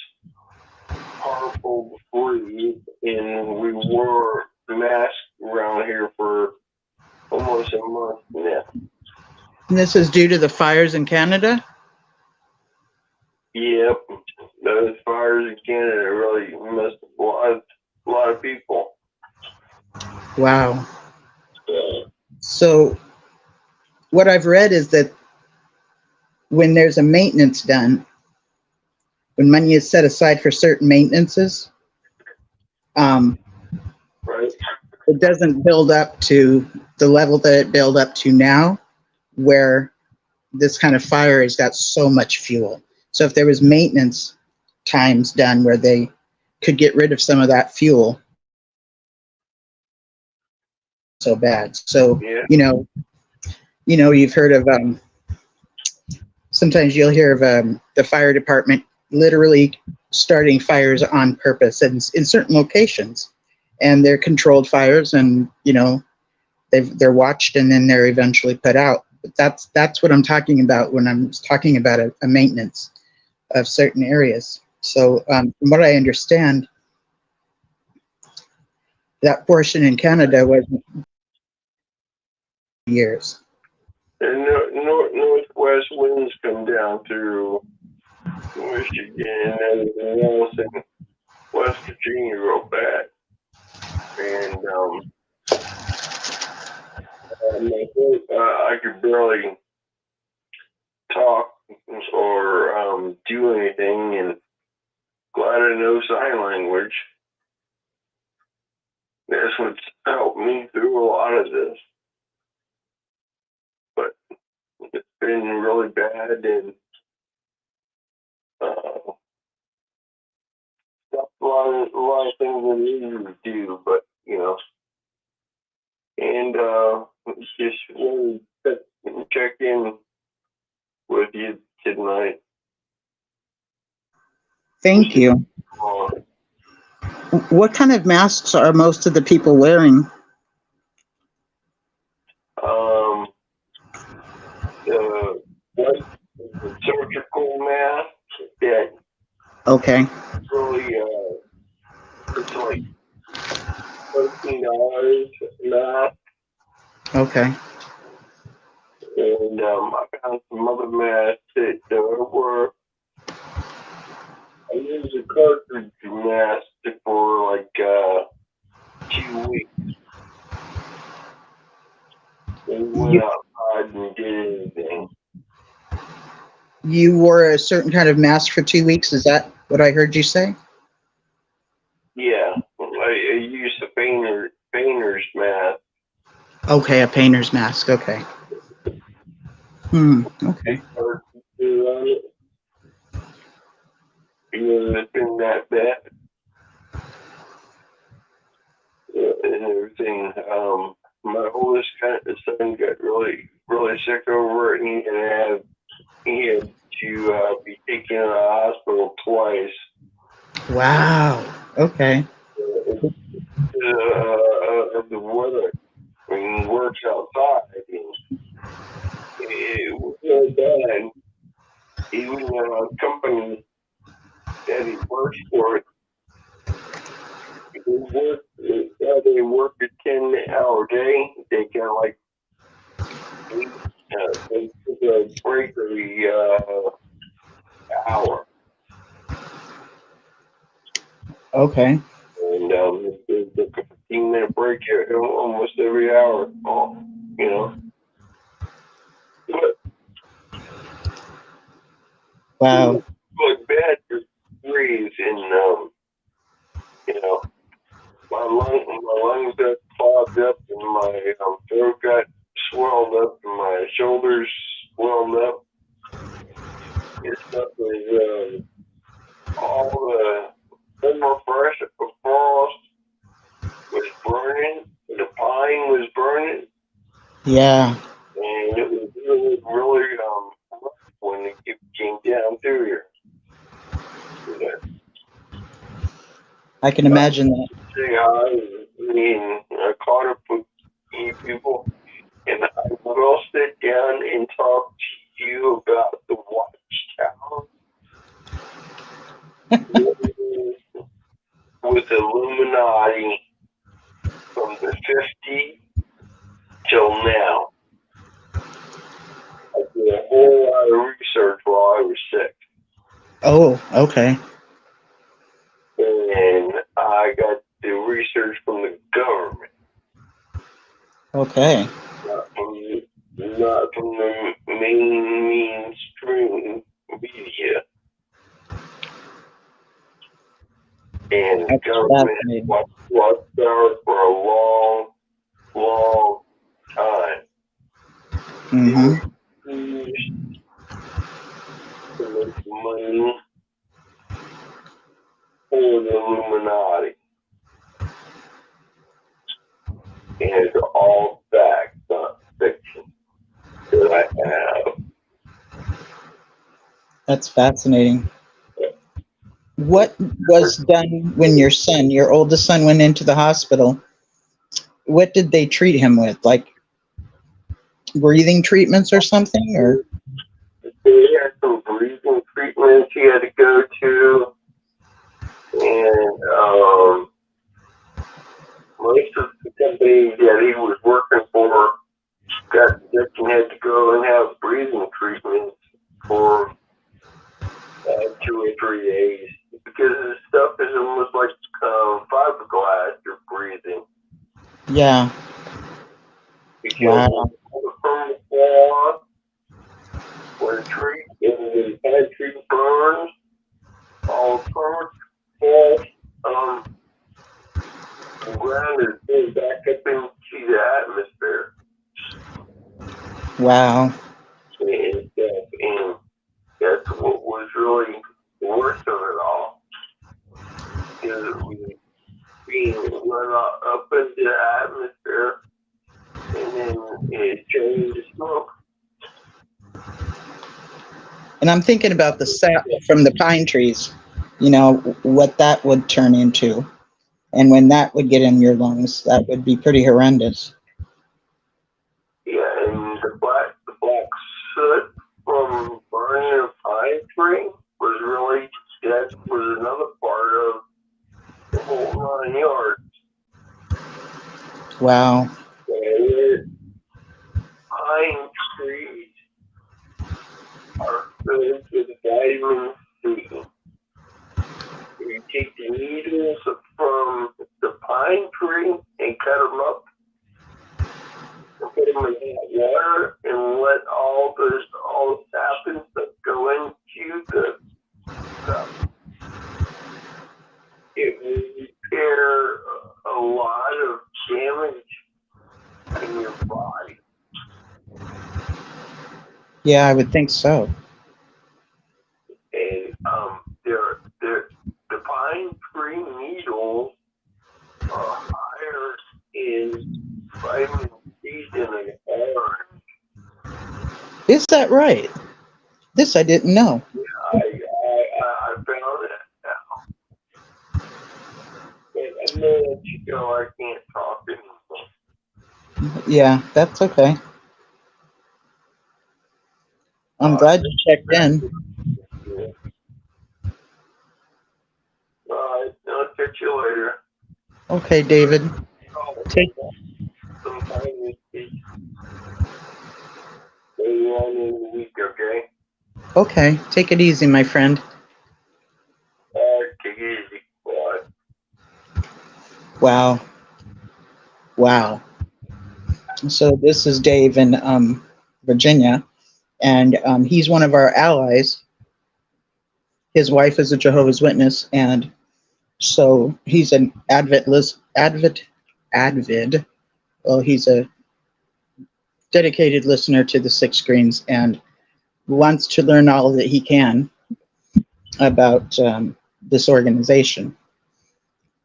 horrible to breathe, and we wore masks around here for almost a month now. And this is due to the fires in Canada? Yep, those fires in Canada really messed a lot of people. Wow. So what I've read is that when there's a maintenance done, when money is set aside for certain maintenances, Right. it doesn't build up to the level that it built up to now, where this kind of fire has got so much fuel. So if there was maintenance times done where they could get rid of some of that fuel, so bad. So, Yeah. You've heard of, sometimes you'll hear of the fire department literally starting fires on purpose in certain locations, and they're controlled fires, and they're watched and then they're eventually put out. But that's what I'm talking about when I'm talking about a maintenance of certain areas. So from what I understand, that portion in Canada was years. And northwest winds come down through Michigan and everything else, and West Virginia real bad. And I could barely talk or do anything, and glad I know sign language. That's what's helped me through a lot of this. But it's been really bad, and a lot of things that we need to do, but and just really check in with you tonight. Thank you. What kind of masks are most of the people wearing? The surgical mask that Okay. really it's like $13 mask. Okay. And I found some other masks that were, I used a cartridge mask for like 2 weeks. And went outside and did anything. You wore a certain kind of mask for 2 weeks. Is that what I heard you say? Yeah, I used a painter's mask. Okay, a painter's mask. Okay. Okay. It's been that bad. And everything. My oldest son got really, really sick over it, and he had to be taken to the hospital twice. Wow. Okay. Of the weather. I mean, he works outside. And my dad, even a company that he works for, they work a 10-hour day. They got like they took a break every hour. Okay. And they took a 15-minute break here almost every hour. Oh, you know. But Wow. like bad for breathe, and you know, my lungs got clogged up, and my throat got swelled up, and my shoulders swelled up. This stuff was all the frost was burning, the pine was burning, Yeah. and it was really, really rough when it came down through here. I can imagine that. Say hi. I mean, I caught up with you people, and I will sit down and talk to you about the Watchtower with Illuminati from the 50s till now. I did a whole lot of research while I was sick, Oh, okay. and I got the research from the government. Okay. Not from the mainstream media. And the government Watchtower for a long, long time. Mm-hmm. They used to make money for the Illuminati. And it's all facts, not fiction, that I have. That's fascinating. What was done when your oldest son, went into the hospital? What did they treat him with? Like breathing treatments or something? Or They had some breathing treatments he had to go to, and most of the companies that he was working for got sick and had to go and have breathing treatments for 2 or 3 days because the stuff is almost like fiberglass you're breathing. yeah. Because Wow. the thermal fall when the tree burns, all thermal falls the ground is going back up into the atmosphere. Wow. And that's what was really the worst of it all. Is we being run up into the atmosphere, and then it turned to smoke. And I'm thinking about the sap from the pine trees, what that would turn into. And when that would get in your lungs, that would be pretty horrendous. Yeah, and the black soot from burning a pine tree that was another part of the whole 9 yards. Wow. And pine trees are filled with vitamin C. You take the needles from the pine tree and cut them up and put them in hot water and let all the sap and stuff go into the stuff. It will repair a lot of damage in your body. Yeah, I would think so. And the pine tree needles are higher in vitamin C than an orange. Is that right? This I didn't know. Yeah, I found that now. And I'm gonna let you go. I can't talk anymore. Yeah, that's okay. I'm glad you checked in. I'll catch you later. Okay, David. Take. Maybe on in a week, okay? Okay, take it easy, my friend. Take it easy. Bye. Wow. Wow. So this is Dave in Virginia, and he's one of our allies. His wife is a Jehovah's Witness, and so he's an avid. Well, he's a dedicated listener to the Six Screens and wants to learn all that he can about this organization.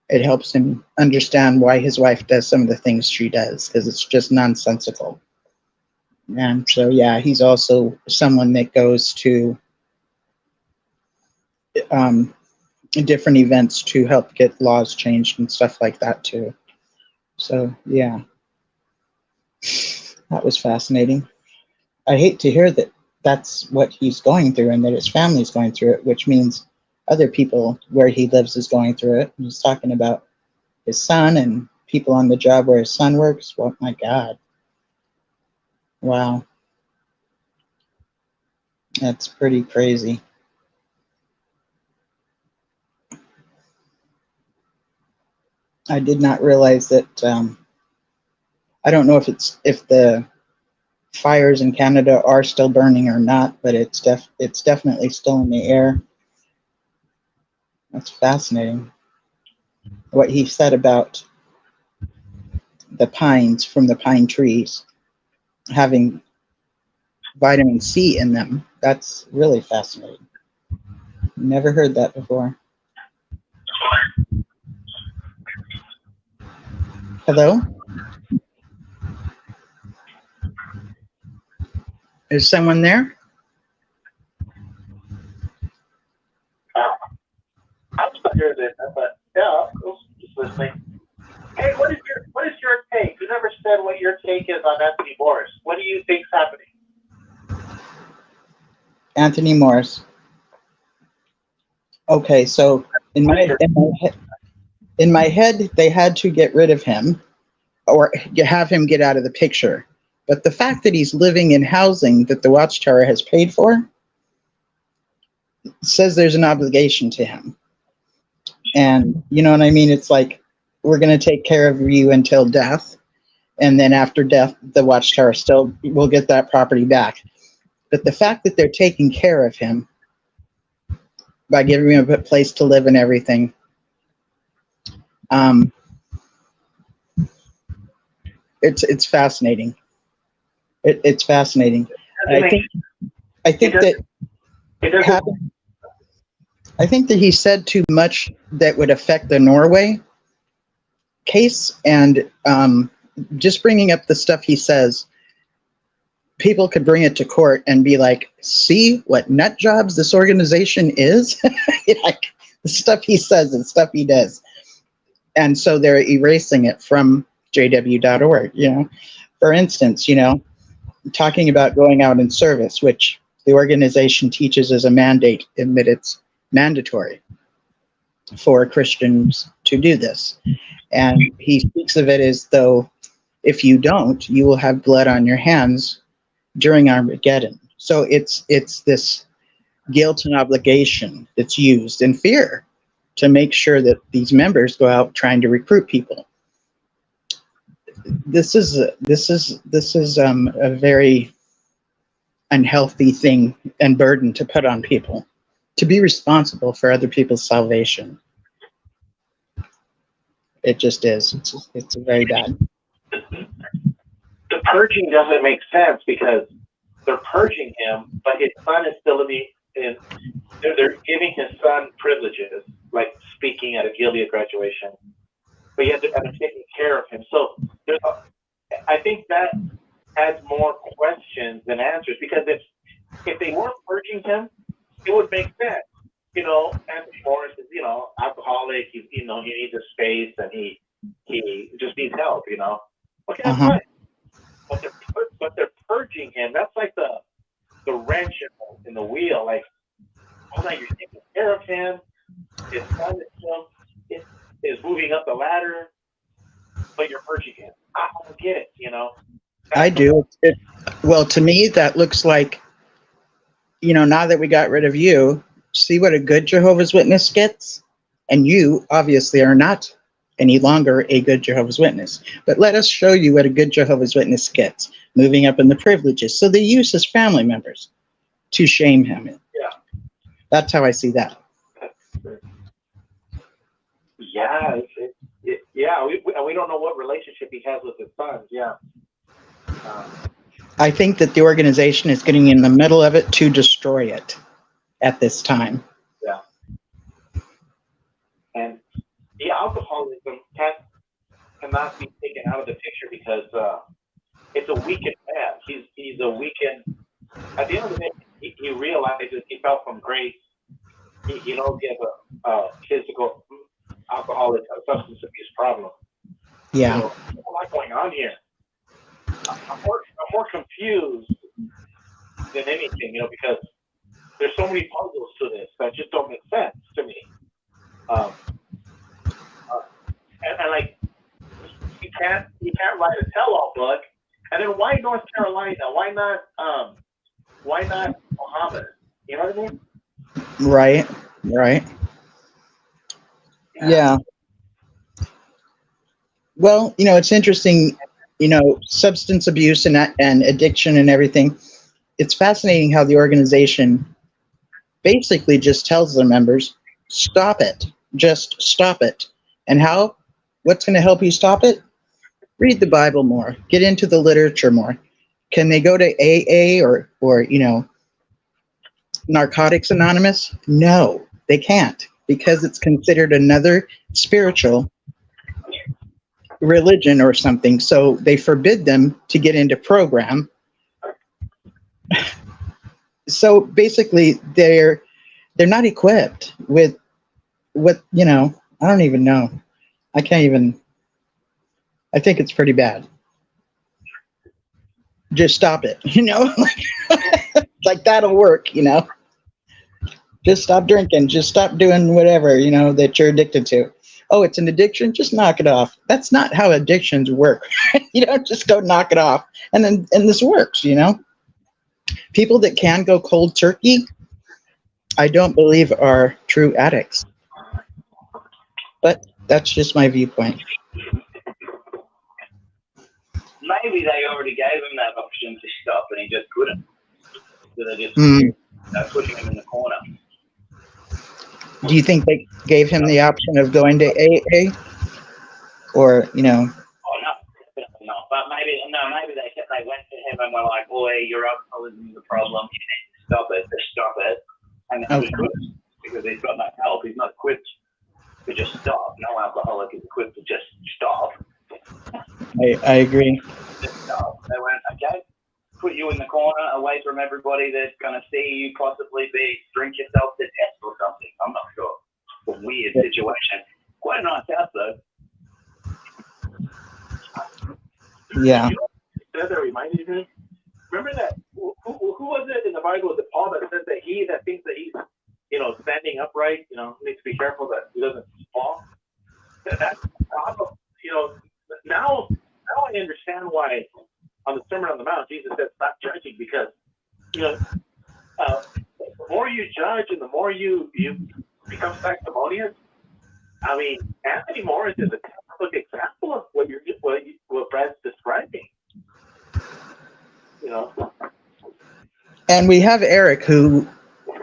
It helps him understand why his wife does some of the things she does, because it's just nonsensical. And so, yeah, he's also someone that goes to different events to help get laws changed and stuff like that, too. So, yeah, that was fascinating. I hate to hear that that's what he's going through and that his family's going through it, which means other people where he lives is going through it. He's talking about his son and people on the job where his son works. Well, my God. Wow. That's pretty crazy. I did not realize that. I don't know if the fires in Canada are still burning or not, but it's definitely still in the air. That's fascinating. What he said about the pines from the pine trees having vitamin C in them. That's really fascinating. Never heard that before. Hello? Is someone there? I'm still here then, but yeah, I was just listening. Hey, what is your take? You never said what your take is on Anthony Morris. What do you think's happening? Anthony Morris. Okay, so in my head, they had to get rid of him or have him get out of the picture. But the fact that he's living in housing that the Watchtower has paid for says there's an obligation to him. And you know what I mean? It's like, we're going to take care of you until death. And then after death, the Watchtower still will get that property back. But the fact that they're taking care of him by giving him a place to live and everything, it's fascinating. It's fascinating. I think that he said too much that would affect the Norway case, and just bringing up the stuff he says, people could bring it to court and be like, see what nut jobs this organization is? Like, the stuff he says and stuff he does. And so they're erasing it from jw.org, you know. For instance, you know, talking about going out in service, which the organization teaches as a mandate, and that it's mandatory for Christians to do this. And he speaks of it as though if you don't, you will have blood on your hands during Armageddon. So it's this guilt and obligation that's used, and fear, to make sure that these members go out trying to recruit people. This is a very unhealthy thing and burden to put on people, to be responsible for other people's salvation. It just is. It's very bad. The purging doesn't make sense because they're purging him, but his son is still they're giving his son privileges, like speaking at a Gilead graduation, but yet they're taking care of him. So I think that has more questions than answers, because if they weren't purging him, it would make sense. You know, Anthony Morris is, you know, alcoholic. He needs a space, and he just needs help. You know, okay, that's right. But they're purging him. That's like the wrench in the wheel. Like, hold on, you're taking care of him. His son is moving up the ladder, but you're hurting him. I don't get it, you know. I do. Well, to me, that looks like, you know, now that we got rid of you, see what a good Jehovah's Witness gets? And you obviously are not any longer a good Jehovah's Witness. But let us show you what a good Jehovah's Witness gets, moving up in the privileges. So they use his family members to shame him. Yeah. That's how I see that. Yeah, yeah. We don't know what relationship he has with his sons. Yeah. I think that the organization is getting in the middle of it to destroy it at this time. Yeah. And the alcoholism cannot be taken out of the picture because it's a weakened man. He's a weakened. At the end of the day, he realizes he fell from grace. He knows he has a physical alcoholic substance abuse problem. Yeah. So there's a lot going on here. I'm more confused than anything, you know, because there's so many puzzles to this that just don't make sense to me. And like, you can't write a tell-all book. And then why North Carolina? Why not Muhammad? You know what I mean? Right. Yeah. Well, you know, it's interesting, you know, substance abuse and addiction and everything. It's fascinating how the organization basically just tells their members, stop it. Just stop it. And how? What's going to help you stop it? Read the Bible more. Get into the literature more. Can they go to AA or you know, Narcotics Anonymous? No, they can't, because it's considered another spiritual religion or something. So they forbid them to get into program. So basically they're not equipped with what, you know, I don't even know. I think it's pretty bad. Just stop it, you know? Like that'll work, you know? Just stop drinking. Just stop doing whatever, you know, that you're addicted to. Oh, it's an addiction? Just knock it off. That's not how addictions work. You don't just go knock it off. And this works, you know? People that can go cold turkey, I don't believe are true addicts. But that's just my viewpoint. Maybe they already gave him that option to stop and he just couldn't. So they just pushing him in the corner. Do you think they gave him the option of going to AA? Or, you know? Oh, no, definitely not. But maybe they went to him and were like, boy, your alcoholism is a problem. You need to stop it. Just stop it. And then he couldn't, because he's got no help. He's not equipped to just stop. No alcoholic is equipped to just stop. I agree. Just stop. They went, okay, put you in the corner away from everybody that's going to see you possibly drink yourself to death or something. I'm not sure. It's a weird situation. Quite a nice house, though. Yeah. You know, that reminded me. Remember that? Who was it in the Bible? Was it Paul that says that he that thinks that he's, you know, standing upright, you know, needs to be careful that he doesn't fall? That's you know. Now I understand why on the Sermon on the Mount Jesus said stop judging, because, you know, the more you judge and the more you become sanctimonious. I mean, Anthony Morris is a perfect example of what Brad's describing. You know. And we have Eric, who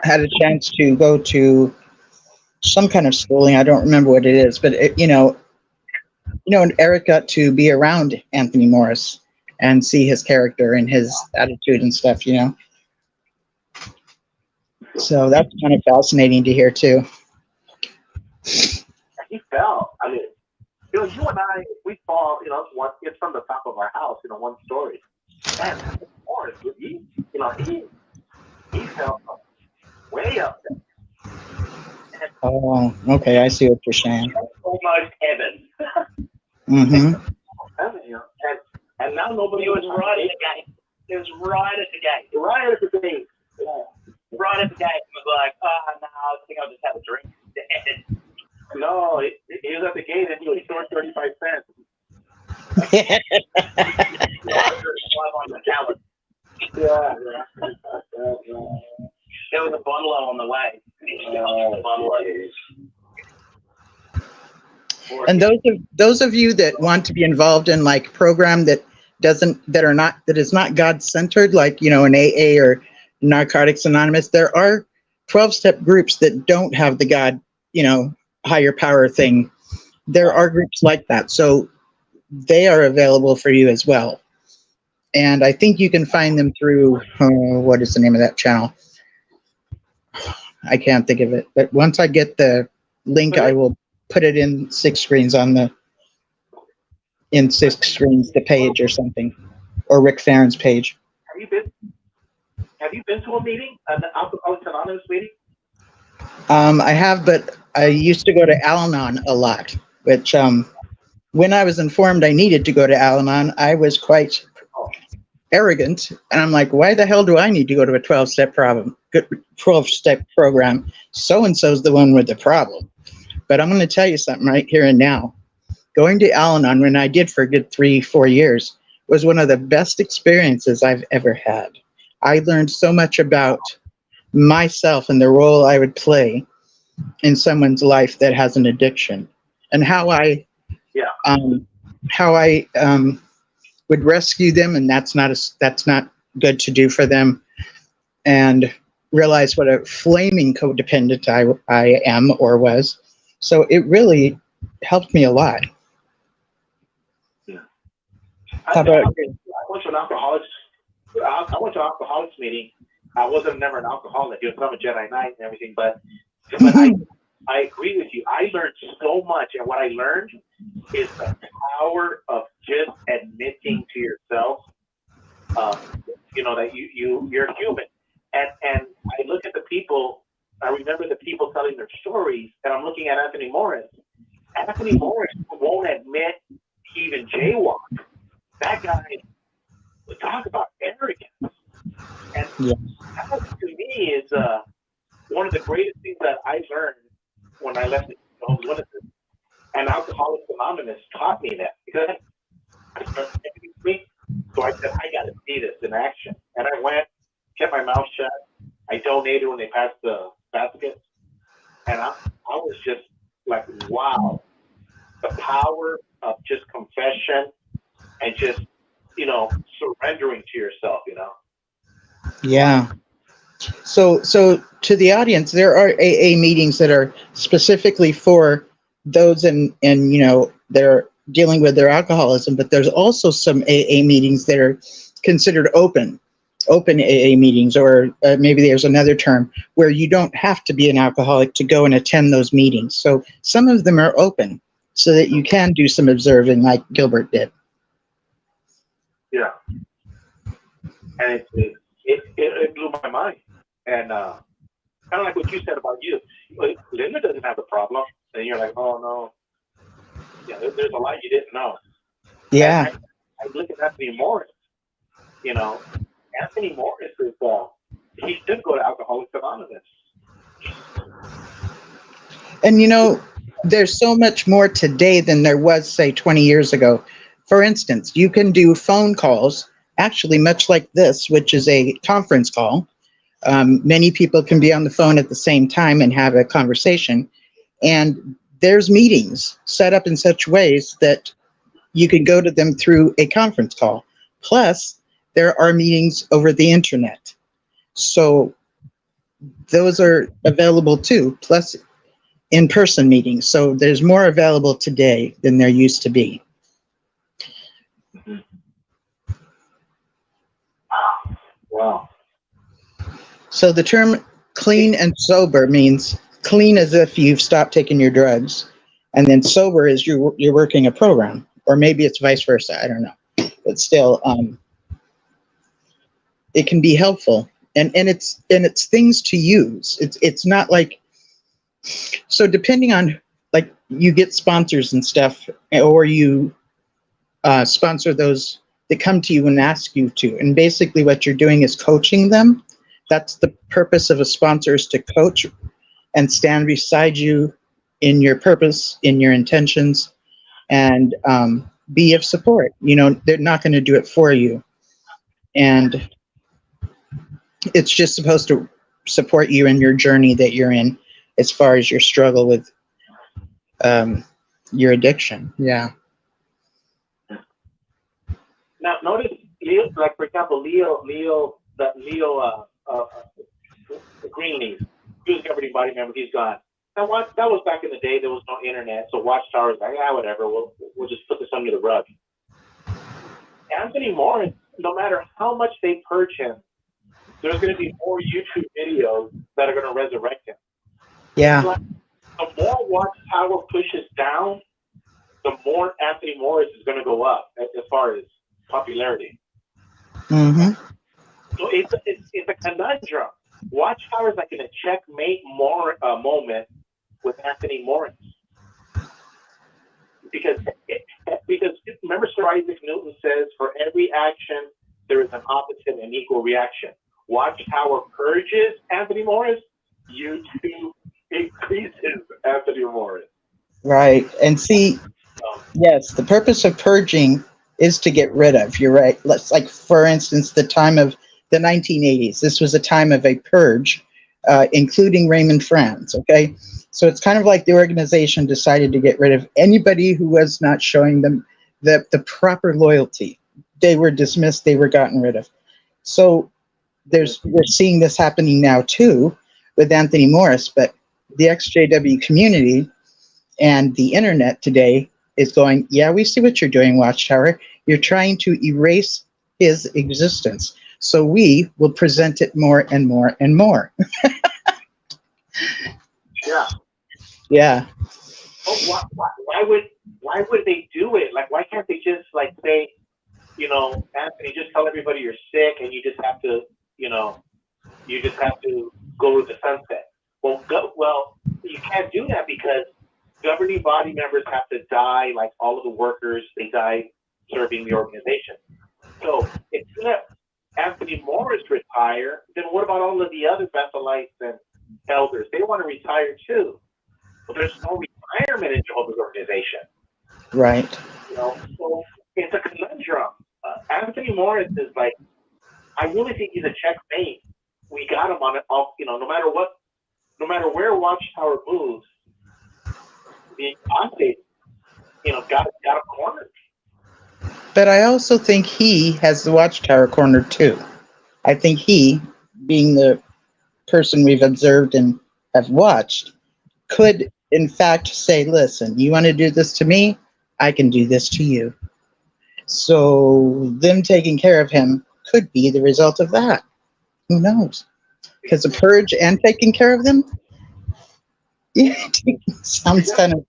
had a chance to go to some kind of schooling. I don't remember what it is, but Eric got to be around Anthony Morris and see his character and his attitude and stuff, you know. So that's kind of fascinating to hear too. He fell. I mean, you know, you and I, we fall. You know, it's from the top of our house. You know, one story. Man, Morris, he fell way up there. Oh, okay. I see what you're saying. Almost heaven. Mm-hmm. And now nobody was right at the gate. It was right at the gate. Right at the gate. right at the gate and was like, oh, no, I think I'll just have a drink instead. No, he was at the gate and he scored 35 cents. On the calendar. Yeah. There was a bundle on the way. And those of you that want to be involved in like program that is not God centered, like an AA or Narcotics Anonymous, there are 12-step groups that don't have the God, higher power thing. There are groups like that, so they are available for you as well. And I think you can find them through what is the name of that channel? I can't think of it, but once I get the link, I will put it in 6 screens the page or something, or Rick Farron's page. Have you been to a meeting, an Alcoholics Anonymous meeting? I have, but I used to go to Al-Anon a lot, which when I was informed I needed to go to Al-Anon, I was quite arrogant, and I'm like, why the hell do I need to go to a 12-step program? So-and-so's the one with the problem. But I'm going to tell you something right here and now. Going to Al-Anon, when I did for a good 3-4 years, was one of the best experiences I've ever had. I learned so much about myself and the role I would play in someone's life that has an addiction, and how I would rescue them, and that's not good to do for them, and realize what a flaming codependent I am or was. So it really helped me a lot. Yeah. How about I went to an alcoholics meeting. I wasn't never an alcoholic. It was from a Jedi Knight and everything, but I agree with you. I learned so much, and what I learned is the power of just admitting to yourself, that you're human. And I look at the people. I remember the people telling their stories, and I'm looking at Anthony Morris. Anthony Morris won't admit he even jaywalked. That guy would talk about arrogance, and that to me is one of the greatest things that I learned when I left the Homes Limited. And Alcoholics Anonymous taught me that, because I started thinking, so I said, I got to see this in action. And I went, kept my mouth shut. I donated when they passed the baskets. And I was just like, wow, the power of just confession and just, surrendering to yourself, Yeah. So to the audience, there are AA meetings that are specifically for those they're dealing with their alcoholism, but there's also some AA meetings that are considered open AA meetings, or maybe there's another term where you don't have to be an alcoholic to go and attend those meetings. So some of them are open so that you can do some observing like Gilbert did. Yeah. And it blew my mind. And kind of like what you said about you. Linda doesn't have the problem. And you're like, oh, no. Yeah, there's a lot you didn't know. Yeah. I look at Anthony Morris. Anthony Morris is, he should go to Alcoholics Anonymous. And there's so much more today than there was, say, 20 years ago. For instance, you can do phone calls, actually much like this, which is a conference call. Many people can be on the phone at the same time and have a conversation. And there's meetings set up in such ways that you can go to them through a conference call. Plus, there are meetings over the internet. So those are available too, plus in-person meetings. So there's more available today than there used to be. Wow. So the term clean and sober means clean as if you've stopped taking your drugs, and then sober is you're working a program, or maybe it's vice versa. I don't know, but still, it can be helpful, and it's things to use. It's not like, so depending on, like, you get sponsors and stuff, or you sponsor those that come to you and ask you to, and basically what you're doing is coaching them That's the purpose of a sponsor, is to coach and stand beside you in your purpose, in your intentions, and be of support. You know, they're not going to do it for you. And it's just supposed to support you in your journey that you're in as far as your struggle with your addiction. Yeah. Now, notice, Leo, like for example, Leo Greenleaf, he was a governing body member. He's gone. Now, what? That was back in the day. There was no internet, so Watchtower was like, yeah, whatever. We'll just put this under the rug. Anthony Morris, no matter how much they purge him, there's going to be more YouTube videos that are going to resurrect him. Yeah. Like, the more Watchtower pushes down, the more Anthony Morris is going to go up as far as popularity. Mm-hmm. So it's a conundrum. Watchtower is like in a checkmate moment with Anthony Morris. Because remember Sir Isaac Newton says, for every action, there is an opposite and equal reaction. Watchtower purges Anthony Morris, YouTube increases Anthony Morris. Right. And see, yes, the purpose of purging is to get rid of. You're right. Let's, like, for instance, the time of the 1980s. This was a time of a purge, including Raymond Franz. Okay. So it's kind of like the organization decided to get rid of anybody who was not showing them the proper loyalty. They were dismissed. They were gotten rid of. So we're seeing this happening now too with Anthony Morris, but the XJW community and the internet today is going, yeah, we see what you're doing, Watchtower. You're trying to erase his existence. So we will present it more and more and more. Yeah. Yeah. Oh, why would they do it? Like, why can't they just like say, you know, Anthony, just tell everybody you're sick and you just have to, you know, go to the sunset. Well, you can't do that because governing body members have to die, like all of the workers, they die serving the organization. So if you let Anthony Morris retire, then what about all of the other Bethelites and elders? They want to retire too. But there's no retirement in Jehovah's organization. Right. You know, so it's a conundrum. Anthony Morris is like, I really think he's a checkmate. We got him on it. You know, no matter where Watchtower moves, the apostate, you know, got him cornered. But I also think he has the Watchtower cornered too. I think he, being the person we've observed and have watched, could in fact say, listen, you want to do this to me? I can do this to you. So them taking care of him could be the result of that. Who knows? Because the purge and taking care of them, yeah, sounds kind of...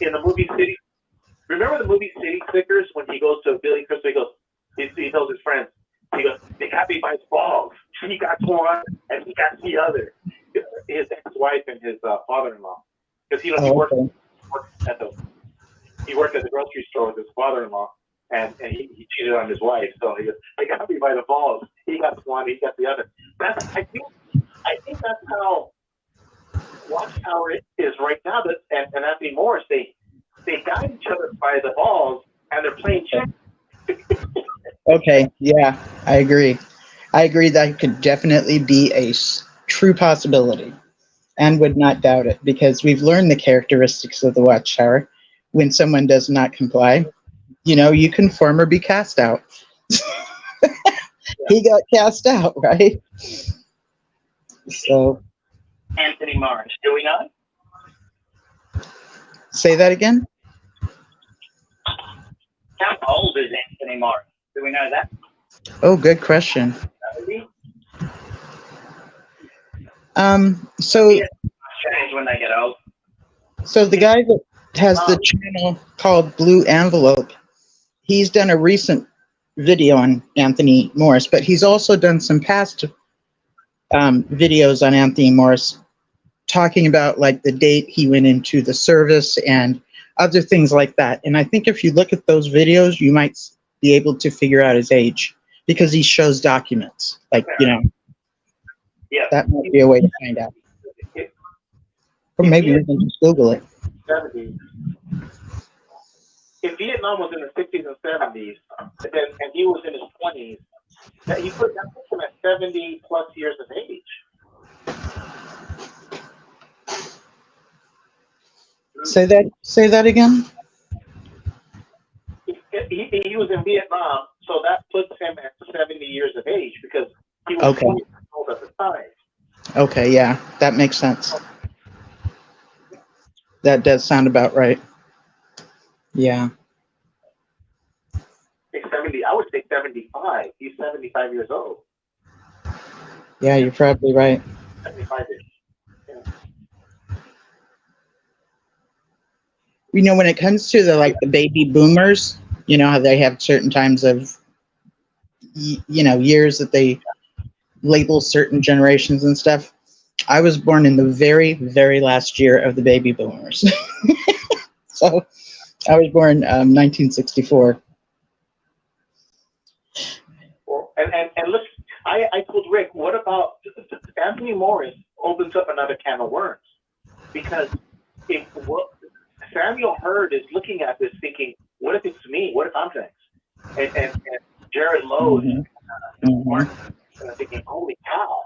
In the movie City, remember the movie City Slickers when he goes to Billy Crystal, he tells his friends, he goes, they got me by his balls. He got one and he got the other. His ex-wife and his father-in-law. Because he worked at the grocery store with his father-in-law, and he cheated on his wife. So he goes, they got me by the balls. He got one, he got the other. I think that's how Watchtower is right now. And Anthony Morris, they got each other by the balls, and they're playing chess. Okay, yeah, I agree. That could definitely be a true possibility, and would not doubt it, because we've learned the characteristics of the Watchtower. When someone does not comply, you know, you conform or be cast out. He got cast out, right? So, Anthony Morris, do we know? Say that again? How old is Anthony Morris? Do we know that? Oh, good question. So Change when they get old. So the guy that has the channel called Blue Envelope, he's done a recent video on Anthony Morris, but he's also done some past videos on Anthony Morris, talking about like the date he went into the service and other things like that. And I think if you look at those videos, you might be able to figure out his age, because he shows documents, like, you know. Yeah. That might be a way to find out. Or maybe we can just Google it. 70s. If Vietnam was in the 60s and 70s, and he was in his 20s, that puts him at 70 plus years of age. Say that again. He was in Vietnam, so that puts him at 70 years of age because he was 20 years old at the time. Okay, yeah, that makes sense. That does sound about right. Yeah. 70, I would say 75. He's 75 years old. Yeah, you're probably right. 75-ish. You know, when it comes to the baby boomers, you know how they have certain times of years that they label certain generations and stuff. I was born in the very, very last year of the baby boomers. So I was born 1964. Well, and look, I told Rick, what about Anthony Morris opens up another can of worms? Because Samuel Hurd is looking at this thinking, what if it's me? What if I'm next? And Jared Lowe is thinking, holy cow.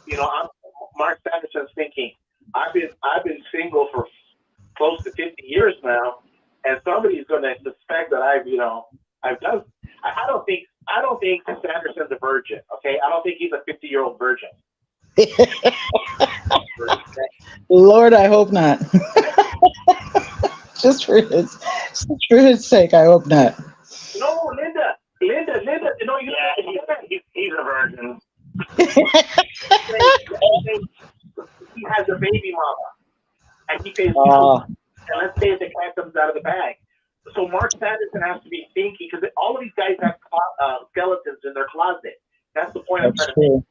You know, Mark Sanderson's thinking, I've been single for close to 50 years now, and somebody's going to suspect that I've done. I don't think Sanderson's a virgin. Okay, I don't think he's a 50-year-old virgin. Lord, I hope not. just for his sake, I hope not. No, Linda. No, he's a virgin. He has a baby mama, and he pays. And let's say the cat comes out of the bag. So Mark Sanderson has to be thinking because all of these guys have skeletons in their closet. That's the point I'm trying to make.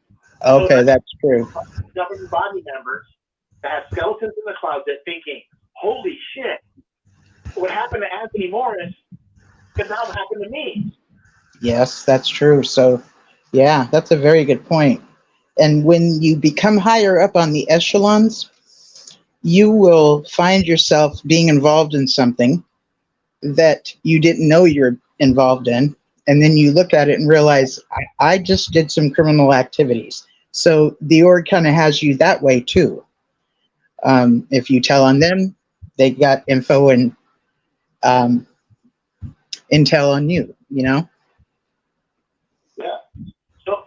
Okay, So that's true. Governing body members that have skeletons in the closet thinking, holy shit, what happened to Anthony Morris could now happen to me. Yes, that's true. So, yeah, that's a very good point. And when you become higher up on the echelons, you will find yourself being involved in something that you didn't know you're involved in. And then you look at it and realize, I just did some criminal activities. So the org kind of has you that way too. If you tell on them, they got info and intel on you, you know? Yeah. So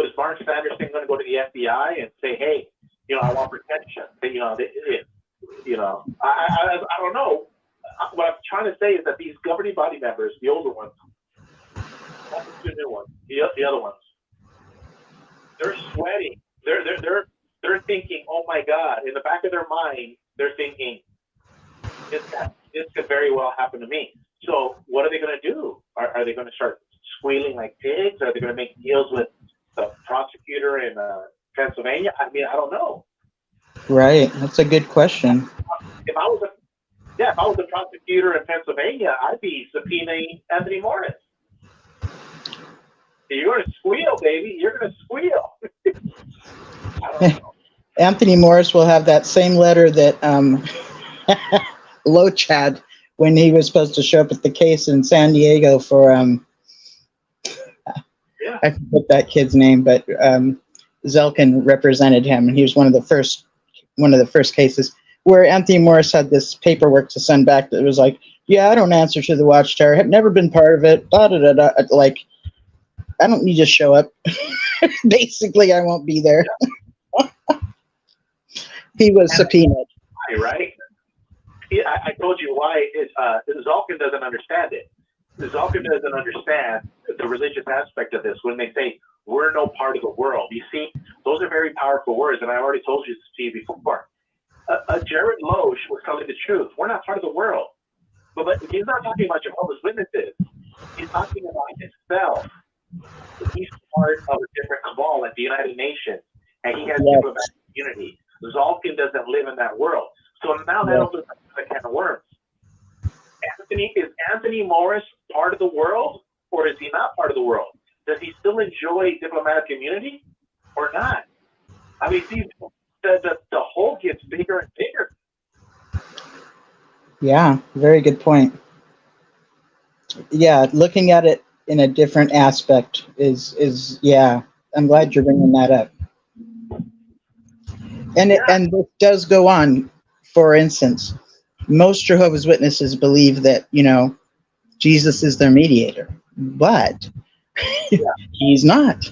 is Mark Sanderson going to go to the FBI and say, hey, I want protection? I don't know. What I'm trying to say is that these governing body members, the older ones, not the two new ones, the other ones, they're sweating. They're thinking, oh my God. In the back of their mind, they're thinking, this could very well happen to me. So what are they going to do? Are they going to start squealing like pigs? Are they going to make deals with the prosecutor in Pennsylvania? I mean, I don't know. Right. That's a good question. If I was a prosecutor in Pennsylvania, I'd be subpoenaing Anthony Morris. You're going to squeal, baby. You're going to squeal. I don't know. Anthony Morris will have that same letter that Loach had when he was supposed to show up at the case in San Diego for I forget that kid's name, but Zelkin represented him, and he was one of the first cases where Anthony Morris had this paperwork to send back that was like, yeah, I don't answer to the Watchtower, have never been part of it, like, I don't need to show up. Basically, I won't be there. He was subpoenaed. Right? I told you why Zalkin doesn't understand it. Zalkin doesn't understand the religious aspect of this when they say, we're no part of the world. You see, those are very powerful words, and I already told you this to you before. Jared Loesch was telling the truth. We're not part of the world. But he's not talking about Jehovah's Witnesses. He's talking about himself. He's part of a different cabal at the United Nations, and he has diplomatic immunity. Zalkin doesn't live in that world. So now that opens up a can of worms. Is Anthony Morris part of the world, or is he not part of the world? Does he still enjoy diplomatic immunity? or not? I mean, see, the hole gets bigger and bigger. Yeah, very good point. Yeah, looking at it in a different aspect is yeah. I'm glad you're bringing that up. And this does go on. For instance, most Jehovah's Witnesses believe that Jesus is their mediator, but he's not.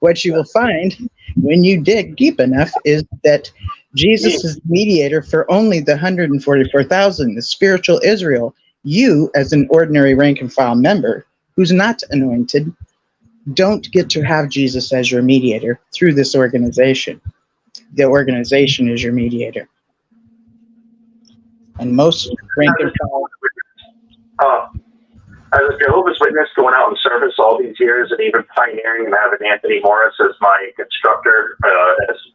What you will find when you dig deep enough is that Jesus is the mediator for only the 144,000, the spiritual Israel. You, as an ordinary rank and file member who's not anointed, don't get to have Jesus as your mediator through this organization. The organization is your mediator. And most rank and file. As a Jehovah's Witness going out in service all these years and even pioneering and having Anthony Morris as my instructor,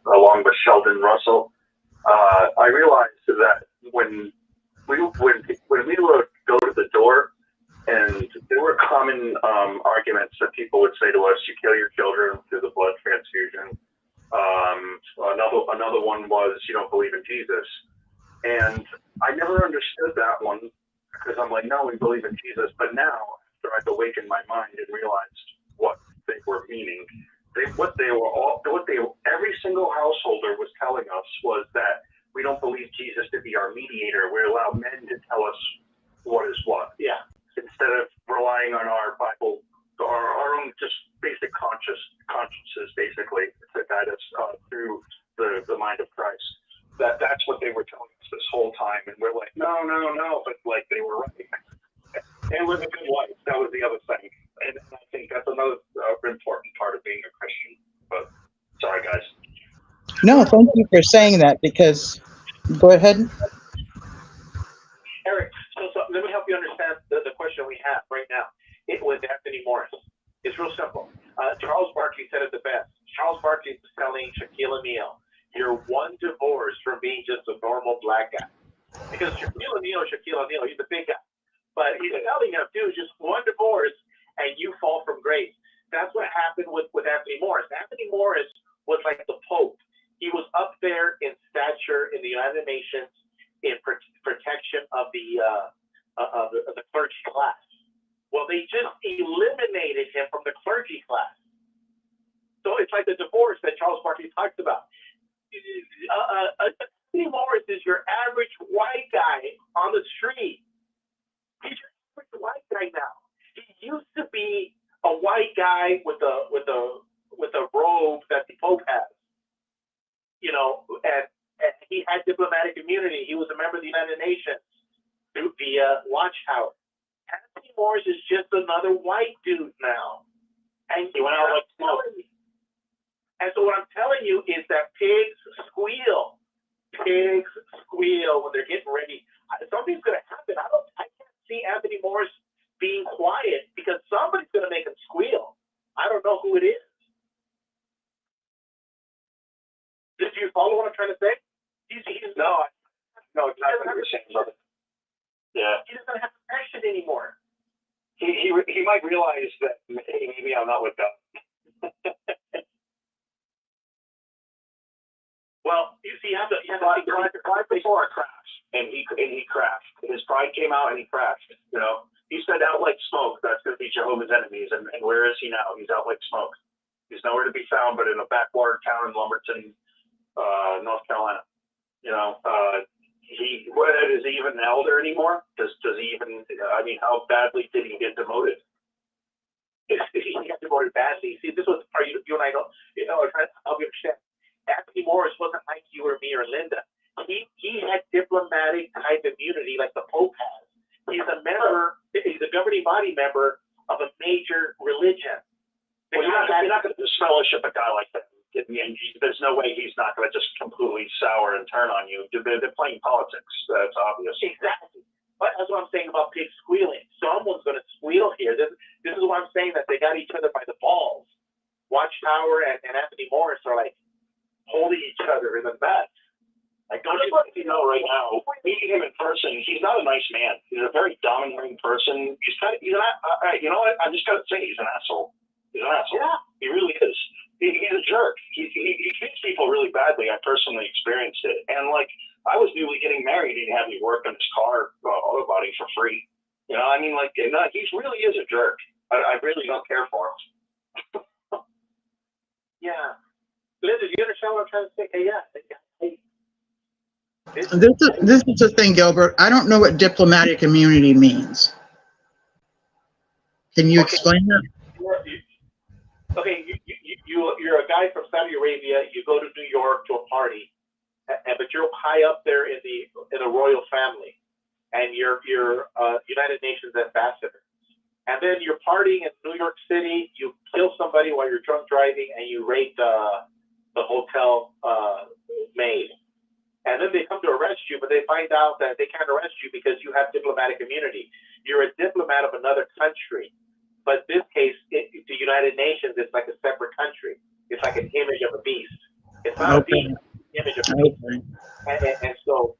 along with Sheldon Russell, I realized that when we would go to the door, and there were common arguments that people would say to us: "You kill your children through the blood transfusion." Another one was, "You don't believe in Jesus," and I never understood that one. Because I'm like, no, we believe in Jesus. But now, after I've awakened my mind and realized what they were meaning, every single householder was telling us was that we don't believe Jesus to be our mediator. We allow men to tell us what is what. Yeah. Instead of relying on our Bible, our own just basic consciences, basically, to guide us through the mind of Christ. That's what they were telling us this whole time, and we're like, no, but like they were right. And live a good life. That was the other thing, and I think that's another important part of being a Christian. But sorry, guys. No, thank you for saying that, because go ahead. Eric, so let me help you understand the question we have right now. It was Anthony Morris. It's real simple. Charles Barkley said it the best. Charles Barkley was telling Shaquille O'Neal, "You're one divorce from being just a normal black guy." Because Shaquille O'Neal, he's a big guy. But he's telling him, dude, just one divorce and you fall from grace. That's what happened with Anthony Morris. Anthony Morris was like the Pope. He was up there in stature in the United Nations in protection of the clergy class. Well, they just eliminated him from the clergy class. So it's like the divorce that Charles Barkley talked about. Anthony Morris is your average white guy on the street. He's your average white guy now. He used to be a white guy with a robe that the Pope has, and he had diplomatic immunity. He was a member of the United Nations via Watchtower. Anthony Morris is just another white dude now, and he went out like smoke. And so what I'm telling you is that pigs squeal. Pigs squeal when they're getting ready. Something's going to happen. I can't see Anthony Morris being quiet because somebody's going to make him squeal. I don't know who it is. Did you follow what I'm trying to say? No, exactly what you're saying, brother. Yeah. He doesn't have passion anymore. He might realize that, hey, maybe I'm not with God. Well, you see, you have to right before a crash, and he crashed. His pride came out, and he crashed. He said, "Out like smoke." That's going to be Jehovah's enemies. And where is he now? He's out like smoke. He's nowhere to be found, but in a backwater town in Lumberton, North Carolina. Is he even an elder anymore? Does he even? I mean, how badly did he get demoted? He got demoted badly. See, this was part you and I don't. Trying to help you understand. Anthony Morris wasn't like you or me or Linda. He had diplomatic type immunity like the Pope has. He's a governing body member of a major religion. Well, you're not going to disfellowship a guy like that. There's no way he's not going to just completely sour and turn on you. They're playing politics. That's obvious. Exactly. But that's what I'm saying about pigs squealing. Someone's going to squeal here. This is why I'm saying that they got each other by the balls. Watchtower and Anthony Morris are like holding each other in the nuts. Like, don't you know right now, meeting him in person, he's not a nice man. He's a very domineering person. He's what? I'm just going to say he's an asshole. He's an asshole. Yeah. He really is. he's a jerk. He treats people really badly. I personally experienced it. And like, I was newly getting married. He'd have me work on his car auto body for free. You know, I mean, like, he really is a jerk. I really don't care for him. Yeah. Linda, do you understand what I'm trying to say? Yeah. This is the thing, Gilbert. I don't know what diplomatic immunity means. Can you explain that? Okay, you're a guy from Saudi Arabia. You go to New York to a party, but you're high up there in the royal family, and you're United Nations ambassador. And then you're partying in New York City. You kill somebody while you're drunk driving, and you rape the hotel maid. And then they come to arrest you, but they find out that they can't arrest you because you have diplomatic immunity. You're a diplomat of another country. But in this case, the United Nations is like a separate country. It's like an image of a beast. It's not a beast, it's an image of a beast. And so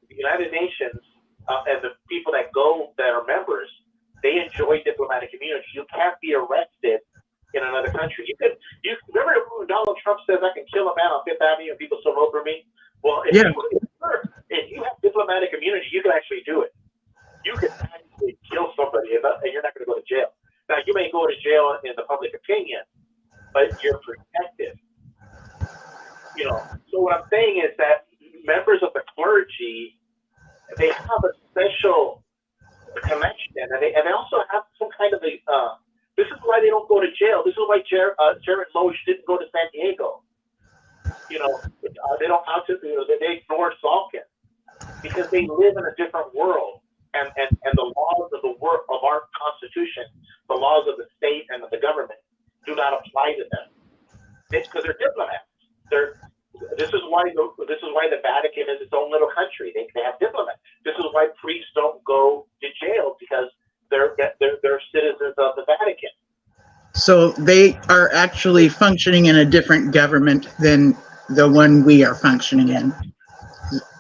the United Nations and the people that go that are members, they enjoy diplomatic immunity. You can't be arrested in another country. You remember when Donald Trump says I can kill a man on Fifth Avenue and people still vote for me? Well, if you have diplomatic immunity, you can actually do it. You can actually kill somebody and you're not going to go to jail. Now, you may go to jail in the public opinion, but you're protected. You know, so what I'm saying is that members of the clergy, they have a special connection, and they also have some kind of this is why they don't go to jail. This is why Jared Loesch didn't go to San Diego. You know, they don't they ignore Salkin because they live in a different world, and the laws of of our Constitution, the laws of the state and of the government, do not apply to them. It's because they're diplomats. This is why the Vatican is its own little country. They have diplomats. This is why priests don't go to jail because they're citizens of the Vatican. So they are actually functioning in a different government than the one we are functioning in.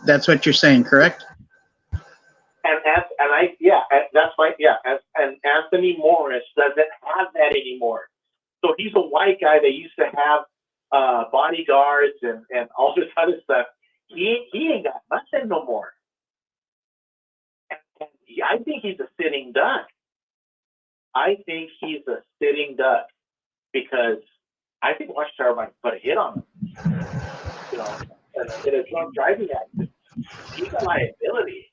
That's what you're saying, correct? And Anthony Morris doesn't have that anymore. So he's a white guy that used to have bodyguards and all this other stuff. He ain't got nothing no more. And I think he's a sitting duck. Because I think Watchtower might put a hit on him. You know, in a drunk driving accident. He's a liability.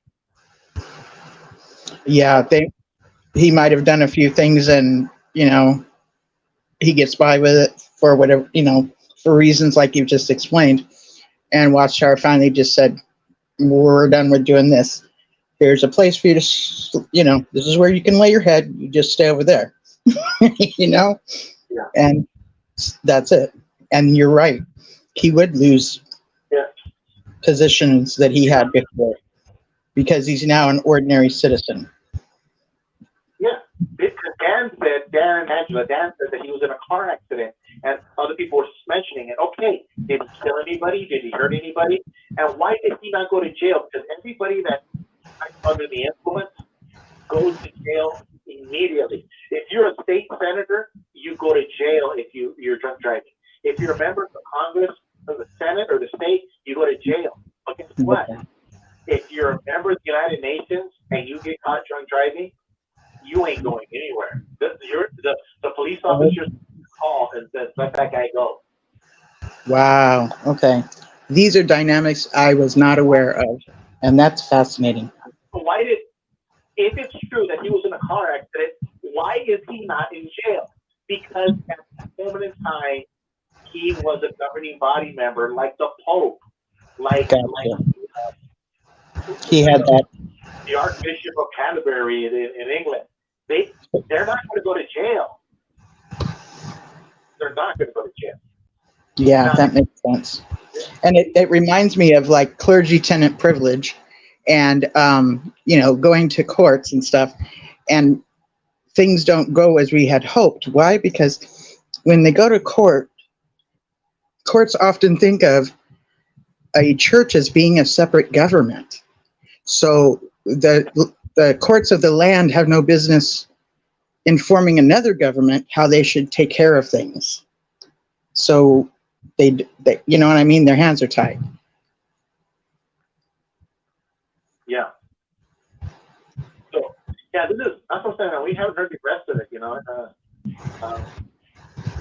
Yeah, he might have done a few things, and you know, he gets by with it for whatever, you know, for reasons like you've just explained. And Watchtower finally just said, "We're done with doing this. Here's a place for you to, you know, this is where you can lay your head. You just stay over there." You know, yeah. And that's it. And you're right. He would lose positions that he had before because he's now an ordinary citizen. Yeah, because Dan and Angela said that he was in a car accident, and other people were mentioning it. Okay, did he kill anybody? Did he hurt anybody? And why did he not go to jail? Because everybody that's under the influence goes to jail immediately. If you're a state senator, you go to jail if you're drunk driving. If you're a member of the Congress or the Senate or the state, you go to jail. But guess what? If you're a member of the United Nations and you get caught drunk driving, you ain't going anywhere. The police officers call and says, "Let that guy go." Wow. Okay. These are dynamics I was not aware of, and that's fascinating. So if it's true that he was in a car accident, why is he not in jail? Because at that moment in time, he was a governing body member, like the Pope, he had that. The Archbishop of Canterbury in England. They're not going to go to jail. They're not going to go to jail. Yeah, that makes sense. And it reminds me of like clergy tenant privilege and, you know, going to courts and stuff, and things don't go as we had hoped. Why? Because when they go to court, courts often think of a church as being a separate government. So the courts of the land have no business informing another government how they should take care of things. So they, you know what I mean? Their hands are tied. Yeah. So yeah, that's what I'm saying. We haven't heard the rest of it, you know.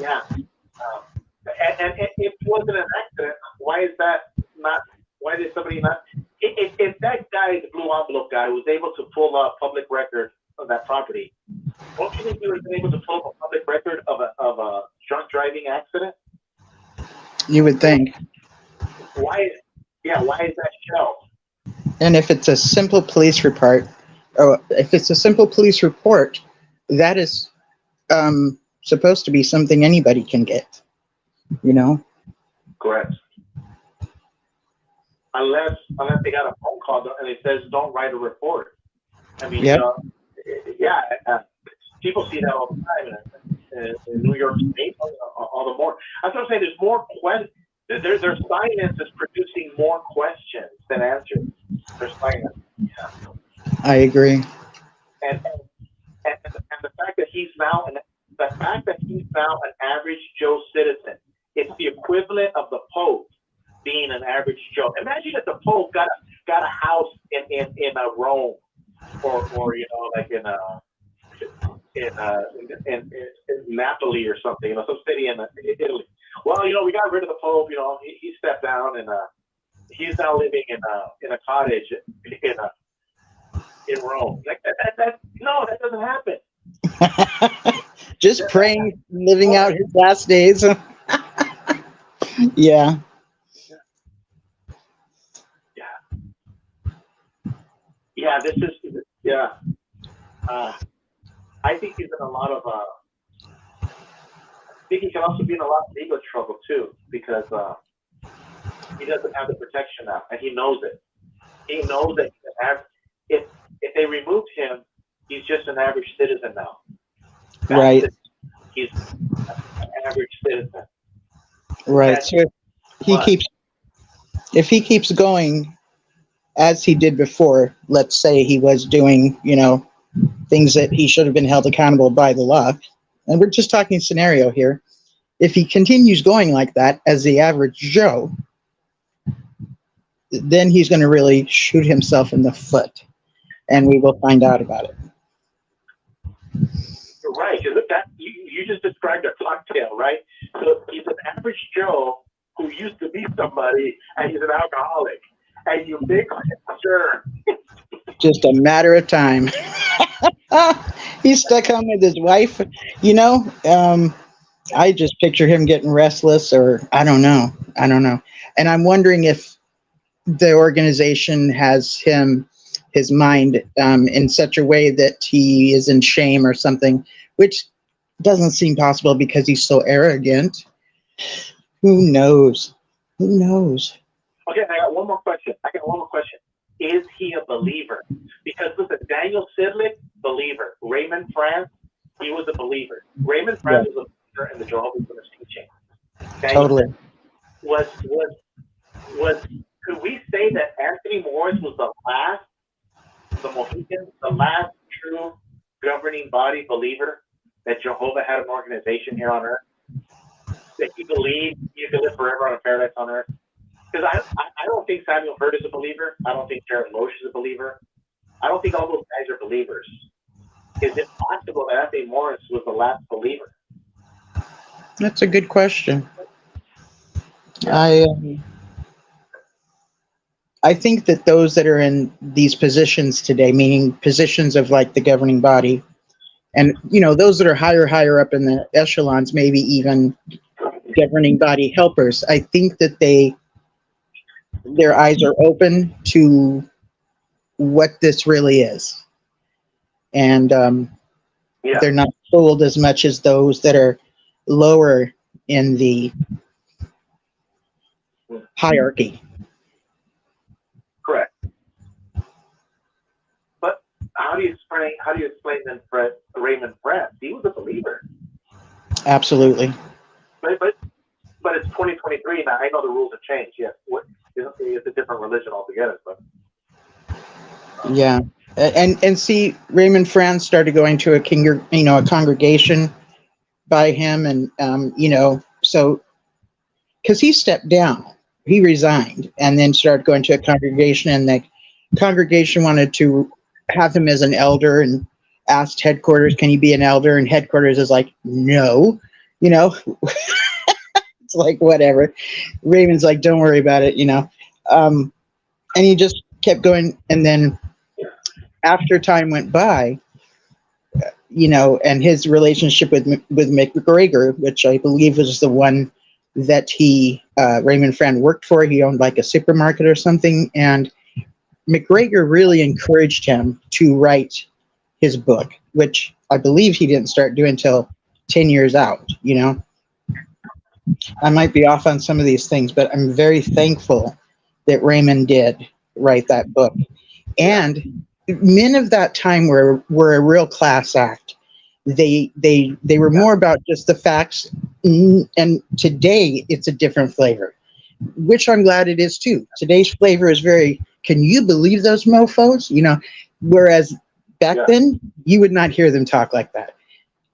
Yeah. And if it wasn't an accident, why is that not? Why did somebody not? If that guy, the blue envelope guy, was able to pull up public record of that property, what do you think he would have been able to pull up a public record of a drunk driving accident? You would think. Why is that shelved? And if it's a simple police report, that is supposed to be something anybody can get. You know. Correct. Unless they got a phone call and it says don't write a report. I mean, yep. People see that all the time in New York State, all the more. That's what I'm saying. There's more questions. Their science is producing more questions than answers. Their science. Yeah. I agree. And the fact that he's now an average Joe citizen, it's the equivalent of the Pope being an average Joe. Imagine if the Pope got a house in Rome, or you know, like in Napoli or something, you know, some city in Italy. Well, you know, we got rid of the Pope. You know, he stepped down, and he's now living in a cottage in Rome. Like that doesn't happen. Just praying, living out his last days. Yeah. Yeah, this is, yeah. I think he's in a lot of, I think he can also be in a lot of legal trouble too, because he doesn't have the protection now, and he knows it. He knows that if they removed him, he's just an average citizen now. Right. He's an average citizen. Right. And So if he keeps going as he did before, let's say he was doing, you know, things that he should have been held accountable by the law, and we're just talking scenario here. If he continues going like that as the average Joe, then he's going to really shoot himself in the foot, and we will find out about it. You're right. You just described a cocktail, right? So he's an average Joe who used to be somebody, and he's an alcoholic. And you make sure. Just a matter of time. He's stuck home with his wife. You know, I just picture him getting restless, or I don't know. And I'm wondering if the organization has his mind in such a way that he is in shame or something, which doesn't seem possible because he's so arrogant. Who knows? Okay, I got one more question. Is he a believer? Because listen, Daniel Sidlick, believer. Raymond France, he was a believer. Raymond France was a believer in the Jehovah's Witness teaching. Totally. Was could we say that Anthony Morris was the Mohican, the last true governing body believer that Jehovah had an organization here on earth? That he believed you could live forever on a paradise on earth? Because I don't think Samuel Hurd is a believer. I don't think Jared Loesch is a believer. I don't think all those guys are believers. Is it possible that Anthony Morris was the last believer? That's a good question. I think that those that are in these positions today, meaning positions of like the governing body, and you know, those that are higher up in the echelons, maybe even governing body helpers, I think that their eyes are open to what this really is, and they're not fooled as much as those that are lower in the hierarchy. Correct. But how do you explain then Raymond France? He was a believer. Absolutely. But it's 2023 now. I know the rules have changed. Yes, it's a different religion altogether. But yeah, and see, Raymond France started going to a congregation by him, and you know, so because he stepped down, he resigned, and then started going to a congregation, and the congregation wanted to have him as an elder, and asked headquarters, "Can he be an elder?" And headquarters is like, "No," you know. It's like, whatever. Raymond's like, "Don't worry about it," you know. And he just kept going, and then after time went by, you know, and his relationship with McGregor, which I believe was the one that Raymond Friend worked for. He owned like a supermarket or something, and McGregor really encouraged him to write his book, which I believe he didn't start doing until 10 years out, you know. I might be off on some of these things, but I'm very thankful that Raymond did write that book. And men of that time were a real class act. They were more about just the facts, and today it's a different flavor, which I'm glad it is too. Today's flavor is very, can you believe those mofos? You know, whereas back then you would not hear them talk like that.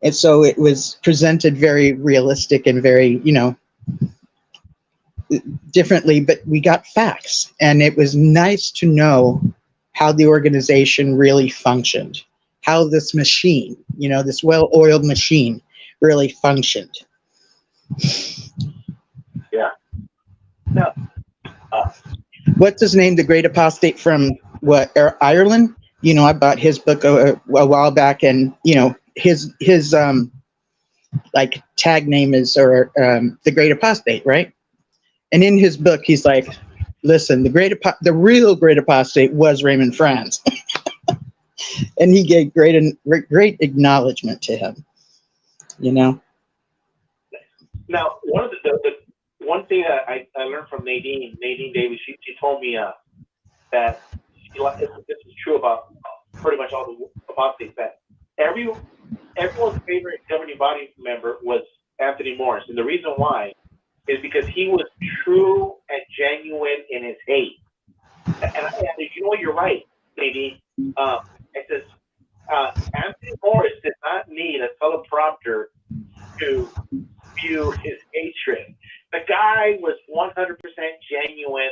And so it was presented very realistic and very, you know, differently, but we got facts, and it was nice to know how the organization really functioned, how this machine, you know, this well-oiled machine really functioned. Yeah. No. What's his name? The Great Apostate from Ireland? You know, I bought his book a while back, and you know, his like tag name is The Great Apostate, right? And in his book, he's like, listen, the real Great Apostate was Raymond Franz. And he gave great acknowledgement to him, you know. Now, the one thing that I learned from Nadine Davis, she told me that this is true about pretty much all the apostates, that everyone's favorite governing body member was Anthony Morris, and the reason why is because he was true and genuine in his hate. And I added, you know what, you're right, Nadine. It says Anthony Morris did not need a teleprompter to view his hatred. The guy was 100% genuine,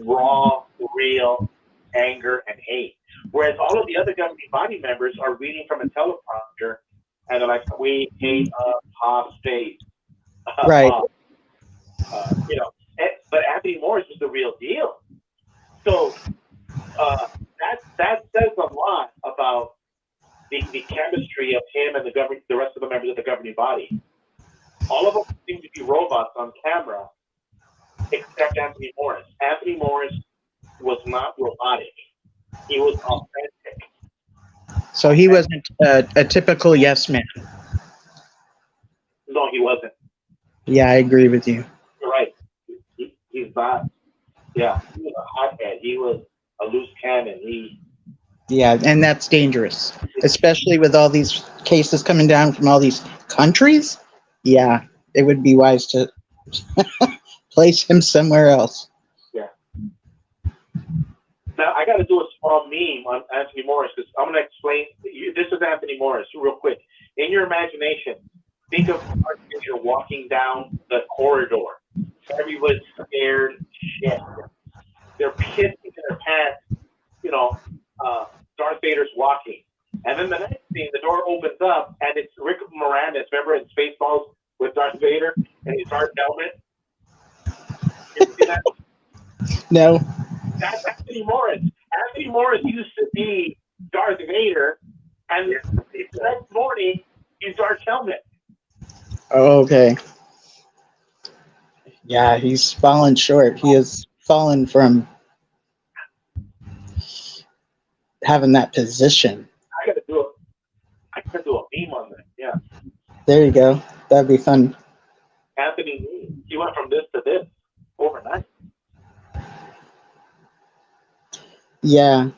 raw, real anger and hate. Whereas all of the other governing body members are reading from a teleprompter and they're like, "We hate apostates." Right. You know, but Anthony Morris was the real deal. So that says a lot about the chemistry of him and the rest of the members of the governing body. All of them seem to be robots on camera, except Anthony Morris. Anthony Morris was not robotic. He was authentic. So he wasn't a typical yes man. No, he wasn't. Yeah, I agree with you. You're right. He's not. Yeah, he was a hothead. He was a loose cannon. Yeah, and that's dangerous, especially with all these cases coming down from all these countries. Yeah, it would be wise to place him somewhere else. Yeah. Now, I got to do a small meme on Anthony Morris because I'm going to explain. This is Anthony Morris, real quick. In your imagination, think of you're walking down the corridor. Everyone's scared shit. They're pissing in their pants. You know, Darth Vader's walking. And then the next scene, the door opens up, and it's Rick Moranis. Remember in Spaceballs with Darth Vader and his dark helmet? You see that? No. That's Anthony Morris. Anthony Morris used to be Darth Vader, and the next morning, he's Darth Helmet. Oh, okay. Yeah, he's fallen short. He has fallen from having that position. I gotta do a meme on that. Yeah. There you go. That'd be fun. Anthony, he went from this to this overnight. Yeah.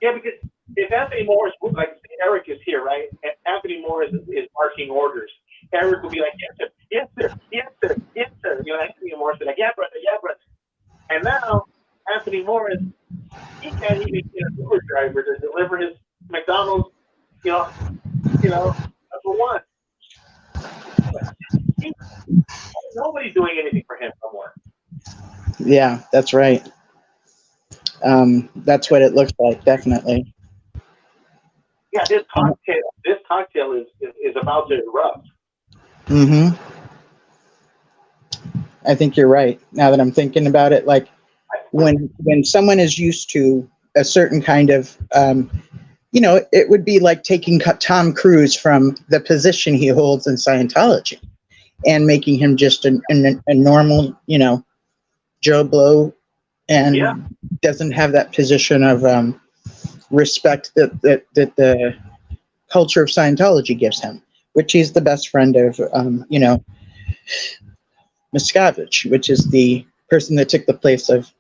Yeah, because if Anthony Morris, like Eric is here, right? And Anthony Morris is marching orders. Eric will be like, "Yes, sir, yes, sir, yes, sir, yes, sir." You know, Anthony Morris will be like, "Yeah, brother, yeah, brother." And now Anthony Morris, he can't even get an Uber driver to deliver his McDonald's, you know, number one. Nobody's doing anything for him no more. Yeah, that's right. That's what it looks like, definitely. Yeah, this cocktail is about to erupt. Mm-hmm. I think you're right. Now that I'm thinking about it, like when someone is used to a certain kind of, it would be like taking Tom Cruise from the position he holds in Scientology and making him just a normal, Joe Blow, and doesn't have that position of respect that the culture of Scientology gives him, which he's the best friend of, Miscavige, which is the person that took the place of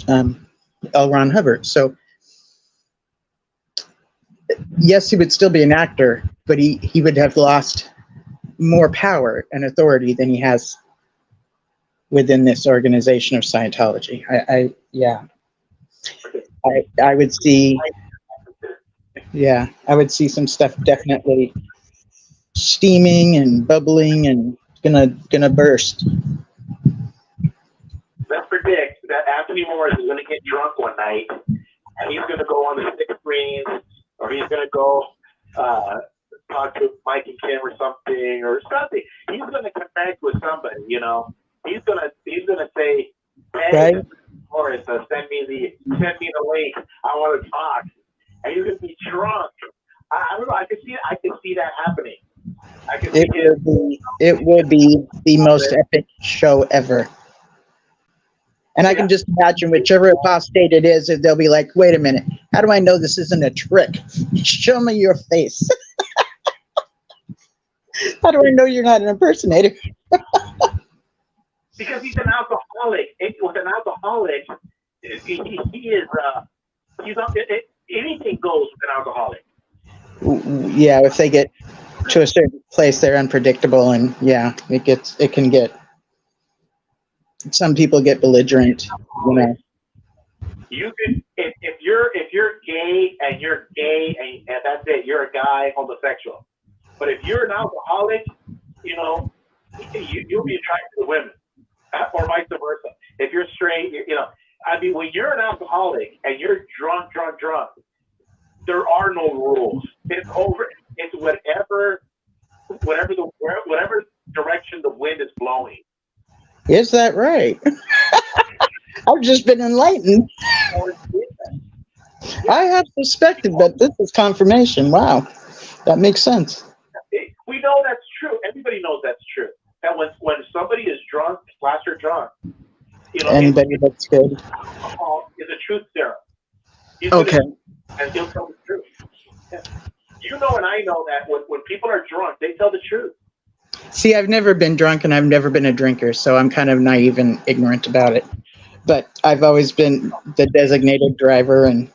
L. Ron Hubbard. So, yes, he would still be an actor, but he would have lost more power and authority than he has within this organization of Scientology. I would see, I would see some stuff definitely steaming and bubbling and gonna burst. Let's predict that Anthony Morris is going to get drunk one night, and he's going to go on the 6 screens, or he's going to go talk to Mike and Kim or something. He's going to connect with somebody. He's going to say, "Hey, Right? Morris, send me the link. I want to talk." And he's going to be drunk. I don't know. I can see that happening. It will be the most epic show ever. And I can just imagine whichever apostate it is, they'll be like, wait a minute, how do I know this isn't a trick? Show me your face. How do I know you're not an impersonator? Because he's an alcoholic. With an alcoholic, he is, anything goes with an alcoholic. Yeah, if they get to a certain place, they're unpredictable, and it can get. Some people get belligerent, You could, if you're gay and that's it, you're a guy, homosexual. But if you're an alcoholic, you'll be attracted to women, or vice versa. If you're straight, when you're an alcoholic and you're drunk, there are no rules. It's over. It's whatever direction the wind is blowing. Is that right? I've just been enlightened. I have suspected, but this is confirmation. Wow, that makes sense. We know that's true. Everybody knows that's true. That when somebody is drunk, plaster drunk, Anybody that's good. alcohol is a truth serum. Okay. And he'll tell the truth. Yeah. And I know that when people are drunk, they tell the truth. See, I've never been drunk and I've never been a drinker, so I'm kind of naive and ignorant about it. But I've always been the designated driver, and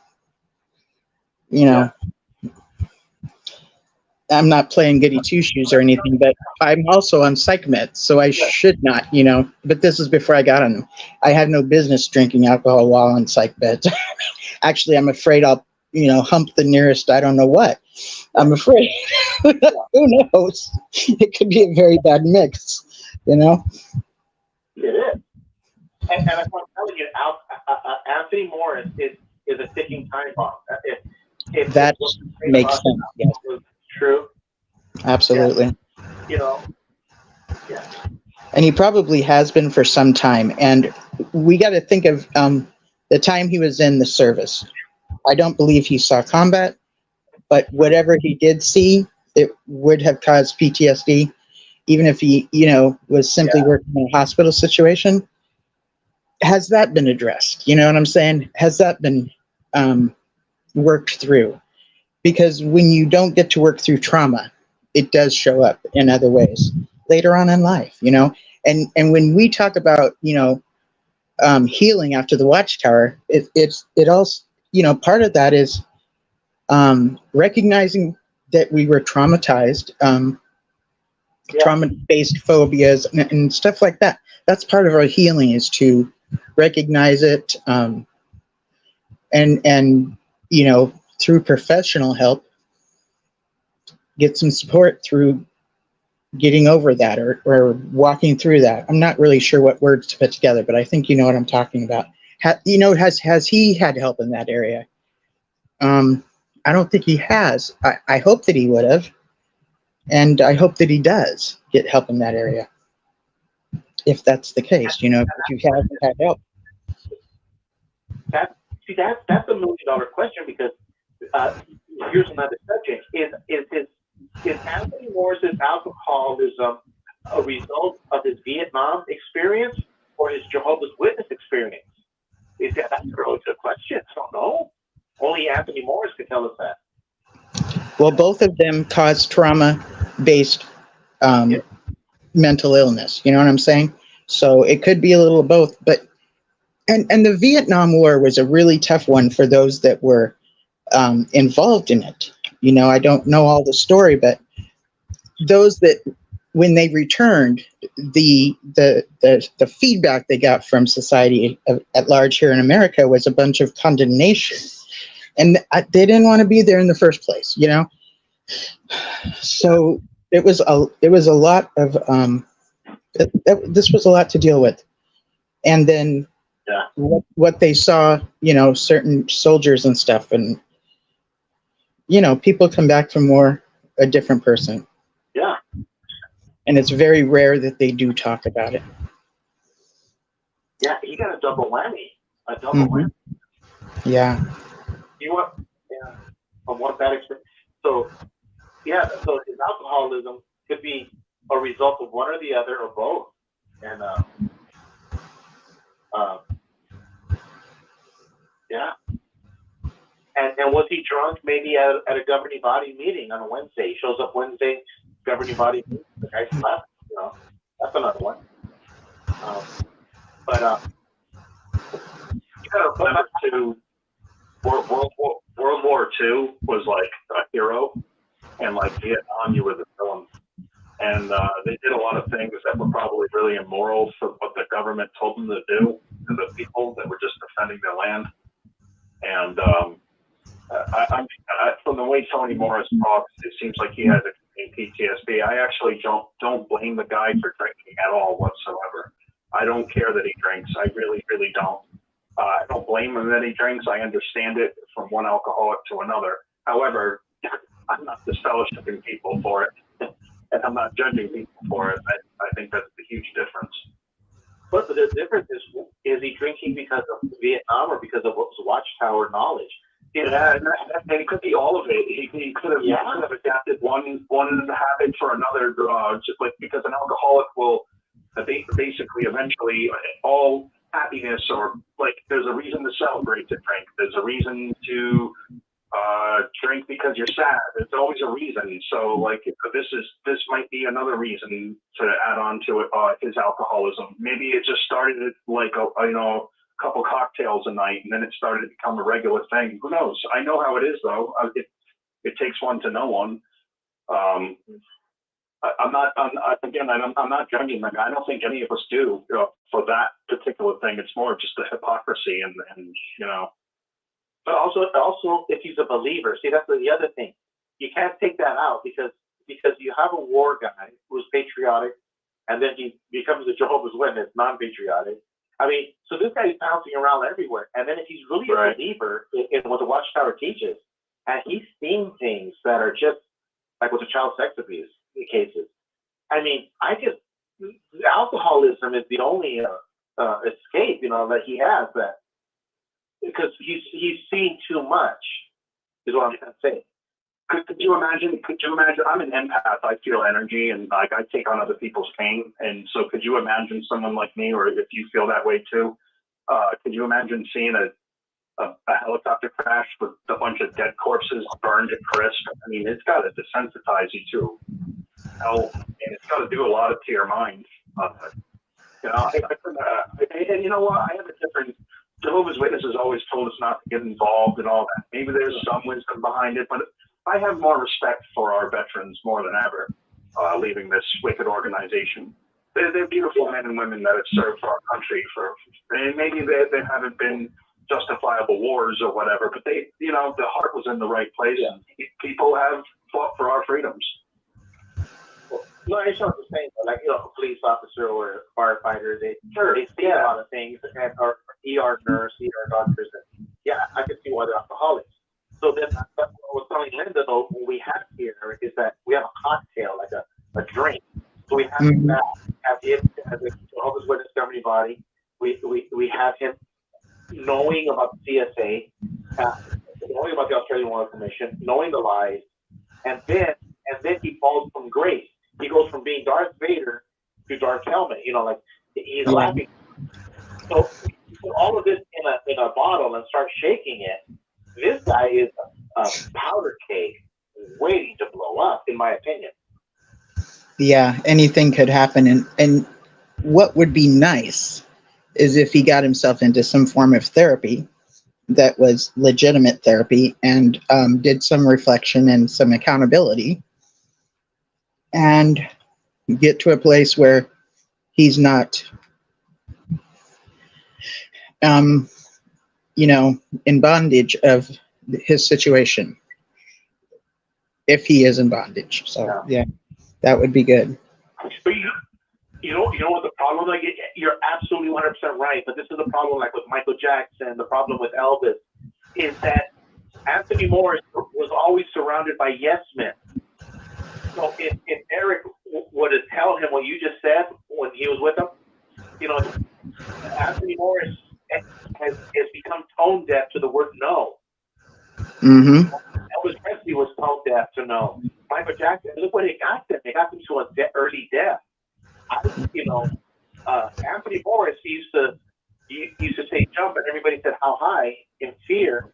I'm not playing goody two shoes or anything, but I'm also on psych meds, so I should not, but this is before I got on them. I have no business drinking alcohol while on psych meds. Actually, I'm afraid I'll, hump the nearest, I don't know what. I'm afraid. Who knows? It could be a very bad mix, It is. And I'm telling you, Anthony Morris is a ticking time bomb. If that makes sense. Yes. True. Absolutely. Yeah. And he probably has been for some time. And we got to think of the time he was in the service. I don't believe he saw combat, but whatever he did see, it would have caused PTSD, even if he, was simply working in a hospital situation. Has that been addressed? You know what I'm saying? Has that been worked through? Because when you don't get to work through trauma, it does show up in other ways later on in life, And when we talk about, healing after the Watchtower, it also, part of that is recognizing that we were traumatized, trauma-based phobias and stuff like that. That's part of our healing, is to recognize it, and through professional help, get some support through getting over that or walking through that. I'm not really sure what words to put together, but I think you know what I'm talking about. Has he had help in that area? I don't think he has. I hope that he would have, and I hope that he does get help in that area. If that's the case, if you haven't had help. That's $1 million question, because here's another subject: is Anthony Moore's alcoholism a result of his Vietnam experience or his Jehovah's Witness experience? That's a really good question. I don't know. Only Anthony Morris can tell us that. Well, both of them cause trauma-based mental illness. You know what I'm saying? So it could be a little of both. But and the Vietnam War was a really tough one for those that were involved in it. I don't know all the story, but those that, when they returned, the feedback they got from society at large here in America was a bunch of condemnation, and they didn't want to be there in the first place. So it was a lot of this was a lot to deal with, and then what they saw, certain soldiers and stuff, and people come back from war a different person. Yeah. And it's very rare that they do talk about it. Yeah, he got a double whammy. Whammy. Yeah. From one bad experience. So his alcoholism could be a result of one or the other or both. And And was he drunk maybe at a governing body meeting on a Wednesday? He shows up Wednesday, governing body meeting, the guy's left, that's another one. You gotta remember too, World War II was like a hero, and like Vietnam, you were the villain. And they did a lot of things that were probably really immoral for what the government told them to do to the people that were just defending their land. And from the way Tony Morris talks, it seems like he has PTSD. I actually don't blame the guy for drinking at all whatsoever. I don't care that he drinks. I really, really don't. I don't blame him that he drinks. I understand it from one alcoholic to another. However, I'm not disfellowshipping people for it, and I'm not judging people for it. I think that's the huge difference. But the difference is he drinking because of Vietnam or because of Watchtower knowledge? Yeah, and it could be all of it. He could have adapted one habit for another, just like because an alcoholic will basically eventually all happiness, or like there's a reason to celebrate to drink. There's a reason to drink because you're sad. There's always a reason. So like this might be another reason to add on to it, his alcoholism. Maybe it just started like a couple cocktails a night, and then it started to become a regular thing. Who knows? I know how it is, though. It takes one to know one. I'm not judging the guy. I don't think any of us do for that particular thing. It's more just the hypocrisy and. But also, if he's a believer, see, that's the other thing. You can't take that out because you have a war guy who's patriotic, and then he becomes a Jehovah's Witness, non-patriotic. I mean, so this guy's bouncing around everywhere. And then if he's really a believer in what the Watchtower teaches, and he's seeing things that are just like with the child sex abuse cases. I mean, alcoholism is the only escape, that he has, that because he's seeing too much, is what I'm trying to say. Could you imagine? I'm an empath. I feel energy, and like I take on other people's pain. And so, could you imagine someone like me, or if you feel that way too? Could you imagine seeing a helicopter crash with a bunch of dead corpses burned to crisp? I mean, it's got to desensitize you to hell, and it's got to do a lot to your mind. And you know what? I have a different. Jehovah's Witnesses always told us not to get involved and all that. Maybe there's some wisdom behind it, but I have more respect for our veterans more than ever, leaving this wicked organization. They're beautiful men and women that have served for our country and maybe they haven't been justifiable wars or whatever, but the heart was in the right place, and people have fought for our freedoms. No, I just what I'm saying. Like, you know, a police officer or a firefighter, they see a lot of things, and or ER nurse, ER doctors, and yeah, I can see why they're alcoholics. So then, that's what I was telling Linda, though, what we have here is that we have a cocktail, like a drink. So we have that, have him as a Jehovah's Witness governing body. We have him knowing about the CSA, knowing about the Australian Royal Commission, knowing the lies, and then he falls from grace. He goes from being Darth Vader to Darth Helmet. You know, like he's laughing. So you put all of this in a bottle and start shaking it. This guy is a powder keg waiting to blow up, in my opinion. Yeah, anything could happen. And what would be nice is if he got himself into some form of therapy that was legitimate therapy and did some reflection and some accountability and get to a place where he's not, in bondage of his situation, if he is in bondage. So, yeah, that would be good. But you know what the problem? Like, you're absolutely 100% right. But this is the problem, like with Michael Jackson, the problem with Elvis, is that Anthony Morris was always surrounded by yes men. So if Eric were to tell him what you just said when he was with him, you know, Anthony Morris has become tone deaf to the word no. Mm-hmm. Elvis Presley was tone deaf to no. Michael Jackson, look what they got them. They got them to an early death. Anthony Morris used to say jump, and everybody said how high in fear,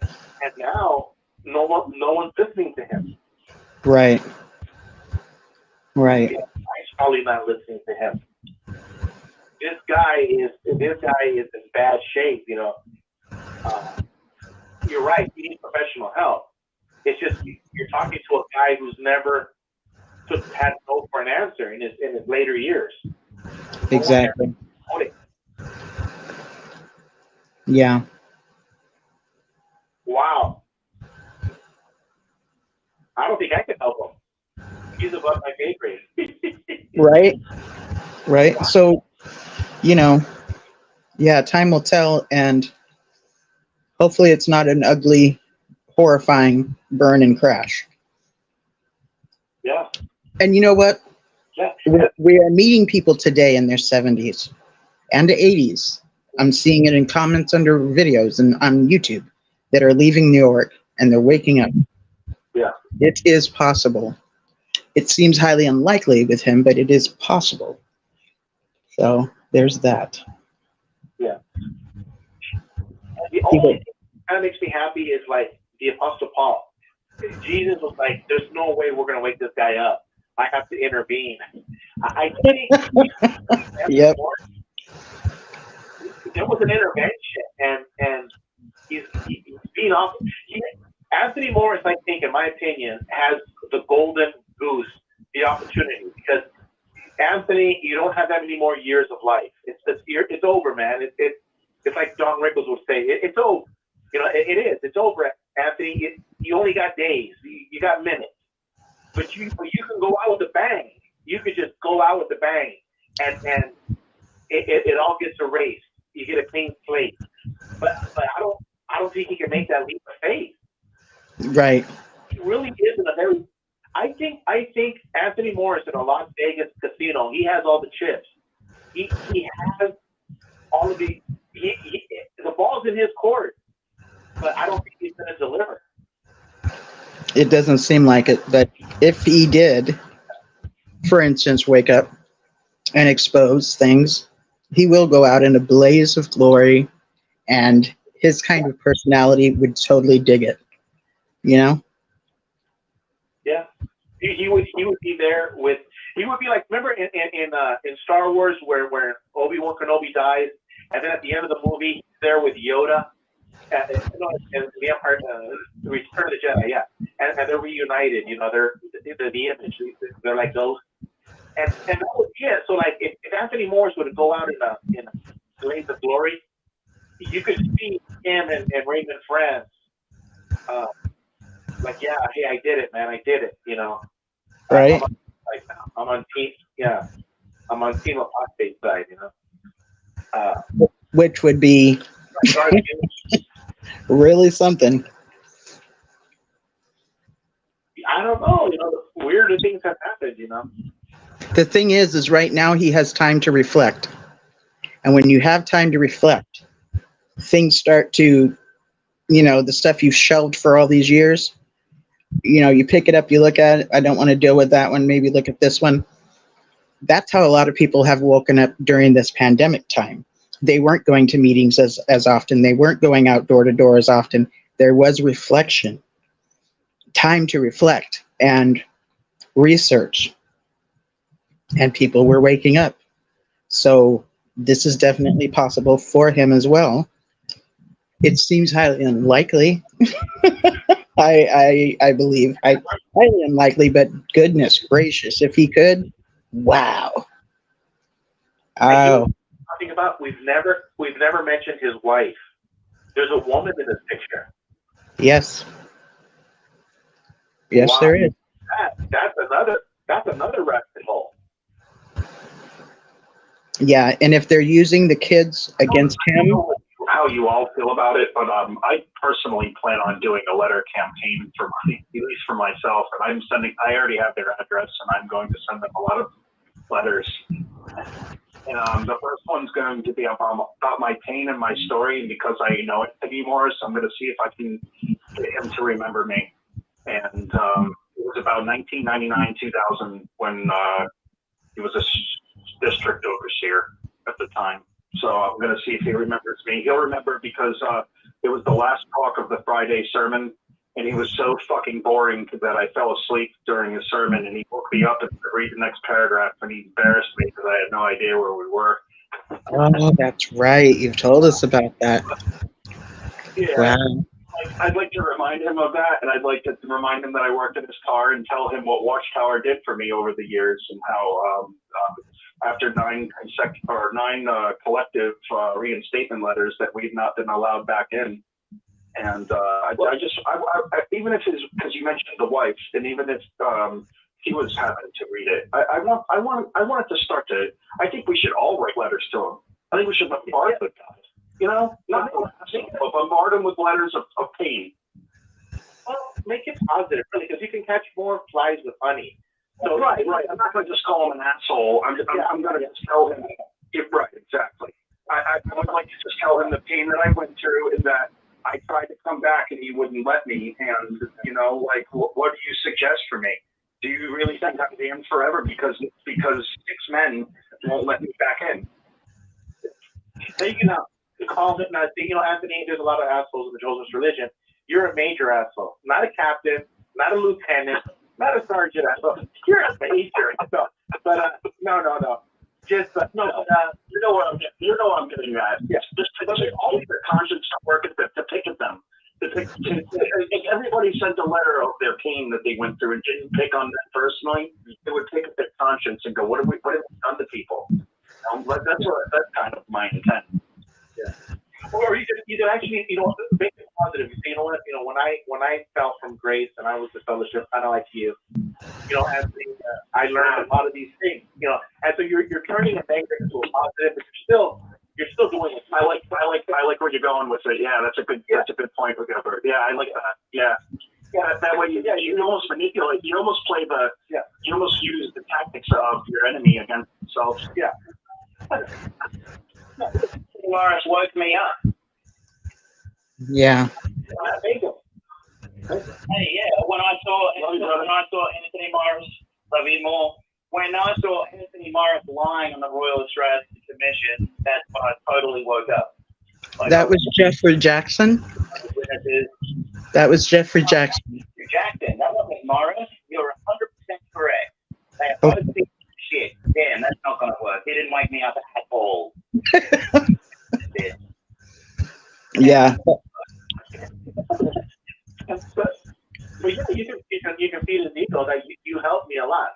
and now no one's listening to him. Right. Yeah, he's probably not listening to him. This guy is in bad shape. You know, you're right. He needs professional help. It's just you're talking to a guy who's never had no for an answer in his later years. Exactly. Yeah. Wow. I don't think I can help him. He's above my pay grade. Right. So, time will tell, and hopefully it's not an ugly, horrifying burn and crash. Yeah. And you know what? Yeah. We are meeting people today in their 70s and 80s. I'm seeing it in comments under videos and on YouTube that are leaving New York and they're waking up. Yeah. It is possible. It seems highly unlikely with him, but it is possible. So there's that. Yeah. The only thing that kind of makes me happy is like the Apostle Paul. Jesus was like, "There's no way we're going to wake this guy up. I have to intervene." I think yep. There was an intervention, and he's being off. Anthony Morris, I think, in my opinion, has the golden goose, the opportunity, because Anthony, you don't have that many more years of life. It's over, man. It's like John Rickles would say, it's over. You know, it is. It's over, Anthony. You only got days. You got minutes. But you can go out with a bang. You could just go out with a bang, and it all gets erased. You get a clean slate. But I don't think he can make that leap of faith. Right. He really is in a very. I think Anthony Morris in a Las Vegas casino. He has all the chips. He has all of the. The ball's in his court, but I don't think he's going to deliver. It doesn't seem like it, but if he did, for instance, wake up and expose things, he will go out in a blaze of glory, and his kind of personality would totally dig it. You know? Yeah, he would be there with. He would be like, remember in Star Wars where Obi-Wan Kenobi dies, and then at the end of the movie, he's there with Yoda. And the Empire, Return of the Jedi, yeah, and they're reunited. You know, they're the image. They're like those, and that was it. So like, if Anthony Morris would go out in a blaze of glory, you could see him and Raymond Friends, like, yeah, hey, I did it, man, I did it. You know, right? Right now. I'm on team apostate side, you know. Which would be really something. I don't know, you know, weirder things have happened, you know. The thing is right now he has time to reflect. And when you have time to reflect, things start to, you know, the stuff you've shelved for all these years, you know, you pick it up, you look at it. I don't want to deal with that one. Maybe look at this one. That's how a lot of people have woken up during this pandemic time. They weren't going to meetings as often. They weren't going out door to door as often. There was reflection, time to reflect and research. And people were waking up. So this is definitely possible for him as well. It seems highly unlikely. I believe highly unlikely, but goodness gracious, if he could, wow. Oh, Talking about we've never mentioned his wife. There's a woman in this picture. yes, yes, Wow. there is. That's another rabbit hole. Yeah, and if they're using the kids against him, how you all feel about it, but I personally plan on doing a letter campaign for at least for myself, and I already have their address, and I'm going to send them a lot of letters. And the first one's going to be about my pain and my story, and because I know it anymore, so I'm going to see if I can get him to remember me. And it was about 1999, 2000 when he was a district overseer at the time. So I'm going to see if he remembers me. He'll remember because it was the last talk of the Friday sermon, and he was so fucking boring that I fell asleep during his sermon, and he woke me up and read the next paragraph, and he embarrassed me because I had no idea where we were. oh, that's right. You've told us about that. Yeah. Wow. I'd like to remind him of that, and I'd like to remind him that I worked in his car and tell him what Watchtower did for me over the years, and how after nine collective reinstatement letters that we've not been allowed back in. And I even if because you mentioned the wife, and even if he was having to read it, I want it to start to. I think we should all write letters to him. I think we should bombard the guy. You know, not but bombard him with letters of pain. Well, make it positive, really, because you can catch more flies with honey. So right. I'm not going to just call him an asshole. I'm going to just tell him. Right, exactly. I would like to just tell him the pain that I went through, and that I tried to come back and he wouldn't let me. And you know, like, what do you suggest for me? Do you really think I'm damned forever because 6 men won't let me back in? So you can call him. You know, Anthony, there's a lot of assholes in the Joseph's religion. You're a major asshole, not a captain, not a lieutenant, not a sergeant asshole. You're a major. No, but no. Just you know what I'm getting. You know what I'm getting at. Yes. Just always the conscience to work at to pick at them. If everybody sent a letter of their pain that they went through and didn't pick on them personally, it would pick at their conscience and go, what have we done to people? That's kind of my intent. Yeah. Or you could actually, you know, make it positive. You say, you know what, you know, when I fell from grace and I was the fellowship, kind of like you know, Anthony, I learned a lot of these things, you know, and so you're turning a negative into a positive, but you're still doing it. I like where you're going with it. Yeah, that's a good point, Gilbert. Yeah, I like that. Yeah. Yeah, that way you almost manipulate. You almost play you almost use the tactics of your enemy against themselves. Yeah. Morris woke me up. Yeah. Hey, yeah. When I saw Anthony Morris, love you more. When I saw Anthony Morris lying on the Royal Australian Commission, that's when I totally woke up. Like, That was Jeffrey Jackson. That was Jeffrey Jackson. Jackson, that wasn't Morris. You're 100% correct. They are both pieces of shit. Damn, that's not going to work. He didn't wake me up at all. Yeah. But yeah, you can feed his ego that you helped me a lot.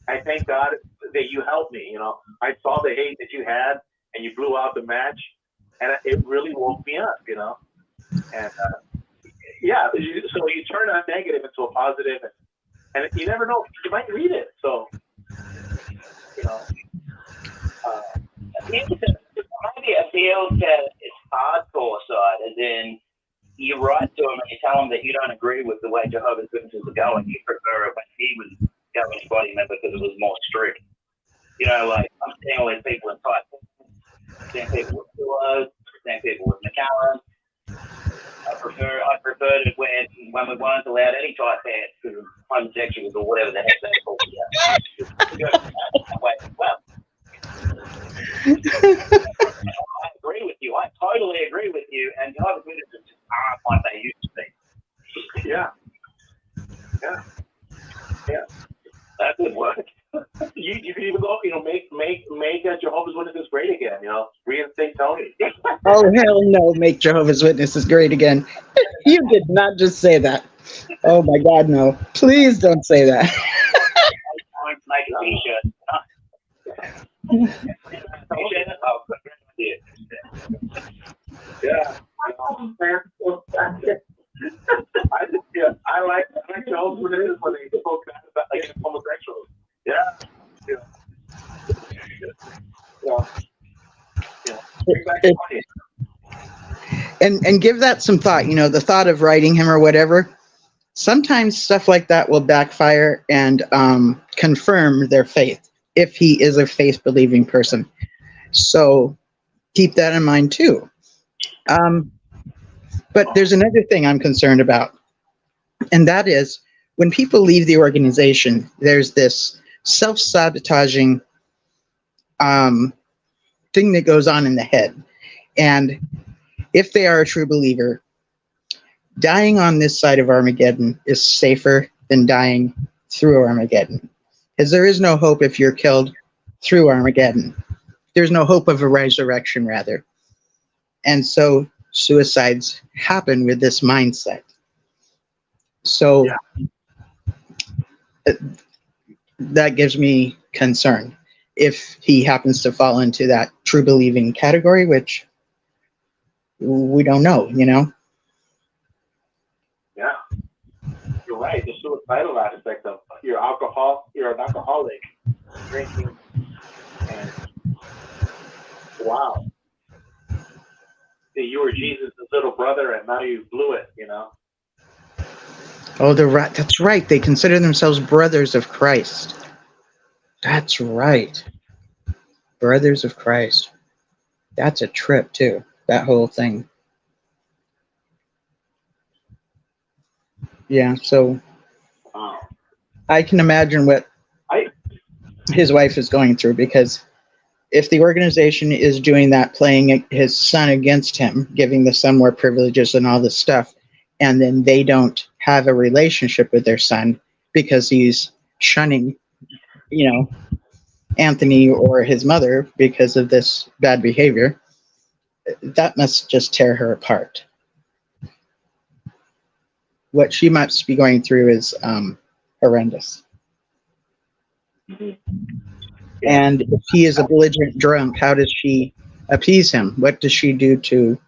I thank God that you helped me. You know, I saw the hate that you had, and you blew out the match, and it really woke me up. You know, and so you turn a negative into a positive, and you never know, you might read it. So you know. Maybe it feels that it's hardcore side, as in you write to him and you tell him that you don't agree with the way Jehovah's Witnesses are going. You prefer it when he was governing body member because it was more strict. You know, like I'm seeing all these people in tight, seeing people with pillows, seeing people with McAllen. I preferred it when we weren't allowed any tight pants because of homosexuals or whatever the heck they call it. Well, I agree with you. I totally agree with you. And Jehovah's Witnesses just aren't like they used to be. Yeah. That would work. You could even go, you know, make Jehovah's Witnesses great again. You know, reinstate Tony. Oh, hell no, make Jehovah's Witnesses great again. You did not just say that. Oh, my God, no. Please don't say that. I'm make a t-shirt. Yeah. I like Jehovah's Witnesses when they spoke about like homosexuals. Yeah. Bring back the money. And give that some thought, you know, the thought of writing him or whatever. Sometimes stuff like that will backfire and confirm their faith if he is a faith-believing person. So keep that in mind too. But there's another thing I'm concerned about, and that is when people leave the organization, there's this self-sabotaging thing that goes on in the head. And if they are a true believer, dying on this side of Armageddon is safer than dying through Armageddon. Because there is no hope if you're killed through Armageddon. There's no hope of a resurrection, rather. And so suicides happen with this mindset. So that gives me concern if he happens to fall into that true believing category, which we don't know, you know? Yeah. You're right. The suicidal aspect of you're an alcoholic, drinking, and wow. You were Jesus' little brother, and now you blew it, you know? Oh, that's right. They consider themselves brothers of Christ. That's right. Brothers of Christ. That's a trip, too. That whole thing. Yeah, so I can imagine what his wife is going through, because if the organization is doing that, playing his son against him, giving the son more privileges and all this stuff, and then they don't have a relationship with their son because he's shunning, you know, Anthony or his mother because of this bad behavior, that must just tear her apart. What she must be going through is horrendous. And if he is a belligerent drunk, how does she appease him? What does she do to,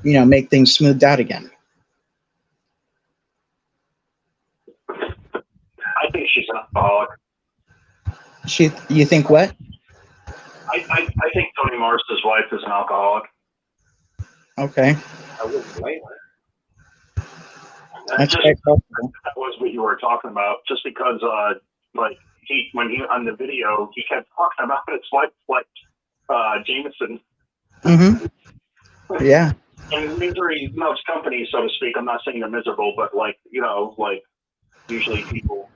you know, make things smoothed out again? I think she's an alcoholic. You think what? I think Tony Morris's wife is an alcoholic. Okay. I wouldn't blame her. That's just, that was what you were talking about. Just because, like, when he on the video, he kept talking about it's like Jameson. Mm-hmm. Yeah. And misery loves company, so to speak. I'm not saying they're miserable, but like, you know, like usually people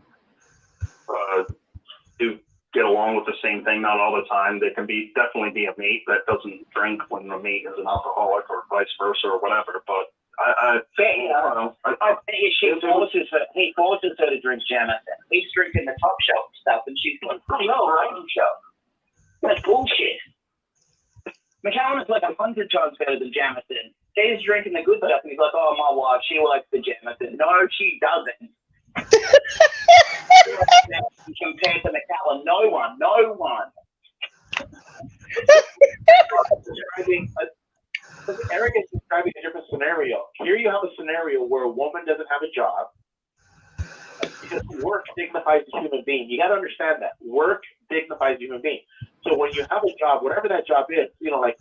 do get along with the same thing, not all the time. There can definitely be a mate that doesn't drink when the mate is an alcoholic, or vice versa, or whatever. But I bet he forces her to drink Jameson. He's drinking the top shelf stuff, and she's like, oh no, bottom shelf. That's bullshit. McAllen is like 100 times better than Jameson. He's drinking the good stuff, and he's like, oh, my wife, she likes the Jameson. No, she doesn't. Compared to McAllen, no one. Eric is describing a different scenario. Here you have a scenario where a woman doesn't have a job because work signifies a human being. You got to understand that work dignifies a human being. So when you have a job, whatever that job is, you know, like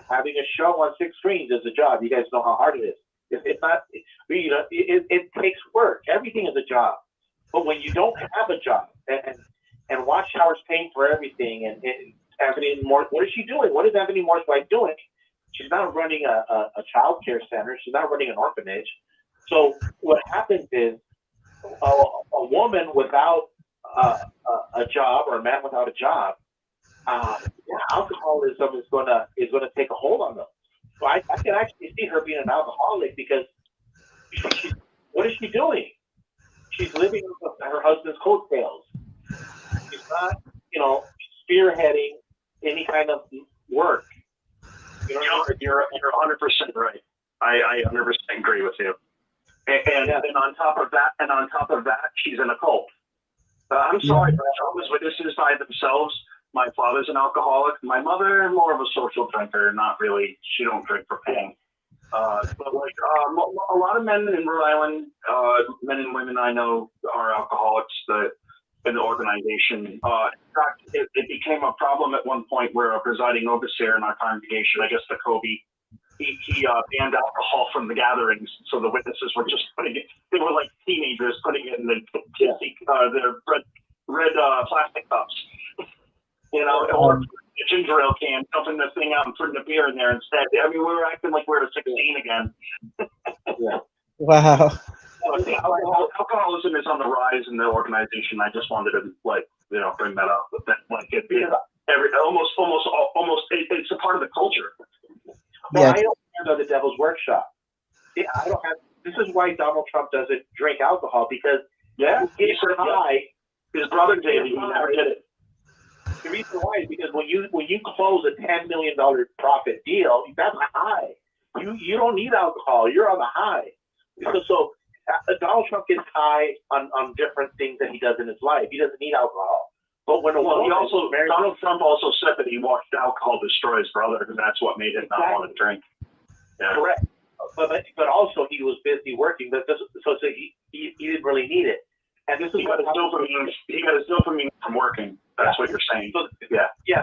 having a show on 6 screens is a job. You guys know how hard it is. It's not, you know, it takes work. Everything is a job. But when you don't have a job, and Watchtower's paying for everything, and Anthony Morse, what is she doing? What is Anthony Morse wife doing? She's not running a child care center. She's not running an orphanage. So what happens is a woman without a job, or a man without a job, alcoholism is gonna take a hold on them. So I can actually see her being an alcoholic, because what is she doing? She's living with her husband's coattails. She's not, you know, spearheading any kind of work. You know, you're 100% right. I 100% agree with you. And on top of that, she's in a cult. I'm sorry, but Jehovah's Witnesses by themselves. My father's an alcoholic. My mother, more of a social drinker. Not really. She don't drink for pain. But like a lot of men in Rhode Island, men and women I know are alcoholics. In the organization. In fact, it became a problem at one point where a presiding overseer in our congregation, I guess the Kobe, he banned alcohol from the gatherings. So the witnesses were just putting it, they were like teenagers putting it in the red plastic cups, you know, or a ginger ale can, dumping the thing out and putting the beer in there instead. I mean, we were acting like we were 16 again. Wow. Alcoholism is on the rise in the organization. I just wanted to, like, you know, bring that up. But that, like, it's a part of the culture. Well, I don't have the Devil's Workshop. See, I don't have. This is why Donald Trump doesn't drink alcohol, because his brother did. He never did it. The reason why is because when you close a $10 million profit deal, that's a high. You don't need alcohol. You're on the high. So Donald Trump gets high on different things that he does in his life. He doesn't need alcohol. But when Donald Trump also said that he watched alcohol destroy his brother, and that's what made him not want to drink. Yeah. Correct. But also he was busy working. So he didn't really need it. And this is he got his dopamine from working. That's what you're saying. So,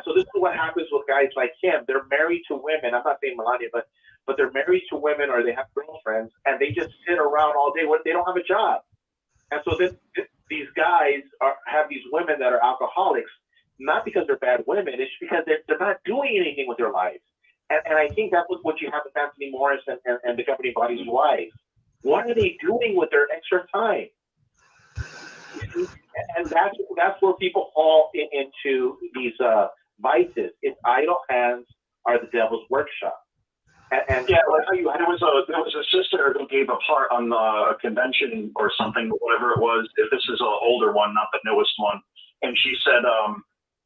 so this is what happens with guys like him. They're married to women. I'm not saying Melania, but they're married to women, or they have girlfriends, and they just sit around all day. They don't have a job. And so these guys have these women that are alcoholics, not because they're bad women. It's because they're not doing anything with their lives. And I think that's what you have with Anthony Morris and the governing body's wives. What are they doing with their extra time? And that's where people fall into these vices. It's idle hands are the devil's workshop. There was a sister who gave a part on the convention or something, whatever it was. This is an older one, not the newest one. And she said,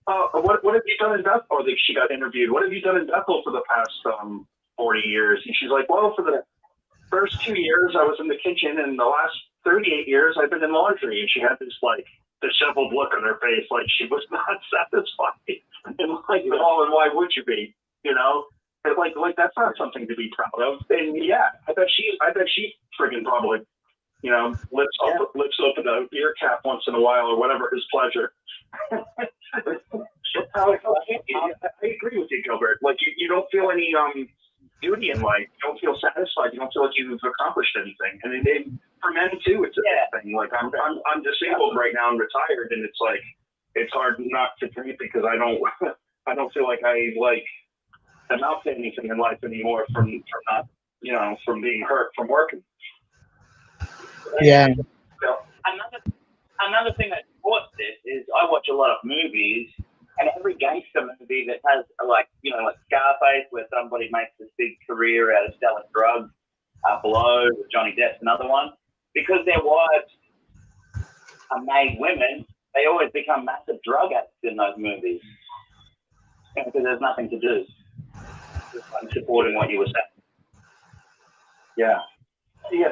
what have you done in Bethel? Or she got interviewed. What have you done in Bethel for the past 40 years? And she's like, well, for the first 2 years I was in the kitchen, and the last 38 years I've been in laundry. And she had this like disheveled look on her face, like she was not satisfied. And like, oh, and why would you be? You know? Like that's not something to be proud of. And I bet she friggin' probably, you know, lifts open a beer cap once in a while or whatever his pleasure. I agree with you, Gilbert. Like you don't feel any duty in life. You don't feel satisfied. You don't feel like you've accomplished anything. And then for men too, it's a thing. Like I'm disabled right now and retired, and it's like it's hard not to drink because I don't feel like I amount to anything in life anymore from not, you know, from being hurt from working. Yeah. Another thing that supports this is I watch a lot of movies, and every gangster movie that has like Scarface, where somebody makes this big career out of selling drugs, Blow, with Johnny Depp's another one, because their wives are made women, they always become massive drug addicts in those movies, because there's nothing to do. I'm supporting what you were saying. Yeah,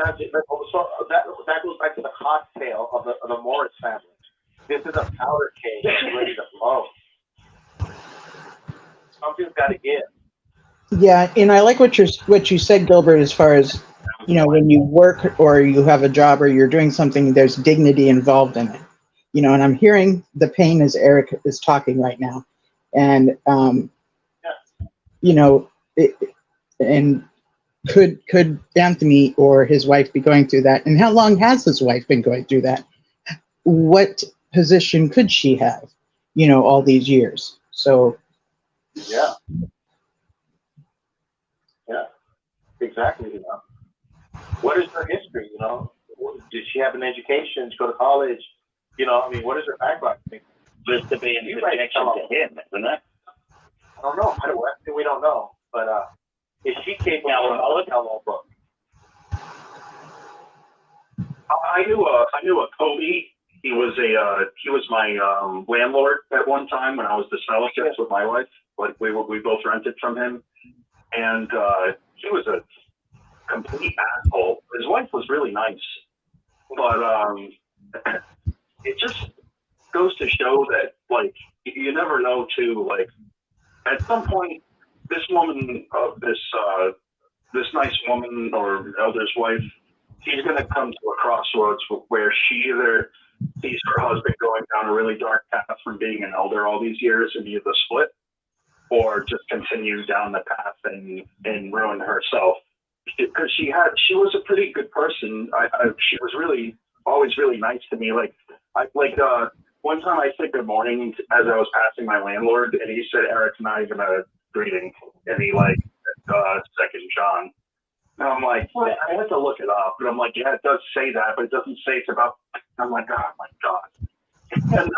that's it. So that goes back to the cocktail of the Morris family. This is a powder keg that's ready to blow. Something's got to give. Yeah, and I like what you said, Gilbert, as far as, you know, when you work or you have a job or you're doing something, there's dignity involved in it. you know, and I'm hearing the pain as Eric is talking right now. And, you know, and could Anthony or his wife be going through that? And how long has his wife been going through that? What position could she have, you know, all these years? So. Yeah. Yeah. Exactly. You know, what is her history? You know, did she have an education? Did she go to college? You know, I mean, what is her background? I mean, Just to be in subjection to him, isn't it? I don't know. We don't know. But is she capable of a tell-all book? I knew a Kobe. He was my landlord at one time when I was disfellowshipped with my wife. Like we both rented from him, and he was a complete asshole. His wife was really nice, but it just goes to show that like you never know too. Like at some point, this woman, this nice woman or elder's wife, she's going to come to a crossroads where she either sees her husband going down a really dark path from being an elder all these years and either split, or just continue down the path and ruin herself. Because she was a pretty good person. She was really always really nice to me. One time I said good morning as I was passing my landlord, and he said, "Eric's not even a greeting," and he second John. And I'm like, well, I had to look it up, but I'm like, yeah, it does say that, but it doesn't say it's about. I'm like, oh my god. And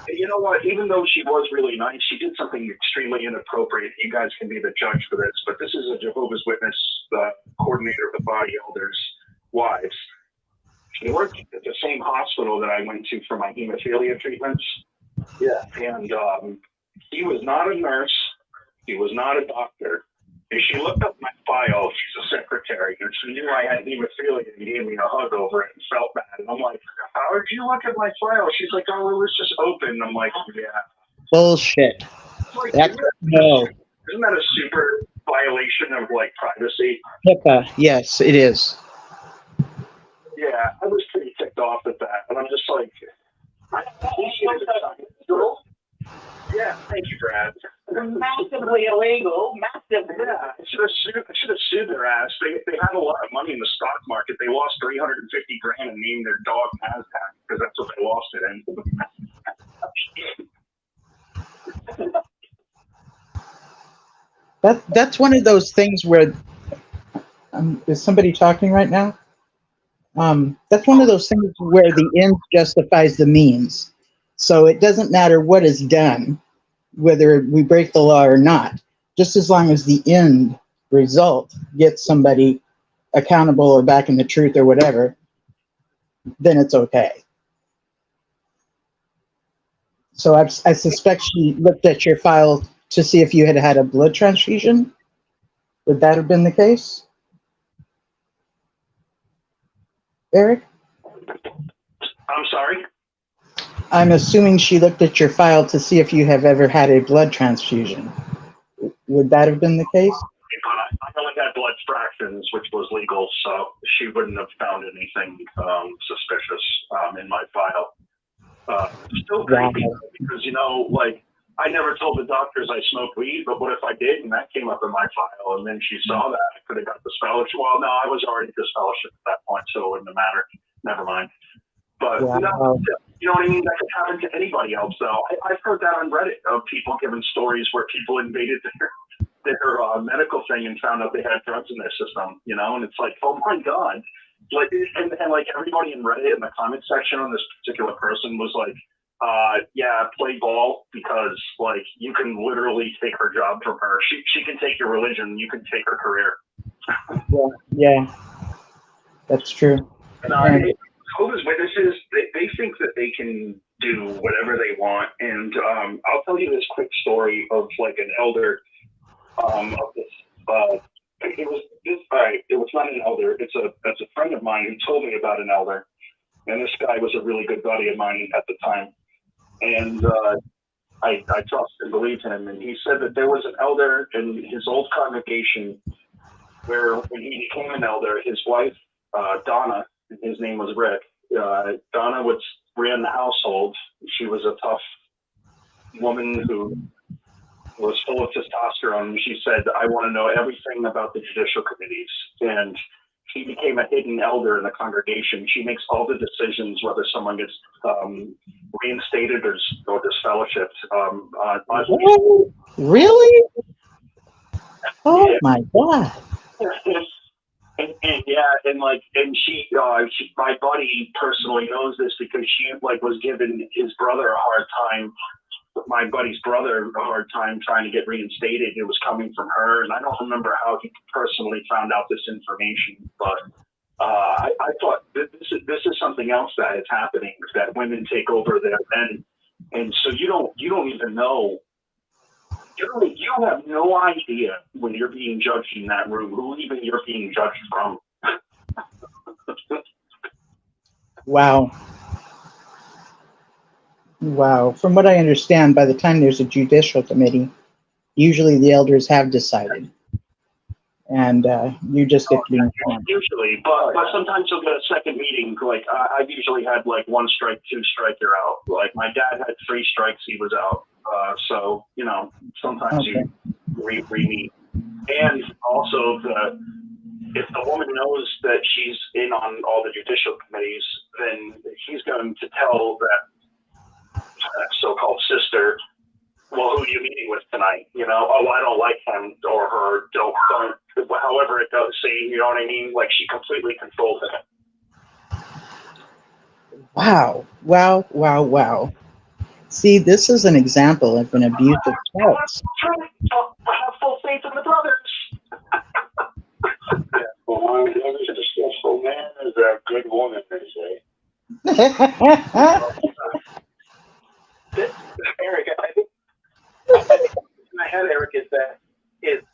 you know what? Even though she was really nice, she did something extremely inappropriate. You guys can be the judge for this, but this is a Jehovah's Witness coordinator of the body elders' wives. She worked at the same hospital that I went to for my hemophilia treatments. Yeah. And he was not a nurse. He was not a doctor. And she looked up my file. She's a secretary. And she knew I had hemophilia and gave me a hug over it and felt bad. And I'm like, how did you look at my file? She's like, oh, it was just open. I'm like, yeah. Bullshit. Like, No. Isn't that a super violation of like privacy? HIPAA, yes, it is. Yeah, I was pretty ticked off at that, and I'm just like, yeah, thank you, Brad. Massively illegal, massively. Yeah, I should have sued their ass. They had a lot of money in the stock market. They lost $350 grand and named their dog NASDAQ because that's what they lost it in. That's one of those things where is somebody talking right now? That's one of those things where the end justifies the means. So it doesn't matter what is done, whether we break the law or not, just as long as the end result gets somebody accountable or back in the truth or whatever, then it's okay. So I suspect she looked at your file to see if you had had a blood transfusion. Would that have been the case? Eric? I'm sorry? I'm assuming she looked at your file to see if you have ever had a blood transfusion. Would that have been the case? I only had blood fractions, which was legal, so she wouldn't have found anything suspicious in my file. Still creepy because, you know, like, I never told the doctors I smoked weed, but what if I did and that came up in my file and then she saw that I could have got disfellowship? Well, no, I was already disfellowshipped at that point, so it wouldn't have mattered. Never mind. But no, you know what I mean? That could happen to anybody else, though. I've heard that on Reddit of people giving stories where people invaded their medical thing and found out they had drugs in their system, you know? And it's like, oh my God. Like, and like everybody in Reddit in the comment section on this particular person was like, yeah, play ball because like you can literally take her job from her. She can take your religion. You can take her career. Yeah, that's true. And Jehovah's Witnesses, they think that they can do whatever they want. And I'll tell you this quick story of like an elder of this. It was not an elder. It's a friend of mine who told me about an elder. And this guy was a really good buddy of mine at the time. And I trusted and believed him. And he said that there was an elder in his old congregation where when he became an elder, his wife, Donna, his name was Rick, Donna would ran the household. She was a tough woman who was full of testosterone. She said, I want to know everything about the judicial committees. And she became a hidden elder in the congregation. She makes all the decisions whether someone gets reinstated or disfellowshipped. Really? Oh my God. And she, my buddy personally knows this because she was giving his brother a hard time. My buddy's brother a hard time trying to get reinstated. It was coming from her, and I don't remember how he personally found out this information, but I thought this is something else that is happening, that women take over their men, and so you don't even know. You have no idea when you're being judged in that room who even you're being judged from. Wow. Wow. From what I understand, by the time there's a judicial committee, usually the elders have decided. And you just get to be informed. Usually, but sometimes you'll get a second meeting. I've usually had 1 strike, 2 strike, you're out. My dad had 3 strikes, he was out. So, sometimes you re-meet. And also, if the woman knows that she's in on all the judicial committees, then he's going to tell that so-called sister, well, who are you meeting with tonight? Oh, I don't like him or her. Don't. However it goes, see, you know what I mean? She completely controls it. Wow. Wow. Wow. Wow. See, this is an example of an abusive spouse. I have full faith in the brothers. Well, a successful man is a good woman, they say. Eric, I think in my head, Eric, is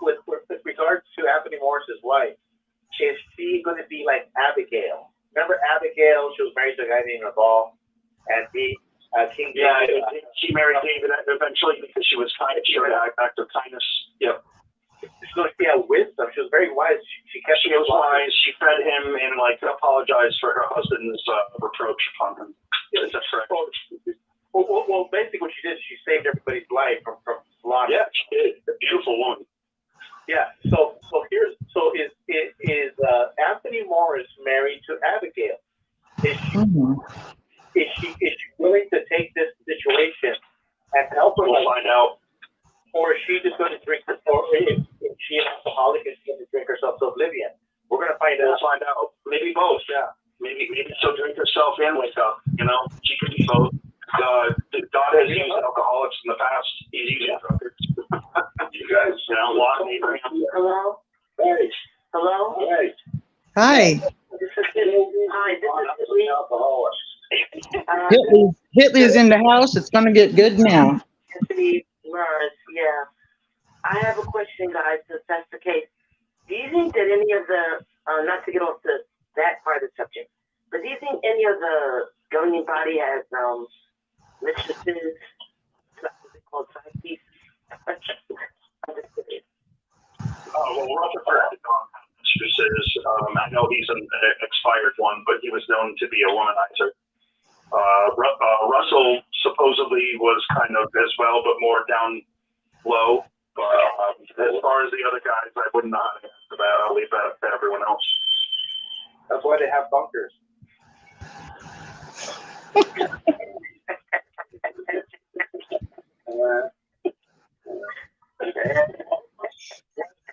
with regards to Anthony Morris's wife, is she going to be like Abigail? Remember Abigail? She was married to a guy named Nabal, and King David. She married David eventually because she was kind. She had an act of kindness. Yep. So she had wisdom. She was very wise. She was wise. She fed him and apologized for her husband's reproach upon him. Is that correct? Well, basically what she did, she saved everybody's life from slaughter. Yeah, she did. A beautiful woman. Yeah. So is Anthony Morris married to Abigail? Is she willing to take this situation and help her? We'll find out. Or is she just going to drink, or if she an alcoholic, is she going to drink herself to oblivion? We're going to find out. We'll find out. Maybe both. Yeah. Maybe she'll drink herself and wake up. She could be both. God has used alcoholics in the past. He's using drunkards. You guys, Lot and Abraham. Hello? Hey. Hello? Hey. Hi. This is Hitley's Hitley's in the house. It's going to get good now. Anthony Morris, yeah. I have a question, guys, if that's the case. Do you think that any of the, not to get off that part of the subject, but do you think any of the governing body has mistresses, called side pieces? Well, Rutherford mistresses. I know he's an expired one, but he was known to be a womanizer. Russell supposedly was kind of as well, but more down low. As far as the other guys, I wouldn't know how to answer that. I'll leave that to everyone else. That's why they have bunkers.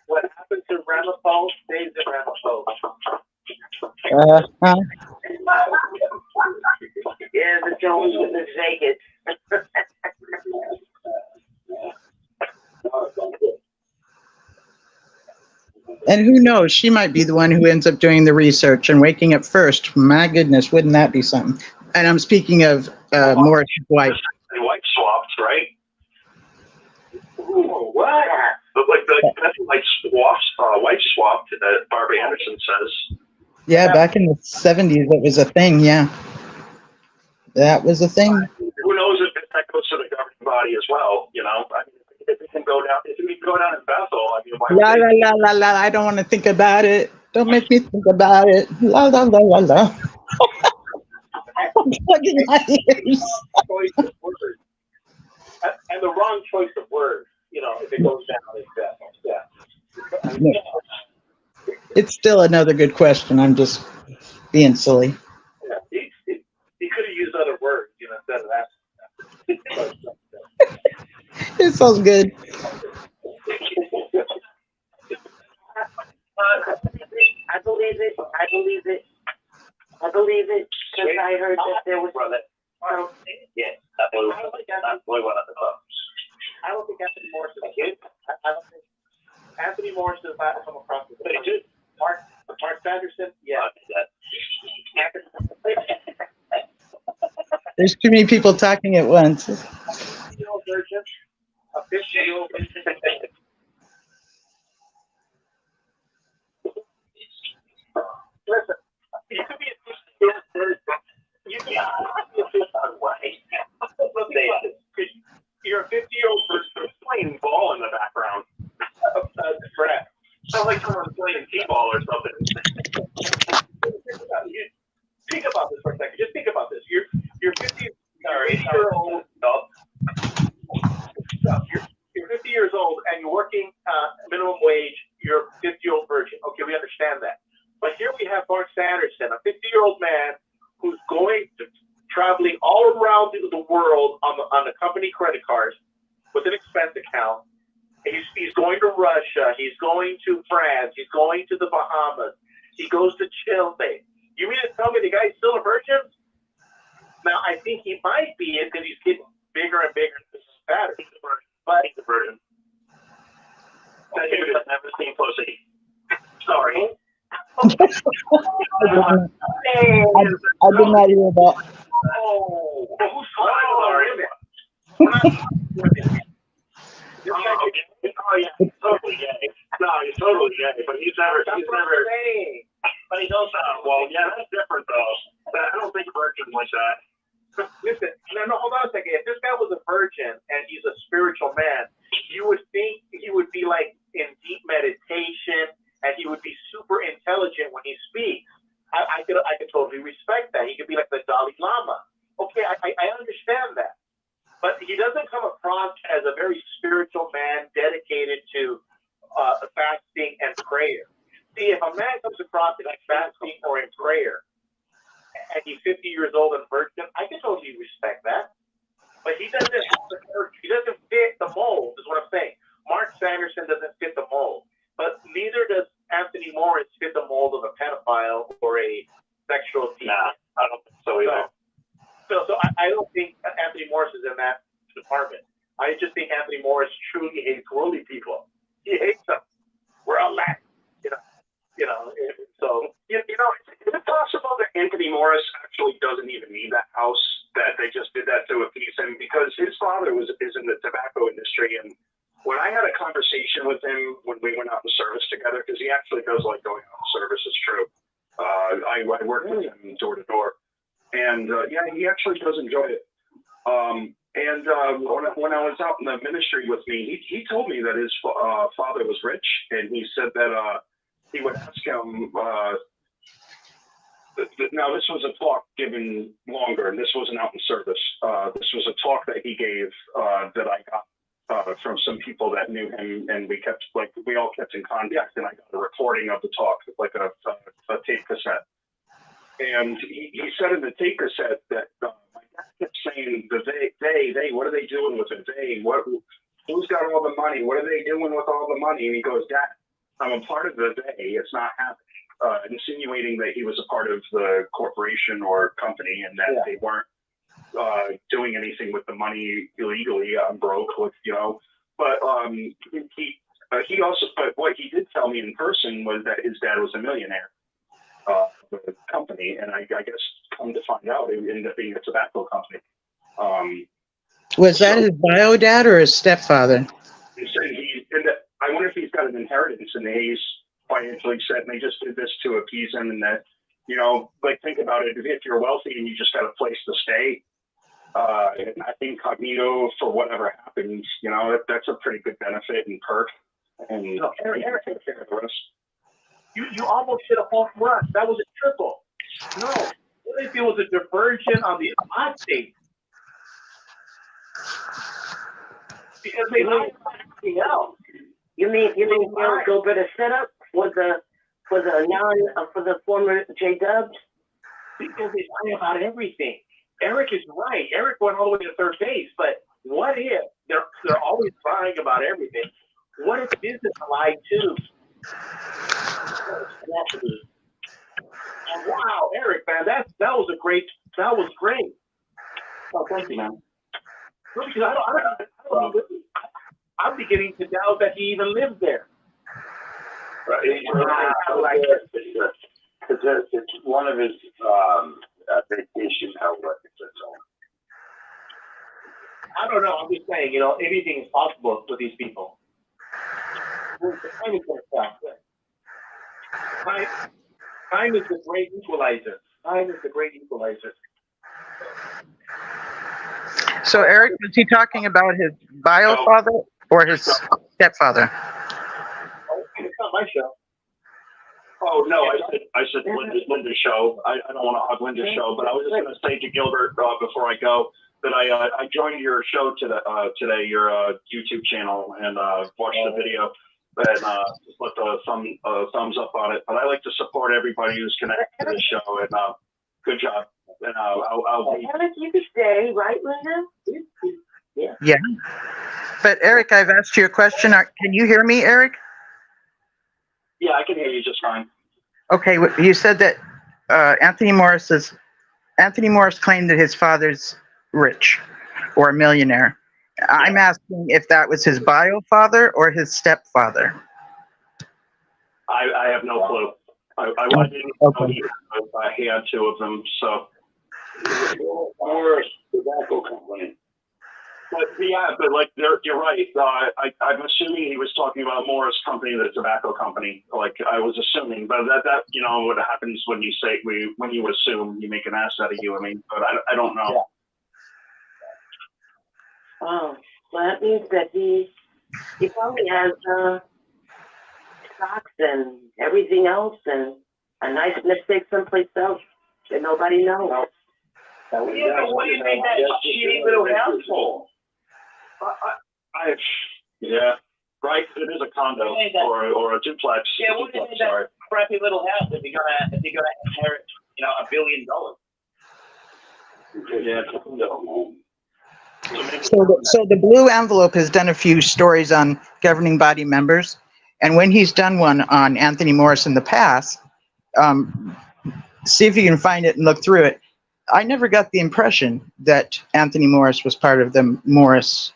What happened to Ramapo stays in Ramapo. Yeah, the Jones with the Vegas. And who knows, she might be the one who ends up doing the research and waking up first. My goodness, wouldn't that be something? And I'm speaking of Morris' wife. They wife swapped, right? Ooh, what? But wife swapped, Barbara Anderson says. Yeah, back in the 70s, it was a thing, yeah. That was a thing. Who knows if that goes to the governing body as well, if it can go down, in Bethel, La, la, la, la, la, I don't want to think about it. Don't make me think about it. La, la, la, la, la. plugging my ears. Choice of words. And the wrong choice of words, you know, if it goes down, it's death. Yeah. It's still another good question. I'm just being silly. Yeah. He could have used other words, you know, instead of that. It sounds good. I believe it. Because I heard that there was. Yeah, that boy went at the top. I don't think Anthony Morris is a kid. I don't think Anthony Morris does not come across as a kid. Mark Sanderson, yeah. There's too many people talking at once. A 50-year-old virgin. A 50-year-old virgin. Listen, you could be a 50-year-old virgin. You could be a 50-year-old virgin. You're a 50-year-old person playing ball in the background. Brad. Sounds like someone's playing t-ball or something. Think about this for a second. Just think about this. You're 50-year-old. You're 50 years old and you're working minimum wage. You're a 50-year-old virgin. Okay, we understand that. But here we have Mark Sanderson, a 50-year-old man who's traveling all around the world on the company credit cards with an expense account. He's going to Russia. He's going to France. He's going to the Bahamas. He goes to Chile. You mean to tell me the guy's still a virgin? Now, I think he might be because he's getting bigger and bigger and fatter. But he's a virgin. That dude has never seen pussy. Sorry. I did not hear that. Oh, who's sorry? Oh yeah, he's totally gay. No, he's totally gay, but he's never. But he knows that. Well, yeah, that's different though. I don't think virgins like that. Listen, no, hold on a second. If this guy was a virgin and he's a spiritual man, you would think he would be like in deep meditation and he would be super intelligent when he speaks. I could totally respect that. He could be like the Dalai Lama. Okay, I understand that. But he doesn't come across as a very spiritual man dedicated to fasting and prayer. See, if a man comes across as like fasting or in prayer, and he's 50 years old and virgin, I can totally respect that. But he doesn't fit the mold, is what I'm saying. Mark Sanderson doesn't fit the mold. But neither does Anthony Morris fit the mold of a pedophile or a sexual deviant. Nah, I don't think so either. So I don't think Anthony Morris is in that department. I just think Anthony Morris truly hates worldly people. He hates them. We're all Latin, So is it possible that Anthony Morris actually doesn't even need that house? That they just did that to appease him because his father is in the tobacco industry, and when I had a conversation with him when we went out in service together, because he actually does like going out in service, it's true. I worked with him door to door. And he actually does enjoy it. When I was out in the ministry with me, he told me that his father was rich, and he said that he would ask him. Now, this was a talk given longer, and this wasn't out in service. This was a talk that he gave that I got from some people that knew him, and we all kept in contact, and I got a recording of the talk, like a tape cassette. And he said in the tape cassette that my dad kept saying, they, what are they doing with it? Who's got all the money? What are they doing with all the money? And he goes, Dad, I'm a part of the they. It's not happening. Insinuating that he was a part of the corporation or company and that they weren't doing anything with the money illegally. I'm broke, But he also, but what he did tell me in person was that his dad was a millionaire. The company, and I guess come to find out, it ended up being a tobacco company. Was that his bio dad or his stepfather? I wonder if he's got an inheritance and he's financially set, and they just did this to appease him. And that, think about it. If you're wealthy and you just got a place to stay, incognito for whatever happens, that's a pretty good benefit and perk. And Eric, take care of the rest. You almost hit a home run. That was a triple. No, if it was a diversion on the apostate? Because they lied about everything else. You mean go get a setup for the former J Dubs? Because they lie about everything. Eric is right. Eric went all the way to third base, but what if they're always lying about everything? What if business lied too? And wow, Eric, man, that was great. Oh, thank you, man. Because I'm beginning to doubt that he even lives there. Right. It's one of his vacation outlets. I don't know. I'm just saying, anything is possible with these people. Time is the great equalizer. So, Eric, was he talking about his bio father or his stepfather? It's not my show. Oh no, I said Linda's show. I don't want to hog Linda's show, but I was just going to say to Gilbert before I go that I joined your show today, your YouTube channel, and watched the video and just let the thumbs up on it. But I like to support everybody who's connected to the show, and good job. And I'll be. Eric, you could stay, right, Linda? Yeah. Yeah. But Eric, I've asked you a question. Can you hear me, Eric? Yeah, I can hear you just fine. Okay, you said that Anthony Morris claimed that his father's rich or a millionaire. I'm asking if that was his bio father or his stepfather. I have no clue. I didn't know he had two of them, so. Morris Tobacco Company. But like you're right. I'm assuming he was talking about Morris Company, the tobacco company. Like I was assuming, but that what happens when you assume, you make an ass out of you. I mean, but I don't know. Yeah. Oh, well, that means that he probably has stocks and everything else and a nice mistake someplace else that nobody knows. Yeah, but what do you think that shitty little house for? Right. It is a condo or a duplex. Yeah, what do you think that crappy little house if you're gonna inherit, $1 billion? Yeah. So the Blue Envelope has done a few stories on governing body members, and when he's done one on Anthony Morris in the past, see if you can find it and look through it. I never got the impression that Anthony Morris was part of the Morris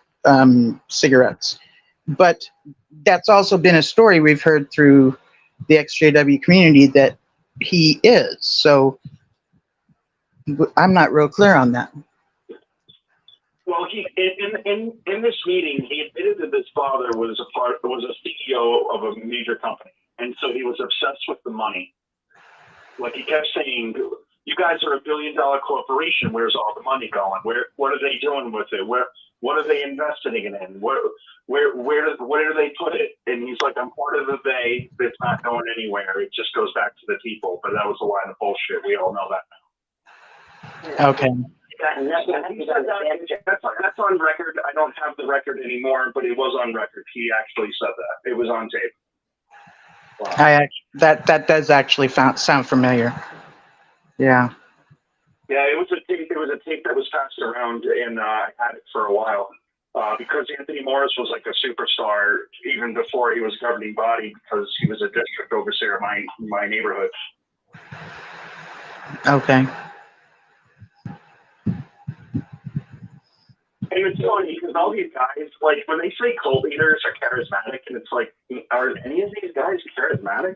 cigarettes, but that's also been a story we've heard through the XJW community that he is. So I'm not real clear on that. Well, in this meeting, he admitted that his father was a CEO of a major company, and so he was obsessed with the money. Like he kept saying, "You guys are $1 billion corporation. Where's all the money going? What are they doing with it? What are they investing it in? Where do they put it?" And he's like, "I'm part of the they. It's not going anywhere. It just goes back to the people." But that was a line of bullshit. We all know that now. Okay. That's on record. I don't have the record anymore, but it was on record. He actually said that. It was on tape. Wow. That does actually sound familiar. Yeah. Yeah, it was a tape. It was a tape that was passed around, and I had it for a while because Anthony Morris was like a superstar even before he was governing body because he was a district overseer of my neighborhood. Okay. And it's funny because all these guys, like when they say cult leaders are charismatic, and it's like, are any of these guys charismatic?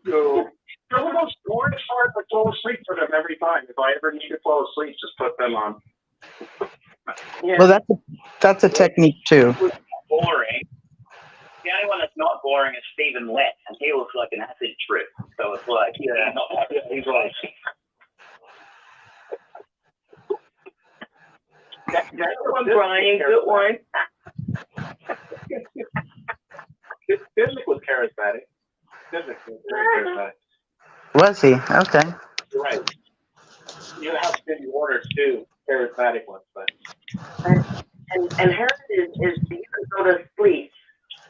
No. They're the most boring part. I fall asleep for them every time. If I ever need to fall asleep, just put them on. Yeah. Well, that's a technique too. Boring. The only one that's not boring is Stephen Lett, and he looks like an acid trip. So it's like, he's like. Good one, Brian. Good one. Bisnick was charismatic. Bisnick was very charismatic. Was he? Okay. You're right. two charismatic ones, but and heard is you could go to sleep.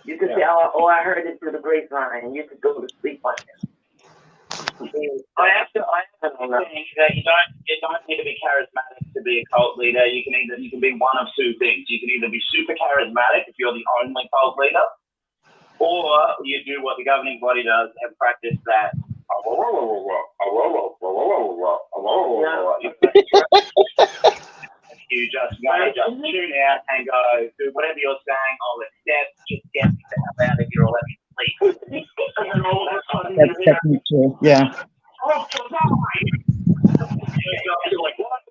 You could say, oh, I heard it through the grapevine. You could go to sleep on it. I have to think that you don't need to be charismatic to be a cult leader. You can be one of two things. You can either be super charismatic if you're the only cult leader, or you do what the governing body does and practice that. You just tune out and go do whatever you're saying. I'll accept. Just get me the hell out of here or let me sleep. And then all of a sudden That's technically true. Yeah. You're like, what?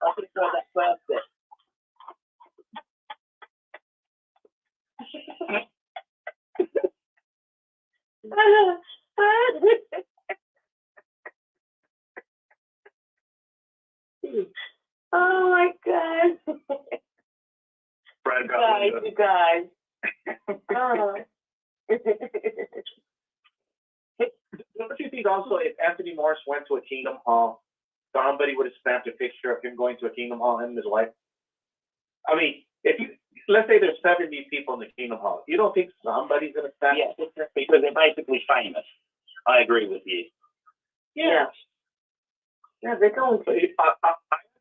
I think that first bit. Oh my God. You guys. Oh. Don't you think also if Anthony Morris went to a Kingdom Hall, somebody would have stamped a picture of him going to a Kingdom Hall, him and his wife? I mean, let's say there's 70 people in the Kingdom Hall, you don't think somebody's going to stamp a picture? Because they're basically famous. I agree with you. Yeah, they're going to. I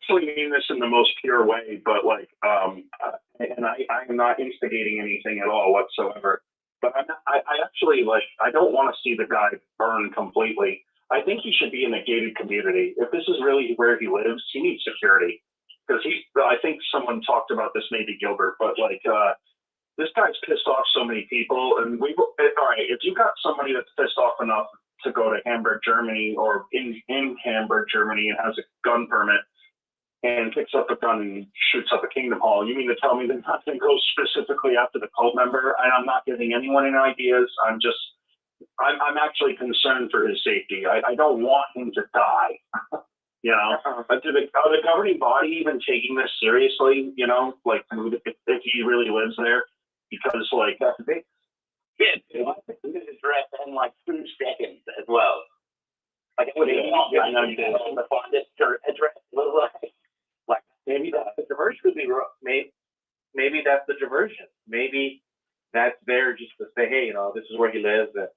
actually mean this in the most pure way, but like, and I'm not instigating anything at all whatsoever. But I actually like, I don't want to see the guy burn completely. I think he should be in a gated community. If this is really where he lives, he needs security. Because I think someone talked about this, maybe Gilbert, but like, this guy's pissed off so many people. And all right, if you got somebody that's pissed off enough to go to Hamburg, Germany, or in Hamburg, Germany, and has a gun permit, and picks up a gun and shoots up a Kingdom Hall, you mean to tell me they're not going to go specifically after the cult member? And I'm not giving anyone any ideas. I'm actually concerned for his safety. I don't want him to die. You know, are the governing body even taking this seriously? You know, like if he really lives there, because like that's big. Yeah, I think this is addressed in like 2 seconds as well. Like it would not find this address. Like maybe that's the diversion. Maybe that's the diversion. Maybe that's there just to say, hey, you know, this is where he lives. And,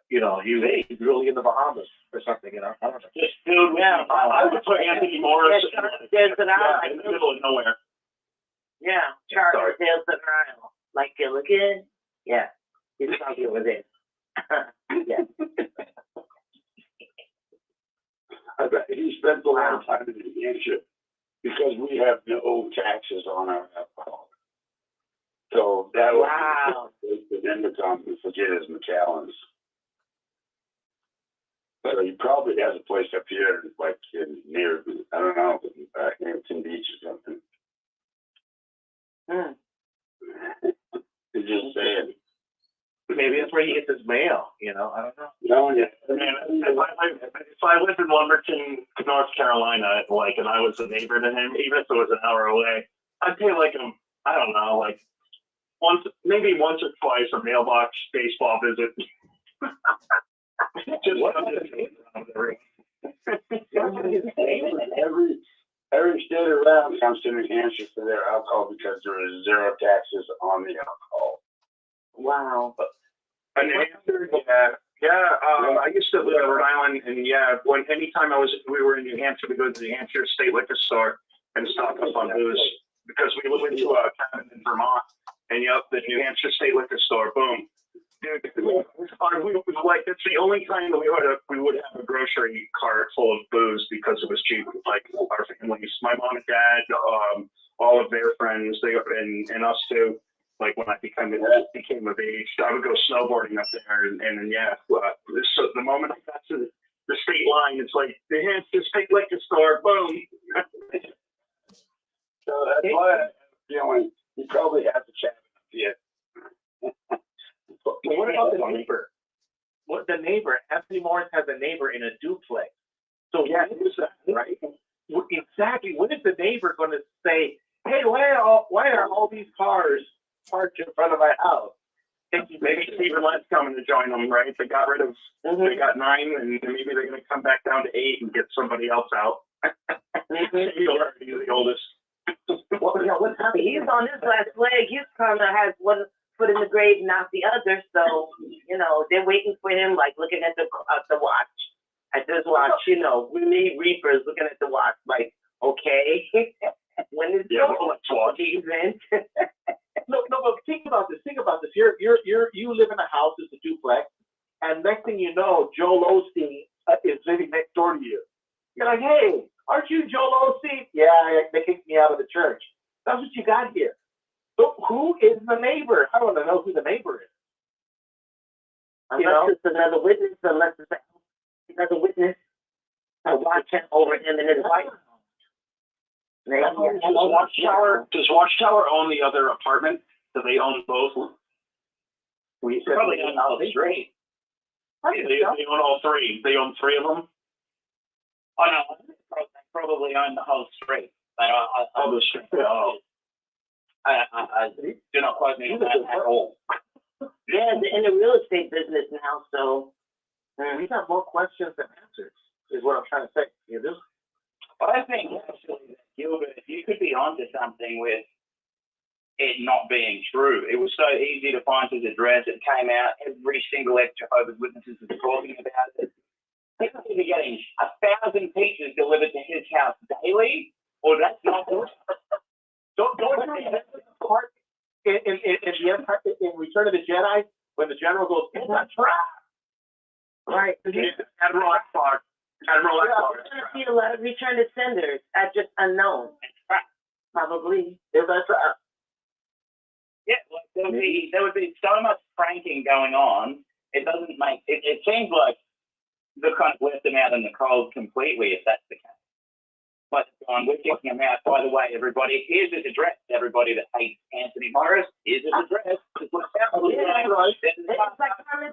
you know, he's really in the Bahamas or something. You know, I don't know. Just filled with. Yeah, I would put Anthony Morris Desert Isle. in the middle of nowhere. Yeah, Charles Desert Isle. Like Gilligan. Yeah, he's probably over there. Yeah. I bet he spends a lot of time in New Hampshire because we have no taxes on our alcohol. So that would then become, forget his McAllen's. So he probably has a place up here, like near, I don't know, Hampton Beach or something. You're just saying. Maybe that's where he gets his mail, you know, I don't know. No, yeah. If I lived in Lumberton, North Carolina, like, and I was a neighbor to him, even if it was an hour away, I'd pay like I don't know, like maybe once or twice a mailbox baseball visit. Just every state around comes to New Hampshire for their alcohol because there is zero taxes on the alcohol. Wow. And New Hampshire, I used to live in Rhode Island, and anytime we were in New Hampshire, we go to the New Hampshire State Liquor Store and stock up on booze because we went to a cabin in Vermont, and the New Hampshire State Liquor Store, boom. Dude, it's the only time that we would have a grocery cart full of booze because it was cheap. Like our families, my mom and dad, all of their friends, and us too. Like when I became of age, I would go snowboarding up there, so the moment I got to the state line, it's like the Hampshire State Liquor Store, boom. So that's why I'm feeling he probably has a chat yet. What about the neighbor? What the neighbor? Anthony Morris has a neighbor in a duplex. So what is that, right? Exactly. When is the neighbor going to say, "Hey, why are all these cars parked in front of my house?" Maybe Stephen Lett's coming to join them, right? They got rid of, they got 9, and maybe they're going to come back down to 8 and get somebody else out. He's already the oldest. What's happening? He's on his last leg. He's kind of has one foot in the grave, not the other. So, they're waiting for him, like looking at the watch. At this watch, we need reapers looking at the watch, like, okay, when is the event? No, but think about this. You live in a house, it's a duplex, and next thing you know, Joel Osteen is living next door to you. You're like, hey, aren't you Joel Osteen? Yeah, they kicked me out of the church. That's what you got here. So who is the neighbor? I don't know who the neighbor is. Unless it's another witness, unless it's another witness watching over him and his wife. Does Watchtower own the other apartment? Do they own both? We probably own all 3. They own all 3. They own 3 of them? Oh, no, they probably own the whole street. But the street. I do not quote me on that at all. Yeah, they're in the real estate business now, so. We got more questions than answers, is what I'm trying to say. I think actually, Gilbert, you could be onto something with it not being true. It was so easy to find his address. It came out. Every single Jehovah's Witnesses is talking about it. People are getting 1,000 pizzas delivered to his house daily, or that's not good. Don't forget the part in Return of the Jedi when the general goes, "It's a trap." Right. Admiral Akbar. We're going to see a lot of return to senders at just unknown. Probably. Is that trap? Yeah, like there would be so much pranking going on. It doesn't make it seems like they've kind of left them out in the cold completely, if that's the case. But we're kicking him out. By the way, everybody, here's his address. Everybody that hates Anthony Morris, here's his address. It's like Carmen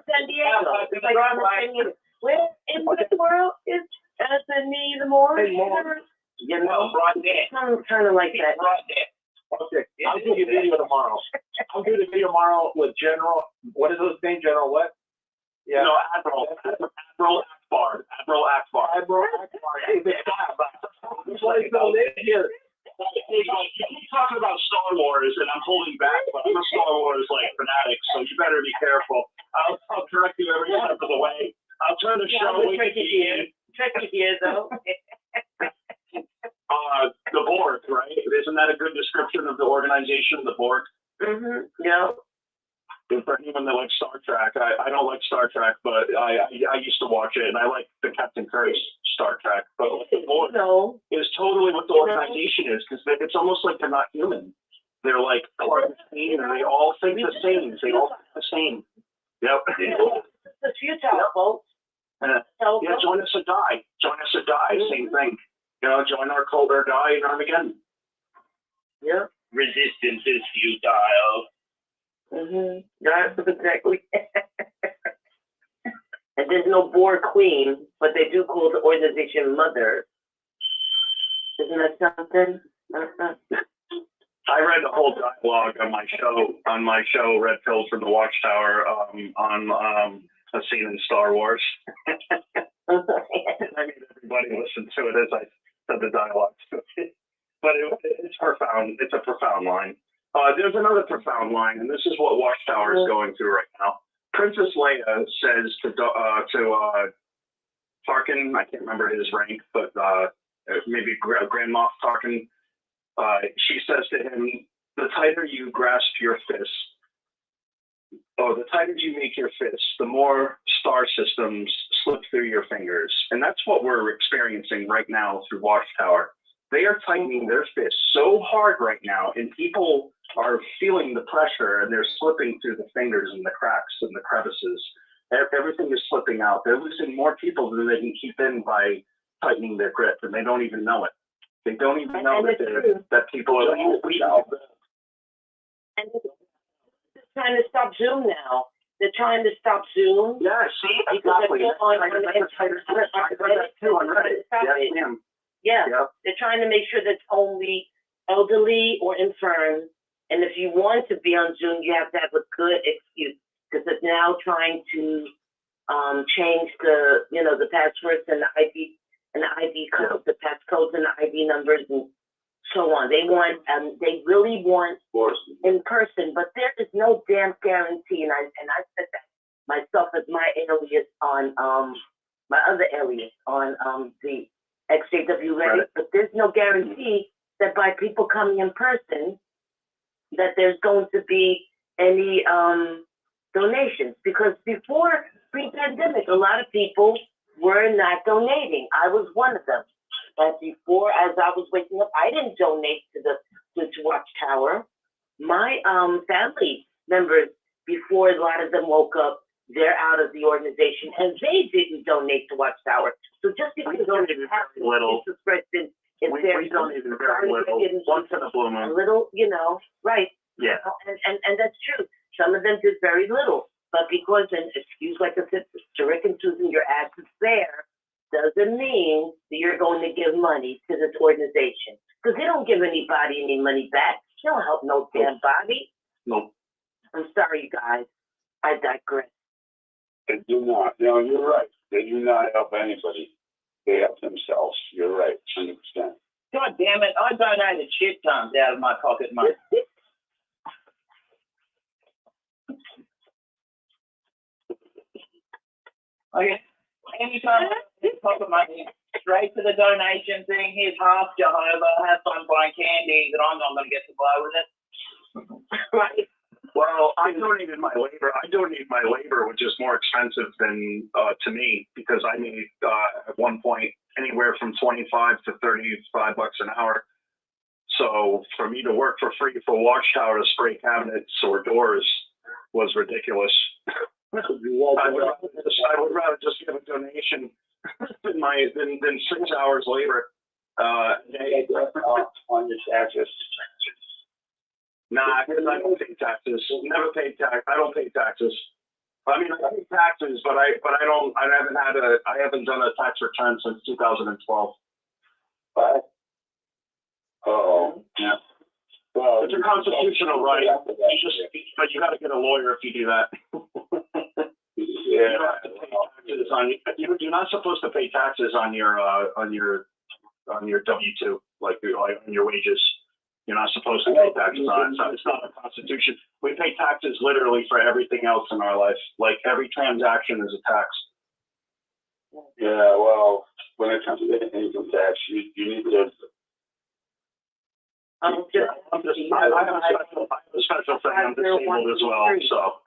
San Diego. It's like Carmen San Diego. Where in the world is Anthony Morris? Right there. Kind of like that. Right there. Okay, I'll do a video tomorrow. I'll do the video tomorrow with General. What is his name? General what? Yeah. No, Admiral Akbar. Admiral Akbar. Here. You keep talking about Star Wars, and I'm holding back, but I'm a Star Wars fanatic, so you better be careful. I'll correct you every step of the way. I'll turn the show. Tricky here, though. The Borg, right? Isn't that a good description of the organization, the Borg? Mm-hmm. Yeah. For anyone that likes Star Trek, I don't like Star Trek, but I used to watch it, and I like the Captain Kirk's Star Trek. But the Borg is totally what the organization is, because it's almost like they're not human. They're like part of the team, and they all think the same. They all think the same. Yep. It's futile, folks. Yeah, join us or die. Join us or die. Same thing. Join our cult or die in Armageddon. Yeah. Resistance is futile. Mm-hmm. That's exactly. And there's no Borg queen, but they do call the organization mother. Isn't that something? I read the whole dialogue on my show, Red Pills from the Watchtower, on a scene in Star Wars. I made everybody listen to it as I said the dialogue. But it's profound. It's a profound line. There's another profound line, and this is what Watchtower is going through right now. Princess Leia says to Tarkin, I can't remember his rank, but maybe Grand Moff Tarkin, she says to him, the tighter you grasp your fist, the tighter you make your fist, the more star systems slip through your fingers. And that's what we're experiencing right now through Watchtower. They are tightening their fists so hard right now, and people are feeling the pressure, and they're slipping through the fingers and the cracks and the crevices. Everything is slipping out. They're losing more people than they can keep in by tightening their grip, and they don't even know it. They don't even know that people are leaving. And they're trying to stop Zoom now. They're trying to stop Zoom. Yeah, see, exactly. Yeah, they're trying to make sure that's only elderly or infirm. And if you want to be on Zoom, you have to have a good excuse. because it's now trying to change the passwords and the ID codes, the passcodes and the ID numbers and so on. They really want in person, but there is no damn guarantee. And I said that myself as my alias on my other alias on the XJW Reddit, but there's no guarantee that by people coming in person that there's going to be any donations, because before pre-pandemic, a lot of people were not donating. I was one of them. But before, as I was waking up, I didn't donate to Watchtower. My family members, before a lot of them woke up, they're out of the organization, and they didn't donate to Watchtower. So just because we donated very little, we donated very little. Once in a blue moon. A little, right? Yeah. And that's true. Some of them did very little, but because, and excuse like I said, Rick and Susan, your ass is there, doesn't mean that you're going to give money to this organization, because they don't give anybody any money back. They don't help no damn body. No. I'm sorry, you guys. I digress. They do not. No, you're right. They do not help anybody. They help themselves. You're right, 100%. God damn it! I donated shit tons out of my pocket money. Okay. Anytime I pocket money, straight to the donation thing. Here's half, Jehovah. Have fun buying candy that I'm not going to get to buy with it. Right. Well, I donated my labor, which is more expensive than to me, because I made at one point anywhere from $25 to $35 an hour. So for me to work for free for Watchtower to spray cabinets or doors was ridiculous. I would rather just give a donation than 6 hours labor. On your taxes. Nah, because I don't pay taxes. Never paid tax. I don't pay taxes. I mean, I pay taxes, but I haven't done a tax return since 2012. But yeah. Well, it's a constitutional right. But you got to get a lawyer if you do that. Yeah. You don't have to pay taxes on. You're not supposed to pay taxes on your W-2, like on your wages. You're not supposed to pay taxes on it. So it's not a constitution. We pay taxes literally for everything else in our life. Like every transaction is a tax. Yeah, well, when it comes to income tax, you need to. I have a special thing. I'm disabled as well, so.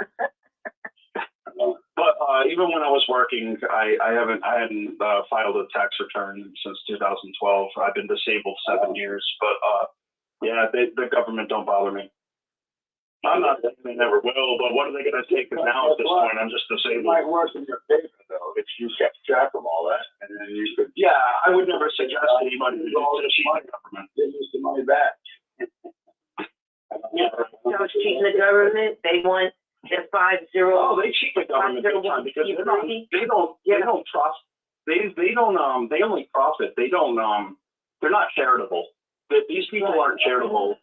But even when I was working, I hadn't filed a tax return since 2012. I've been disabled 7 years, but yeah, the government don't bother me. I'm not saying they never will, but what are they going to take now at this point? I'm just disabled. It might work in your favor, though, if you kept track of all that, and then you could. Yeah, I would never suggest anybody to cheat the government. Give us the money back. So cheating the government, they want their 5-0. Oh, they cheat the government big time because they don't trust. They only profit. They don't. They're not charitable. These people aren't charitable.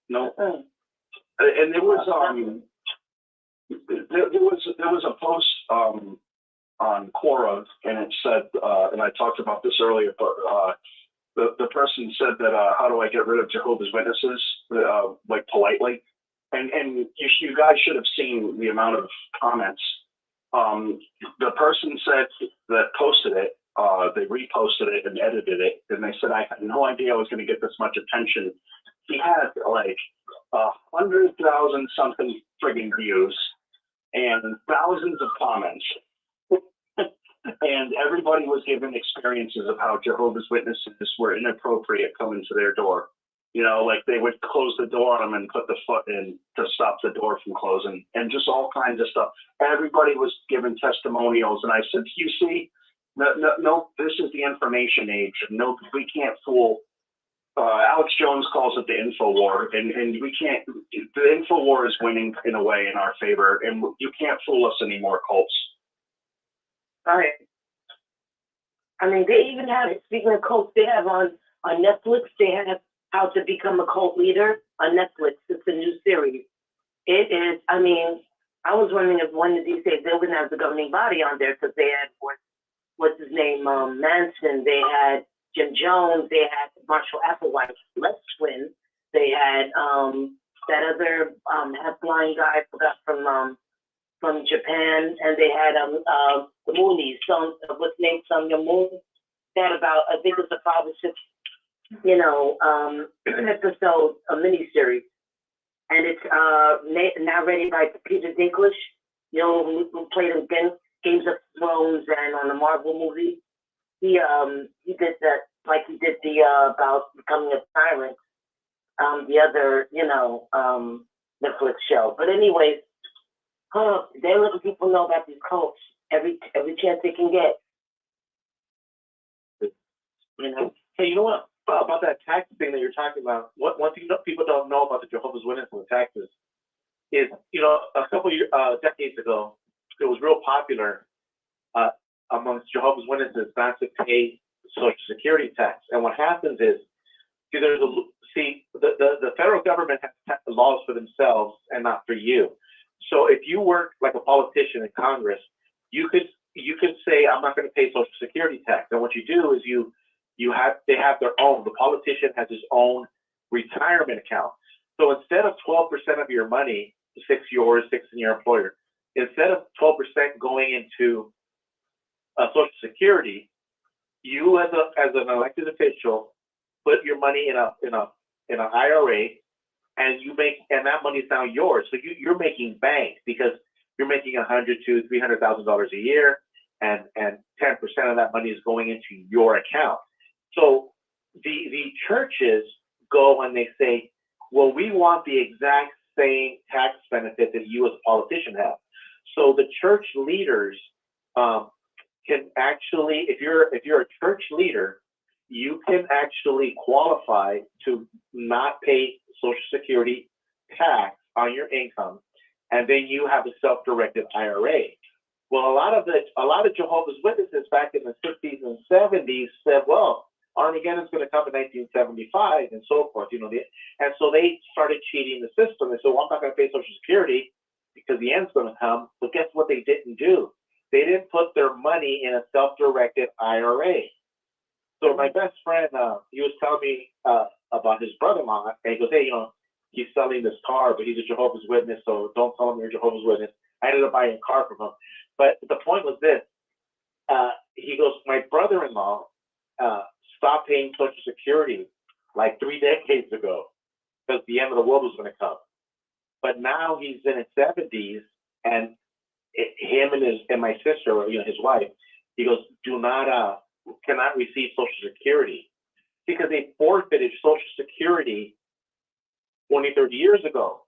No. And there was a post on Quora, and it said, and I talked about this earlier, but the person said that how do I get rid of Jehovah's Witnesses, like politely, and you guys should have seen the amount of comments. The person said that posted it. They reposted it and edited it, and they said I had no idea I was going to get this much attention. He had like 100,000 something friggin' views and thousands of comments, and everybody was giving experiences of how Jehovah's Witnesses were inappropriate coming to their door. You know, like they would close the door on them and put the foot in to stop the door from closing, and just all kinds of stuff. Everybody was giving testimonials, and I said, "You see, no, this is the information age. No, we can't fool." Alex Jones calls it the info war, and we can't. The info war is winning in a way in our favor, and you can't fool us anymore, cults. Right. I mean, they even have, speaking of cults, they have on Netflix, they have How to Become a Cult Leader on Netflix. It's a new series. It is, I mean, I was wondering if one of these days they were going to have the governing body on there because they had what's his name, Manson. They had Jim Jones. They had Marshall Applewhite, Les Twin. They had that other half blind guy, I forgot from Japan, and they had the Moonies. What's his name? Son Moon. They had about, I think it was a 5 or 6, episode, a miniseries. And it's narrated by Peter Dinklage, who played in Games of Thrones and on the Marvel movie. He did that, like he did the about becoming a tyrant, the other, Netflix show. But anyways, they're letting people know about these cults every chance they can get. Hey, you know what? About that tax thing that you're talking about, one thing that people don't know about the Jehovah's Witnesses and the taxes is, a couple decades ago, it was real popular amongst Jehovah's Witnesses not to pay Social Security tax. And what happens is, the federal government has laws for themselves and not for you. So if you work like a politician in Congress, you could say, I'm not going to pay Social Security tax. And what you do is they have their own. The politician has his own retirement account. So instead of 12% of your money, 6 yours, 6 in your employer, instead of 12% going into Social Security, you as an elected official put your money in an IRA, and that money is now yours. So you're making bank because you're making $100,000 to $300,000 a year, and 10% of that money is going into your account. So the churches go and they say, well, we want the exact same tax benefit that you as a politician have. So the church leaders can actually, if you're a church leader, you can actually qualify to not pay Social Security tax on your income, and then you have a self-directed IRA. Well, a lot of Jehovah's Witnesses back in the 60s and 70s said, well, Armageddon's going to come in 1975 and so forth, and so they started cheating the system. They said, well, I'm not going to pay Social Security because the end's going to come. But guess what they didn't do? They didn't put their money in a self-directed IRA. So my best friend, he was telling me about his brother-in-law, and he goes, hey, he's selling this car, but he's a Jehovah's Witness, so don't tell him you're a Jehovah's Witness. I ended up buying a car from him. But the point was this. He goes, my brother-in-law stopped paying Social Security like 3 decades ago because the end of the world was going to come. But now he's in his 70s, and him and my sister, his wife, he goes, cannot receive Social Security because they forfeited Social Security 20, 30 years ago.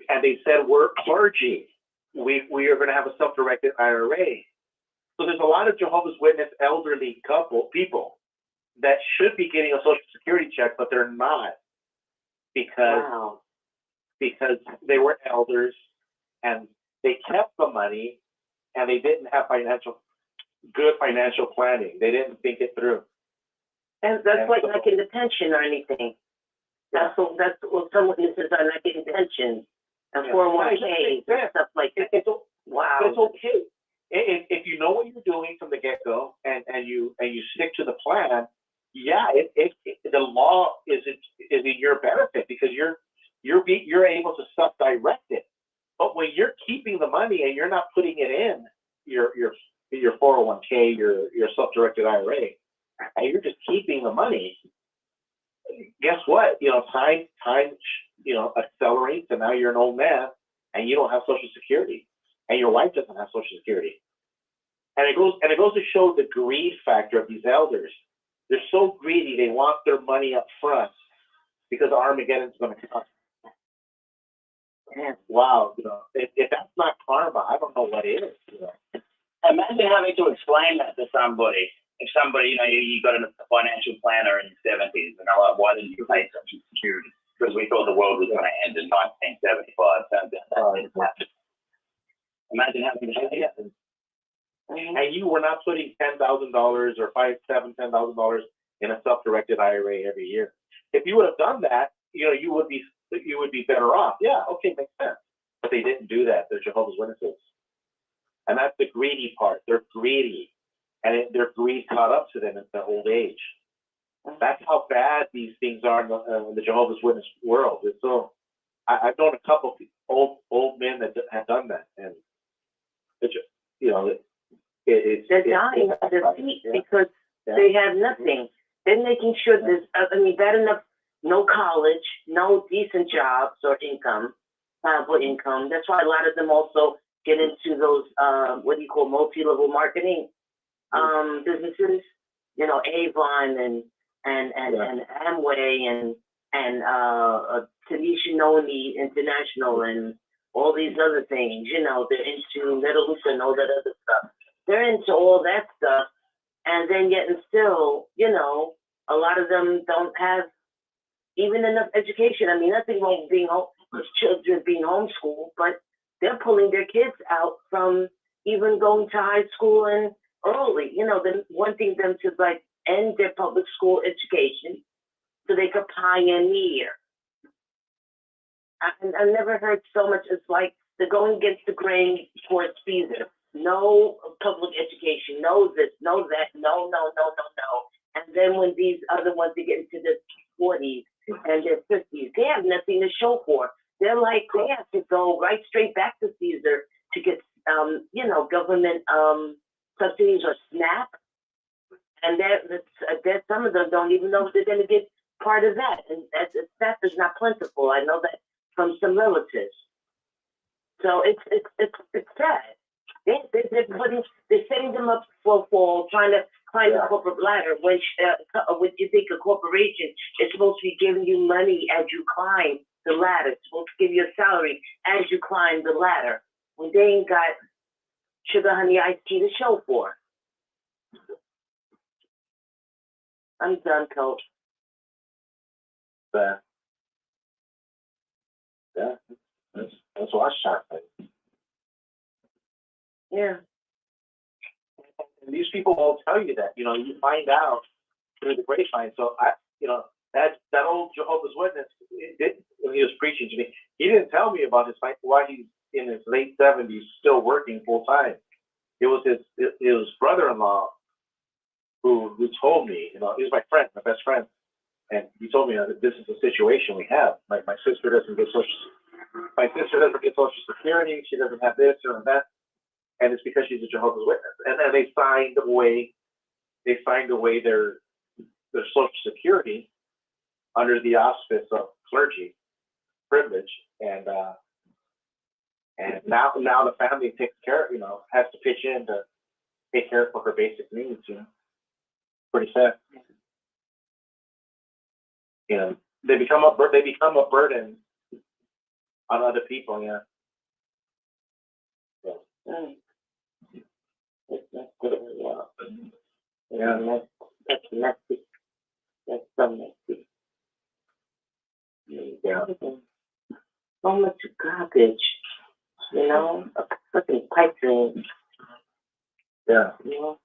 And they said, we're clergy. We are going to have a self-directed IRA. So there's a lot of Jehovah's Witness elderly people that should be getting a Social Security check, but they're not because they were elders and they kept the money and they didn't have good financial planning. They didn't think it through. And that's like not getting a pension or anything. That's what some witnesses are not getting pensions and 401k and stuff like that. Wow. It's okay. If you know what you're doing from the get-go and you stick to the plan, the law is in your benefit because you're able to self-direct it. But when you're keeping the money and you're not putting it in your 401k, your self-directed IRA, and you're just keeping the money, guess what? Time accelerates, and now you're an old man and you don't have Social Security, and your wife doesn't have Social Security. And it goes to show the greed factor of these elders. They're so greedy, they want their money up front because Armageddon's going to come. And wow, if that's not karma, I don't know what is. Imagine having to explain that to somebody. If somebody, you got a financial planner in the 70s, and they're like, why didn't you pay Social Security? Because we thought the world was going to end in 1975. Imagine having to say that. And you were not putting $10,000 or $10,000 in a self-directed IRA every year. If you would have done that, you would be better off. Yeah, okay, makes sense. but they didn't do that. They're Jehovah's Witnesses. And that's the greedy part. They're greedy. And their greed caught up to them in their old age. That's how bad these things are in the Jehovah's Witness world. It's so, I've known a couple of old men that have done that. And, it's, you know, they're dying of their feet because they have nothing. They're making sure there's, I mean, bad enough, no college, no decent jobs or income, viable income. That's why a lot of them also get into those, what do you call, multi-level marketing businesses. You know, Avon and Amway and Tanisha Noni International and all these other things. You know, they're into Metaloosa and all that other stuff. They're into all that stuff, and then yet and still, you know, a lot of them don't have even enough education. I mean, nothing wrong with being home, children being homeschooled, but they're pulling their kids out from even going to high school and early. You know, then wanting them to like end their public school education so they could pioneer. I've never heard so much. It's like they're going against the grain towards Caesar. No public education, no this, no that, no. And then when these other ones they get into their 40s and their 50s, they have nothing to show for. They're like, they have to go right straight back to Caesar to get, you know, government subsidies or SNAP. And that some of them don't even know if they're going to get part of that. And SNAP is not plentiful. I know that from some relatives. So it's sad. They're setting them up for trying to climb the corporate ladder. When you think a corporation is supposed to be giving you money as you climb the ladder, it's supposed to give you a salary as you climb the ladder. When they ain't got sugar, honey, iced tea to show for. I'm done, Coach. Yeah, that's Watchtower. Yeah. And these people will tell you that, you know, you find out through the grapevine. So that old Jehovah's Witness, when he was preaching to me, he didn't tell me about his fight, why he's in his late 70s still working full time. It was his brother-in-law who told me, you know, he was my friend, my best friend, and he told me that this is the situation we have. Like my sister doesn't get Social Security, she doesn't have this or that. And it's because she's a Jehovah's Witness. And then they signed away their Social Security under the auspice of clergy privilege. And now the family takes care, you know, has to pitch in to take care of her basic needs, you know. Pretty sad. You know, they become a burden on other people, yeah. Yeah, that's messy. That's so messy. Yeah. So much garbage, you know, a fucking pipe dream. Yeah. You know,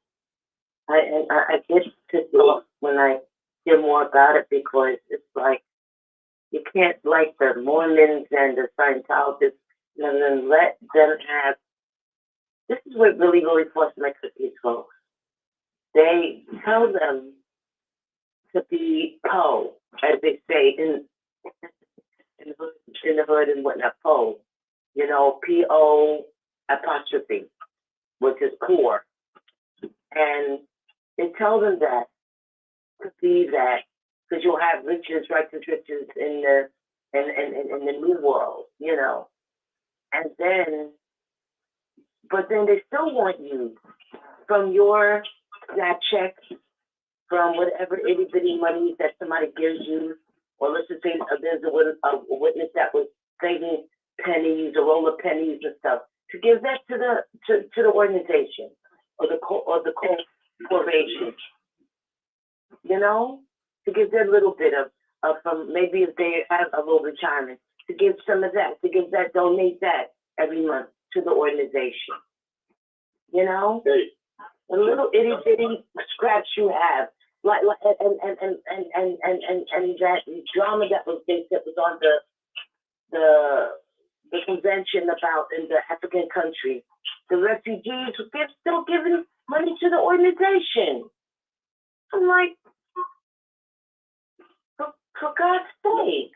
I get pissed off when I hear more about it because it's like you can't like the Mormons and the Scientologists and then let them have. This is what really, really forced my cookies, folks. They tell them to be po, as they say in the hood and whatnot, po. You know, P-O apostrophe, which is poor. And they tell them that to be that, because you'll have riches, righteous riches in the new world, you know. And then, but then they still want you from your that check, from whatever itty bitty money that somebody gives you, or let's just say there's a witness that was saving pennies, a roll of pennies and stuff, to give that to the organization or the corporation, you know, to give that little bit of from maybe if they have a little retirement, to give some of that, to give that, donate that every month to the organization, you know. Hey. A little itty bitty scraps you have, like and that drama that was on the convention about in the African country, the refugees, they're still giving money to the organization. I'm like, for God's sake.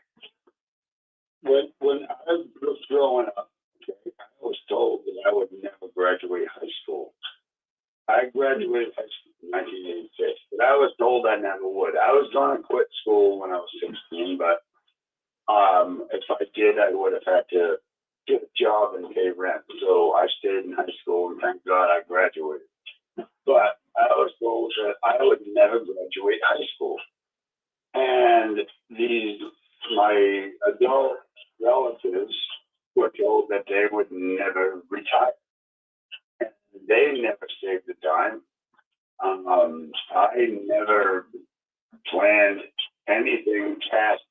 When I was growing up, okay, I was told that I would never graduate high school. I graduated high school in 1986, but I was told I never would. I was going to quit school when I was 16, but if I did, I would have had to get a job and pay rent. So I stayed in high school, and thank God I graduated. But I was told that I would never graduate high school. And my adult relatives were told that they would never retire. And they never saved a dime. I never planned anything past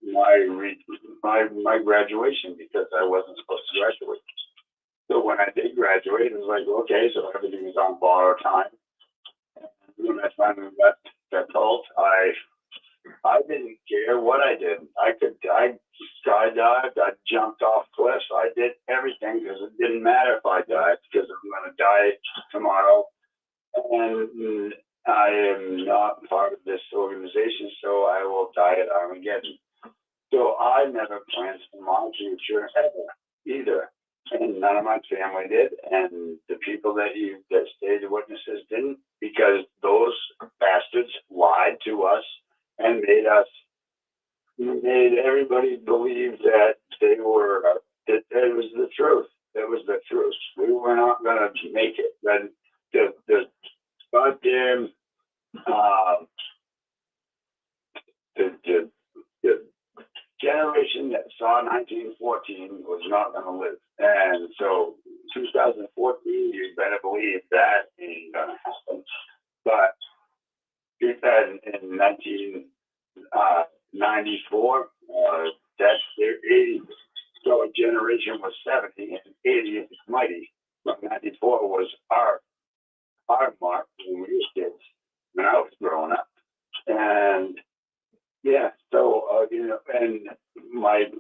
my graduation because I wasn't supposed to graduate. So when I did graduate, it was like, okay, so everything was on borrowed time. And when I finally left the cult, I didn't care what I did. I skydived, I jumped off cliffs, I did everything because it didn't matter if I died because I'm going to die tomorrow. And I am not part of this organization, so I will die at Armageddon. So I never planned for my future ever, either. And none of my family did, and the people that stayed the witnesses didn't, because those bastards lied to us and made everybody believe that that it was the truth. It was the truth. We were not going to make it. Then the goddamn the generation that saw 1914 was not going to live. And so 2014, you better believe that ain't going to happen. But in 1994, that's their 80. So a generation was 70 and 80 is mighty. But 94 was our mark when we were kids, when I was growing up. And yeah, so, and my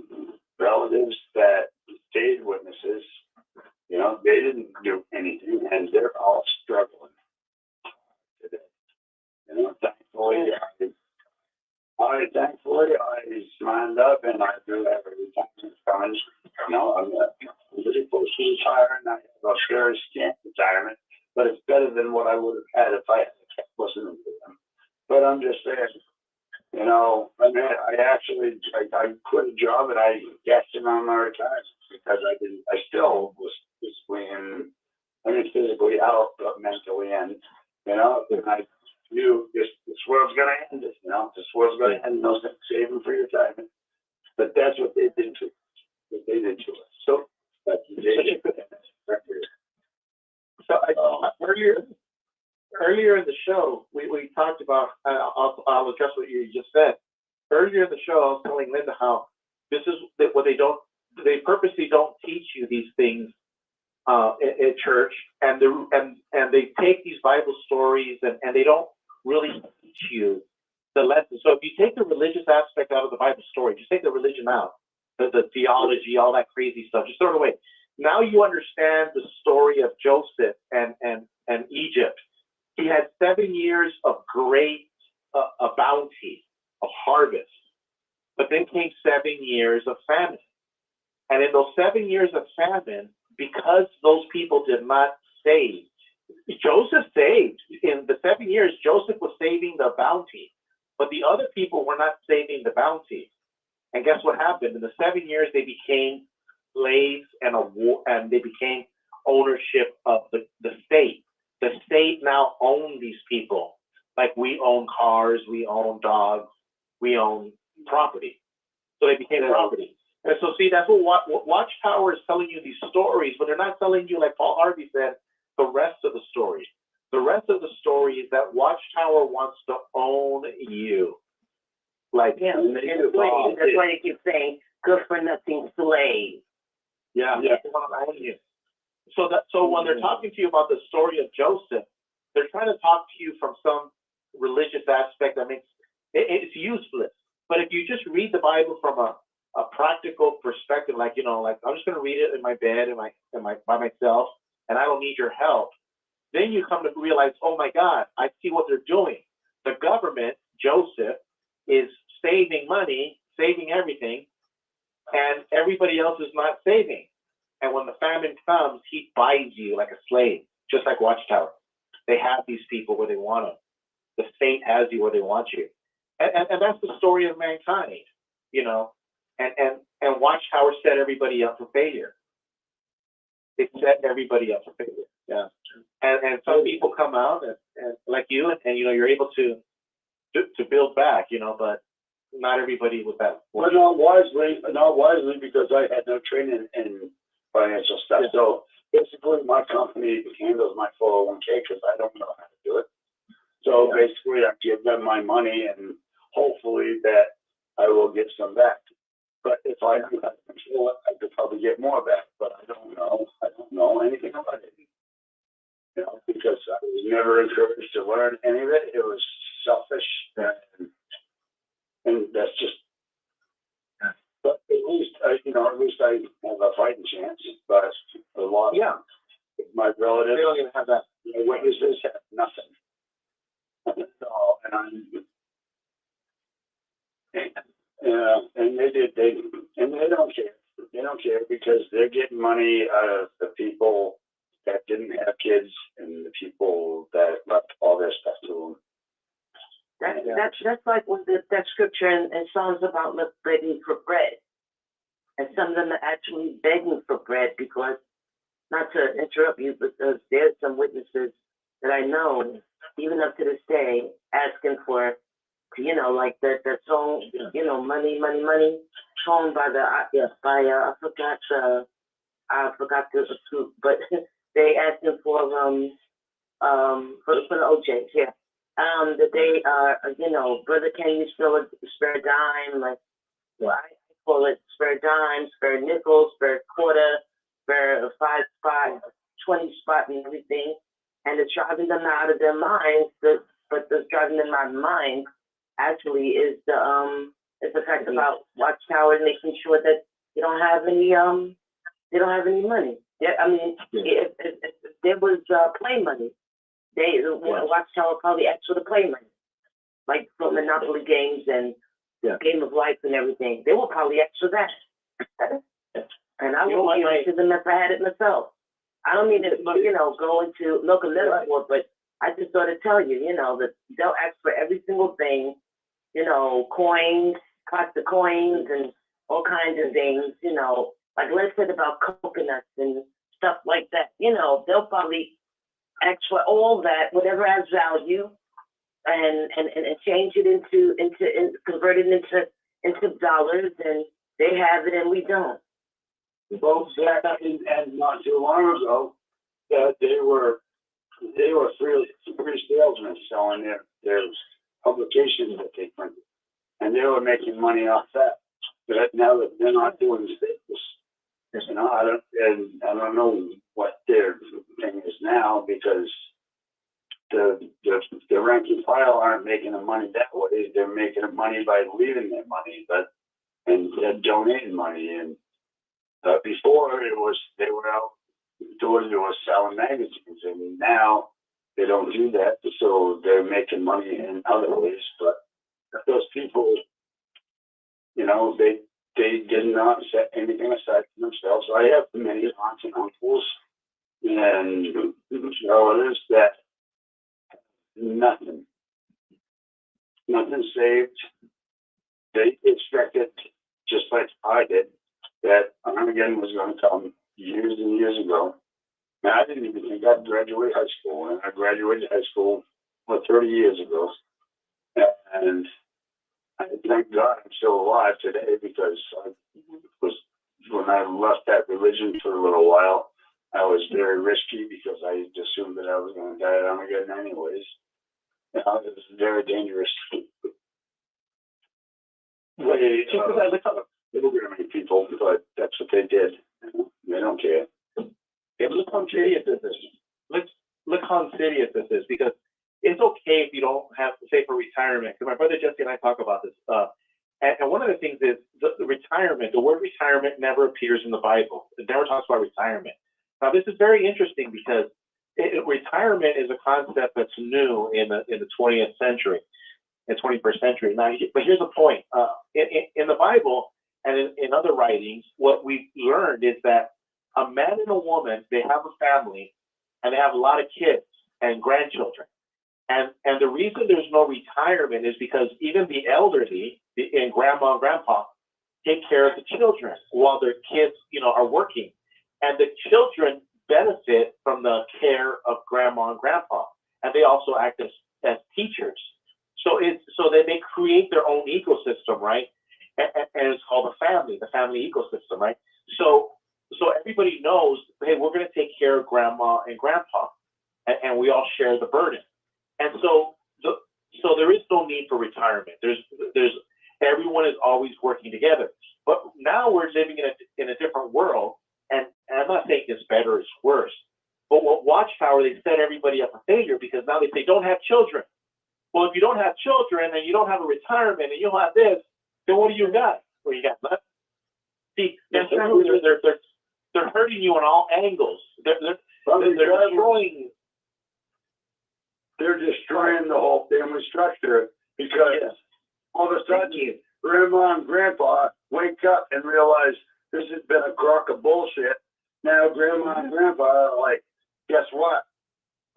relatives that stayed witnesses, they didn't do anything, and they're all struggling today. Thankfully, I signed up, and I do have a retirement coming. I'm really close to retiring. I have a very scant retirement, but it's better than what I would have had if I had kept listening to them. But I'm just saying, I quit a job and I cashed in on my retirement because I still was physically out, but mentally in, and I knew this world's going to end, this world's going to end, no saving for your retirement. But that's what they did to us. So that's earlier in the show, we talked about, I'll address what you just said. Earlier in the show, I was telling Linda how this is what they purposely don't teach you these things at church, and they take these Bible stories and they don't really teach you the lesson. So if you take the religious aspect out of the Bible story, just take the religion out, the theology, all that crazy stuff, just throw it away. Now you understand the story of Joseph and Egypt. He had 7 years of great a bounty, of harvest, but then came 7 years of famine. And in those 7 years of famine, because those people did not save, Joseph saved. In the 7 years, Joseph was saving the bounty, but the other people were not saving the bounty. And guess what happened? In the 7 years, they became slaves and they became ownership of the state. The state now owned these people. Like we own cars, we own dogs, we own property. So they became property. And so see, that's what Watchtower is telling you, these stories, but they're not telling you, like Paul Harvey said, the rest of the story. The rest of the story is that Watchtower wants to own you. Like, yeah, and slave. That's why they keep saying, good for nothing slave. Yeah, they want to own you. So when they're talking to you about the story of Joseph, they're trying to talk to you from some religious aspect that makes it's useless. But if you just read the Bible from a practical perspective, like, like I'm just going to read it in my bed, by myself, and I don't need your help. Then you come to realize, oh my God, I see what they're doing. The government, Joseph, is saving money, saving everything, and everybody else is not saving. And when the famine comes, he buys you like a slave, just like Watchtower. They have these people where they want them. The state has you where they want you. And that's the story of mankind, and Watchtower set everybody up for failure. It set everybody up for failure. Yeah. And some people come out and like you, and you're able to build back, but not everybody with that. But not wisely because I had no training in financial stuff. Yeah. So basically my company handles my 401k because I don't know how to do it. So basically I give them my money and hopefully that I will get some back. But if I knew how to control it, I could probably get more back. But I don't know. I don't know anything about it. Because I was never encouraged to learn any of it. It was selfish, and that's just. But at least I have a fighting chance. But a lot. Yeah. My relatives. They don't even have that. Witnesses have nothing. No, and they don't care. They don't care because they're getting money out of the people that didn't have kids and the people that left all their stuff to them. That's like when that scripture in Psalms about begging for bread. And some of them are actually begging for bread because, not to interrupt you, but there's some witnesses that I know, even up to this day, asking for, like that song, money, money, money, song by I forgot the, but they asking for the OJs, yeah. That they are, brother, can you spare a dime? Like, I call it spare dime, spare nickel, spare quarter, spare 5 spot, 20 spot, and everything. And it's driving them out of their minds. But the driving them out of mind actually is the fact about Watchtower making sure that they don't have any money. Yeah, I mean, if there was play money, Watchtower probably asked for the play money, like for Monopoly games and Game of Life and everything. They will probably ask for that. And I will give it to them if I had it myself. I don't mean to, go into local metaphor, but I just sort of tell you, that they'll ask for every single thing, coins, pots of coins, and all kinds of things, like let's say about coconuts and stuff like that. They'll probably ask for all that, whatever has value, and change it into convert it into dollars, and they have it and we don't. Both that and not too long ago, they were free salesmen selling their publications that they printed, and they were making money off that. But now that they're not doing the staples, I don't know what their thing is now because the rank and file aren't making the money that way. They're making the money by leaving their money, and donating money. And before they were out door to door selling magazines, and now they don't do that. So they're making money in other ways. But those people, they did not set anything aside for themselves. I have many aunts and uncles and relatives that nothing saved. They expected, just like I did, that Armageddon was going to come years and years ago. And I didn't even think I'd graduate high school. And I graduated high school 30 years ago. And I thank God I'm still alive today because when I left that religion for a little while, I was very risky because I assumed that I was going to die at Armageddon anyways. It was very dangerous. They were going to make people, but that's what they did. They don't care. Yeah, look how serious this is. Look how serious this is, because it's okay if you don't have to save for retirement. Because my brother Jesse and I talk about this. And one of the things is the retirement. The word retirement never appears in the Bible. It never talks about retirement. Now, this is very interesting because retirement is a concept that's new in the 20th century, in the 21st century. Now, but here's the point. In the Bible and in other writings, what we learned is that a man and a woman, they have a family, and they have a lot of kids and grandchildren. And the reason there's no retirement is because even the elderly and grandma and grandpa take care of the children while their kids, are working. And the children benefit from the care of grandma and grandpa. And they also act as teachers. So they create their own ecosystem, right? And it's called the family ecosystem, right? So everybody knows, hey, we're going to take care of grandma and grandpa, and we all share the burden. And so there is no need for retirement. There's everyone is always working together. But now we're living in a different world, and I'm not saying it's better or it's worse. But what Watchtower, they set everybody up for failure because now they say don't have children. Well, if you don't have children and you don't have a retirement and you don't have this, then what do you got? Well, you got nothing. See, they're hurting you on all angles. They're destroying. They're destroying the whole family structure because all of a sudden, grandma and grandpa wake up and realize this has been a crock of bullshit. Now grandma and grandpa are like, guess what?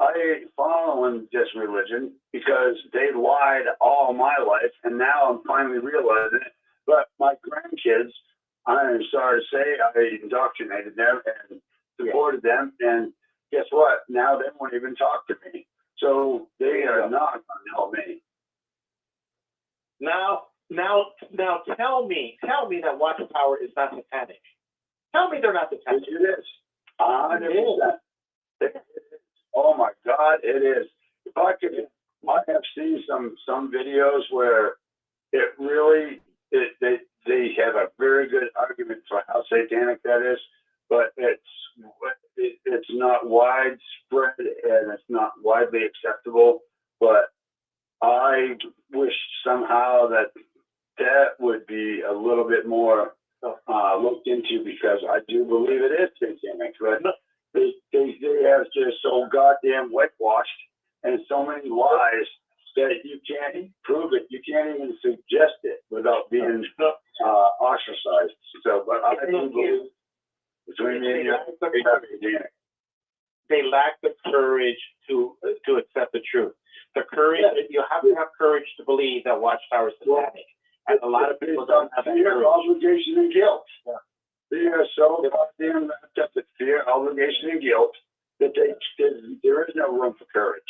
I ain't following this religion because they lied all my life, and now I'm finally realizing it. But my grandkids, I'm sorry to say, I indoctrinated them and supported them, and guess what? Now they won't even talk to me. So they are not going to help me. Now tell me that Watchtower is not satanic. Tell me they're not satanic. It is. 100%. It is. Oh my God, it is. If I have seen some videos where it really, they have a very good argument for how satanic that is, but it's not widespread and it's not widely acceptable. But I wish somehow that would be a little bit more looked into, because I do believe it is satanic. But they have just so goddamn whitewashed and so many lies that you can't prove it. You can't even suggest it without being ostracized. So, but I do believe between me and you, they lack the courage to accept the truth. The courage, you have to have courage to believe that Watchtower is satanic. And a lot of people don't have that fear, courage. obligation, and guilt. Yeah. They are so goddamn wrapped up with fear, obligation, and guilt that there is no room for courage.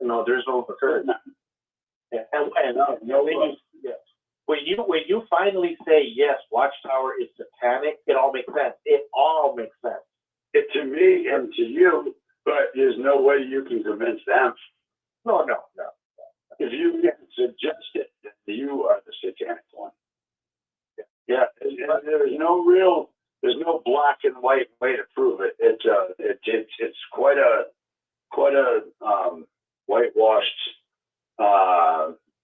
No, there's no room for courage. Yeah. When you finally say yes, Watchtower is satanic, it all makes sense. It all makes sense. It to me and to you, but there's no way you can convince them. No. If you can suggest it, then you are the satanic one. Yeah, there's no black and white way to prove it. It's quite a whitewashed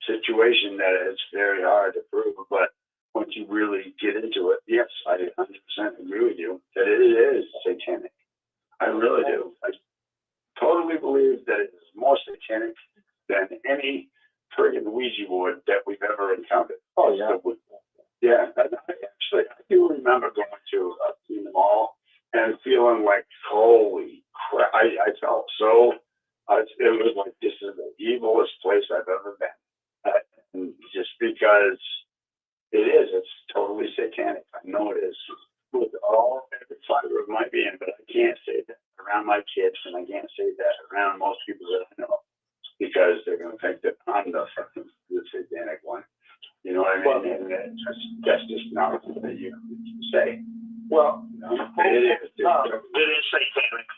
situation that it's very hard to prove. But once you really get into it, yes, I 100% agree with you that it is satanic. I really do. I totally believe that it is more satanic than any friggin' Ouija board that we've ever encountered. Oh, yeah. Yeah, I do remember going to the mall and feeling like, holy crap, I felt so, it was like, this is the evilest place I've ever been. And just because it's totally satanic. I know it is. With every fiber of my being, but I can't say that around my kids, and I can't say that around most people that I know, because they're going to think that I'm the satanic one. You know what I mean? Well, and that's just not what you say. Well, it is satanic.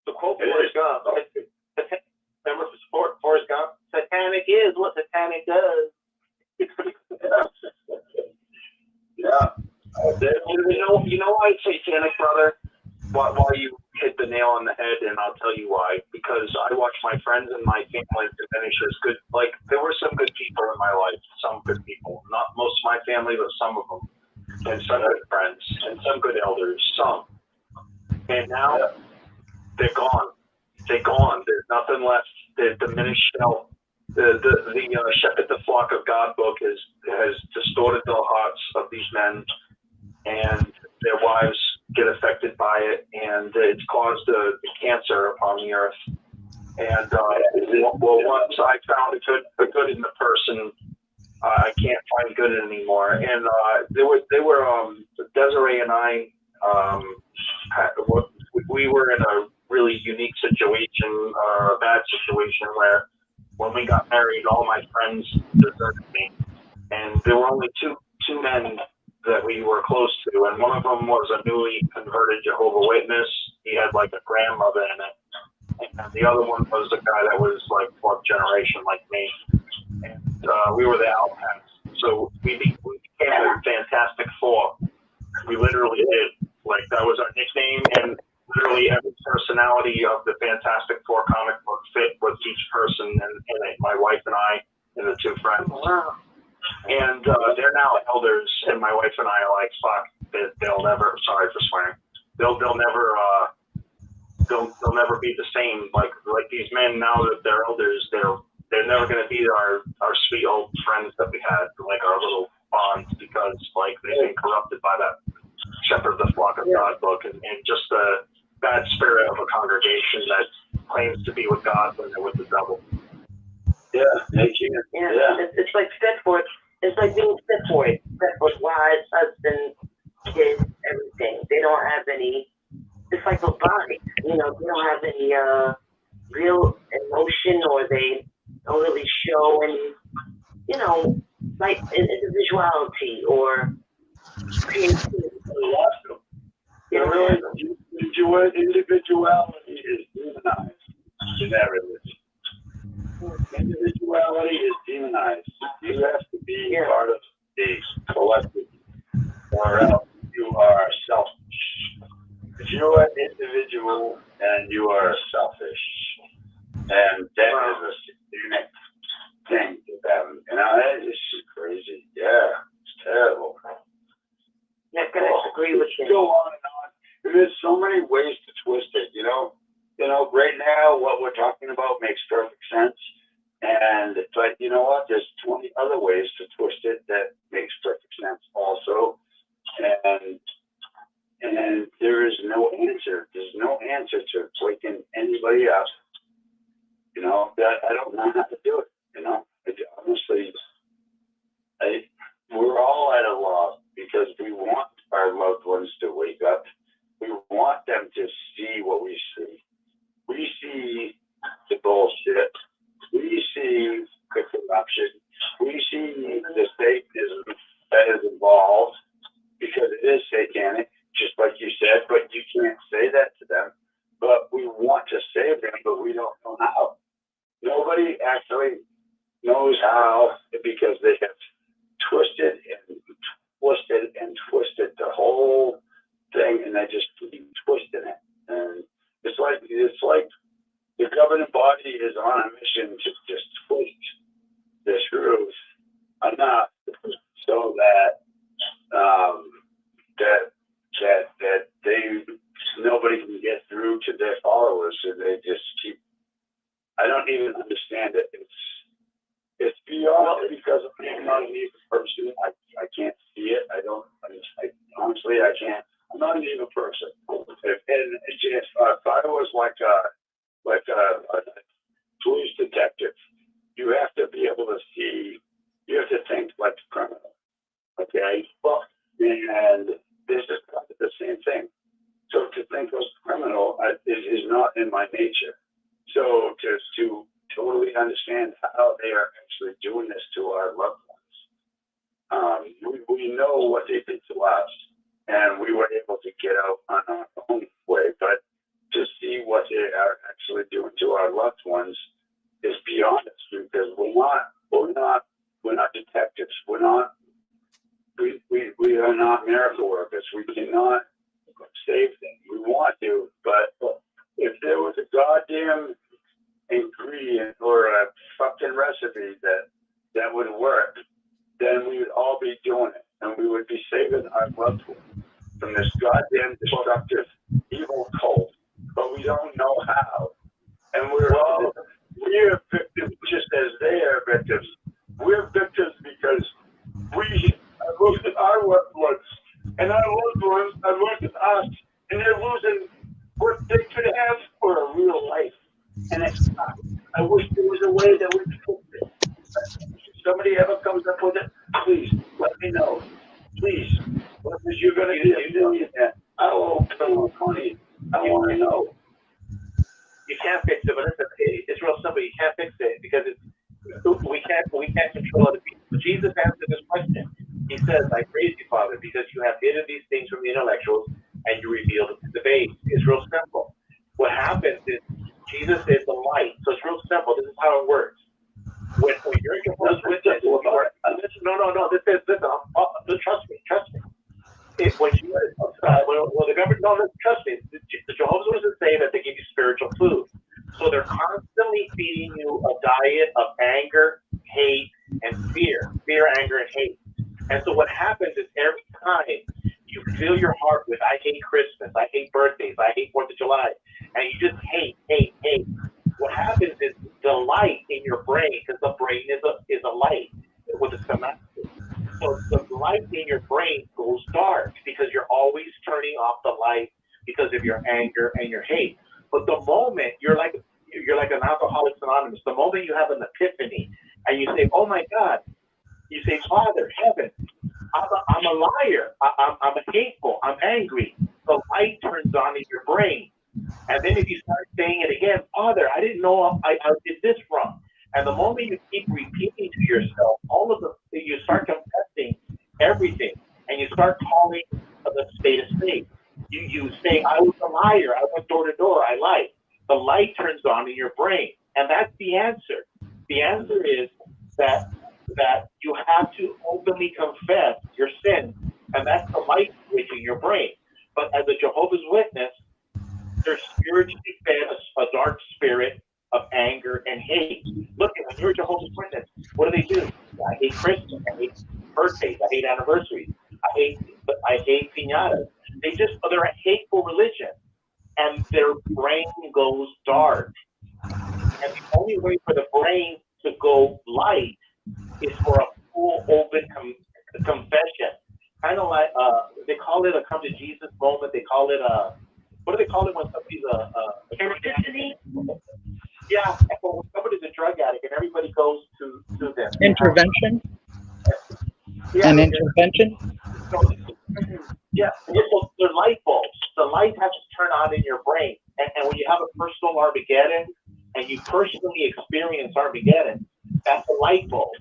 The quote Forrest Gump. Remember Forrest Gump? Satanic is what satanic does. Yeah. You know why it's satanic, brother? Why you hit the nail on the head, and I'll tell you why. Because because I watched my friends and my family diminish as good. Like, there were some good people in my life, some good people, not most of my family, but some of them, and some good friends, and some good elders, some. And now they're gone. They're gone. There's nothing left. The diminished self. The Shepherd the Flock of God book has distorted the hearts of these men, and their wives get affected by it, and it's caused a cancer upon the earth. And once I found a good in the person, I can't find good anymore. And Desiree and I, we were in a really unique situation, a bad situation where when we got married, all my friends deserted me, and there were only two men that we were close to, and one of them was a newly converted Jehovah's Witness. He had like a grandmother in it, and the other one was a guy that was like fourth generation like me, and we were the outcasts. So we became a Fantastic Four. We literally did. Like, that was our nickname, and literally every personality of the Fantastic Four comic book fit with each person, and my wife and I and the two friends. Wow. And they're now elders, and my wife and I are like, fuck, they'll never, sorry for swearing, they'll never be the same. Like these men, now that they're elders, they're never going to be our sweet old friends that we had, like our little bonds, because like they've been corrupted by that Shepherd the Flock of God book, and just the bad spirit of a congregation that claims to be with God when they're with the devil. Yeah, it's like Stepford. It's like being Stepford. Stepford wives, husband, kids, everything. They don't have any. It's like a body. You know, they don't have any real emotion, or they don't really show any. You know, like individuality or creativity. You know, individuality is demonized in that religion. Individuality is demonized. You have to be part of the collective, or else you are selfish. If you are individual and you are selfish, and that is a unique thing to them. You know, that is crazy. Yeah, it's terrible. Yeah, I agree with you. Go on and on. There's so many ways to twist it. You know, right now what we're talking about makes perfect sense. But you know what? There's 20 other ways to twist it that makes perfect sense also. And there is no answer. There's no answer to waking anybody up. You know, I don't know how to do it. You know, honestly, we're all at a loss because we want our loved ones to wake up. We want them to see what we see. We see the bullshit. We see the corruption. We see the Satanism that is involved, because it is satanic, just like you said, but you can't say that to them. But we want to save them, but we don't know how. Nobody actually knows how, because they have twisted the whole thing, and they just keep twisting it. And it's like the governing body is on a mission to just twist the screws enough so that nobody can get through to their followers, and they just keep. I don't even understand it. It's beyond, because I'm not an evil person. I can't see it. Honestly, I can't. I'm not an evil person. If I was like a police detective, you have to be able to see. You have to think like a criminal. Okay. Well, and this is the same thing. So to think as a criminal is not in my nature. So to totally understand how they are actually doing this to our loved ones, we know what they did to us, and we were able to get out on our own way. But to see what they are actually doing to our loved ones is beyond us, because we're not detectives. We are not miracle workers. We cannot save them. We want to, but if there was a goddamn ingredient or a fucking recipe that would work, then we would all be doing it, and we would be saving our loved ones from this goddamn destructive evil cult. But we don't know how, and we're victims just as they are victims. We're victims because we are losing our loved ones, and our loved ones are losing us, and they're losing what they could have for a real life. And it's not. I wish there was a way that we could fix it. If somebody ever comes up with it, please let me know. Please, what is you're going to be a millionaire? I will pay money. I want to know. You can't fix it, but it's real simple. You can't fix it because we can't control other people. But Jesus answered this question. He says, "I praise you, Father, because you have hidden these things from the intellectuals and you revealed them to the babes." It's real simple. What happens is Jesus is the light, so it's real simple. This is how it works. When you're Jehovah's Witness, no. Trust me. When the government, trust me. The Jehovah's Witnesses say that they give you spiritual food, so they're constantly feeding you a diet of anger, hate, and fear, anger, and hate. And so what happens is every time you fill your heart with "I hate Christmas, I hate birthdays, I hate 4th of July," and you just hate. What happens is the light in your brain, because the brain is a light with a synapses. So the light in your brain goes dark because you're always turning off the light because of your anger and your hate. But the moment you're like an Alcoholics Anonymous, the moment you have an epiphany and you say, "Oh my God," you say, "Father, heaven, I'm a liar. I'm hateful. I'm angry." The light turns on in your brain. And then if you start saying it again, "Father, I didn't know I did this wrong." And the moment you keep repeating to yourself, you start confessing everything, and you start calling the spade a spade. You say, "I was a liar. I went door to door. I lied." The light turns on in your brain, and that's the answer. The answer is that you have to openly confess your sin, and that's the light switch in your brain. But as a Jehovah's Witness, they're spiritually fed a dark spirit of anger and hate. Look, when you're a Jehovah's Witness, what do? "I hate Christmas. I hate birthdays. I hate anniversaries. I hate piñatas." They're a hateful religion, and their brain goes dark. And the only way for the brain to go light is for a full open confession. Kind of like they call it a come to Jesus moment. They call it what do they call it when somebody's an epiphany? Yeah, when somebody's a drug addict and everybody goes to them. Intervention? Yeah, An intervention? Yeah, they're light bulbs. The light has to turn on in your brain. And when you have a personal Armageddon and you personally experience Armageddon, that's a light bulb.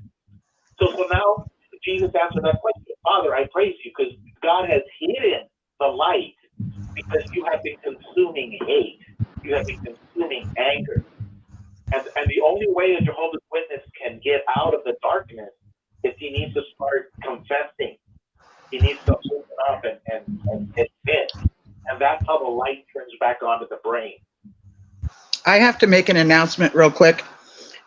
So now Jesus answered that question. "Father, I praise you because God has hidden the light because you have been consuming hate. You have been consuming anger. And the only way a Jehovah's Witness can get out of the darkness is he needs to start confessing. He needs to open up and admit. And that's how the light turns back onto the brain." I have to make an announcement real quick.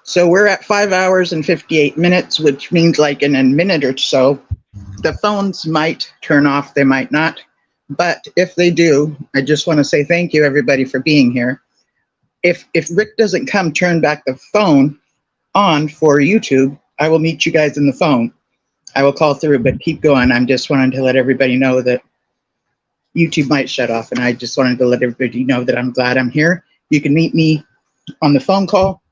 So we're at 5 hours and 58 minutes, which means like in a minute or so, the phones might turn off, they might not. But if they do, I just want to say thank you, everybody, for being here. If Rick doesn't come turn back the phone on for YouTube, I will meet you guys in the phone. I will call through, but keep going. I'm just wanting to let everybody know that YouTube might shut off, and I just wanted to let everybody know that I'm glad I'm here. You can meet me on the phone call.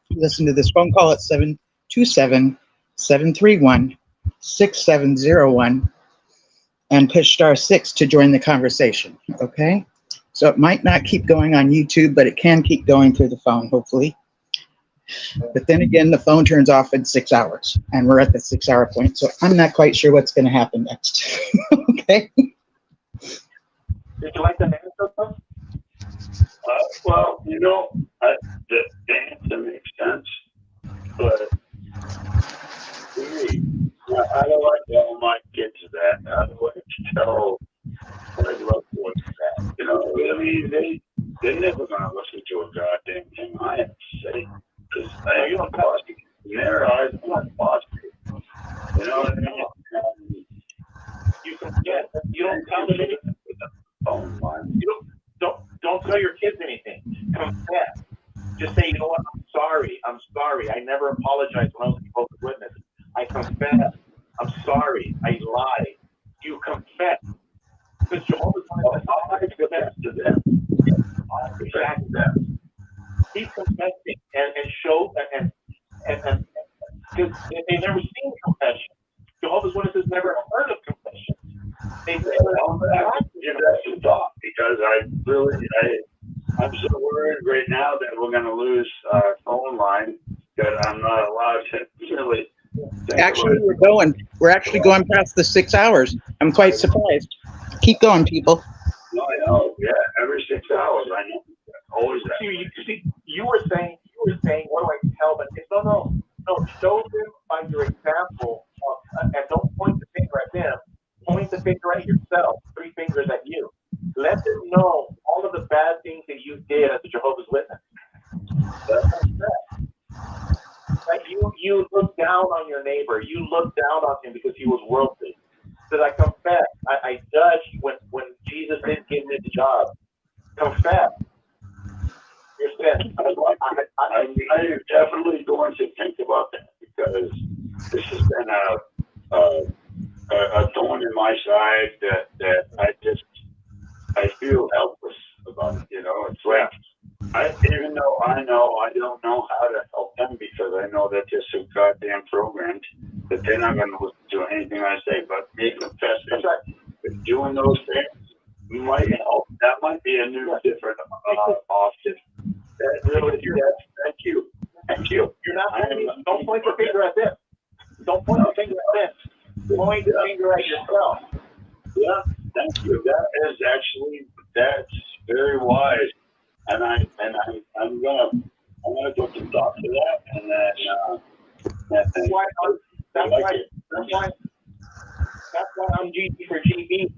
Listen to this phone call at 727-731-6701 and push *6 to join the conversation, okay? So it might not keep going on YouTube, but it can keep going through the phone, hopefully. But then again, the phone turns off in 6 hours, and we're at the 6 hour point, so I'm not quite sure what's going to happen next, okay? Did you like that answer, though? Well, the answer makes sense, but to me, I don't like to tell my kids that. I don't like to tell my loved ones that. I mean, they're never going to listen to a goddamn thing I have to say. Yeah, you don't tell them anything. You don't tell your kids anything. Confess. Just say, you know what? I'm sorry. I never apologized when I was a Jehovah's Witness. I confess. I'm sorry. I lied. You confess. Because Jehovah's Witnesses, I confess to them. I confess to them. Keep confessing and show and because they never seen confession. Jehovah's Witnesses never heard of confession. They never That's thought because I'm so worried right now that we're going to lose our phone line that I'm not allowed to really. Actually, we're actually going past the 6 hours. I'm quite surprised. Keep going, people. No, I know. Yeah, every 6 hours. I know. Always that. You were saying, what do I tell them? No. Show them by your example, and don't point the finger at them. Point the finger at yourself. 3 fingers at you. Let them know all of the bad things that you did as a Jehovah's Witness. Like you look down on your neighbor. You look down on him because he was worldly. Says, I confess. I judged when Jesus didn't give me the job. Confess. I'm definitely going to think about that because this has been a thorn in my side that I feel helpless about. It's like even though I know I don't know how to help them because I know that they're so goddamn programmed that they're not going to listen to anything I say. But me confessing, doing those things might help. That might be a new, different option. That really, thank you. You're not don't point the finger at them. Don't point the finger at them. Point the finger at yourself. Yeah, thank you. That's very wise. And I'm gonna put some thought to that, and then that's why I'm GG for GB.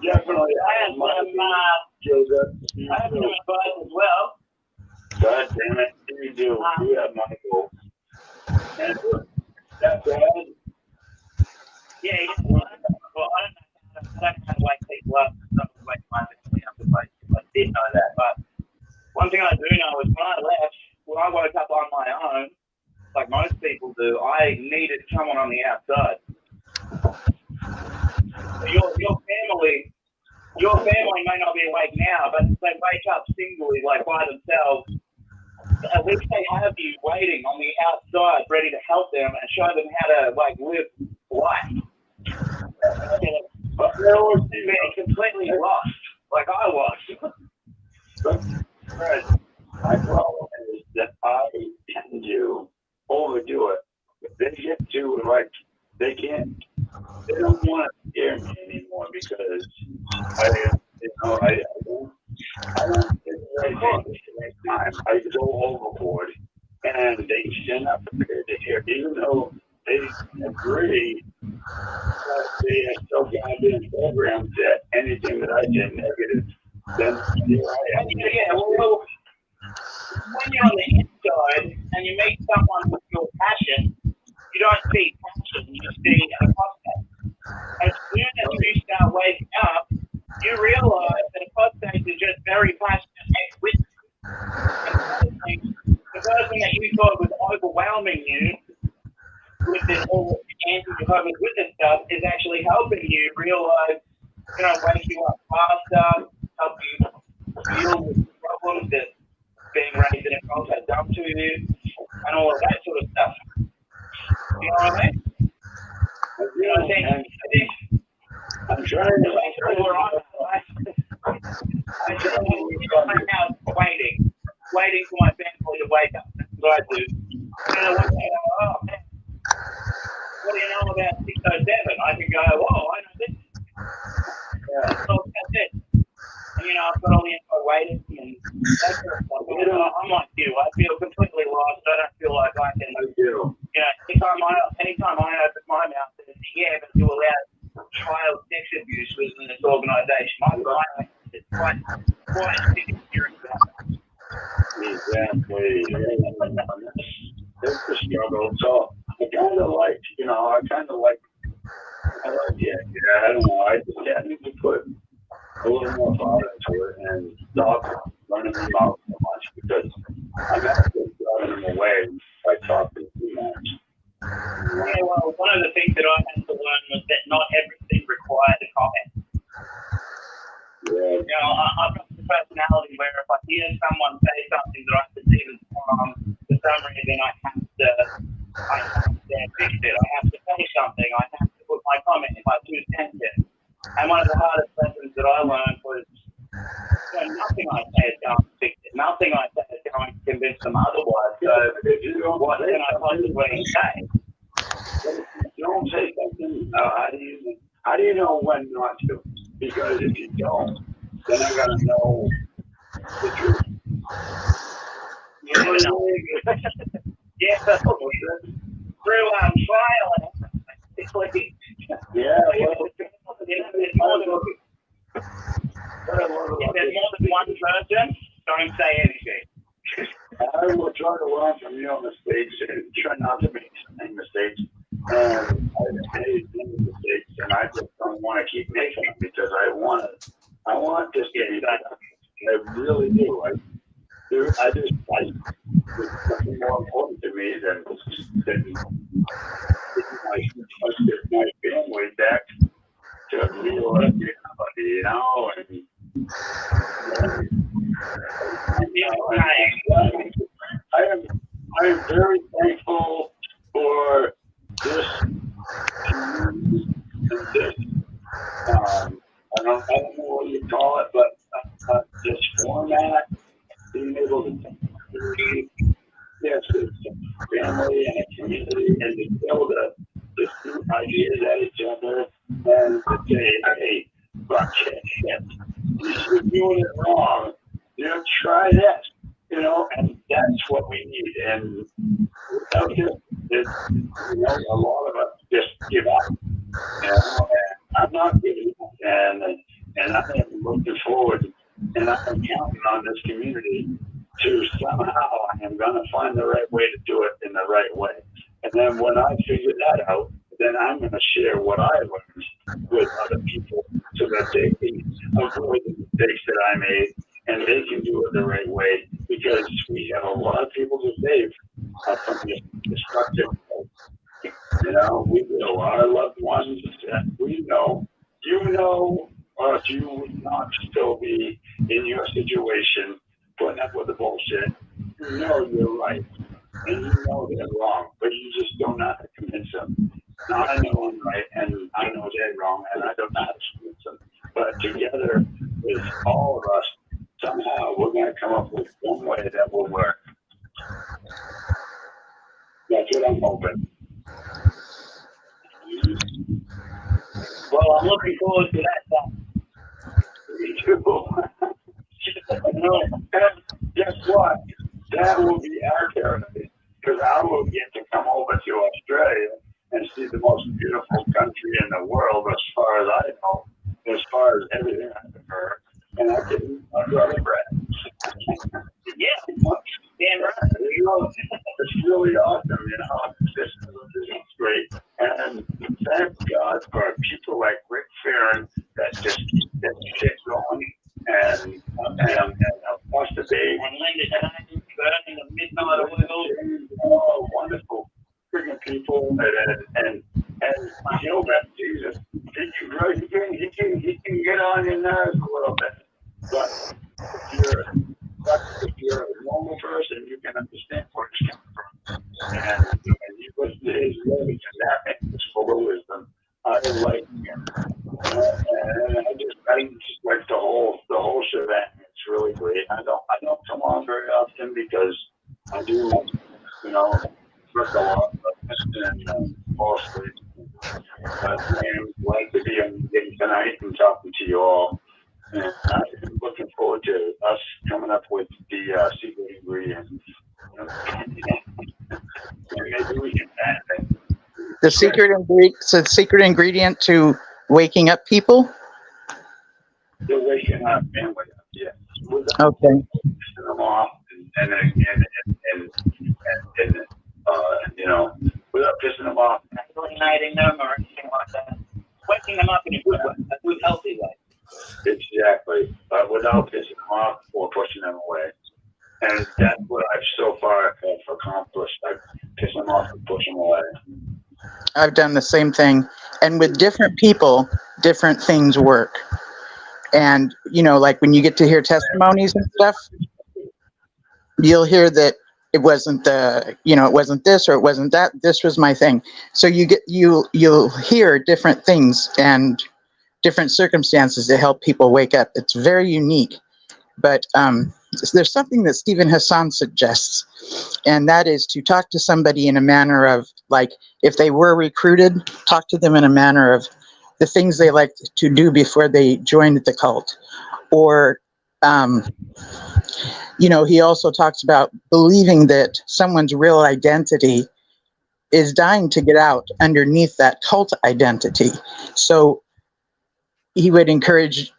Definitely. I have some advice as well. God damn it, you do. You have my goal. And that's bad. Yeah, well, I don't know how to wake people up. Not to wake my family up if I did know that. But one thing I do know is when I woke up on my own, like most people do, I needed someone on the outside. Your family may not be awake now, but if they wake up singly, like by themselves, at least they have you waiting on the outside, ready to help them and show them how to live life. But they're always being completely lost, like I was. My problem is that I tend to overdo it. They get to they don't want to scare me anymore because I don't get ready next time. I go overboard and they're not prepared to hear, even though they agree that they are so goddamn programmed that anything that I say negative, then here I am. Yeah, well, when you're on the inside and you meet someone with your passion, you don't see passion, you see apostate. As soon as you start waking up, you realize that apostates are just very passionate ex-witnesses. The person that you thought was overwhelming you with this whole anti-Jehovah's Witness stuff is actually helping you realize, wake you up faster, help you deal with problems that being raised in a culture has done to you, and all of that sort of stuff. You know what I mean? I'm trying to make sure I'm in my house waiting for my family to wake up. That's what I do. And I say, oh man, what do you know about 607? I can go, oh, I know this. That's it. And I've got all the info waiting, and that's sort of stuff. I'm like you. I feel completely lost. I don't feel like I can. Anytime I open my mouth, but you allow child sex abuse within this organisation. My mind is quite insecure about that. Exactly. it's a struggle. So I kind of like, I don't know. I just need to put a little more thought into it and stop running them out so much because I'm actually driving them away by talking too much. Yeah, well, one of the things that I had to learn was that not everything required a comment. Yeah. You know, I've got the personality where if I hear someone say something that I perceive as wrong, for some reason I have to fix it. I have to say something. I have to put my comment if I choose to. And one of the hardest lessons that I learned was nothing I say is going to fix it. Nothing I say is going to convince them otherwise. So what can I possibly say? You don't say something. How do you know when not to? Because if you don't, then I gotta know the truth. You never know. Yeah, through trial and it's like yeah. Well, there's more than one person, don't say anything. I will try to learn from your mistakes and try not to make the same mistakes. And I made many mistakes, and I just don't want to keep making them because I want this to be done. I really do. There's nothing more important to me than getting my family back to real everybody, you know. I am very thankful for this community and this I don't know what you call it, but this format, being able to yes, it's a family and a community, and to be able to shoot ideas at each other and to say, hey, fuck shit, you're doing it wrong. Try this, and that's what we need. And without this, a lot of us just give up. And I'm not giving up, and I am looking forward, and I'm counting on this community to somehow I am going to find the right way to do it in the right way. And then when I figure that out, then I'm going to share what I learned with other people so that they can avoid the mistakes that I made and they can do it the right way, because we have a lot of people to save from this destructive. We know our loved ones that we know, or you would not still be in your situation putting up with the bullshit. You know you're right, and you know they're wrong, but you just don't know how to convince them. Now I know I'm right, and I know they're wrong, and I don't know how to convince them. But together with all of us, somehow we're going to come up with one way that will work. That's what I'm hoping. Well, I'm looking forward to that. Me too. Guess what? That will be our paradise, because I will get to come over to Australia and see the most beautiful country in the world, as far as I know, as far as everything I've heard, and I can eat my brother bread. Yeah, damn right. It's really awesome, This is great, and thank God for people like Rick Farron that just keep that shit going, and Foster Bay. And Linda James, burning the midnight oil. Oh, wonderful freaking people, and Jesus, he can get on your nerves a little bit, but if you're a normal person, you can understand where he's coming from, and you listen to his lyrics, and that man is full of wisdom. I like him, and I just like the whole shebang. It's really great. I don't come on very often because I do, work a lot, and fall asleep. But I'm glad to be on tonight and talking to you all. And I'm looking forward to us coming up with the secret ingredient. Maybe we can add that. The secret ingredient to waking up people? They're waking our family up, yes. Okay. Them off and dominating them or anything like that. Waking them up in a good way, a good, healthy way. Exactly. But without pissing them off or pushing them away. And that's what I've so far have accomplished. I piss them off and push them away. I've done the same thing. And with different people, different things work. And, you know, like when you get to hear testimonies and stuff, you'll hear that it wasn't it wasn't this or it wasn't that. This was my thing. So you'll hear different things and different circumstances that help people wake up. It's very unique. But there's something that Stephen Hassan suggests, and that is to talk to somebody in a manner of, like, if they were recruited, talk to them in a manner of the things they like to do before they joined the cult. Or, he also talks about believing that someone's real identity is dying to get out underneath that cult identity. So he would encourage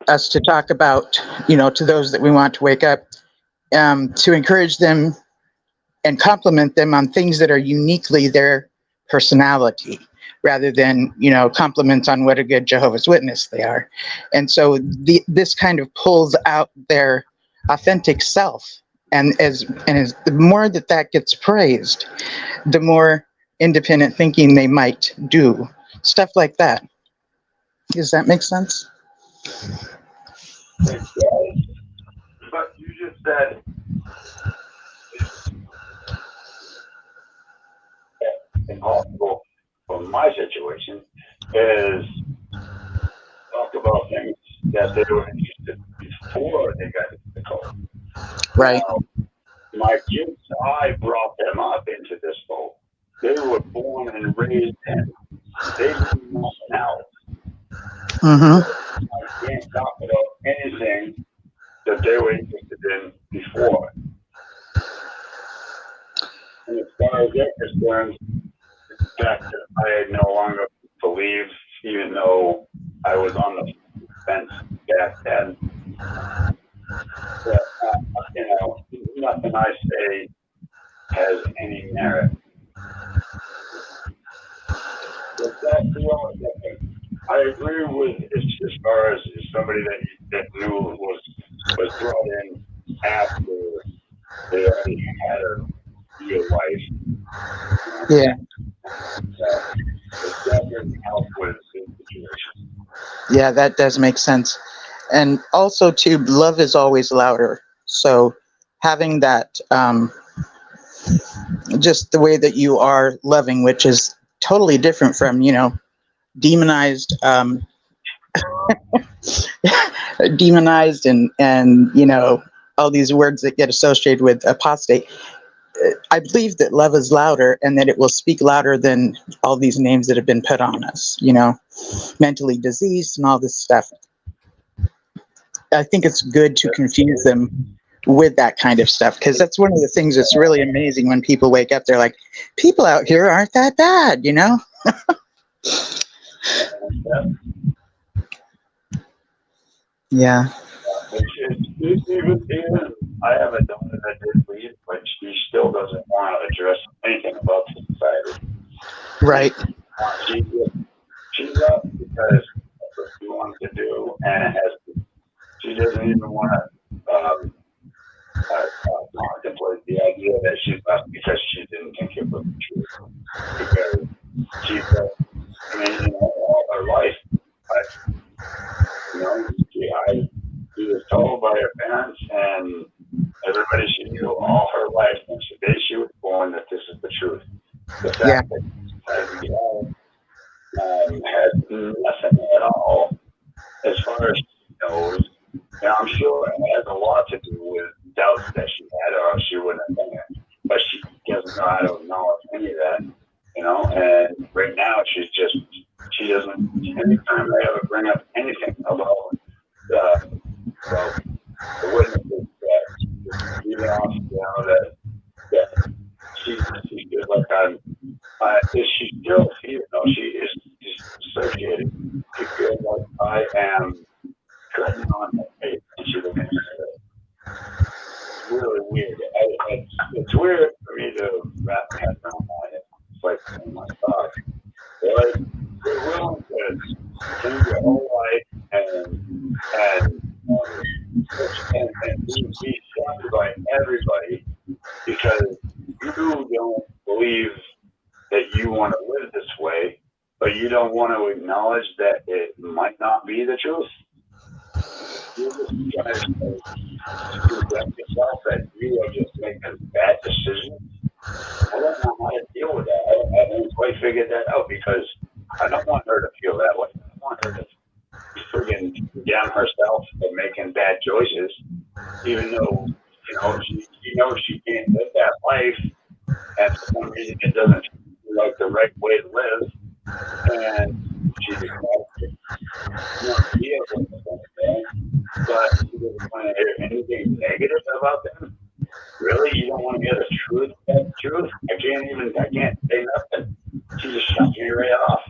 us to talk about, to those that we want to wake up, to encourage them and compliment them on things that are uniquely their personality, rather than, compliments on what a good Jehovah's Witness they are. And so this kind of pulls out their authentic self. And the more that gets praised, the more independent thinking they might do. Stuff like that. Does that make sense? It does. But you just said impossible for my situation is talk about things that they were interested before they got into the cult. Right. Now, my kids, I brought them up into this boat. They were born and raised in. They knew nothing else. Mm-hmm. I can't talk about anything that they were interested in before. And as far as they're concerned, the fact that I no longer believe, even though I was on the fence back then, that, nothing I say has any merit. But that's the only thing. I agree with as far as somebody that knew was brought in after they already had a real life. Yeah. It definitely helped with the situation. Yeah, that does make sense. And also, too, love is always louder. So having that, just the way that you are loving, which is totally different from, demonized, demonized and all these words that get associated with apostate. I believe that love is louder and that it will speak louder than all these names that have been put on us, mentally diseased and all this stuff. I think it's good to confuse them with that kind of stuff, because that's one of the things that's really amazing when people wake up. They're like, people out here aren't that bad, Yeah. Even I have a daughter that did leave, but she still doesn't want to address anything about society. Right. She left because that's what she wanted to do, and she doesn't even want to contemplate the idea that she left because she didn't think it was true. Because she felt, all her life, she was told by her parents and everybody she knew all her life since the day she was born that this is the truth. The fact that she had nothing at all as far as she knows. And I'm sure it has a lot to do with doubts that she had, or she wouldn't have done it. But she doesn't know how to acknowledge any of that, And right now, she doesn't. Anytime they ever bring up anything about the witnesses that even off, that she feels like she still feels, she is dissociated. She feels like I am cutting on her face, and she doesn't hear it. It's really weird. It's weird for me to wrap my head around that. It's like, oh my God. you don't believe that you want to live this way, but you don't want to acknowledge that it might not be the truth. You're just trying to convince yourself that you are just making bad decisions. I don't know how to deal with that. I haven't quite figured that out because I don't want her to feel that way. I don't want her to be friggin' down herself and making bad choices, even though, she knows she can't live that life, and for some reason it doesn't feel like the right way to live, and she just wants to be able to live that, but she doesn't want to hear anything negative about them. Really? You don't want to hear the truth? That truth? I can't say nothing. She just shuts me right off.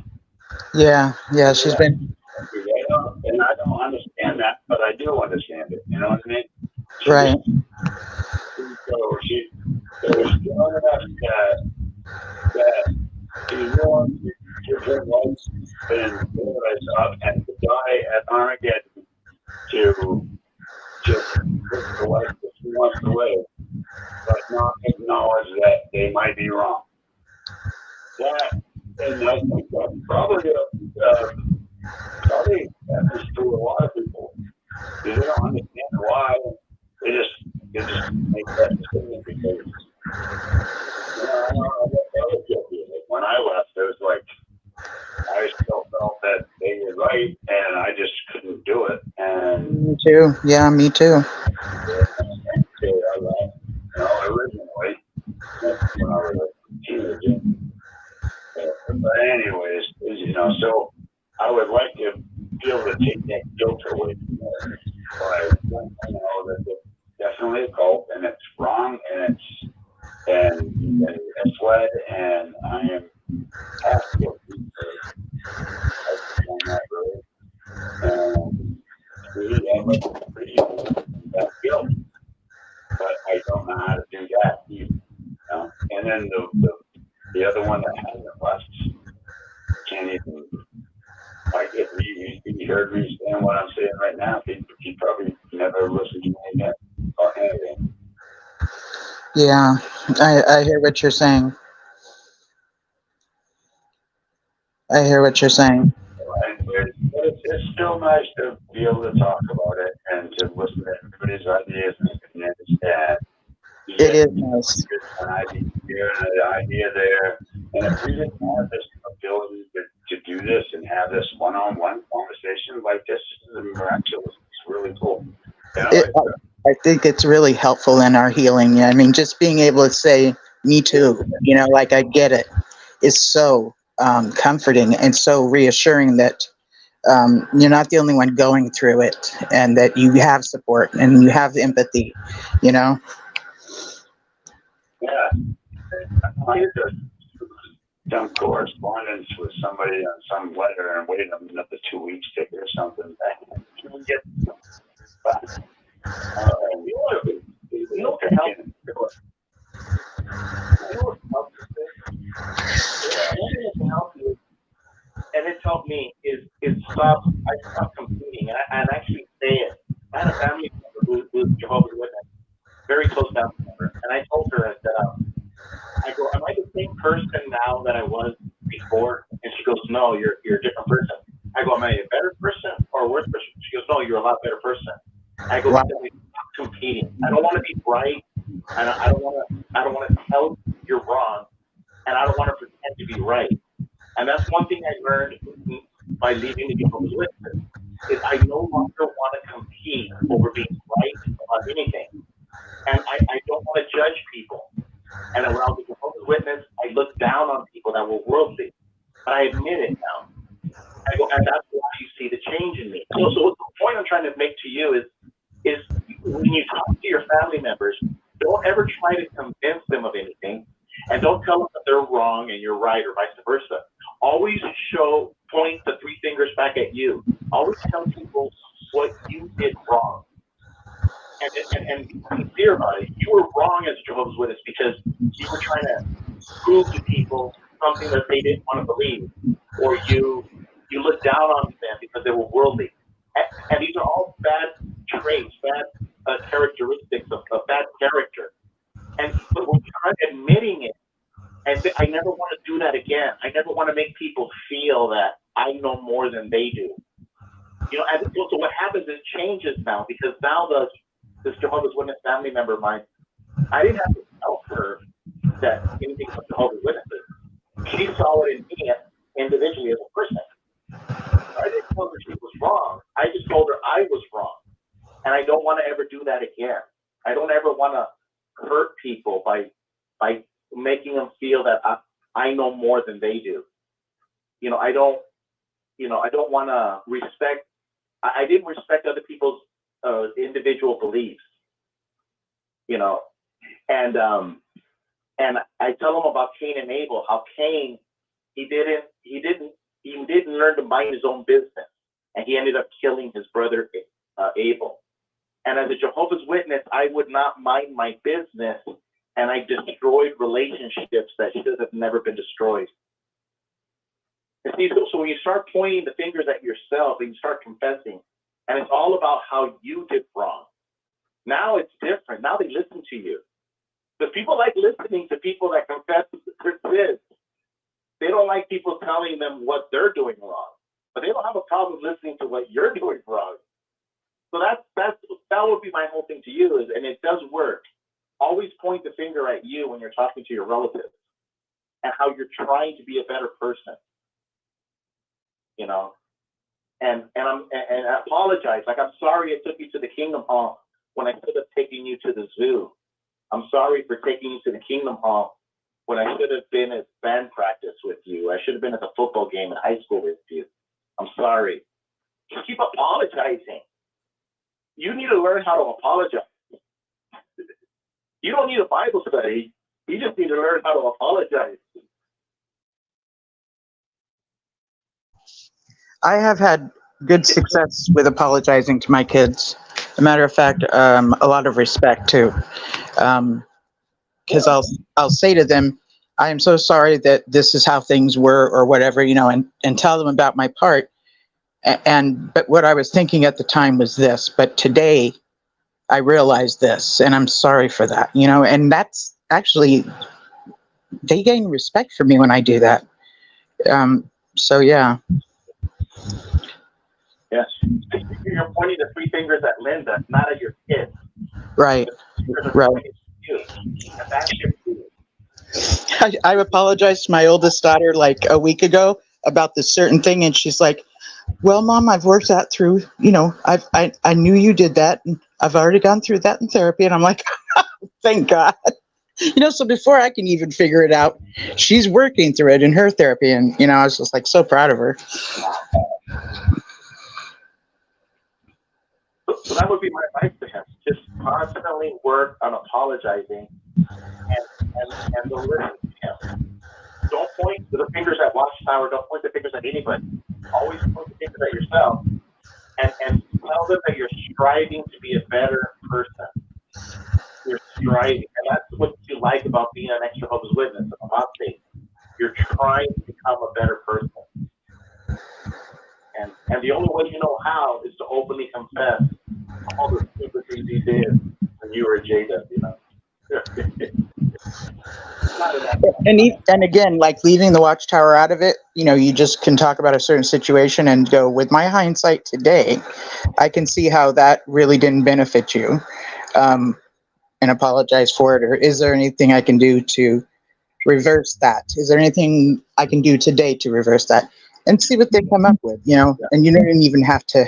Yeah, she's been Right off. And I don't understand that, but I do understand it. You know what I mean? right. So she's strong enough that she's willing to give her life and paradise up and to die at Armageddon to just live the life that she wants to live, but not acknowledge that they might be wrong. That, and I think that's probably happens to a lot of people. They don't understand why. They just make that decision because I was guilty of it. When I left, it was like I still felt that they were right, and I just couldn't do it. And Me too. Yeah, me too. Originally, when I was a teenager. But anyways, so I would like to be able to take that guilt away from her. But I know that it's definitely a cult, and it's wrong, and it's misled, and I am half guilty for that road. And I like to free that guilt, but I don't know how to do that either. And then the other one that hasn't left can't even. Like if he heard me saying what I'm saying right now, he probably never listened to me again or anything. Yeah, I hear what you're saying. I hear what you're saying. But it's still nice to be able to talk about it and to listen to everybody's ideas and opinions. And It is nice. An idea here and an idea there. And if we didn't have this ability to do this and have this one-on-one conversation like this, is miraculous. It's really cool. I think it's really helpful in our healing. I mean, just being able to say, me too, like I get it, is so comforting and so reassuring that you're not the only one going through it and that you have support and you have empathy, Yeah. I had some correspondence with somebody on some letter and waited another 2 weeks to hear something back. Can we get back? You know what can help? Can help you, and it's helped me is stop. I stop competing, and actually say it. I had a family member who's Jehovah's Witness, very close family member, and I told her, I go, am I the same person now that I was before? And she goes, no, you're a different person. I go, am I a better person or a worse person? She goes, no, you're a lot better person. I go, stop competing. I don't want to be right, and I don't want to tell you you're wrong, and I don't want to pretend to be right. And that's one thing I learned by leaving the Jehovah's Witness is I no longer want to compete over being right about anything, and I don't want to judge people. And when I was a Jehovah's Witness, I looked down on people that were worldly, but I admit it now. I go, and that's why you see the change in me. So the point I'm trying to make to you is when you talk to your family members, don't ever try to convince them of anything, and don't tell them that they're wrong and you're right, or vice versa. Always point the three fingers back at you. Always tell people what you did wrong, and be sincere about it. You were wrong as a Jehovah's Witness because you were trying to prove to people something that they didn't want to believe, or you looked down on them because they were worldly. And these are all bad traits, bad characteristics of bad character. But when you start admitting it, and I never want to do that again. I never want to make people feel that I know more than they do. You know, and so what happens is changes now, because now this Jehovah's Witness family member of mine, I didn't have to tell her that anything was Jehovah's Witnesses. She saw it in me individually as a person. I didn't tell her she was wrong. I just told her I was wrong. And I don't want to ever do that again. I don't ever want to hurt people by making them feel that I know more than they do. You know, I don't want to respect. I didn't respect other people's individual beliefs. You know, and I tell them about Cain and Abel. How Cain, he didn't learn to mind his own business, and he ended up killing his brother Abel. And as a Jehovah's Witness, I would not mind my business, and I destroyed relationships that should have never been destroyed. And see, so when you start pointing the fingers at yourself and you start confessing, and it's all about how you did wrong. Now it's different. Now they listen to you. Because people like listening to people that confess their sins. They don't like people telling them what they're doing wrong. But they don't have a problem listening to what you're doing wrong. So that would be my whole thing to you, and it does work. Always point the finger at you when you're talking to your relatives and how you're trying to be a better person. You know, and I apologize. Like, I'm sorry it took you to the Kingdom Hall when I could have taken you to the zoo. I'm sorry for taking you to the Kingdom Hall when I should have been at band practice with you. I should have been at the football game in high school with you. I'm sorry. Just keep apologizing. You need to learn how to apologize. You don't need a Bible study. You just need to learn how to apologize. I have had good success with apologizing to my kids. As a matter of fact, a lot of respect too. Because I'll say to them, I am so sorry that this is how things were, or whatever, you know, and tell them about my part. But what I was thinking at the time was this, but today I realized this, and I'm sorry for that, you know, and that's actually, they gain respect for me when I do that. So yeah. Yes. You're pointing the three fingers at Linda, not at your kids. Right. Right. I apologized to my oldest daughter like a week ago about this certain thing, and she's like, well, Mom, I've worked that through, you know, I knew you did that, and I've already gone through that in therapy. And I'm like, thank God. You know, so before I can even figure it out, she's working through it in her therapy. And, you know, I was just like so proud of her. So that would be my advice to him. Just constantly work on apologizing and listen to him. Don't point the fingers at Watchtower. Don't point the fingers at anybody. Always point the fingers at yourself, and tell them that you're striving to be a better person. You're striving, and that's what you like about being an Jehovah's Witness, an apostate. You're trying to become a better person, and the only way you know how is to openly confess all the stupid things you did when you were a JW, you know. And again, like leaving the Watchtower out of it, you know, you just can talk about a certain situation and go, with my hindsight today, I can see how that really didn't benefit you, and apologize for it. Or is there anything I can do to reverse that? Is there anything I can do today to reverse that? And see what they come up with, you know. And you don't even have to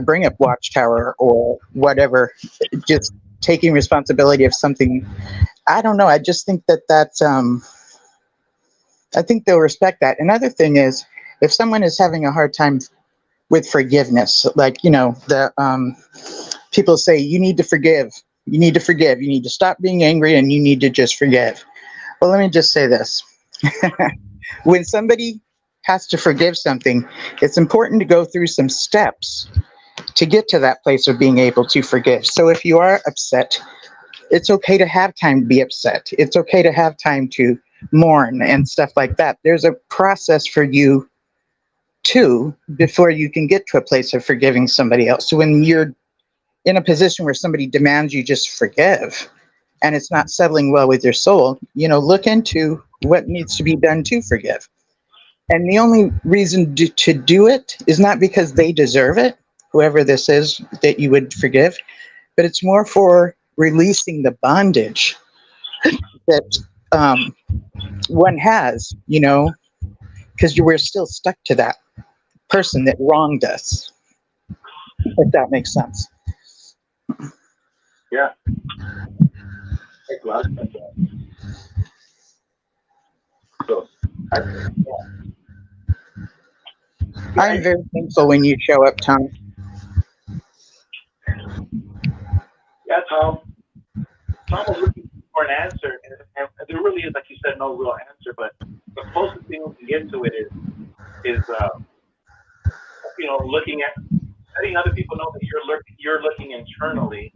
bring up Watchtower or whatever. Just taking responsibility of something. I don't know. I just think that's, I think they'll respect that. Another thing is, if someone is having a hard time with forgiveness, like, you know, the people say, you need to forgive, you need to forgive, you need to stop being angry, and you need to just forgive. Well, let me just say this. When somebody has to forgive something, it's important to go through some steps to get to that place of being able to forgive. So if you are upset, it's okay to have time to be upset. It's okay to have time to mourn and stuff like that. There's a process for you too before you can get to a place of forgiving somebody else. So when you're in a position where somebody demands you just forgive, and it's not settling well with your soul, look into what needs to be done to forgive. And the only reason to do it is not because they deserve it, whoever this is that you would forgive, but it's more for releasing the bondage that one has, because we're still stuck to that person that wronged us, if that makes sense. Yeah. So, I'm very thankful when you show up, Tom. yeah, Tom. Tom was looking for an answer, and there really is, like you said, no real answer. But the closest thing we can get to it is looking at letting other people know that you're looking internally.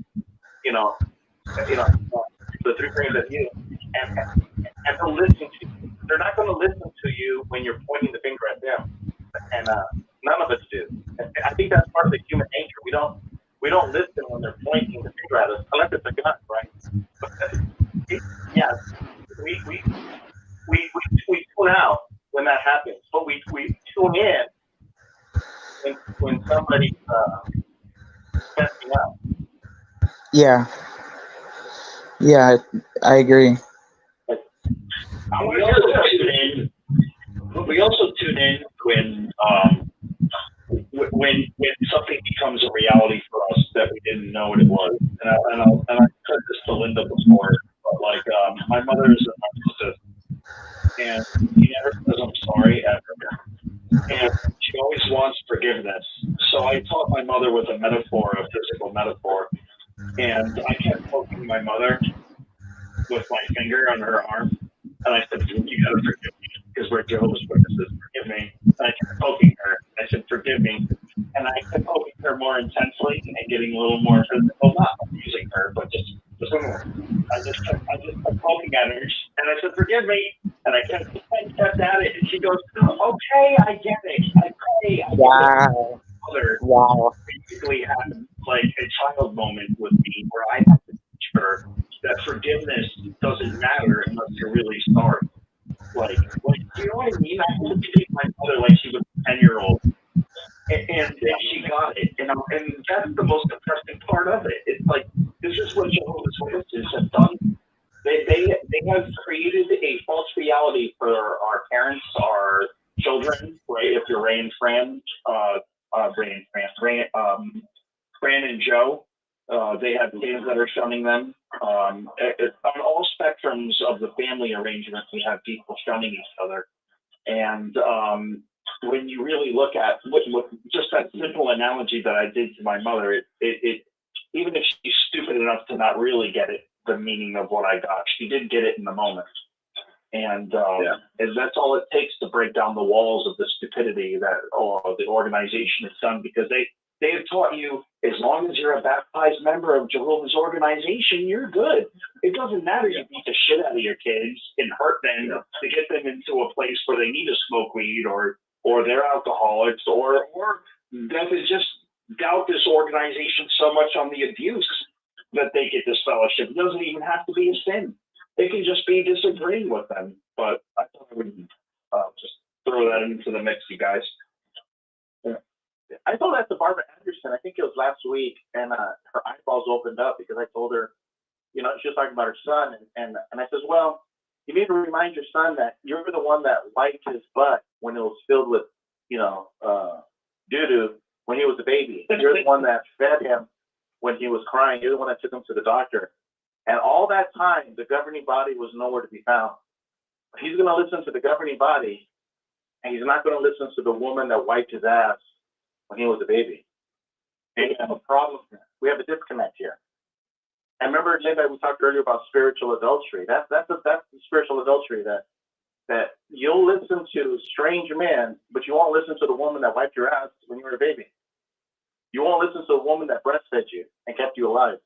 The three things that you and they'll listen to you. They're not going to listen to you when you're pointing the finger at them, and none of us do. And I think that's part of the human nature. We don't listen when they're pointing the finger at us, unless it's a gun, right? But yeah, we tune out when that happens, but we tune in when somebody's messing up. Yeah, I agree. We also tune in when something becomes a reality for us that we didn't know what it was. And I said this to Linda before, but like my mother is a narcissist, and she never says I'm sorry ever, and she always wants forgiveness. So I taught my mother with a metaphor, a physical metaphor, and I kept poking my mother with my finger on her arm, and I said, "You gotta forgive me, because we're Jehovah's Witnesses. Forgive me." And I kept poking her. I said, "Forgive me," and I kept poking her more intensely and getting a little more physical, not abusing her, but just I just kept poking at her, and I said, "Forgive me," and I kept at it, and she goes, "Okay, I get it. I pray." Wow. Mother basically had like a child moment with me where I had to teach her that forgiveness doesn't matter unless you're really sorry. Like, do you know what I mean? I had to treat my mother like she was a 10-year-old, and she got it. And that's the most depressing part of it. It's like, this is what Jehovah's Witnesses have done. They have created a false reality for our parents, our children, right? If you're Ray and Fran, Fran and Joe, they have kids that are shunning them. On all spectrums of the family arrangement, we have people shunning each other. And when you really look at what just that simple analogy that I did to my mother, it even if she's stupid enough to not really get it, the meaning of what I got, she did get it in the moment. And that's all it takes to break down the walls of the stupidity that the organization has done, because they have taught you, as long as you're a baptized member of Jehovah's organization, you're good. It doesn't matter you beat the shit out of your kids and hurt them to get them into a place where they need to smoke weed or they're alcoholics or that they just doubt this organization so much on the abuse that they get this fellowship. It doesn't even have to be a sin. It can just be disagreeing with them. But I thought I would just throw that into the mix, you guys. I told that to Barbara Anderson. I think it was last week, and her eyeballs opened up because I told her, she was talking about her son, and I says, well, you need to remind your son that you're the one that wiped his butt when it was filled with, doo-doo when he was a baby. You're the one that fed him when he was crying. You're the one that took him to the doctor. And all that time, the governing body was nowhere to be found. He's going to listen to the governing body, and he's not going to listen to the woman that wiped his ass when he was a baby. And we have a problem here. We have a disconnect here. And remember, Linda, we talked earlier about spiritual adultery. That's the spiritual adultery that you'll listen to strange men, but you won't listen to the woman that wiped your ass when you were a baby. You won't listen to the woman that breastfed you and kept you alive.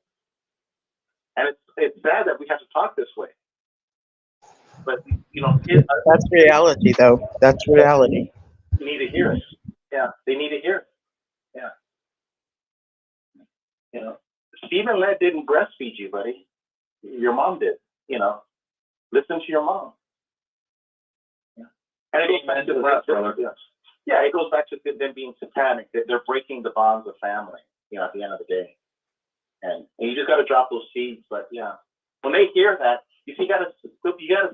And it's sad that we have to talk this way. But, that's reality, though. That's reality. They need to hear it. Yeah, they need to hear it. Yeah. Stephen Lett didn't breastfeed you, buddy. your mom did. Listen to your mom. Yeah. And it goes back to that, brother. Yeah, it goes back to them being satanic. They're breaking the bonds of family. At the end of the day, and you just got to drop those seeds. But yeah, when they hear that, you see, you got to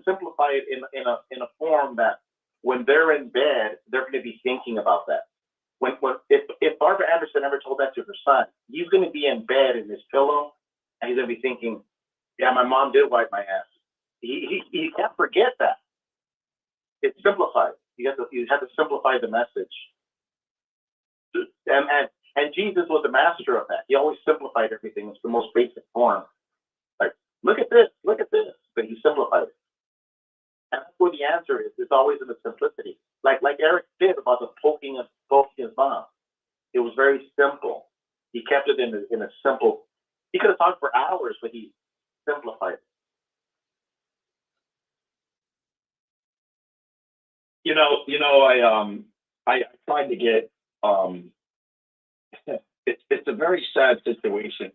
simplify it in a form that when they're in bed, they're going to be thinking about that. If Barbara Anderson ever told that to her son, he's going to be in bed in his pillow, and he's going to be thinking, "Yeah, my mom did wipe my ass." He can't forget that. It's simplified. You have to simplify the message. And Jesus was the master of that. He always simplified everything. It's the most basic form. Like, look at this, but he simplified it. And that's where the answer is. It's always in the simplicity. Like Eric did about the poking his mom. It was very simple. He kept it in a simple. He could have talked for hours, but he simplified it. I tried to get it's a very sad situation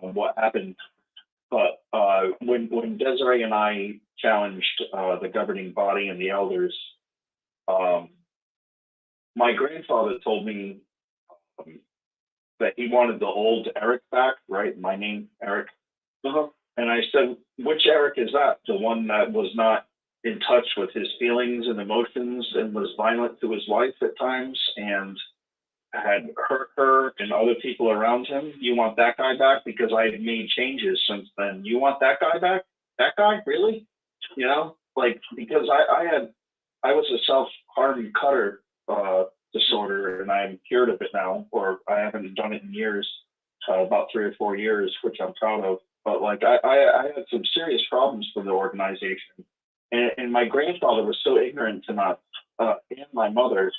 what happened, but when Desiree and I challenged the governing body and the elders, my grandfather told me that he wanted the old Eric back, right? My name, Eric. And I said, which Eric is that? The one that was not in touch with his feelings and emotions and was violent to his wife at times and had hurt her and other people around him? You want that guy back? Because I have made changes since then. You want that guy back? That guy? Really? Because I was a self-harm cutter disorder, and I'm cured of it now, or I haven't done it in years, about 3 or 4 years, which I'm proud of. But I had some serious problems with the organization, and my grandfather was so ignorant to not, and my mother,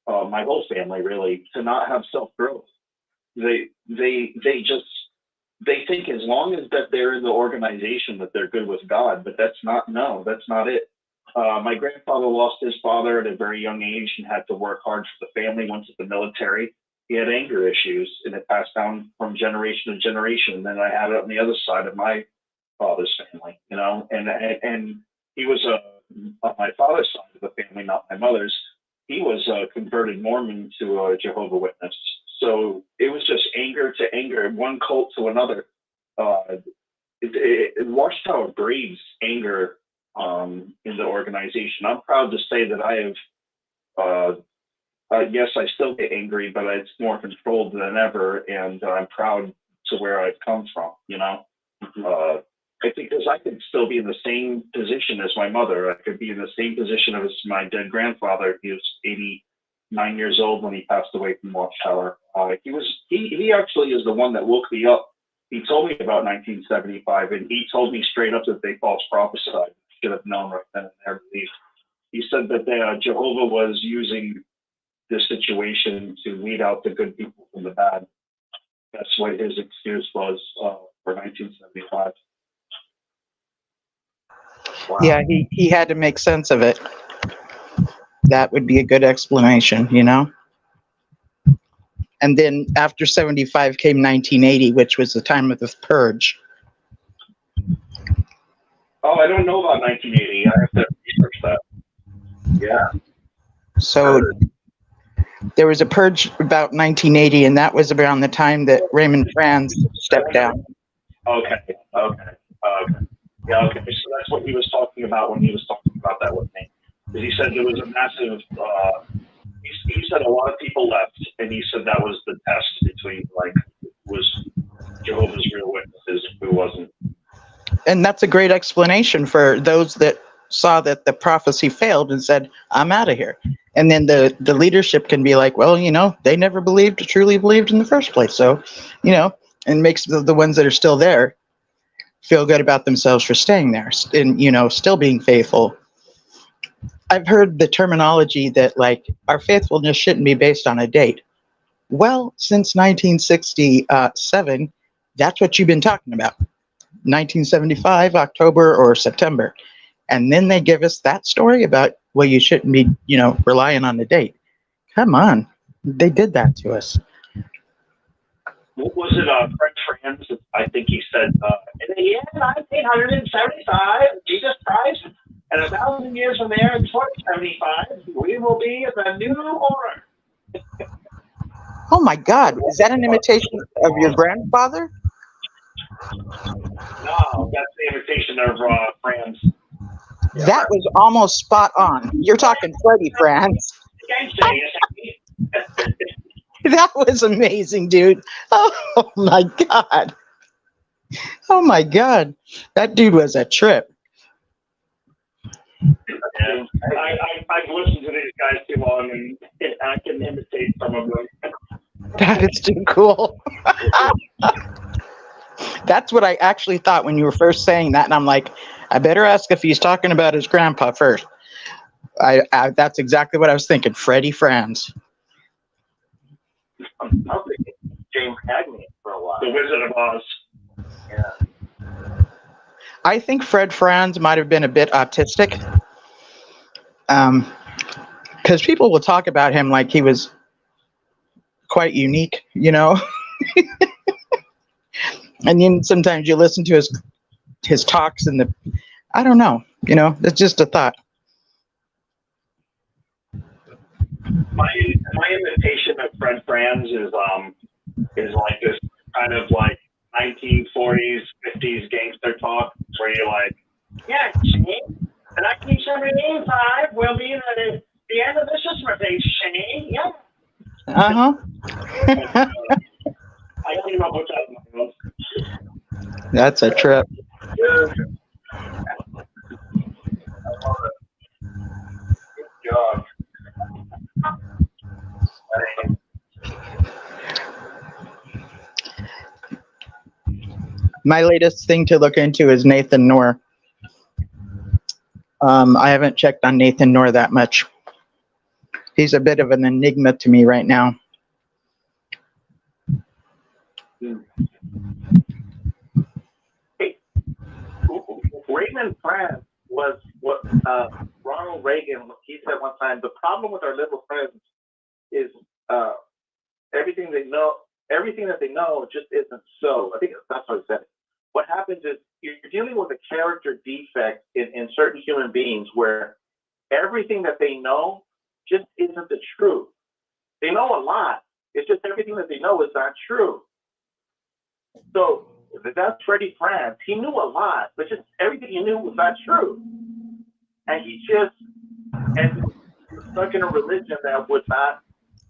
my whole family really, to not have self-growth. They think as long as that they're in the organization that they're good with God, but that's not it. My grandfather lost his father at a very young age and had to work hard for the family, went to the military. He had anger issues, and it passed down from generation to generation. And then I had it on the other side of my father's family, and he was on my father's side of the family, not my mother's. He was a converted Mormon to a Jehovah's Witness. So it was just anger to anger, one cult to another. Watchtower breeds anger in the organization. I'm proud to say that I have, yes, I still get angry, but it's more controlled than ever, and I'm proud to where I've come from, I think because I could still be in the same position as my mother. I could be in the same position as my dead grandfather. He was 89 years old when he passed away from Watchtower. He actually is the one that woke me up. He told me about 1975, and he told me straight up that they false prophesied. Should have known right then and there. He said that Jehovah was using this situation to weed out the good people from the bad. That's what his excuse was for 1975. Wow. Yeah, he had to make sense of it. That would be a good explanation, And then after 75 came 1980, which was the time of the purge. Oh, I don't know about 1980. I have to research that. Yeah. So there was a purge about 1980, and that was around the time that Raymond Franz stepped down. Okay. Yeah, okay. So that's what he was talking about when he was talking about that with me. Because he said there was a massive, he said a lot of people left, and he said that was the test between, was Jehovah's Real Witnesses and who wasn't. And that's a great explanation for those that saw that the prophecy failed and said, I'm out of here. And then the leadership can be like, well, they never truly believed in the first place. So, and makes the ones that are still there feel good about themselves for staying there and, still being faithful. I've heard the terminology that our faithfulness shouldn't be based on a date. Well, since 1967, that's what you've been talking about. 1975, October or September. And then they give us that story about, well, you shouldn't be, relying on the date. Come on. They did that to us. Was it Fred Friends. I think he said, In the year 1975, Jesus Christ, and 1,000 years from there, in 2075, we will be in the new order. Oh my God, is that an imitation of your grandfather? no, that's the imitation of Friends. That was almost spot on. You're talking Freddie Franz. That was amazing, dude. Oh my God. Oh my God. That dude was a trip. Yeah. I've listened to these guys too long, and I can imitate some of them. That is too cool. That's what I actually thought when you were first saying that, and I'm like, I better ask if he's talking about his grandpa first. That's exactly what I was thinking. Freddie Franz. I was thinking James Cagney for a while. The Wizard of Oz. Yeah. I think Fred Franz might have been a bit autistic. Because people will talk about him like he was quite unique, you know? And then sometimes you listen to his talks and I don't know, you know, it's just a thought. My imitation of Fred Franz is like this kind of like 1940s, 50s gangster talk where you're like, yeah, Shane. And 1975 will be the end of the Christmas day, Shane. Yeah. Uh-huh. I came up with that in my own. That's a trip. I love it. Good job. My latest thing to look into is Nathan Noor. I haven't checked on Nathan Noor that much. He's a bit of an enigma to me right now. Hey, Raymond Franz was what Ronald Reagan, he said one time, the problem with our liberal friends is everything that they know just isn't so. I think that's what he said. What happens is you're dealing with a character defect in certain human beings where everything that they know just isn't the truth. They know a lot. It's just everything that they know is not true. So that's Freddie Franz. He knew a lot, but just everything he knew was not true. And he was stuck in a religion that would not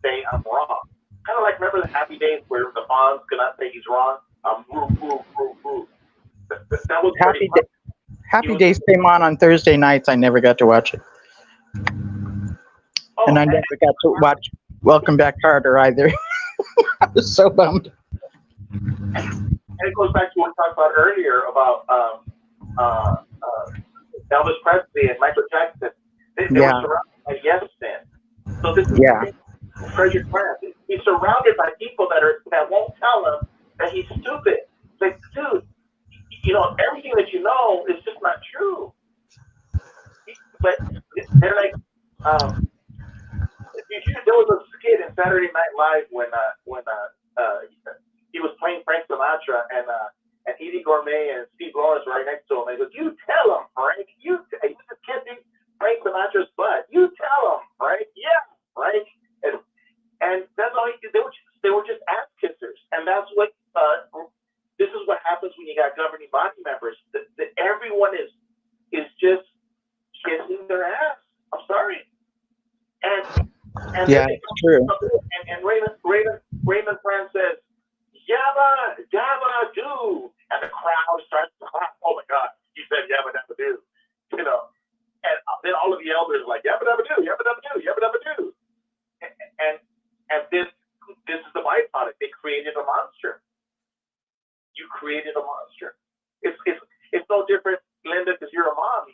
say I'm wrong. Kind of like, remember the Happy Days where the Fonz could not say he's wrong? That was Happy Days came on Thursday nights. I never got to watch it. And I never got to watch Welcome Back Carter either. I was so bummed. And it goes back to what we talked about earlier about Elvis Presley and Michael Jackson. They were surrounded by yes men. So this is Frederick Franz. He's surrounded by people that won't tell him that he's stupid. It's like, dude, you know, everything that you know is just not true. But they're like, there was a skit in Saturday Night Live when he was playing Frank Sinatra and Edie Gourmet and Steve Lawrence right next to him. They go, "You tell him, Frank. You just can't be Frank Sinatra's butt. You tell him, Frank. Yeah, Frank." And that's all he did. They were just ass kissers, and that's what. This is what happens when you got governing body members. That everyone is just kissing their ass. I'm sorry. And yeah, it's true. And Raymond Franz says, "Yabba dabba do," and the crowd starts to clap. Oh my God, he said yabba dabba do, you know. And then all of the elders are like, "Yabba dabba do, yabba dabba do, yabba dabba do," and this is the byproduct. They created a monster. You created a monster. It's no different, Linda, because you're a mom.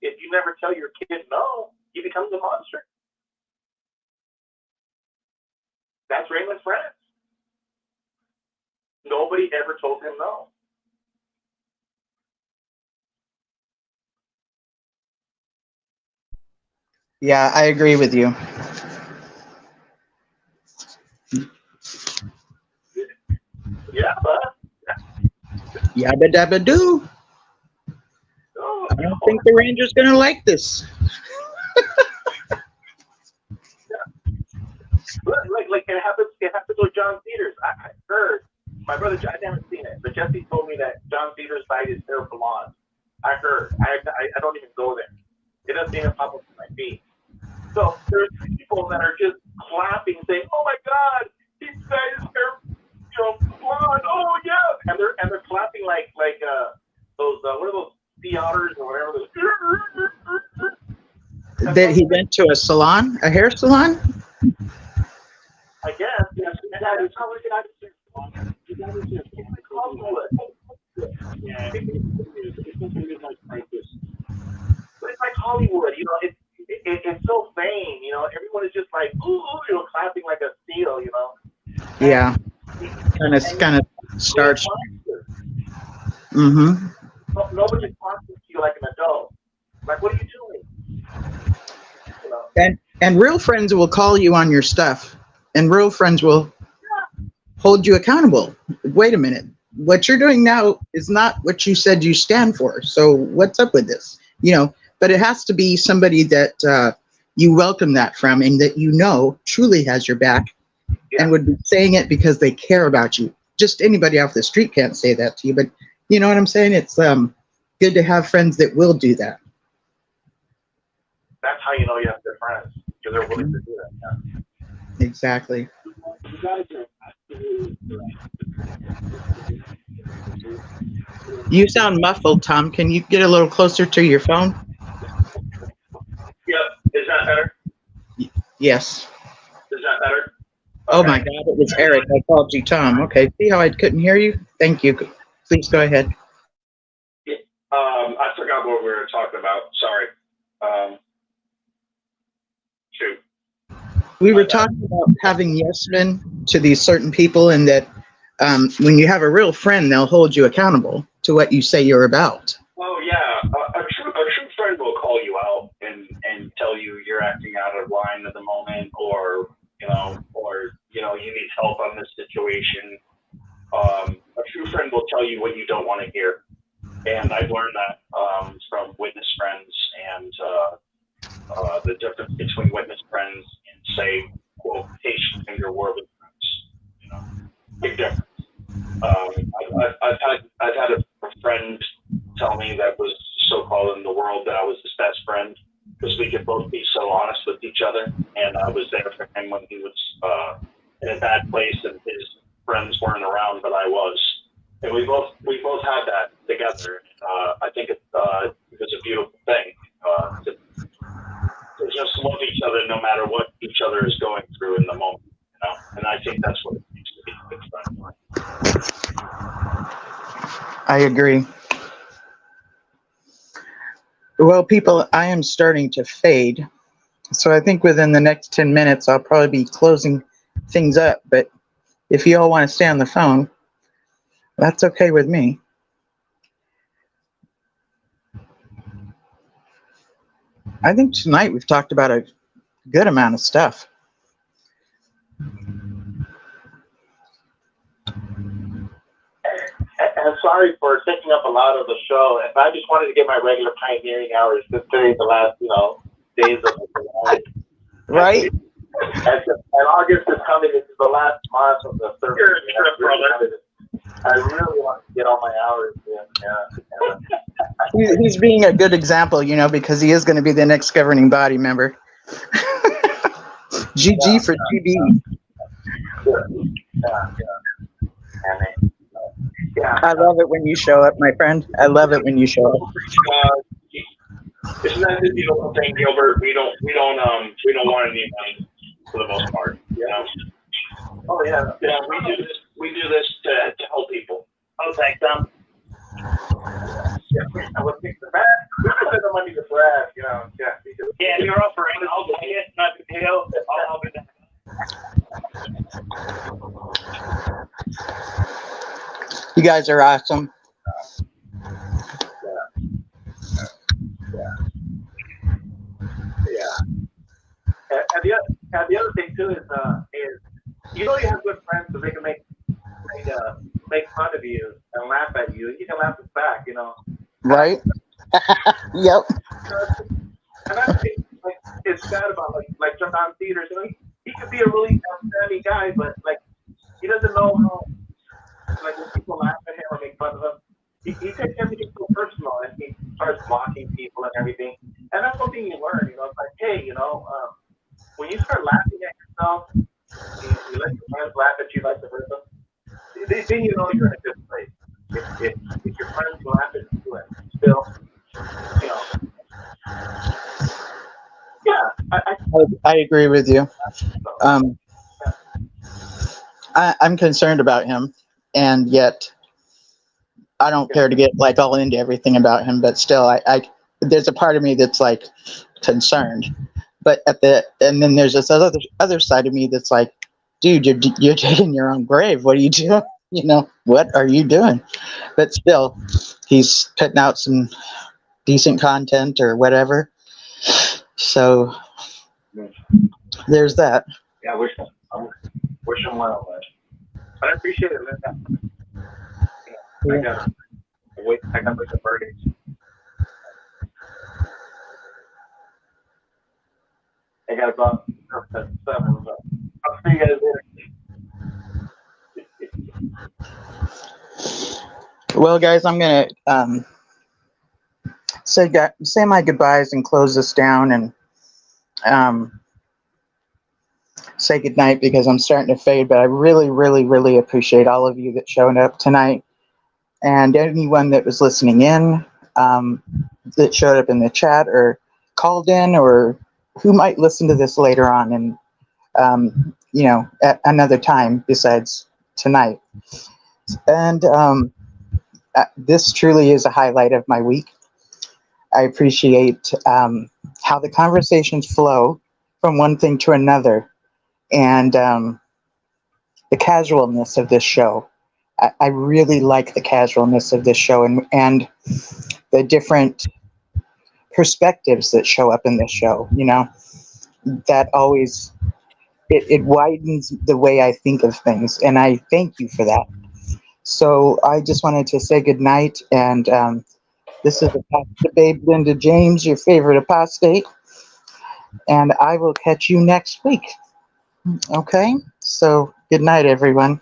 If you never tell your kid no, he becomes a monster. That's Raymond Franz. Nobody ever told him no. Yeah, I agree with you. Yeah, but Yabba dabba doo. Oh, I don't think the Ranger's gonna like this. like it happens with John Cedars. I heard my brother. I haven't seen it, but Jesse told me that John Cedars dyed his hair blonde. I heard. I don't even go there. It doesn't even pop up on my feed. So there's people that are just clapping, saying, "Oh my God, he dyed his hair, blonde. Oh yeah!" And they're clapping like those what are those sea otters or whatever. That he went to a salon, a hair salon. I guess. Yes. That is how we got his hair. It's like Hollywood. Yeah. But it's like Hollywood, it's so vain, everyone is just like, ooh, clapping like a seal, Yeah, kind of starch. Mm-hmm. Nobody's talking to you like an adult. Like, what are you doing? And real friends will call you on your stuff, and real friends will hold you accountable. Wait a minute, what you're doing now is not what you said you stand for. So what's up with this? But it has to be somebody that you welcome that from, and that truly has your back, and would be saying it because they care about you. Just anybody off the street can't say that to you, but you know what I'm saying? It's good to have friends that will do that. That's how you know you have good friends, because they're willing to do that. Yeah. Exactly. You guys are absolutely You sound muffled, Tom. Can you get a little closer to your phone? Yep. Is that better? Yes. Is that better? Oh my God, it was Eric. I called you Tom. Okay. See how I couldn't hear you? Thank you. Please go ahead. I forgot what we were talking about. Sorry. Shoot. We were talking about having yes men to these certain people, and that when you have a real friend, they'll hold you accountable to what you say you're about. Oh yeah, a true friend will call you out and tell you you're acting out of line at the moment, or you need help on this situation. A true friend will tell you what you don't want to hear, and I've learned that from witness friends, and the difference between witness friends and, say, quotation finger worldly friends. Big difference. I've had a friend tell me that was so-called in the world that I was his best friend, because we could both be so honest with each other, and I was there for him when he was in a bad place and his friends weren't around, but I was, and we both had that together. I think it was a beautiful thing to just love each other no matter what each other is going through in the moment, and I think that's what it means to be a good friend. I agree. Well, people, I am starting to fade. So I think within the next 10 minutes, I'll probably be closing things up. But if you all want to stay on the phone, that's okay with me. I think tonight we've talked about a good amount of stuff. And sorry for taking up a lot of the show. And I just wanted to get my regular pioneering hours this day, the last, days of the life. Right? And August is coming. This is the last month of the third. I really want to get all my hours in. Yeah. He's being a good example, because he is going to be the next governing body member. GG for GB. Yeah. I love it when you show up, my friend. I love it when you show up. Isn't that the beautiful thing, Gilbert? We don't want any money for the most part. Oh yeah. Yeah. We do this to help people. I'll take some. Yeah. I would think the bad. We don't have the money to brag, Yeah. Yeah, if you're offering, I'll take it. No big deal. I'll be there. You guys are awesome. Yeah. And the other thing too is you have good friends, so they can make fun of you and laugh at you, you can laugh it back, you know. Right? Yep. And that's like it's sad about like sometimes theaters, you know, he could be a really outstanding guy, but like he doesn't know how like when people laugh at him or make fun of him, he takes everything so personal and he starts mocking people and everything. And that's one thing you learn, you know, it's like, hey, you know, when you start laughing at yourself, you let your friends laugh at you like the hurt them, then you know you're in a good place. If your friends laugh at you and still, you know, yeah, I agree with you. I'm concerned about him, and yet I don't care to get like all into everything about him. But still, I there's a part of me that's like concerned. But and then there's this other side of me that's like, dude, you're digging your own grave. What are you doing? You know, what are you doing? But still, he's putting out some decent content or whatever. So there's that. Yeah, I wish him well, but I appreciate it, man. Yeah. I got like a verdict. I got about 7, but I'll see you guys later. Well, guys, I'm gonna say my goodbyes and close this down and say goodnight because I'm starting to fade. But I really, really, really appreciate all of you that showed up tonight and anyone that was listening in, that showed up in the chat or called in or who might listen to this later on and you know, at another time besides tonight. And this truly is a highlight of my week. I appreciate how the conversations flow from one thing to another, and the casualness of this show. I really like the casualness of this show and the different perspectives that show up in this show. You know, that always it widens the way I think of things, and I thank you for that. So I just wanted to say good night, and this is the Babe Linda James, your favorite apostate, and I will catch you next week. Okay? So good night, everyone.